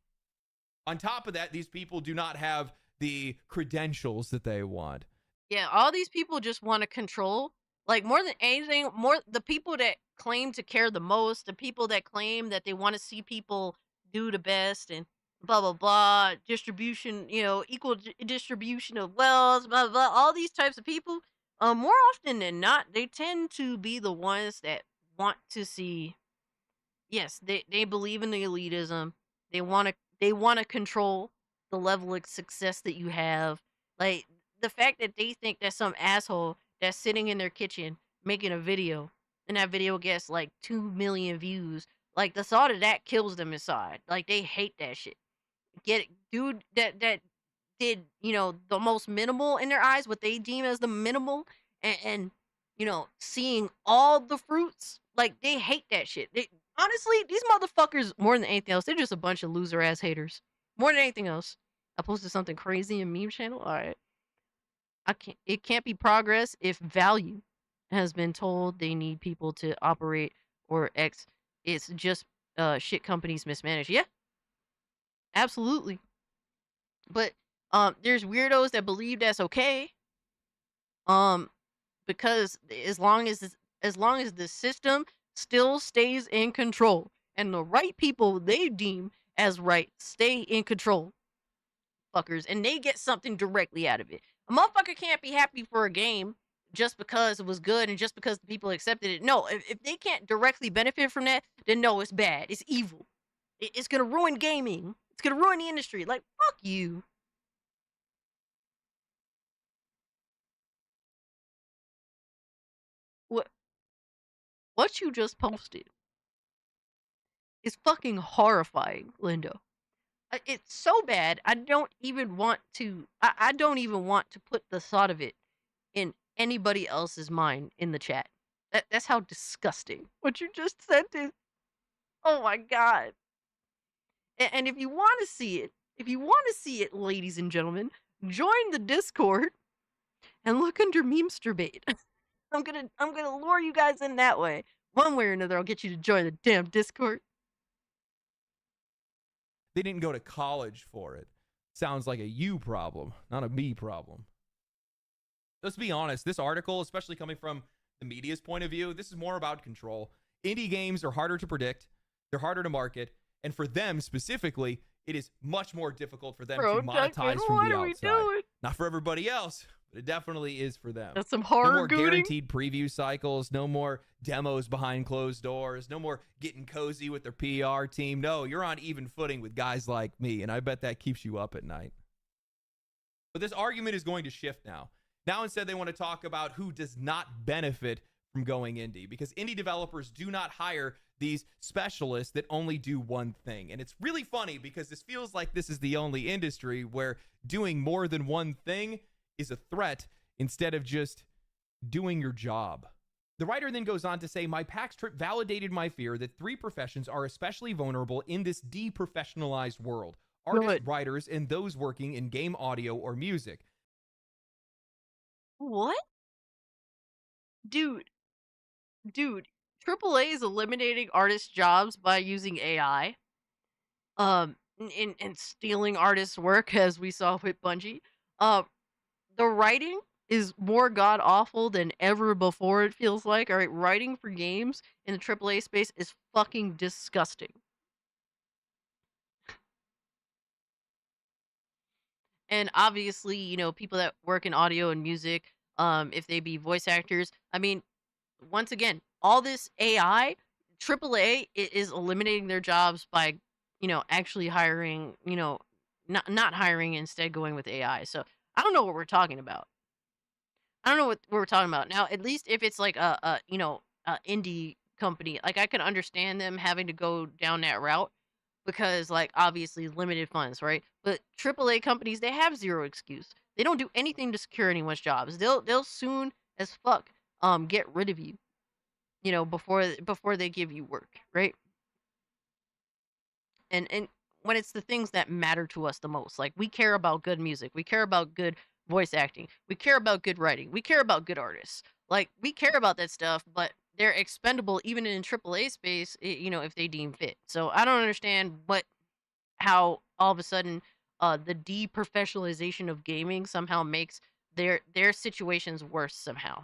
On top of that, these people do not have the credentials that they want. Yeah, all these people just want to control. Like, more than anything, the people that claim to care the most, the people that claim that they want to see people do the best and blah, blah, blah, distribution, equal distribution of wealth, blah, blah, all these types of people, more often than not, they tend to be the ones that want to see, yes, they believe in the elitism. They want to control the level of success that you have. Like, the fact that they think that some asshole that's sitting in their kitchen making a video and that video gets like 2 million views, like, the thought of that kills them inside. Like, they hate that shit. Get it, dude that did, the most minimal in their eyes, what they deem as the minimal, and seeing all the fruits, like, they hate that shit. Honestly, these motherfuckers, more than anything else, they're just a bunch of loser ass haters. More than anything else. I posted something crazy in meme channel. All right. It can't be progress if value has been told they need people to operate, or X. It's just shit companies mismanage. Yeah. Absolutely. But there's weirdos that believe that's okay. Because as long as the system still stays in control and the right people they deem as right stay in control, fuckers, and they get something directly out of it. A motherfucker can't be happy for a game just because it was good and just because the people accepted it. No, if they can't directly benefit from that, then no, it's bad. It's evil. It's gonna ruin gaming. It's gonna ruin the industry. Like, fuck you. What you just posted is fucking horrifying, Lindo. It's so bad. I don't even want to. I don't even want to put the thought of it in anybody else's mind in the chat. That's how disgusting what you just said is. Oh my god. And if you want to see it, ladies and gentlemen, join the Discord and look under Memesterbait. I'm gonna lure you guys in that way. One way or another, I'll get you to join the damn Discord. They didn't go to college for it. Sounds like a you problem, not a me problem. Let's be honest, this article, especially coming from the media's point of view, this is more about control. Indie games are harder to predict, they're harder to market, and for them specifically, it is much more difficult for them to monetize from the outside. Not for everybody else, but it definitely is for them. That's some horror. No more guaranteed preview cycles, no more demos behind closed doors, no more getting cozy with their PR team. No, you're on even footing with guys like me, and I bet that keeps you up at night. But this argument is going to shift now. Now instead they want to talk about who does not benefit from going indie, because indie developers do not hire these specialists that only do one thing. And it's really funny because this feels like this is the only industry where doing more than one thing is a threat instead of just doing your job. The writer then goes on to say, my PAX trip validated my fear that 3 professions are especially vulnerable in this deprofessionalized world. Artists, writers, and those working in game audio or music. What? Dude, AAA is eliminating artists' jobs by using AI. And stealing artists' work, as we saw with Bungie. The writing is more god awful than ever before, it feels like. All right, writing for games in the AAA space is fucking disgusting. And obviously, people that work in audio and music, if they be voice actors, I mean, once again, all this AI, AAA is eliminating their jobs by, actually hiring, not hiring, instead going with AI. So I don't know what we're talking about. I don't know what we're talking about. Now, at least if it's like a indie company, like, I can understand them having to go down that route because, like, obviously limited funds, right? But AAA companies, they have zero excuse. They don't do anything to secure anyone's jobs. They'll soon as fuck get rid of you, you know, before they give you work, right? And when it's the things that matter to us the most, like, we care about good music, we care about good voice acting, we care about good writing, we care about good artists. Like, we care about that stuff, but they're expendable even in AAA space, you know, if they deem fit. So I don't understand how all of a sudden the deprofessionalization of gaming somehow makes their situations worse somehow.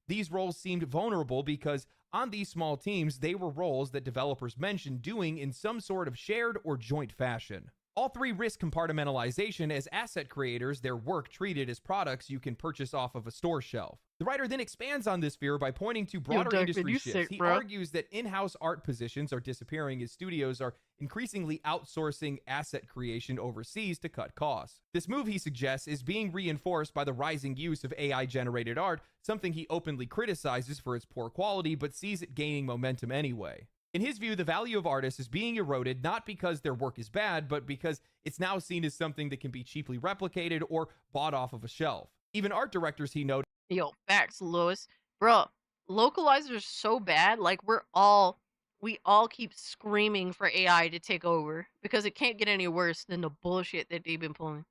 These roles seemed vulnerable because on these small teams, they were roles that developers mentioned doing in some sort of shared or joint fashion. All three risk compartmentalization as asset creators, their work treated as products you can purchase off of a store shelf. The writer then expands on this fear by pointing to broader industry shifts. He argues that in-house art positions are disappearing as studios are increasingly outsourcing asset creation overseas to cut costs. This move, he suggests, is being reinforced by the rising use of AI-generated art, something he openly criticizes for its poor quality, but sees it gaining momentum anyway. In his view, the value of artists is being eroded not because their work is bad, but because it's now seen as something that can be cheaply replicated or bought off of a shelf. Even art directors, he noted. Yo, facts, Lewis. Bro, localizers are so bad. Like, we all keep screaming for AI to take over because it can't get any worse than the bullshit that they've been pulling.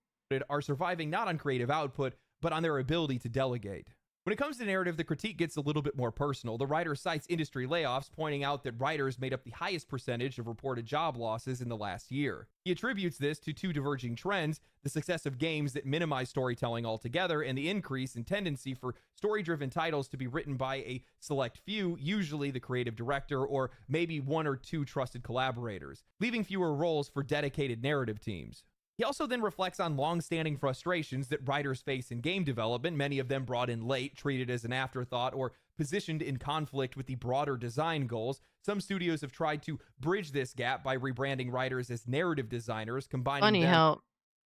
Are surviving not on creative output, but on their ability to delegate. When it comes to narrative, the critique gets a little bit more personal. The writer cites industry layoffs, pointing out that writers made up the highest percentage of reported job losses in the last year. He attributes this to two diverging trends: the success of games that minimize storytelling altogether, and the increase in tendency for story-driven titles to be written by a select few, usually the creative director or maybe one or two trusted collaborators, leaving fewer roles for dedicated narrative teams. He also then reflects on long-standing frustrations that writers face in game development, many of them brought in late, treated as an afterthought, or positioned in conflict with the broader design goals. Some studios have tried to bridge this gap by rebranding writers as narrative designers, combining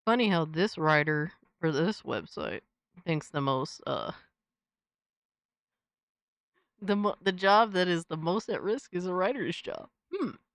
Funny how this writer for this website thinks the most the job that is the most at risk is a writer's job.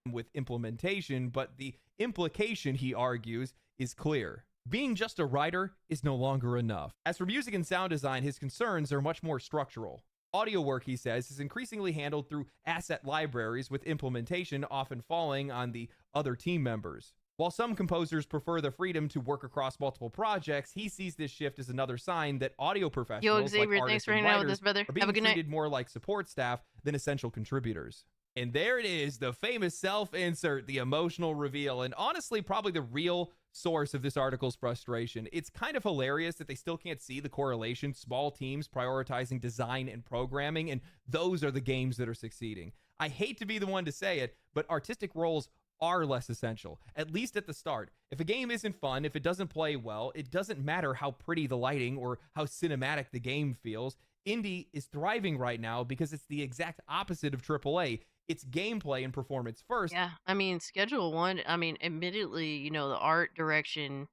With implementation, but the implication, he argues, is clear. Being just a writer is no longer enough. As for music and sound design, his concerns are much more structural. Audio work, he says, is increasingly handled through asset libraries, with implementation often falling on the other team members. While some composers prefer the freedom to work across multiple projects, he sees this shift as another sign that audio professionals Xavier, like thanks artists for and hanging out with writers us, brother. are being Have a good night. treated more like support staff than essential contributors. And there it is, the famous self-insert, the emotional reveal, and honestly, probably the real source of this article's frustration. It's kind of hilarious that they still can't see the correlation. Small teams prioritizing design and programming, and those are the games that are succeeding. I hate to be the one to say it, but artistic roles are less essential, at least at the start. If a game isn't fun, if it doesn't play well, it doesn't matter how pretty the lighting or how cinematic the game feels. Indie is thriving right now because it's the exact opposite of AAA. It's gameplay and performance first. Yeah, I mean, Schedule 1, I mean, admittedly, you know, the art direction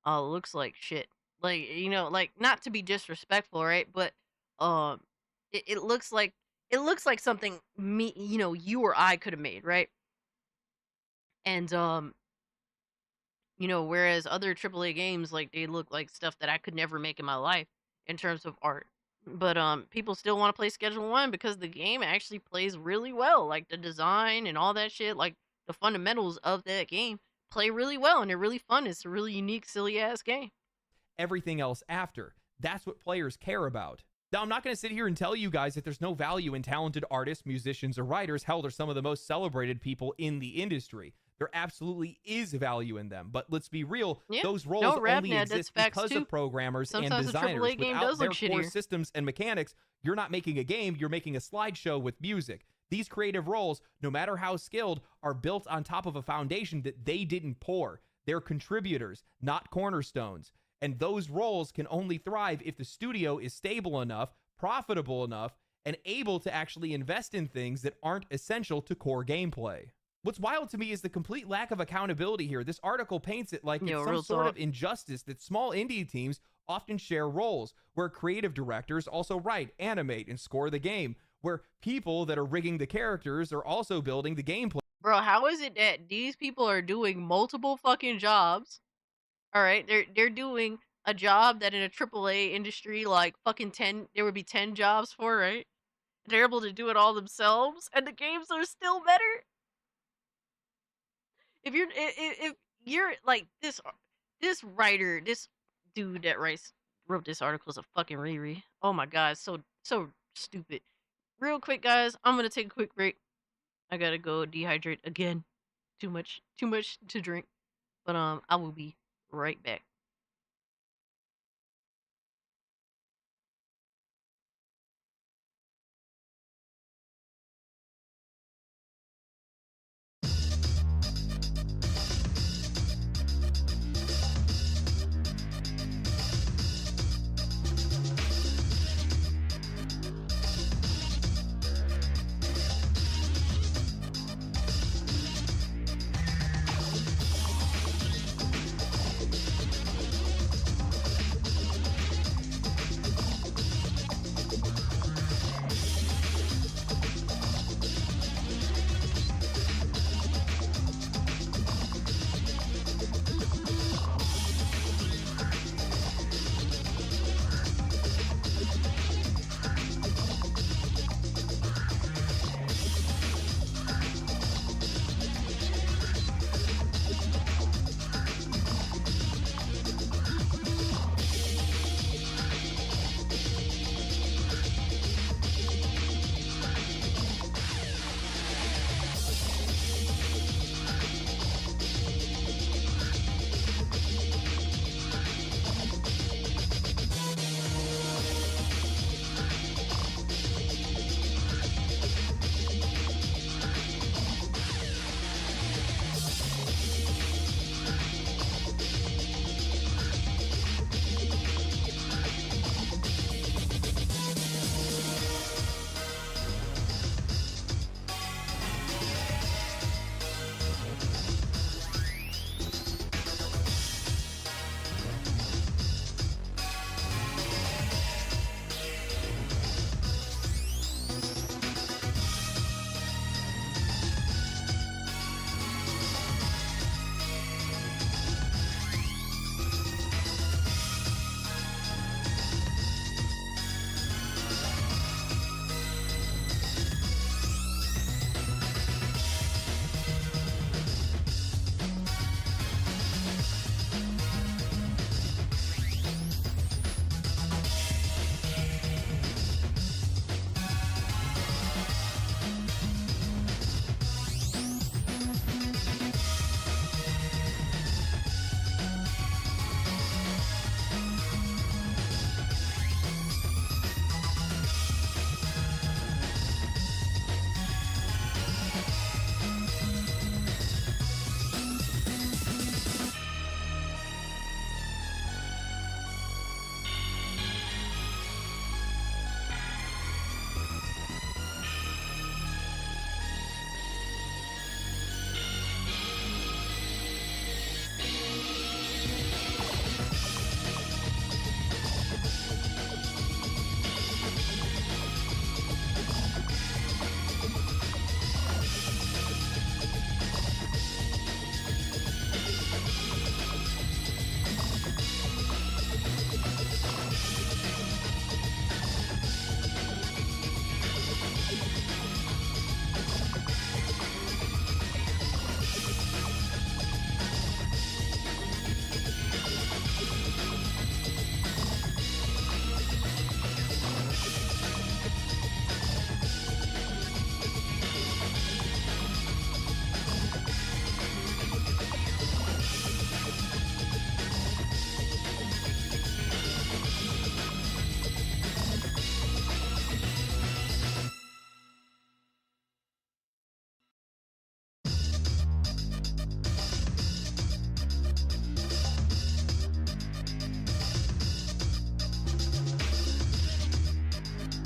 looks like shit. Like, you know, like, not to be disrespectful, right? But it looks like something me, you know, you or I could have made, right? And you know, whereas other AAA games, like, they look like stuff that I could never make in my life in terms of art. But people still want to play Schedule 1 because the game actually plays really well. Like, the design and all that shit, like, the fundamentals of that game play really well, and they're really fun. It's a really unique, silly-ass game. Everything else after. That's what players care about. Now, I'm not going to sit here and tell you guys that there's no value in talented artists, musicians, or writers. Hell, they're some of the most celebrated people in the industry. There absolutely is value in them, but let's be real, those roles only exist because of programmers and designers. Without their core systems and mechanics, you're not making a game, you're making a slideshow with music. These creative roles, no matter how skilled, are built on top of a foundation that they didn't pour. They're contributors, not cornerstones. And those roles can only thrive if the studio is stable enough, profitable enough, and able to actually invest in things that aren't essential to core gameplay. What's wild to me is the complete lack of accountability here. This article paints it like it's some sort of injustice that small indie teams often share roles, where creative directors also write, animate, and score the game, where people that are rigging the characters are also building the gameplay. Bro, how is it that these people are doing multiple fucking jobs? All right, they're doing a job that in a AAA industry like fucking 10 there would be 10 jobs for, right? They're able to do it all themselves and the games are still better. If you're like this writer, this dude that wrote this article is a fucking Riri. Oh my god, so stupid. Real quick, guys, I'm gonna take a quick break. I gotta go dehydrate again. Too much to drink. But I will be right back.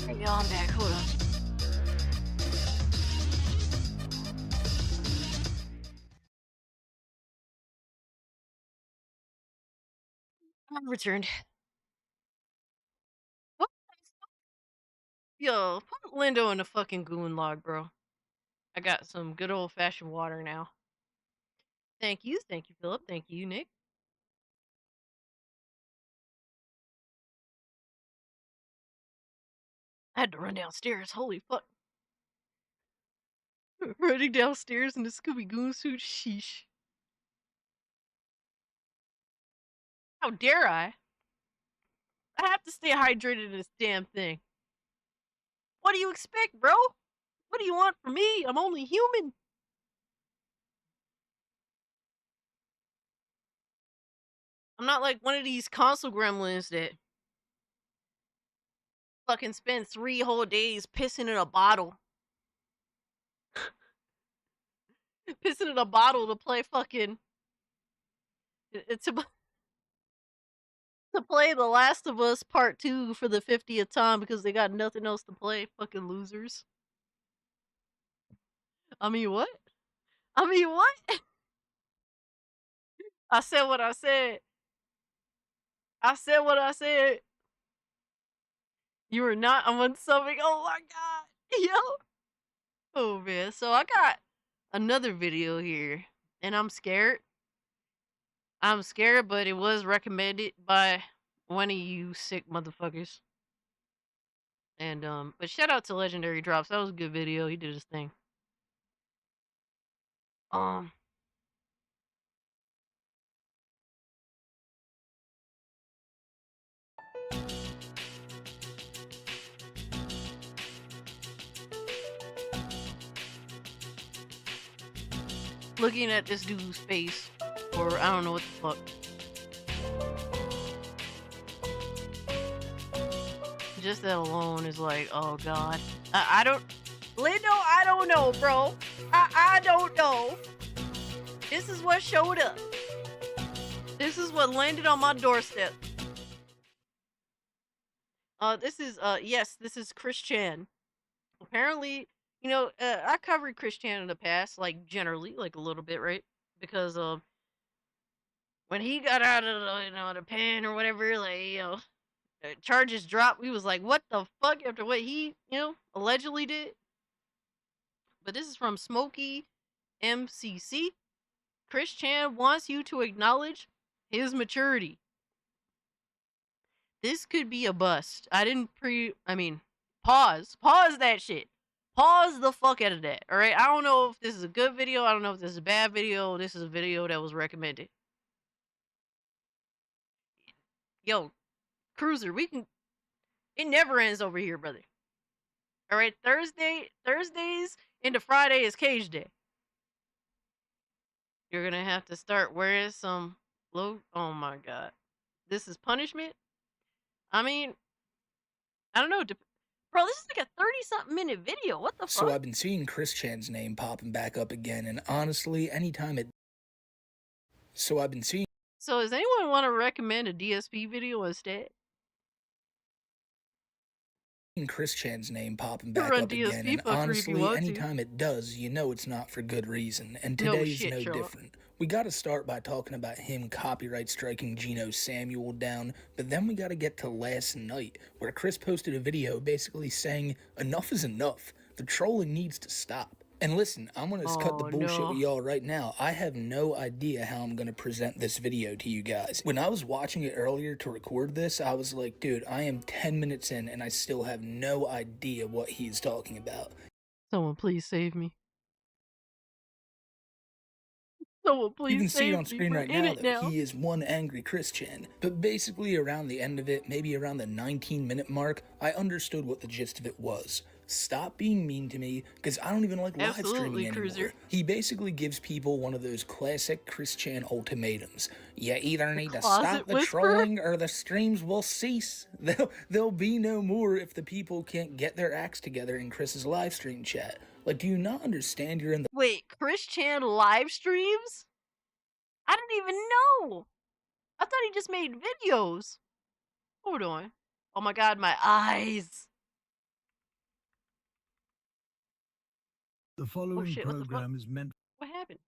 Yo, I'm back. Hold on. I'm returned. What? Yo, put Lindo in the fucking goon log, bro. I got some good old fashioned water now. Thank you, Philip. Thank you, Nick. I had to run downstairs. Holy fuck. Running downstairs in the Scooby Goon suit. Sheesh. How dare I? I have to stay hydrated in this damn thing. What do you expect, bro? What do you want from me? I'm only human. I'm not like one of these console gremlins that fucking spend 3 whole days pissing in a bottle. Pissing in a bottle to play fucking... to play The Last of Us Part 2 for the 50th time because they got nothing else to play. Fucking losers. I mean, what? I mean, what? I said what I said. I said what I said. You were not on something. Oh my god. Yo. Oh man. So I got another video here. And I'm scared. I'm scared, but it was recommended by one of you sick motherfuckers. And but shout out to Legendary Drops. That was a good video. He did his thing. Looking at this dude's face, or I don't know what the fuck. Just that alone is like, oh god. I don't, Lindo, I don't know, bro. I don't know. This is what showed up. This is what landed on my doorstep. Yes, this is Chris Chan. Apparently, you know, I covered Chris Chan in the past, like, generally, like, a little bit, right? Because, when he got out of the pen or whatever, like, you know, charges dropped, we was like, what the fuck, after what he, you know, allegedly did? But this is from Smokey MCC. Chris Chan wants you to acknowledge his maturity. This could be a bust. Pause that shit. Pause the fuck out of that, alright? I don't know if this is a good video, I don't know if this is a bad video, this is a video that was recommended. Yo, Cruiser, it never ends over here, brother. Alright, Thursdays into Friday is Cage Day. You're gonna have to start wearing some low, oh my god. This is punishment? I mean, I don't know, bro, this is like a 30-something minute video. What the fuck? So I've been seeing Chris Chan's name popping back up again, and honestly, anytime it... So I've been seeing... So does anyone want to recommend a DSP video instead? Chris Chan's name popping back up again, and honestly, anytime it does, you know it's not for good reason, and today's no different. We gotta start by talking about him copyright striking Geno Samuel down, but then we gotta get to last night, where Chris posted a video basically saying, enough is enough, the trolling needs to stop. And listen, I'm gonna cut the bullshit with y'all right now. I have no idea how I'm gonna present this video to you guys. When I was watching it earlier to record this, I was like, dude, I am 10 minutes in and I still have no idea what he's talking about. Someone please save me. Someone please you can see save it on screen me. right now that he is one angry Chris Chan. But basically around the end of it, maybe around the 19-minute mark, I understood what the gist of it was. Stop being mean to me, because I don't even like live streaming anymore. Cruiser. He basically gives people one of those classic Chris Chan ultimatums. You either need to stop the trolling or the streams will cease. There'll be no more if the people can't get their acts together in Chris's live stream chat. Like, do you not understand you're in the... Wait, Chris Chan live streams? I didn't even know. I thought he just made videos. Hold on. Oh my god, my eyes. The following program is meant... What happened?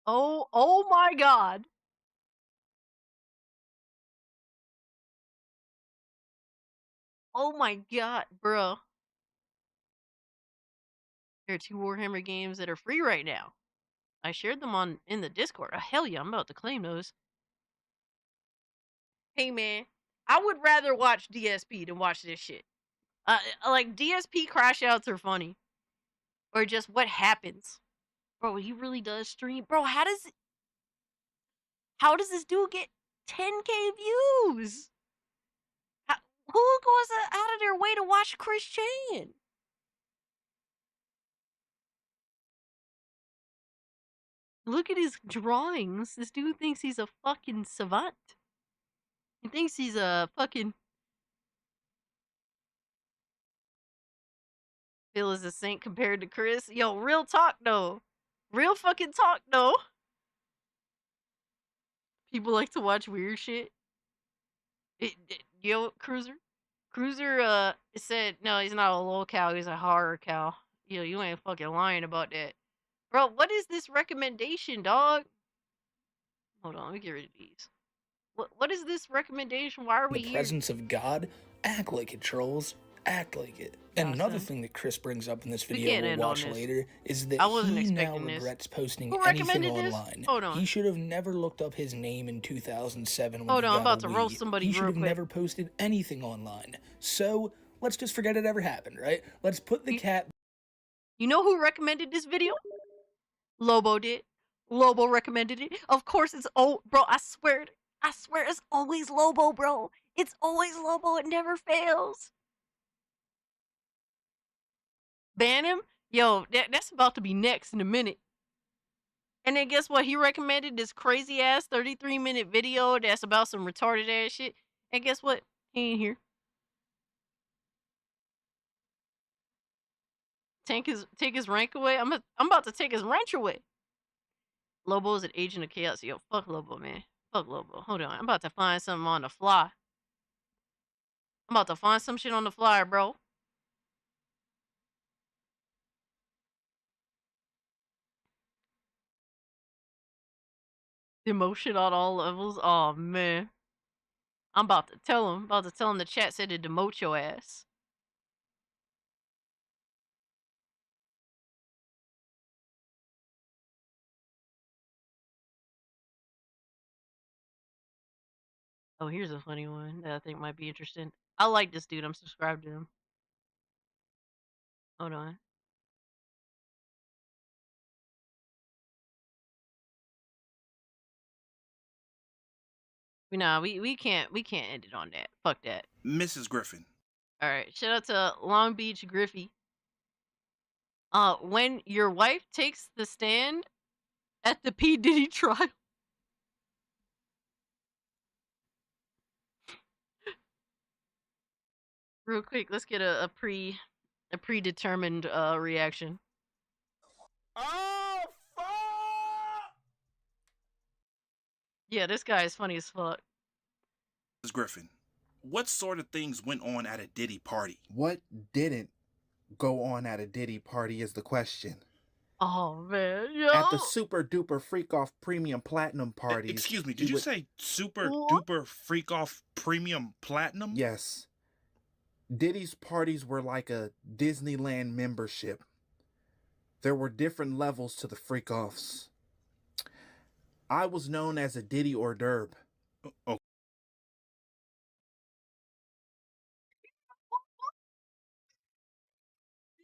Oh my god. Oh my god, bro. There are 2 Warhammer games that are free right now. I shared them in the Discord. Oh, hell yeah, I'm about to claim those. Hey man, I would rather watch DSP than watch this shit. Like DSP crash outs are funny. Or just what happens. Bro, he really does stream. Bro, how does this dude get 10K views? Who goes out of their way to watch Chris Chan? Look at his drawings. This dude thinks he's a fucking savant. He thinks he's a fucking... Phil is a saint compared to Chris. Yo, real talk though. Real fucking talk though. People like to watch weird shit. Yo, Cruiser said, no, he's not a low cow, he's a horror cow. Yo, you ain't fucking lying about that. Bro, what is this recommendation, dog? Hold on, let me get rid of these. What is this recommendation? Why are we here? In the presence of God, act like it, trolls. Act like it. And another thing that Chris brings up in this video we'll watch later is that he now regrets posting anything online. Hold on. He should have never looked up his name in 2007 when Hold he on, got I'm about a to Wii. roast somebody He should real have quick. never posted anything online. So, let's just forget it ever happened, right? Let's put the cat... You know who recommended this video? Lobo did. Lobo recommended it. Of course it's... Oh, bro, I swear it's always Lobo, bro. It's always Lobo. It never fails. Ban him? Yo, that's about to be next in a minute. And then guess what? He recommended this crazy ass 33-minute video that's about some retarded ass shit. And guess what? He ain't here. Take his rank away. I'm about to take his rank away. Lobo is an agent of chaos. Yo, fuck Lobo, man. Fuck Lobo. Hold on. I'm about to find something on the fly. I'm about to find some shit on the fly, bro. Demotion on all levels. Oh man. I'm about to tell him. The chat said to demote your ass. Oh, here's a funny one that I think might be interesting. I like this dude. I'm subscribed to him. Hold on. Nah, we can't end it on that. Fuck that. Mrs. Griffin. All right. Shout out to Long Beach Griffey. When your wife takes the stand at the P. Diddy trial. Real quick, let's get a predetermined reaction. Oh, fuck! Yeah, this guy is funny as fuck. Mrs. Griffin, what sort of things went on at a Diddy party? What didn't go on at a Diddy party is the question. Oh, man. Yo. At the Super Duper Freak Off Premium Platinum parties... Excuse me, did you say Super Duper Freak Off Premium Platinum? Yes. Diddy's parties were like a Disneyland membership. There were different levels to the freak offs. I was known as a Diddy hors d'oeuvre. Oh.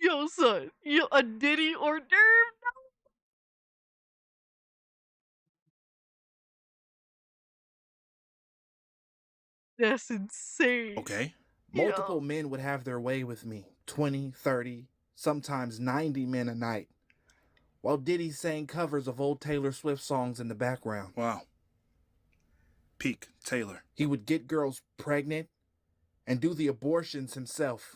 Yo, son. Yo, a Diddy hors d'oeuvre? That's insane. Okay. Multiple men would have their way with me. 20, 30, sometimes 90 men a night. While Diddy sang covers of old Taylor Swift songs in the background. Wow. Peak Taylor. He would get girls pregnant and do the abortions himself.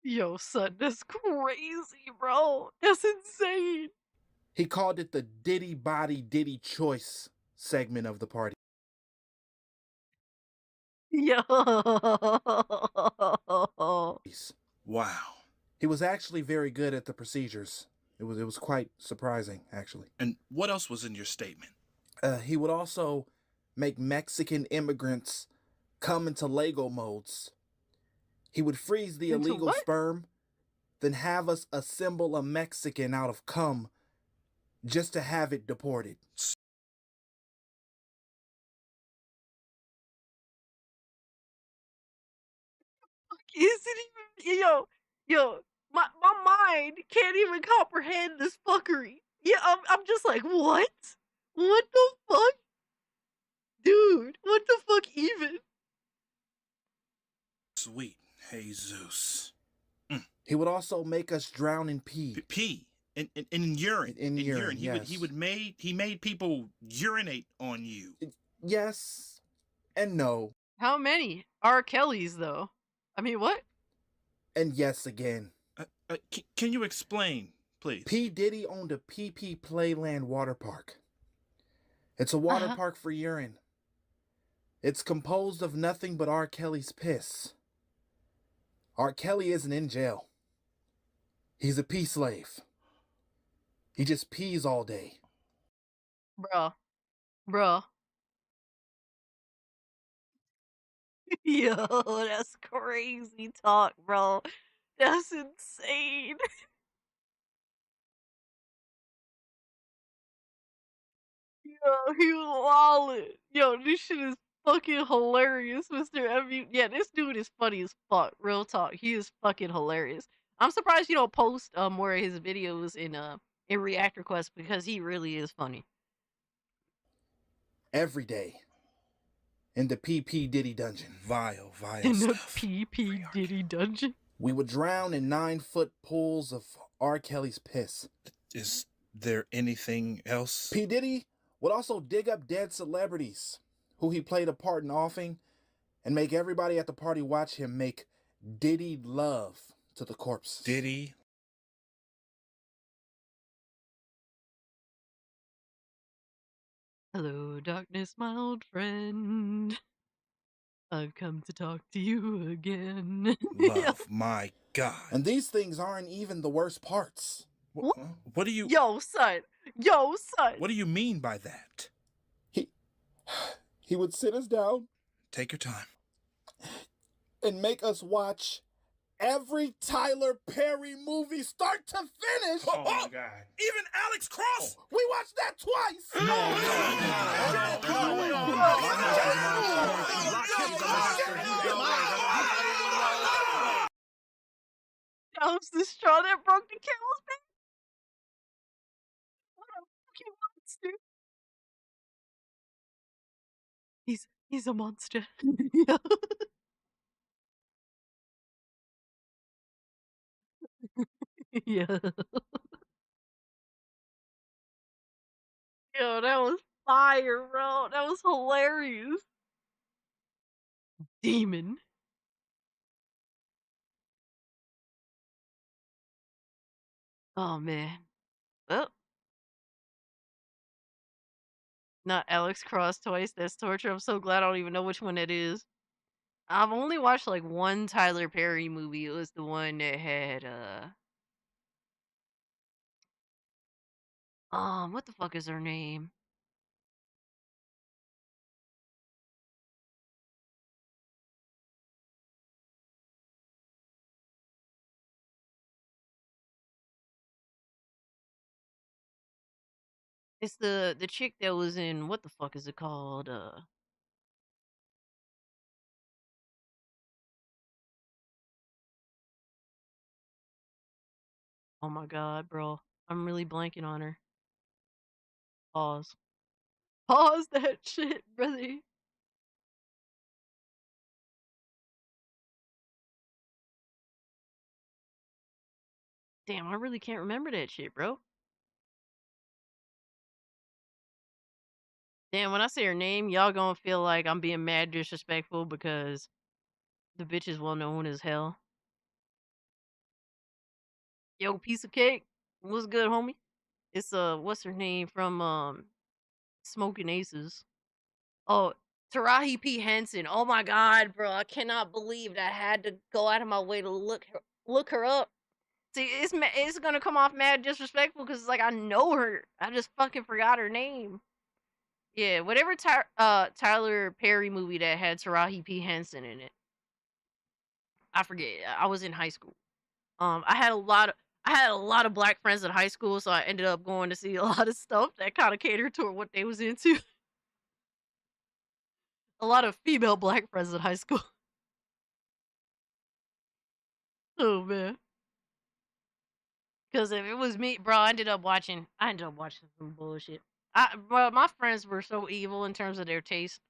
Yo, son, that's crazy, bro. That's insane. He called it the Diddy Body Diddy Choice segment of the party. Yo. Wow. He was actually very good at the procedures. It was quite surprising, actually. And what else was in your statement? He would also make Mexican immigrants come into Lego modes. He would freeze the illegal sperm, then have us assemble a Mexican out of cum just to have it deported. Isn't even yo, my mind can't even comprehend this fuckery. Yeah, I'm just like, what? What the fuck? Dude, what the fuck even? Sweet Jesus. He would also make us drown in pee. Pee? In urine? In urine, yes. He made people urinate on you. Yes and no. How many R. Kellys, though? I mean, what? And yes again. Can you explain, please? P. Diddy owned a PP Playland water park. It's a water park for urine. It's composed of nothing but R. Kelly's piss. R. Kelly isn't in jail. He's a pee slave. He just pees all day. Bruh. Yo, that's crazy talk, bro. That's insane. Yo, he was wildin'. Yo, this shit is fucking hilarious, Mr. M. Yeah, this dude is funny as fuck. Real talk. He is fucking hilarious. I'm surprised you don't post more of his videos in React Requests because he really is funny. Every day. In the PP Diddy dungeon. Vile in stuff. The PP Diddy dungeon? We would drown in 9-foot pools of R. Kelly's piss. Is there anything else? P. Diddy would also dig up dead celebrities who he played a part in offing and make everybody at the party watch him make Diddy love to the corpse. Diddy? Hello, darkness, my old friend. I've come to talk to you again. Love, my God. And these things aren't even the worst parts. What do you... Yo, son. What do you mean by that? He would sit us down. Take your time. And make us watch every Tyler Perry movie start to finish. Oh my God. Even Alex Cross? We watched that twice. That was the straw that broke the camel's back. What a fucking monster. He's a monster. Yeah. Yeah. Yo, that was fire, bro. That was hilarious. Demon. Oh, man. Well. Not Alex Cross twice. That's torture. I'm so glad I don't even know which one it is. I've only watched like one Tyler Perry movie. It was the one that had what the fuck is her name? It's the chick that was in what the fuck is it called? Oh my god, bro. I'm really blanking on her. Pause. Pause that shit, brother. Damn, I really can't remember that shit, bro. Damn, when I say her name, y'all gonna feel like I'm being mad disrespectful because the bitch is well known as hell. Yo, piece of cake. What's good, homie? It's what's her name from Smoking Aces? Oh, Taraji P. Henson. Oh my god, bro. I cannot believe that I had to go out of my way to look her up. See, it's gonna come off mad disrespectful because it's like I know her. I just fucking forgot her name. Yeah, whatever Tyler Perry movie that had Taraji P. Henson in it. I forget. I was in high school. I had a lot of black friends in high school, so I ended up going to see a lot of stuff that kind of catered to what they was into. A lot of female black friends in high school. Oh man. Because if it was me, bro, I ended up watching some bullshit. Bro, my friends were so evil in terms of their taste.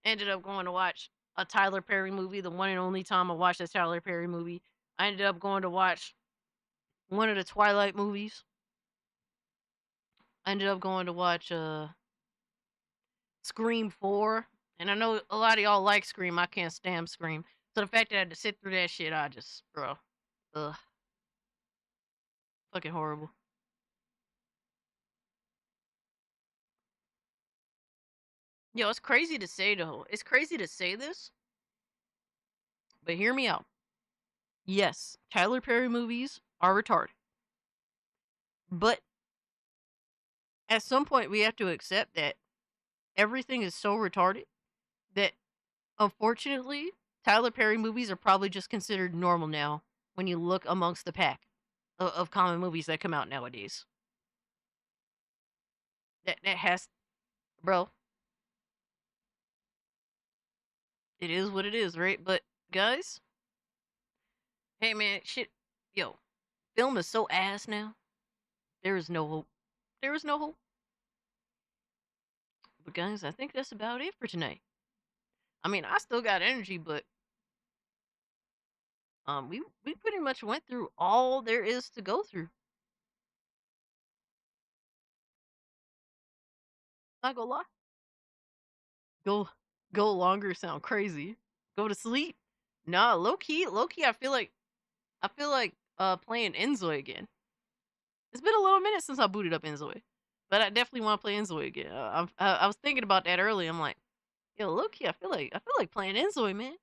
Ended up going to watch a Tyler Perry movie, the one and only time I watched a Tyler Perry movie. I ended up going to watch one of the Twilight movies. I ended up going to watch Scream 4. And I know a lot of y'all like Scream. I can't stand Scream. So the fact that I had to sit through that shit, bro. Ugh. Fucking horrible. Yo, it's crazy to say though. It's crazy to say this. But hear me out. Yes, Tyler Perry movies are retarded. But at some point we have to accept that everything is so retarded that unfortunately Tyler Perry movies are probably just considered normal now when you look amongst the pack of common movies that come out nowadays. That has, bro. It is what it is, right? But guys, hey man, shit, yo, film is so ass now. There is no hope. There is no hope. But guys, I think that's about it for tonight. I mean, I still got energy, but we pretty much went through all there is to go through. Not gonna lie. Go longer sound crazy. Go to sleep. Nah, low key, I feel like playing Enzoy again. It's been a little minute since I booted up Enzoy, but I definitely want to play Enzoy again. I was thinking about that earlier. I'm like, yo, low key, I feel like playing Enzoy, man.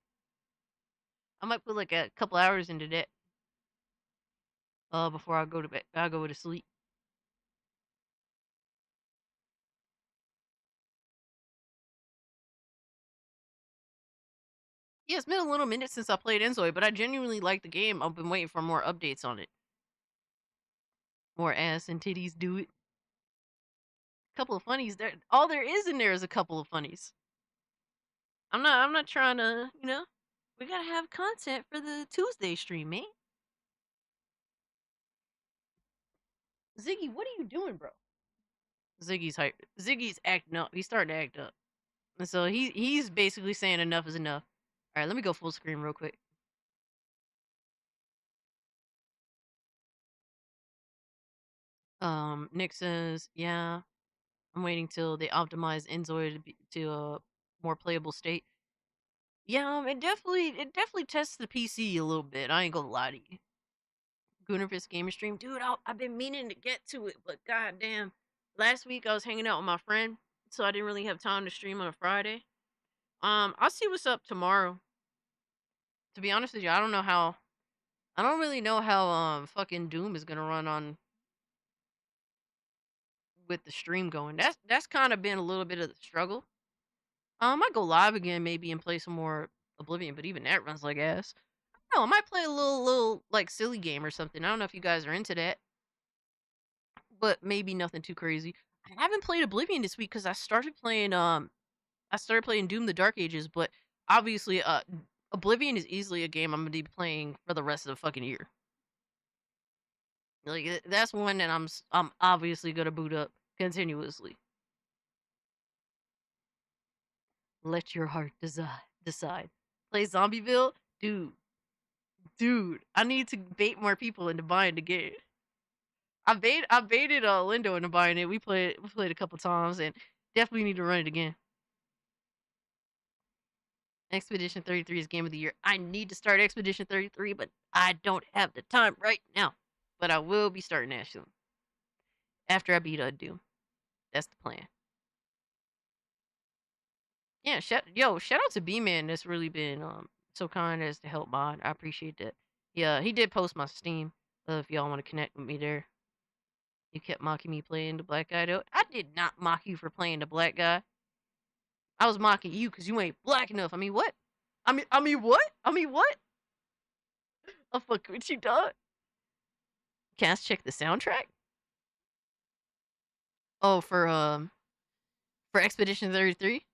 I might put like a couple hours into that. Before I go to bed, I go to sleep. Yeah, it's been a little minute since I played Enzoy, but I genuinely like the game. I've been waiting for more updates on it. More ass and titties do it. Couple of funnies there. All there is in there is a couple of funnies. I'm not trying to, we gotta have content for the Tuesday stream, man. Ziggy, what are you doing, bro? Ziggy's hype. Ziggy's acting up. He's starting to act up. And so he's basically saying enough is enough. All right, let me go full screen real quick. Nick says, yeah, I'm waiting till they optimize Enzoy to a more playable state. Yeah, it definitely tests the PC a little bit. I ain't gonna lie to you. Goonerfist Gamer Stream, dude. I've been meaning to get to it, but goddamn, last week I was hanging out with my friend, so I didn't really have time to stream on a Friday. I'll see what's up tomorrow. To be honest with you, I don't really know how fucking Doom is gonna run on with the stream going. That's kind of been a little bit of the struggle. I might go live again maybe and play some more Oblivion, but even that runs like ass. I don't know, I might play a little like silly game or something. I don't know if you guys are into that, but maybe nothing too crazy. I haven't played Oblivion this week because I started playing Doom: The Dark Ages, but obviously Oblivion is easily a game I'm gonna be playing for the rest of the fucking year. Like that's one that I'm obviously gonna boot up continuously. Let your heart decide. Play Zombieville? Dude, I need to bait more people into buying the game. I baited Lindo into buying it. We played a couple times and definitely need to run it again. Expedition 33 is game of the year. I need to start Expedition 33, but I don't have the time right now. But I will be starting that soon. After I beat Doom. That's the plan. Yeah, shout out to B-Man that's really been so kind as to help mod. I appreciate that. Yeah, he did post my Steam. if y'all want to connect with me there. You kept mocking me playing the black guy, though. I did not mock you for playing the black guy. I was mocking you because you ain't black enough. I mean, what? I mean, what? I'll fuck with you, dog. Can I check the soundtrack? Oh, for Expedition 33?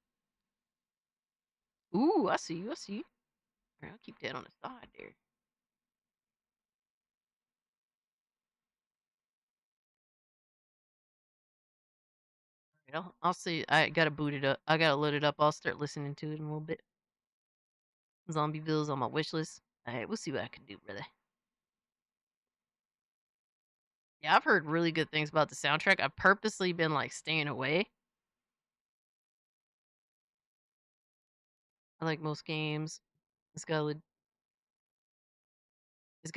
Ooh, I see you. Alright, I'll keep that on the side there. I'll see. I gotta boot it up. I gotta load it up. I'll start listening to it in a little bit. Zombieville's on my wish list. Alright, we'll see what I can do, brother. Yeah, I've heard really good things about the soundtrack. I've purposely been like staying away. I like most games. It's got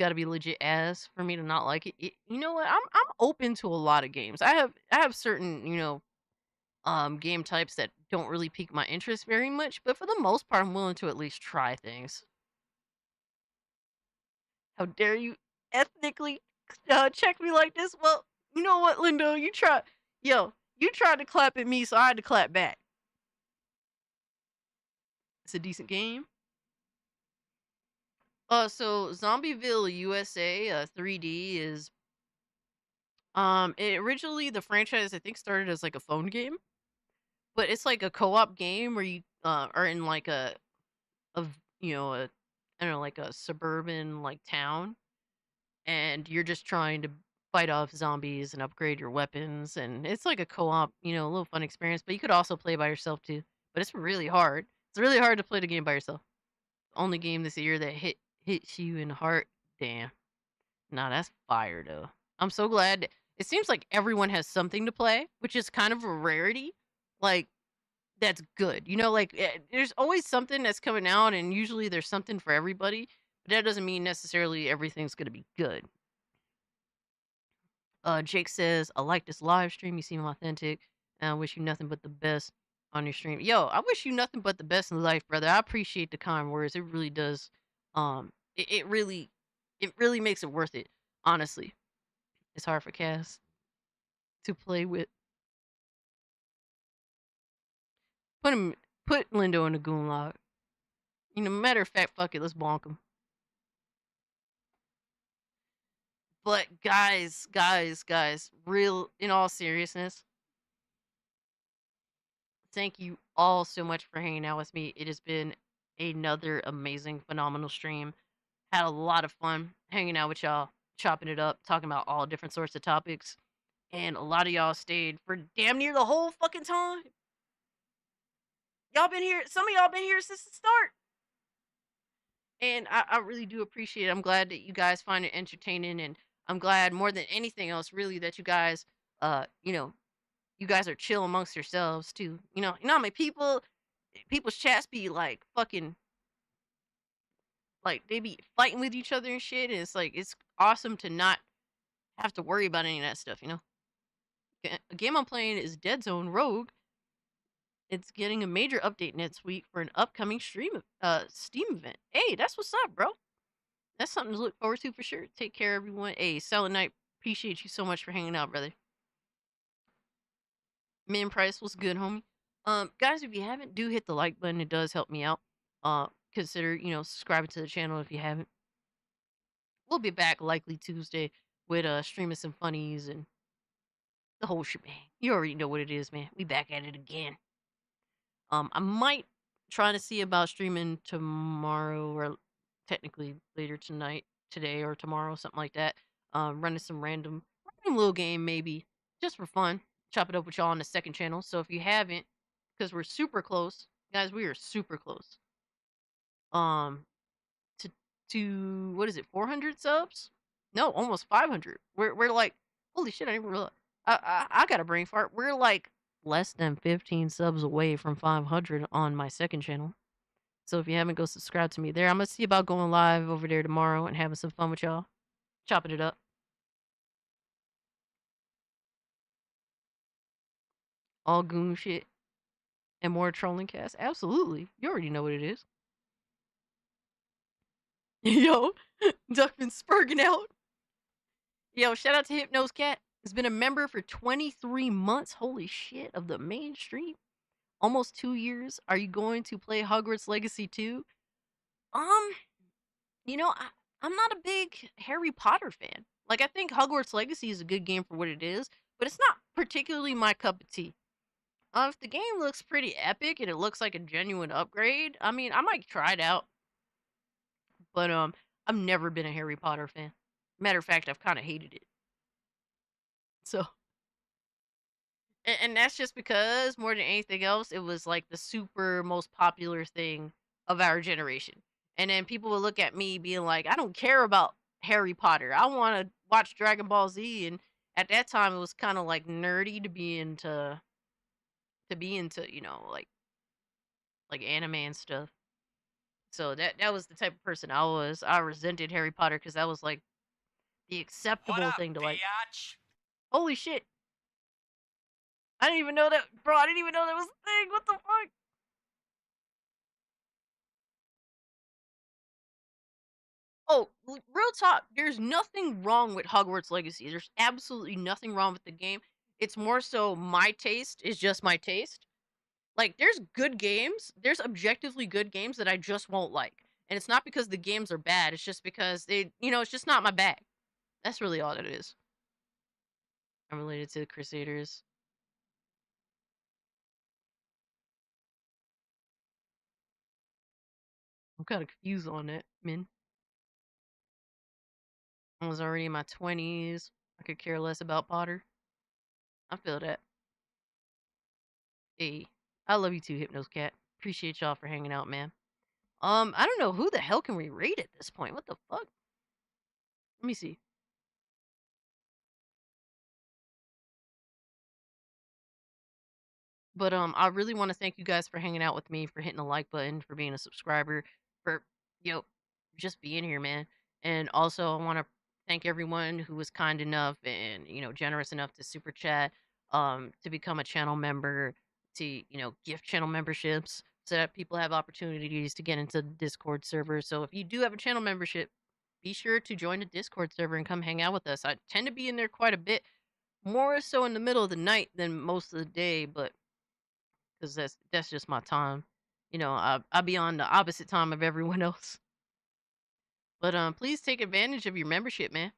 to be legit ass for me to not like it. You know what? I'm open to a lot of games. I have certain, game types that don't really pique my interest very much, but for the most part I'm willing to at least try things. How dare you ethnically check me like this? Well, you know what, Lindo? You tried to clap at me, so I had to clap back. It's a decent game. So Zombieville USA 3D is originally the franchise I think started as like a phone game, but it's like a co-op game where you are in like a I don't know, like a suburban like town, and you're just trying to fight off zombies and upgrade your weapons, and it's like a co-op, a little fun experience. But you could also play by yourself too. But it's really hard. It's really hard to play the game by yourself. Only game this year that hits you in the heart. Damn. Nah, that's fire though. I'm so glad. It seems like everyone has something to play, which is kind of a rarity. Like, that's good. There's always something that's coming out, and usually there's something for everybody. But that doesn't mean necessarily everything's gonna be good. Jake says, I like this live stream. You seem authentic. And I wish you nothing but the best on your stream. Yo, I wish you nothing but the best in life, brother. I appreciate the kind words. It really does. It really makes it worth it, honestly. It's hard for Cass to play with. Put Lindo in the goon log. Matter of fact, fuck it, let's bonk him. But guys, real, in all seriousness, thank you all so much for hanging out with me. It has been another amazing, phenomenal stream. Had a lot of fun hanging out with y'all, chopping it up, talking about all different sorts of topics. And a lot of y'all stayed for damn near the whole fucking time. Y'all been here, some of y'all been here since the start. And I really do appreciate it. I'm glad that you guys find it entertaining, and I'm glad more than anything else, really, that you guys, you guys are chill amongst yourselves too. How many people's chats be like fucking, like they be fighting with each other and shit, and it's like it's awesome to not have to worry about any of that stuff. A game I'm playing is Dead Zone Rogue. It's getting a major update next week for an upcoming Steam event. Hey, that's what's up, bro. That's something to look forward to for sure. Take care, everyone. Hey, Silent Night, appreciate you so much for hanging out, brother. Min Price was good, homie. Guys, if you haven't, do hit the like button. It does help me out. Consider, subscribing to the channel if you haven't. We'll be back likely Tuesday with streaming some funnies and the whole shebang. You already know what it is, man. We back at it again. I might try to see about streaming tomorrow, or technically later today or tomorrow, something like that. Running some random little game, maybe, just for fun. Chop it up with y'all on the second channel. So if you haven't, because we're super close, guys, we are super close. To what is it, 400 subs? No, almost 500. We're like, holy shit, I didn't realize. I got a brain fart. We're like less than 15 subs away from 500 on my second channel. So if you haven't, go subscribe to me there. I'm gonna see about going live over there tomorrow and having some fun with y'all, chopping it up. All goon shit and more trolling cast. Absolutely, you already know what it is. Yo, Duckman spurging out. Yo, shout out to Hypnose Cat. Has been a member for 23 months. Holy shit, of the mainstream. Almost 2 years. Are you going to play Hogwarts Legacy 2? You know, I'm not a big Harry Potter fan. Like, I think Hogwarts Legacy is a good game for what it is, but it's not particularly my cup of tea. If the game looks pretty epic and it looks like a genuine upgrade, I mean, I might try it out. But I've never been a Harry Potter fan. Matter of fact, I've kind of hated it. So, and that's just because more than anything else, it was like the super most popular thing of our generation. And then people would look at me being like, I don't care about Harry Potter. I want to watch Dragon Ball Z. And at that time, it was kind of like nerdy to be into, you know, like anime and stuff. So that was the type of person I was. I resented Harry Potter because that was like the acceptable thing to like. Holy shit. I didn't even know that, bro. I didn't even know that was a thing. What the fuck? Oh, real talk. There's nothing wrong with Hogwarts Legacy. There's absolutely nothing wrong with the game. It's more so my taste is just my taste. Like, there's good games. There's objectively good games that I just won't like. And it's not because the games are bad. It's just because they, you know, it's just not my bag. That's really all that it is. I'm related to the Crusaders. I'm kind of confused on that, man. I was already in my 20s. I could care less about Potter. I feel that. Hey, I love you too, Hypnose Cat. Appreciate y'all for hanging out, man. I don't know who the hell can we raid at this point. What the fuck? Let me see. But I really want to thank you guys for hanging out with me, for hitting the like button, for being a subscriber, for just being here, man. And also, I want to thank everyone who was kind enough and generous enough to super chat, to become a channel member, to gift channel memberships, so that people have opportunities to get into the Discord server. So if you do have a channel membership, be sure to join the Discord server and come hang out with us. I tend to be in there quite a bit, more so in the middle of the night than most of the day, but because that's just my time. I'll be on the opposite time of everyone else. But please take advantage of your membership, man.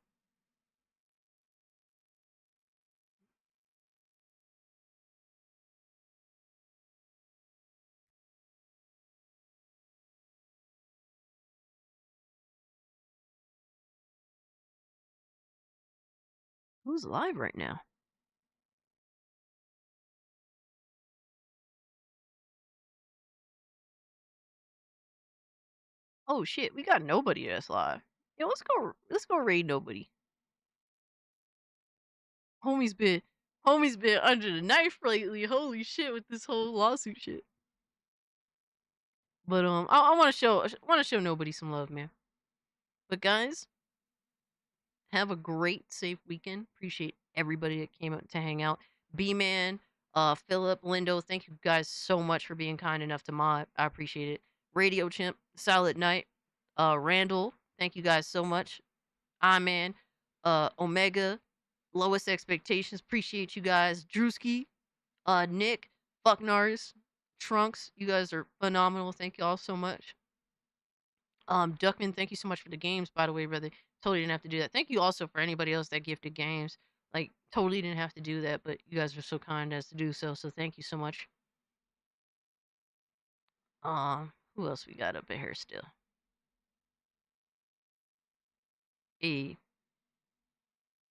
Who's live right now? Oh shit, we got nobody that's live. Yo, let's go raid nobody. Homie's been under the knife lately. Holy shit, with this whole lawsuit shit. But I want to show nobody some love, man. But guys, have a great, safe weekend. Appreciate everybody that came out to hang out. B-Man, Philip, Lindo, thank you guys so much for being kind enough to mod. I appreciate it. Radio Chimp, Silent Night, Randall, thank you guys so much. I-Man, Omega, Lowest Expectations, appreciate you guys. Drewski, Nick, Bucknars, Trunks, you guys are phenomenal. Thank you all so much. Duckman, thank you so much for the games, by the way, brother. Totally didn't have to do that. Thank you also for anybody else that gifted games. Like, totally didn't have to do that, but you guys are so kind as to do so, so thank you so much. Who else we got up in here still? Hey.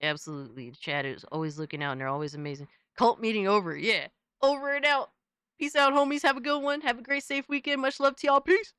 Absolutely. The chat is always looking out and they're always amazing. Cult meeting over. Yeah. Over and out. Peace out, homies. Have a good one. Have a great, safe weekend. Much love to y'all. Peace.